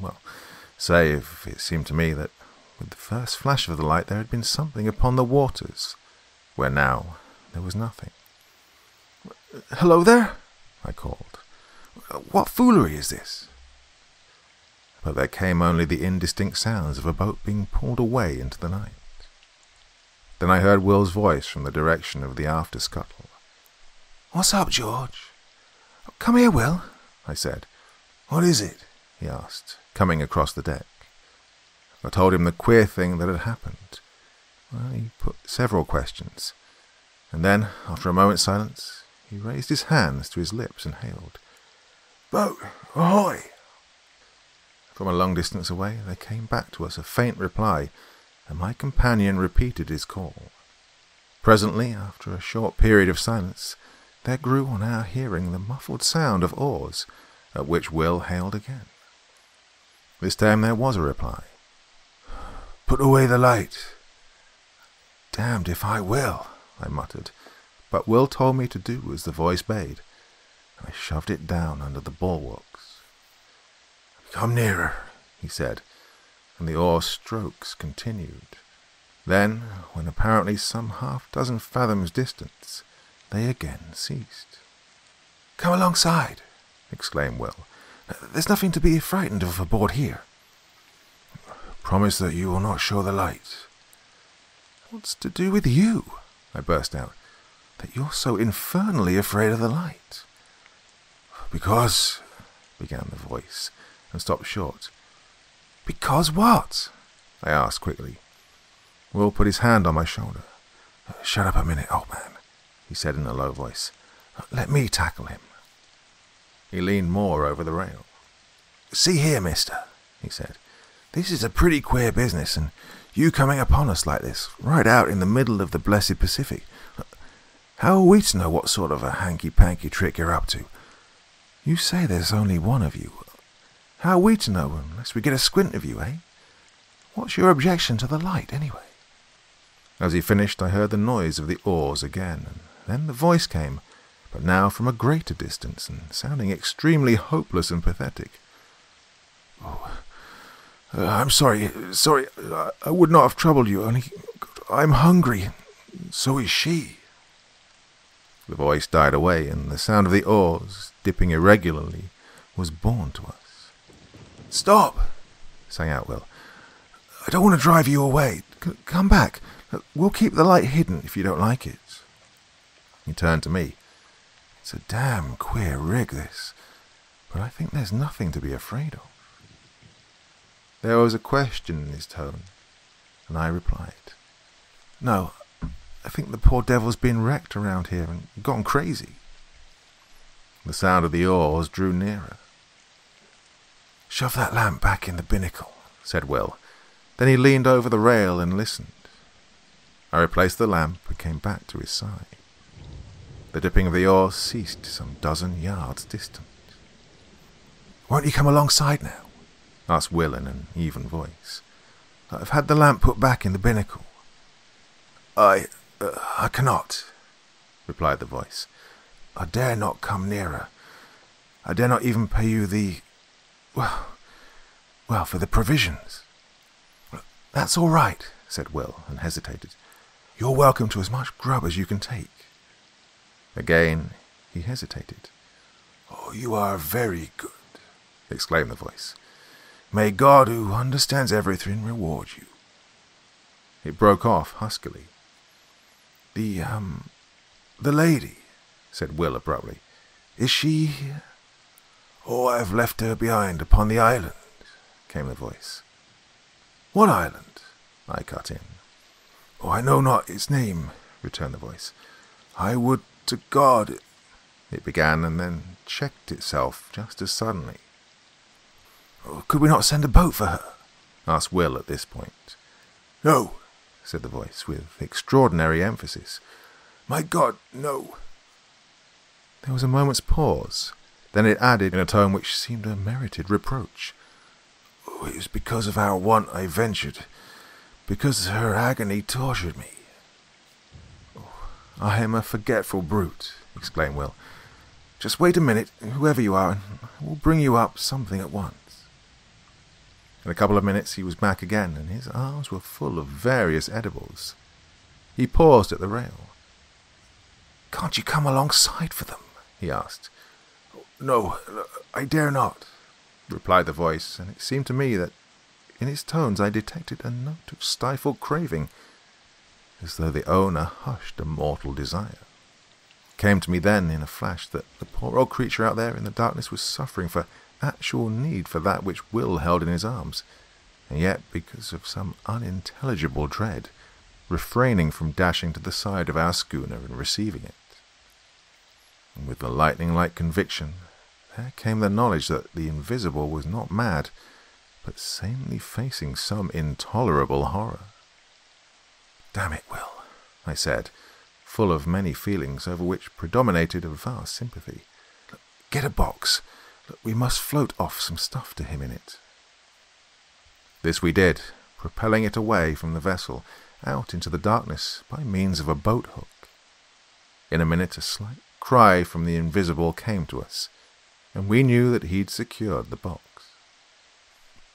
save it seemed to me that with the first flash of the light there had been something upon the waters, where now there was nothing. "Hello there," I called. "What foolery is this?" But there came only the indistinct sounds of a boat being pulled away into the night. Then I heard Will's voice from the direction of the after scuttle. "What's up, George?" "Come here, Will," I said. "What is it?" he asked, coming across the deck. I told him the queer thing that had happened. He put several questions, and then, after a moment's silence, he raised his hands to his lips and hailed. "Boat, ahoy! From a long distance away there came back to us a faint reply, and my companion repeated his call. Presently, after a short period of silence, there grew on our hearing the muffled sound of oars, at which Will hailed again. This time there was a reply. "Put away the light." "Damned if I will," I muttered, but Will told me to do as the voice bade. I shoved it down under the bulwarks. "Come nearer," he said, and the oar strokes continued. Then, when apparently some half-dozen fathoms distant, they again ceased. "Come alongside," exclaimed Will. "There's nothing to be frightened of aboard here." "Promise that you will not show the light." "What's to do with you?" I burst out, "that you're so infernally afraid of the light?" "Because—" began the voice, and stopped short. "Because what?" I asked quickly. Will put his hand on my shoulder. "Shut up a minute, old man," he said in a low voice. "Let me tackle him." He leaned more over the rail. "See here, mister," he said. "This is a pretty queer business, and you coming upon us like this, right out in the middle of the blessed Pacific. How are we to know what sort of a hanky-panky trick you're up to? You say there's only one of you. How are we to know unless we get a squint of you, eh? What's your objection to the light, anyway?" As he finished, I heard the noise of the oars again, and then the voice came, but now from a greater distance, and sounding extremely hopeless and pathetic. "Oh, I'm sorry, I would not have troubled you, only I'm hungry, so is she." The voice died away, and the sound of the oars, dipping irregularly, was borne to us. "Stop!" sang out Will. "I don't want to drive you away. Come back. We'll keep the light hidden if you don't like it." He turned to me. "It's a damn queer rig, this, but I think there's nothing to be afraid of." There was a question in his tone, and I replied, "No, I think the poor devil's been wrecked around here and gone crazy." The sound of the oars drew nearer. "Shove that lamp back in the binnacle," said Will. Then he leaned over the rail and listened. I replaced the lamp and came back to his side. The dipping of the oars ceased some dozen yards distant. "Won't you come alongside now?" asked Will in an even voice. "I've had the lamp put back in the binnacle." I cannot," replied the voice. "I dare not come nearer. I dare not even pay you for the provisions." "That's all right," said Will, and hesitated. "You're welcome to as much grub as you can take." Again he hesitated. "Oh, you are very good," exclaimed the voice. "May God, who understands everything, reward you." It broke off huskily. The lady," said Will abruptly. "Is she here?" "Oh, I have left her behind upon the island," came the voice. "What island?" I cut in. "Oh, I know not its name," returned the voice. "I would to God—" it began, and then checked itself just as suddenly. "Oh, could we not send a boat for her?" asked Will at this point. "No," said the voice, with extraordinary emphasis. "My God, no." There was a moment's pause. Then it added in a tone which seemed a merited reproach. "Oh, it was because of our want I ventured, because her agony tortured me." "Oh, I am a forgetful brute," exclaimed Will. "Just wait a minute, whoever you are, and I will bring you up something at once." In a couple of minutes he was back again, and his arms were full of various edibles. He paused at the rail. "Can't you come alongside for them?" he asked. "No, I dare not," replied the voice, and it seemed to me that in his tones I detected a note of stifled craving, as though the owner hushed a mortal desire. It came to me then in a flash that the poor old creature out there in the darkness was suffering for actual need for that which Will held in his arms, and yet, because of some unintelligible dread, refraining from dashing to the side of our schooner and receiving it. And with the lightning-like conviction, there came the knowledge that the invisible was not mad, but sanely facing some intolerable horror. "Damn it, Will," I said, full of many feelings over which predominated a vast sympathy. "Get a box. We must float off some stuff to him in it." This we did, propelling it away from the vessel, out into the darkness by means of a boat hook. In a minute a slight cry from the invisible came to us, and we knew that he'd secured the box.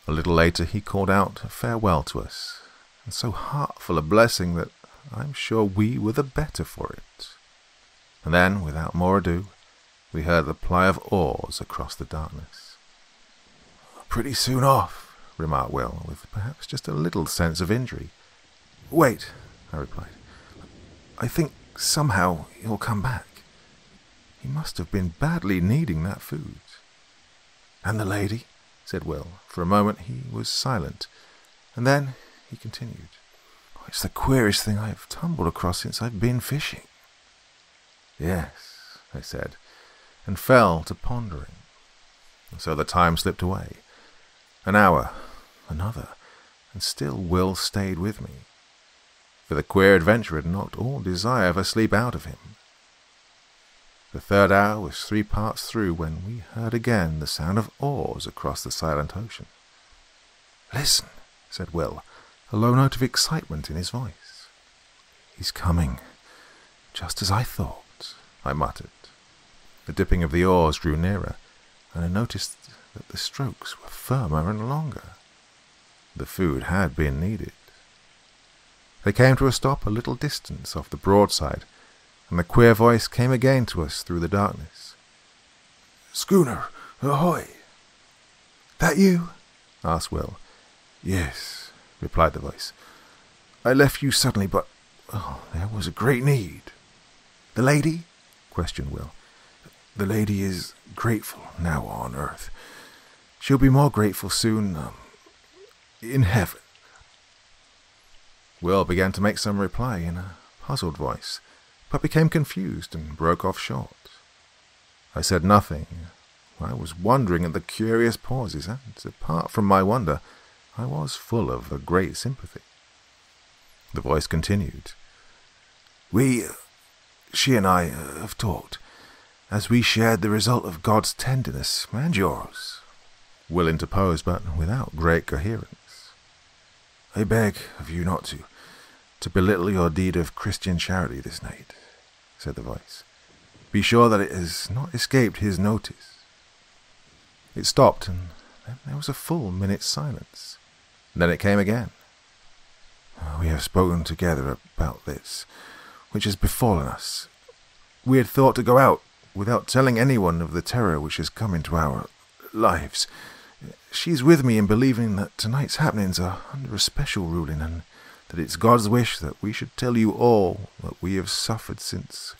A little later he called out a farewell to us, and so heartful a blessing that I'm sure we were the better for it. And then, without more ado, we heard the ply of oars across the darkness. "Pretty soon off," remarked Will, with perhaps just a little sense of injury. "Wait," I replied. "I think somehow he'll come back. He must have been badly needing that food." "And the lady?" said Will. For a moment he was silent, and then he continued. "It's the queerest thing I've tumbled across since I've been fishing." "Yes," I said, and fell to pondering. And so the time slipped away. An hour, another, and still Will stayed with me. For the queer adventure had knocked all desire of a sleep out of him. The third hour was 3 parts through when we heard again the sound of oars across the silent ocean. "Listen," said Will, a low note of excitement in his voice. "He's coming, just as I thought," I muttered. The dipping of the oars drew nearer, and I noticed that the strokes were firmer and longer. The food had been needed. They came to a stop a little distance off the broadside, and the queer voice came again to us through the darkness. "Schooner, ahoy!" "That you?" asked Will. "Yes," replied the voice. "I left you suddenly, but there was a great need." "The lady?" questioned Will. "The lady is grateful now on earth. She'll be more grateful soon, in heaven." Will began to make some reply in a puzzled voice, but became confused and broke off short. I said nothing. I was wondering at the curious pauses, and, apart from my wonder, I was full of a great sympathy. The voice continued. She and I have talked, as we shared the result of God's tenderness and yours." Will interposed, but without great coherence. "I beg of you not to belittle your deed of Christian charity this night," said the voice. "Be sure that it has not escaped his notice." It stopped, and then there was a full minute's silence. Then it came again. "We have spoken together about this, which has befallen us. We had thought to go out without telling anyone of the terror which has come into our lives. She's with me in believing that tonight's happenings are under a special ruling, and that it's God's wish that we should tell you all that we have suffered since...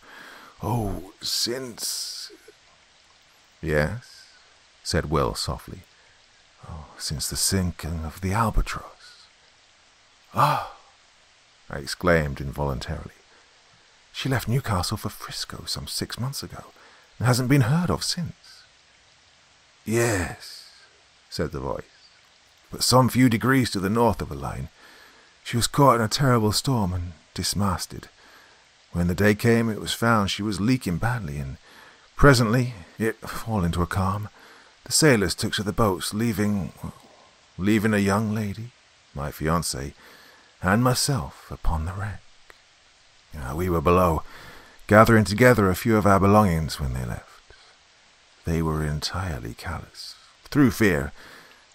"Yes," said Will softly. "Since the sinking of the Albatross." "Ah!" I exclaimed involuntarily. "She left Newcastle for Frisco some 6 months ago, and hasn't been heard of since." "Yes," said the voice, "but some few degrees to the north of the line. She was caught in a terrible storm and dismasted. When the day came, it was found she was leaking badly, and presently, it fall into a calm, the sailors took to the boats, leaving a young lady, my fiancée, and myself upon the wreck. We were below, gathering together a few of our belongings when they left. They were entirely callous, through fear,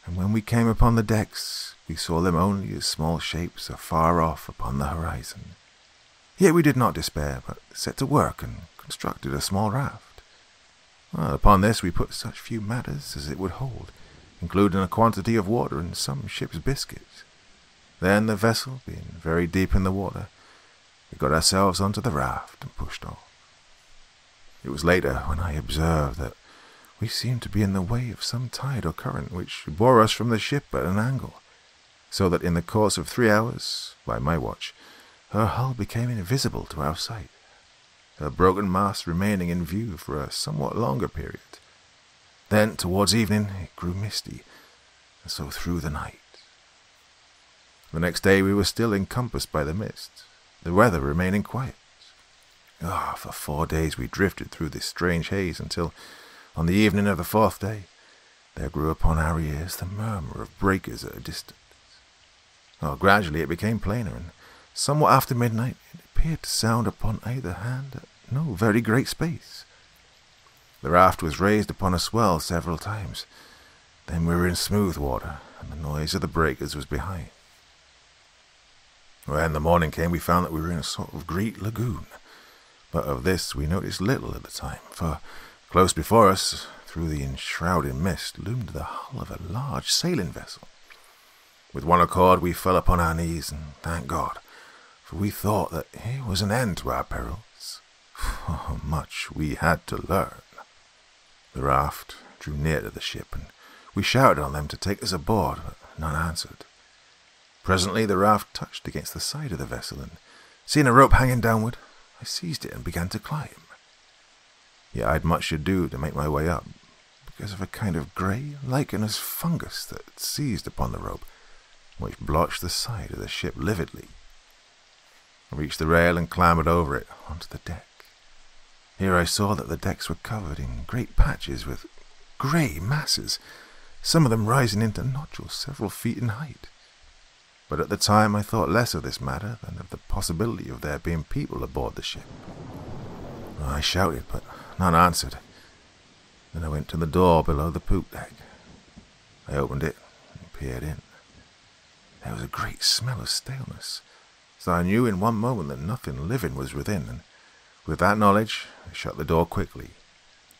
and when we came upon the decks, we saw them only as small shapes afar off upon the horizon. Yet we did not despair, but set to work and constructed a small raft. Upon this we put such few matters as it would hold, including a quantity of water and some ship's biscuits. Then, the vessel being very deep in the water, we got ourselves onto the raft and pushed off. It was later when I observed that we seemed to be in the way of some tide or current which bore us from the ship at an angle, so that in the course of 3 hours, by my watch, her hull became invisible to our sight, her broken mast remaining in view for a somewhat longer period. Then, towards evening, it grew misty, and so through the night. The next day we were still encompassed by the mist, the weather remaining quiet. For 4 days we drifted through this strange haze until, on the evening of the 4th day, there grew upon our ears the murmur of breakers at a distance. Gradually it became plainer, and somewhat after midnight it appeared to sound upon either hand at no very great space. The raft was raised upon a swell several times. Then we were in smooth water, and the noise of the breakers was behind. When the morning came, we found that we were in a sort of great lagoon, but of this we noticed little at the time, for close before us, through the enshrouding mist, loomed the hull of a large sailing vessel. With one accord we fell upon our knees, and thanked God, for we thought that here was an end to our perils. How much we had to learn. The raft drew near to the ship, and we shouted on them to take us aboard, but none answered. Presently the raft touched against the side of the vessel, and seeing a rope hanging downward, I seized it and began to climb. Yet I had much ado to make my way up, because of a kind of grey, lichenous fungus that seized upon the rope, which blotched the side of the ship lividly. I reached the rail and clambered over it onto the deck. Here I saw that the decks were covered in great patches with grey masses, some of them rising into nodules several feet in height. But at the time I thought less of this matter than of the possibility of there being people aboard the ship. I shouted, but none answered. Then I went to the door below the poop deck. I opened it and peered in. There was a great smell of staleness, so I knew in one moment that nothing living was within, and with that knowledge I shut the door quickly,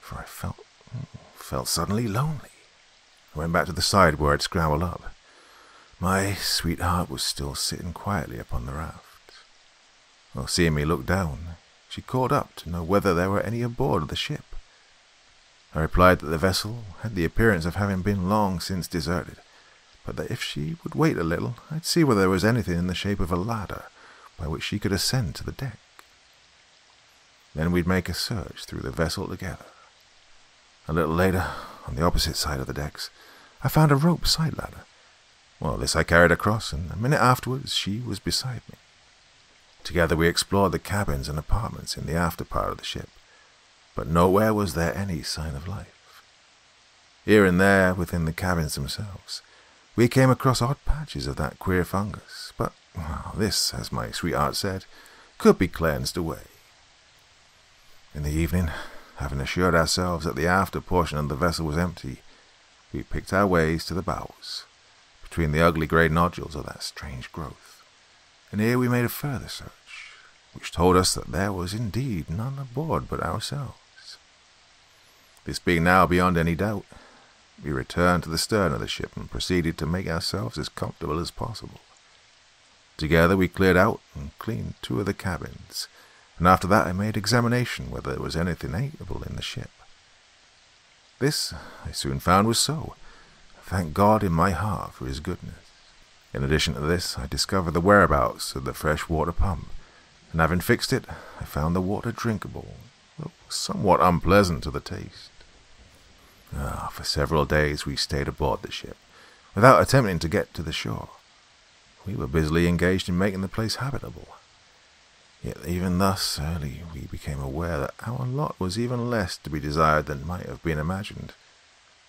for I felt suddenly lonely. I went back to the side where I'd scrambled up. My sweetheart was still sitting quietly upon the raft. Seeing me look down, she called up to know whether there were any aboard the ship. I replied that the vessel had the appearance of having been long since deserted, but that if she would wait a little, I'd see whether there was anything in the shape of a ladder by which she could ascend to the deck. Then we'd make a search through the vessel together. A little later, on the opposite side of the decks, I found a rope side ladder. This I carried across, and a minute afterwards she was beside me. Together we explored the cabins and apartments in the after part of the ship, but nowhere was there any sign of life. Here and there, within the cabins themselves, we came across odd patches of that queer fungus, but this, as my sweetheart said, could be cleansed away. In the evening, having assured ourselves that the after portion of the vessel was empty, we picked our ways to the bows, between the ugly grey nodules of that strange growth, and here we made a further search, which told us that there was indeed none aboard but ourselves. This being now beyond any doubt, we returned to the stern of the ship and proceeded to make ourselves as comfortable as possible. Together we cleared out and cleaned 2 of the cabins, and after that I made examination whether there was anything eatable in the ship. This I soon found was so. Thank God in my heart for his goodness. In addition to this, I discovered the whereabouts of the fresh water pump, and having fixed it, I found the water drinkable, though somewhat unpleasant to the taste. For several days we stayed aboard the ship, without attempting to get to the shore. We were busily engaged in making the place habitable. Yet even thus early we became aware that our lot was even less to be desired than might have been imagined.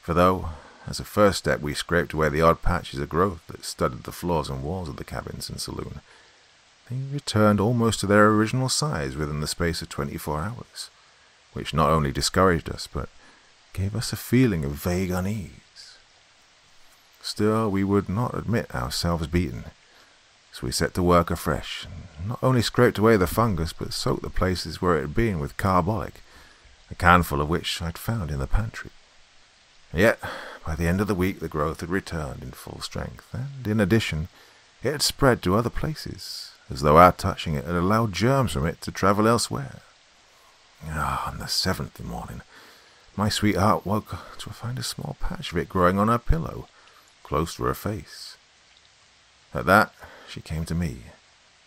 For though, as a first step, we scraped away the odd patches of growth that studded the floors and walls of the cabins and saloon, they returned almost to their original size within the space of 24 hours, which not only discouraged us, but gave us a feeling of vague unease. Still, we would not admit ourselves beaten, so we set to work afresh, and not only scraped away the fungus, but soaked the places where it had been with carbolic, a canful of which I'd found in the pantry. Yet, by the end of the week, the growth had returned in full strength, and, in addition, it had spread to other places, as though our touching it had allowed germs from it to travel elsewhere. On the 7th morning, my sweetheart woke to find a small patch of it growing on her pillow, close to her face. At that, she came to me,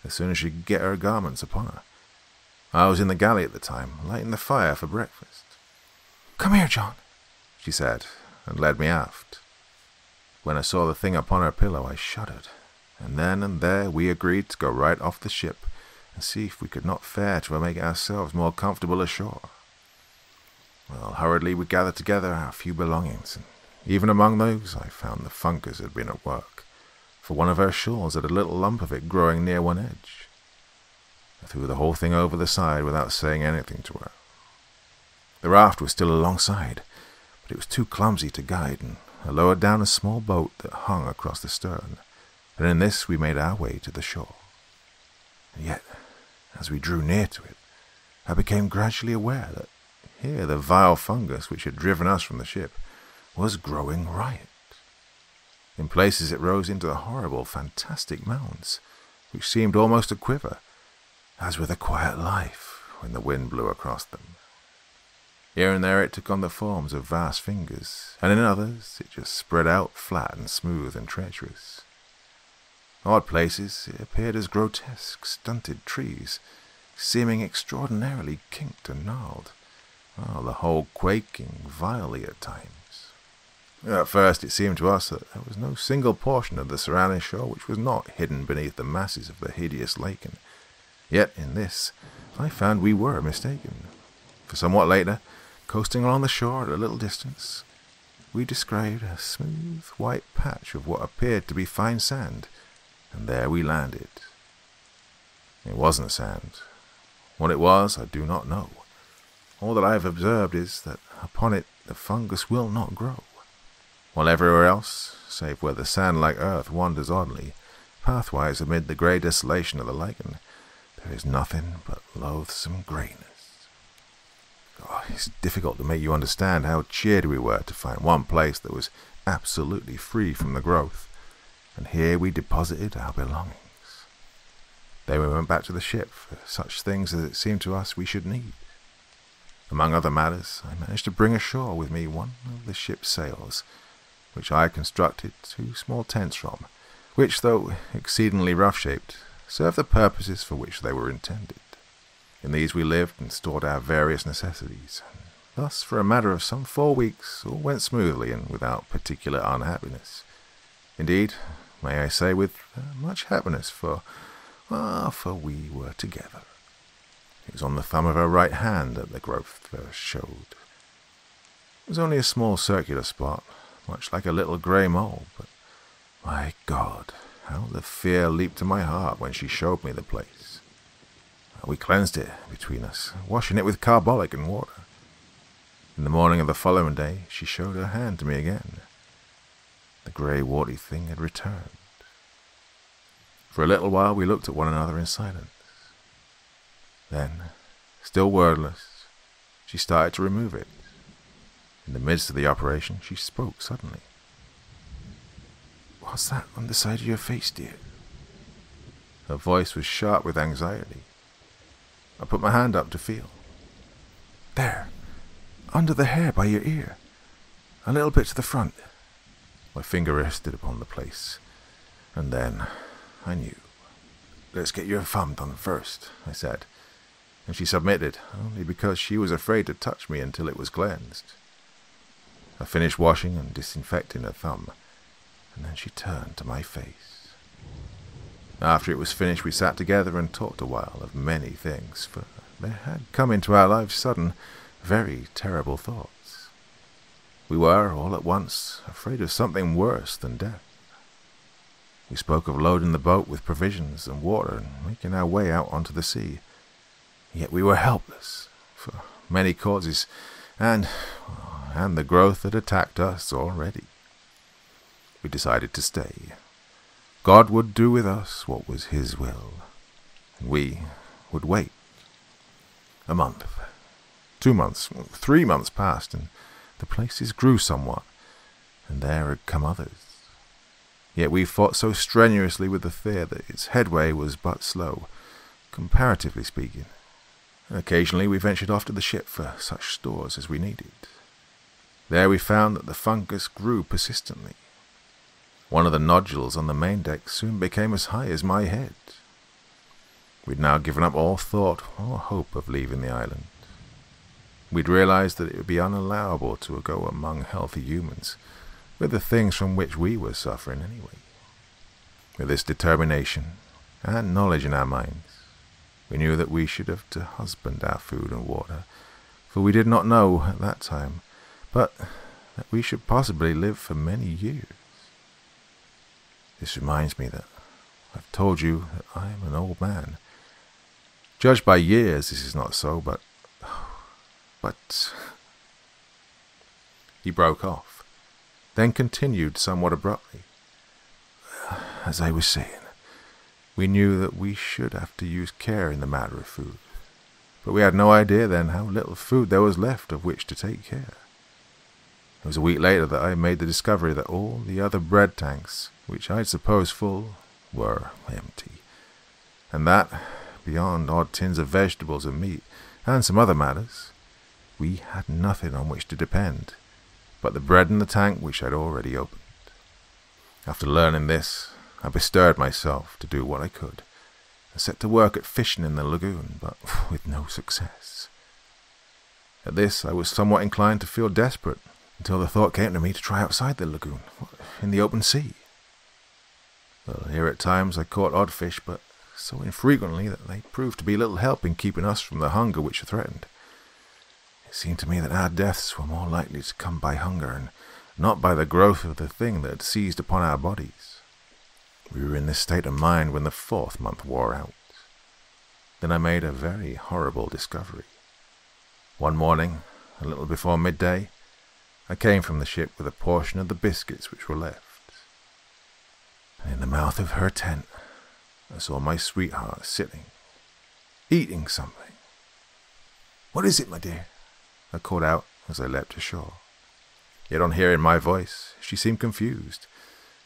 as soon as she could get her garments upon her. I was in the galley at the time, lighting the fire for breakfast. "Come here, John," she said, and led me aft. When I saw the thing upon her pillow, I shuddered, and then and there we agreed to go right off the ship and see if we could not fare to make ourselves more comfortable ashore. Well, hurriedly we gathered together our few belongings, and even among those I found the funkers had been at work, for one of her shawls had a little lump of it growing near one edge. I threw the whole thing over the side without saying anything to her. The raft was still alongside, but it was too clumsy to guide, and I lowered down a small boat that hung across the stern, and in this we made our way to the shore. And yet, as we drew near to it, I became gradually aware that here the vile fungus which had driven us from the ship was growing riot. In places it rose into horrible, fantastic mounds, which seemed almost to quiver, as with a quiet life when the wind blew across them. Here and there it took on the forms of vast fingers, and in others it just spread out flat and smooth and treacherous. Odd places it appeared as grotesque, stunted trees, seeming extraordinarily kinked and gnarled, while the whole quaking vilely at times. At first it seemed to us that there was no single portion of the surrounding shore which was not hidden beneath the masses of the hideous lichen. Yet in this I found we were mistaken, for somewhat later, coasting along the shore at a little distance, we descried a smooth white patch of what appeared to be fine sand, and there we landed. It wasn't sand. What it was, I do not know. All that I have observed is that upon it the fungus will not grow, while everywhere else, save where the sand-like earth wanders oddly, pathwise amid the grey desolation of the lichen, there is nothing but loathsome greyness. Oh, it's difficult to make you understand how cheered we were to find one place that was absolutely free from the growth, and here we deposited our belongings. Then we went back to the ship for such things as it seemed to us we should need. Among other matters, I managed to bring ashore with me one of the ship's sails, which I constructed 2 small tents from, which, though exceedingly rough-shaped, served the purposes for which they were intended. In these we lived and stored our various necessities. Thus, for a matter of some 4 weeks, all went smoothly and without particular unhappiness. Indeed, may I say with much happiness, for we were together. It was on the thumb of her right hand that the growth first showed. It was only a small circular spot, much like a little grey mole, but my God, how the fear leaped to my heart when she showed me the place. We cleansed it between us, washing it with carbolic and water. In the morning of the following day, she showed her hand to me again. The grey, warty thing had returned. For a little while we looked at one another in silence. Then, still wordless, she started to remove it. In the midst of the operation, she spoke suddenly. "What's that on the side of your face, dear?" Her voice was sharp with anxiety. I put my hand up to feel. "There, under the hair by your ear, a little bit to the front." My finger rested upon the place, and then I knew. "Let's get your thumb done first," I said, and she submitted, only because she was afraid to touch me until it was cleansed. I finished washing and disinfecting her thumb, and then she turned to my face. After it was finished, we sat together and talked a while of many things, for there had come into our lives sudden, very terrible thoughts. We were, all at once, afraid of something worse than death. We spoke of loading the boat with provisions and water and making our way out onto the sea. Yet we were helpless, for many causes, and the growth had attacked us already. We decided to stay. God would do with us what was His will, and we would wait. A month, 2 months, 3 months passed, and the places grew somewhat, and there had come others. Yet we fought so strenuously with the fear that its headway was but slow, comparatively speaking. Occasionally we ventured off to the ship for such stores as we needed. There we found that the fungus grew persistently. One of the nodules on the main deck soon became as high as my head. We'd now given up all thought or hope of leaving the island. We'd realized that it would be unallowable to go among healthy humans, with the things from which we were suffering anyway. With this determination and knowledge in our minds, we knew that we should have to husband our food and water, for we did not know at that time, but that we should possibly live for many years. This reminds me that I've told you that I am an old man. Judged by years, this is not so, but... He broke off, then continued somewhat abruptly. As I was saying, we knew that we should have to use care in the matter of food, but we had no idea then how little food there was left of which to take care. It was a week later that I made the discovery that all the other bread tanks, which I'd supposed full, were empty, and that, beyond odd tins of vegetables and meat, and some other matters, we had nothing on which to depend but the bread in the tank which I'd already opened. After learning this, I bestirred myself to do what I could, and set to work at fishing in the lagoon, but with no success. At this I was somewhat inclined to feel desperate, until the thought came to me to try outside the lagoon, in the open sea. Well, here at times I caught odd fish, but so infrequently that they proved to be little help in keeping us from the hunger which threatened. It seemed to me that our deaths were more likely to come by hunger, and not by the growth of the thing that had seized upon our bodies. We were in this state of mind when the 4th month wore out. Then I made a very horrible discovery. One morning, a little before midday, I came from the ship with a portion of the biscuits which were left. And in the mouth of her tent, I saw my sweetheart sitting, eating something. "What is it, my dear?" I called out as I leapt ashore. Yet on hearing my voice, she seemed confused,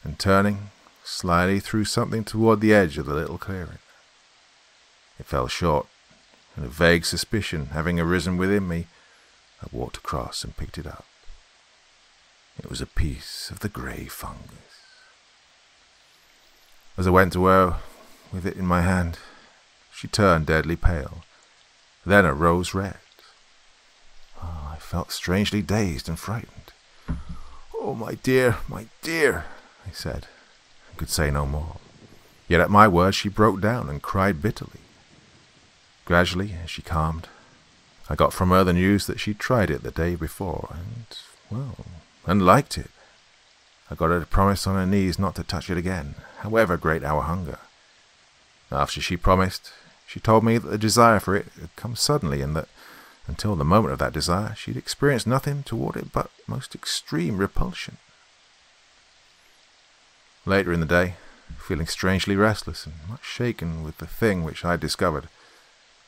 and turning, slyly threw something toward the edge of the little clearing. It fell short, and a vague suspicion having arisen within me, I walked across and picked it up. It was a piece of the grey fungus. As I went to her with it in my hand, she turned deadly pale, then a rose red. I felt strangely dazed and frightened. "Oh, my dear, I said, and could say no more. Yet at my words she broke down and cried bitterly. Gradually, as she calmed, I got from her the news that she'd tried it the day before, and liked it. I got her to promise on her knees not to touch it again, however great our hunger. After she promised, she told me that the desire for it had come suddenly, and that, until the moment of that desire, she'd experienced nothing toward it but most extreme repulsion. Later in the day, feeling strangely restless and much shaken with the thing which I had discovered,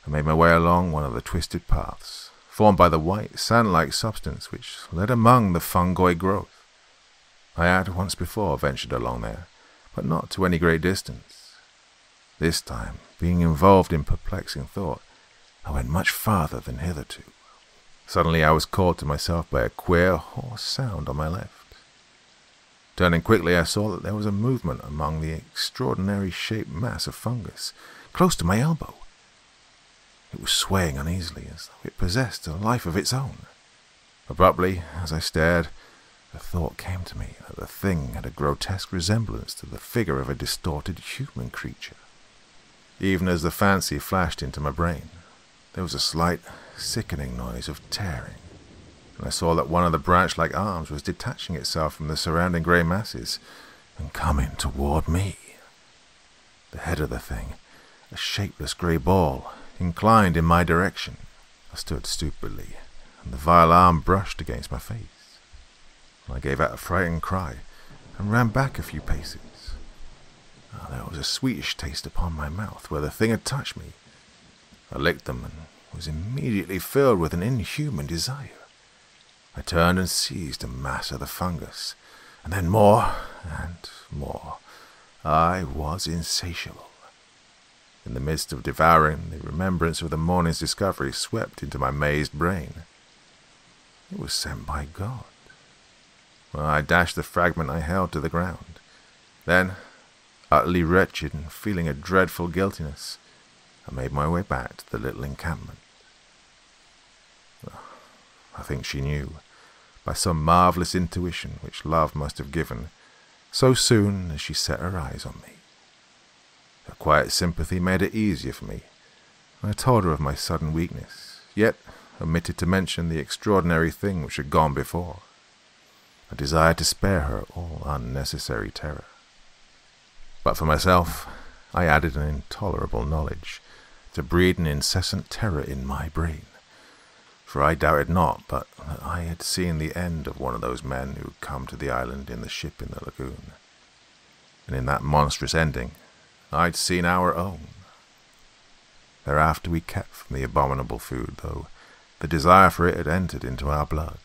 I made my way along one of the twisted paths, formed by the white, sand-like substance which led among the fungoid growth. I had once before ventured along there, but not to any great distance. This time, being involved in perplexing thought, I went much farther than hitherto. Suddenly I was called to myself by a queer, hoarse sound on my left. Turning quickly, I saw that there was a movement among the extraordinary shaped mass of fungus, close to my elbow. It was swaying uneasily, as though it possessed a life of its own. Abruptly, as I stared, the thought came to me that the thing had a grotesque resemblance to the figure of a distorted human creature. Even as the fancy flashed into my brain, there was a slight, sickening noise of tearing, and I saw that one of the branch-like arms was detaching itself from the surrounding grey masses and coming toward me. The head of the thing, a shapeless grey ball, inclined in my direction. I stood stupidly, and the vile arm brushed against my face. I gave out a frightened cry and ran back a few paces. There was a sweetish taste upon my mouth where the thing had touched me. I licked them and was immediately filled with an inhuman desire. I turned and seized a mass of the fungus, and then more and more. I was insatiable. In the midst of devouring, the remembrance of the morning's discovery swept into my mazed brain. It was sent by God. I dashed the fragment I held to the ground. Then, utterly wretched and feeling a dreadful guiltiness, I made my way back to the little encampment. I think she knew, by some marvellous intuition which love must have given, so soon as she set her eyes on me. Her quiet sympathy made it easier for me. I told her of my sudden weakness, yet omitted to mention the extraordinary thing which had gone before. I desired to spare her all unnecessary terror. But for myself, I added an intolerable knowledge to breed an incessant terror in my brain. For I doubted not but that I had seen the end of one of those men who come to the island in the ship in the lagoon. And in that monstrous ending, I'd seen our own. Thereafter we kept from the abominable food, though the desire for it had entered into our blood.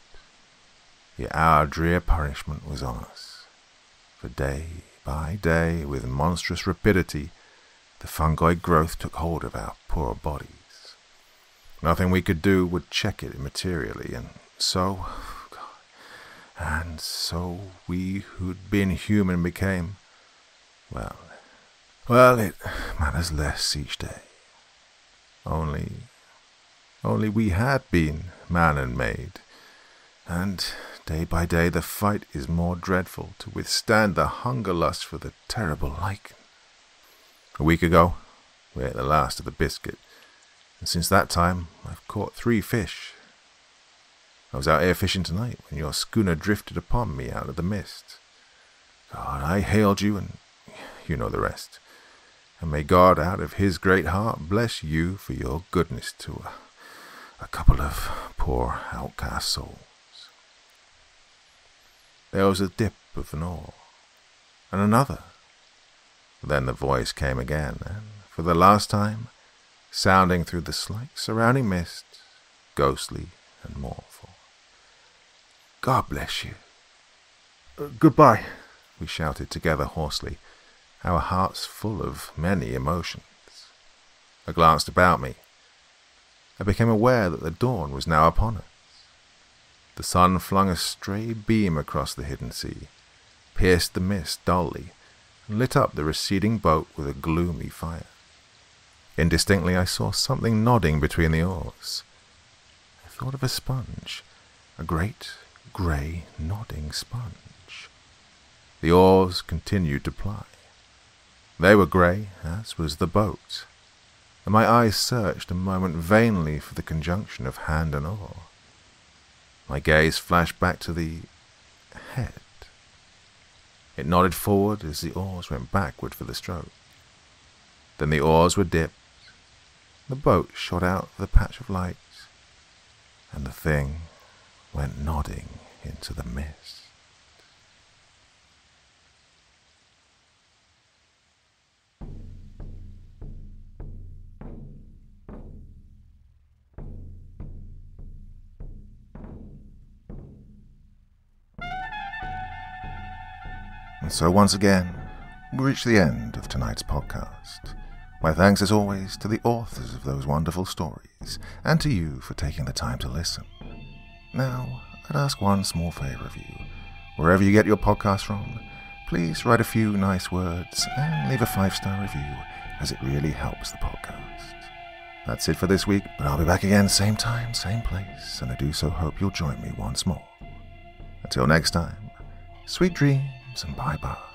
Yet our drear punishment was on us, for day by day, with monstrous rapidity, the fungoid growth took hold of our poor bodies. Nothing we could do would check it materially, and so we who'd been human became, well, it matters less each day. Only we had been man and maid, and day by day the fight is more dreadful to withstand the hunger lust for the terrible lichen. A week ago, we ate the last of the biscuit, and since that time I've caught 3 fish. I was out here fishing tonight when your schooner drifted upon me out of the mist. God, I hailed you, and you know the rest. And may God, out of his great heart, bless you for your goodness to a couple of poor outcast souls. There was a dip of an oar, and another. Then the voice came again, and for the last time, sounding through the slight surrounding mist, ghostly and mournful. God bless you. Goodbye, we shouted together hoarsely, our hearts full of many emotions. I glanced about me. I became aware that the dawn was now upon us. The sun flung a stray beam across the hidden sea, pierced the mist dully, and lit up the receding boat with a gloomy fire. Indistinctly I saw something nodding between the oars. I thought of a sponge, a great, grey, nodding sponge. The oars continued to ply. They were grey, as was the boat, and my eyes searched a moment vainly for the conjunction of hand and oar. My gaze flashed back to the head. It nodded forward as the oars went backward for the stroke. Then the oars were dipped, the boat shot out of the patch of light, and the thing went nodding into the mist. And so once again, we reach the end of tonight's podcast. My thanks as always to the authors of those wonderful stories, and to you for taking the time to listen. Now, I'd ask one small favour of you. Wherever you get your podcast from, please write a few nice words and leave a 5-star review, as it really helps the podcast. That's it for this week, but I'll be back again same time, same place, and I do so hope you'll join me once more. Until next time, sweet dreams and bye-bye.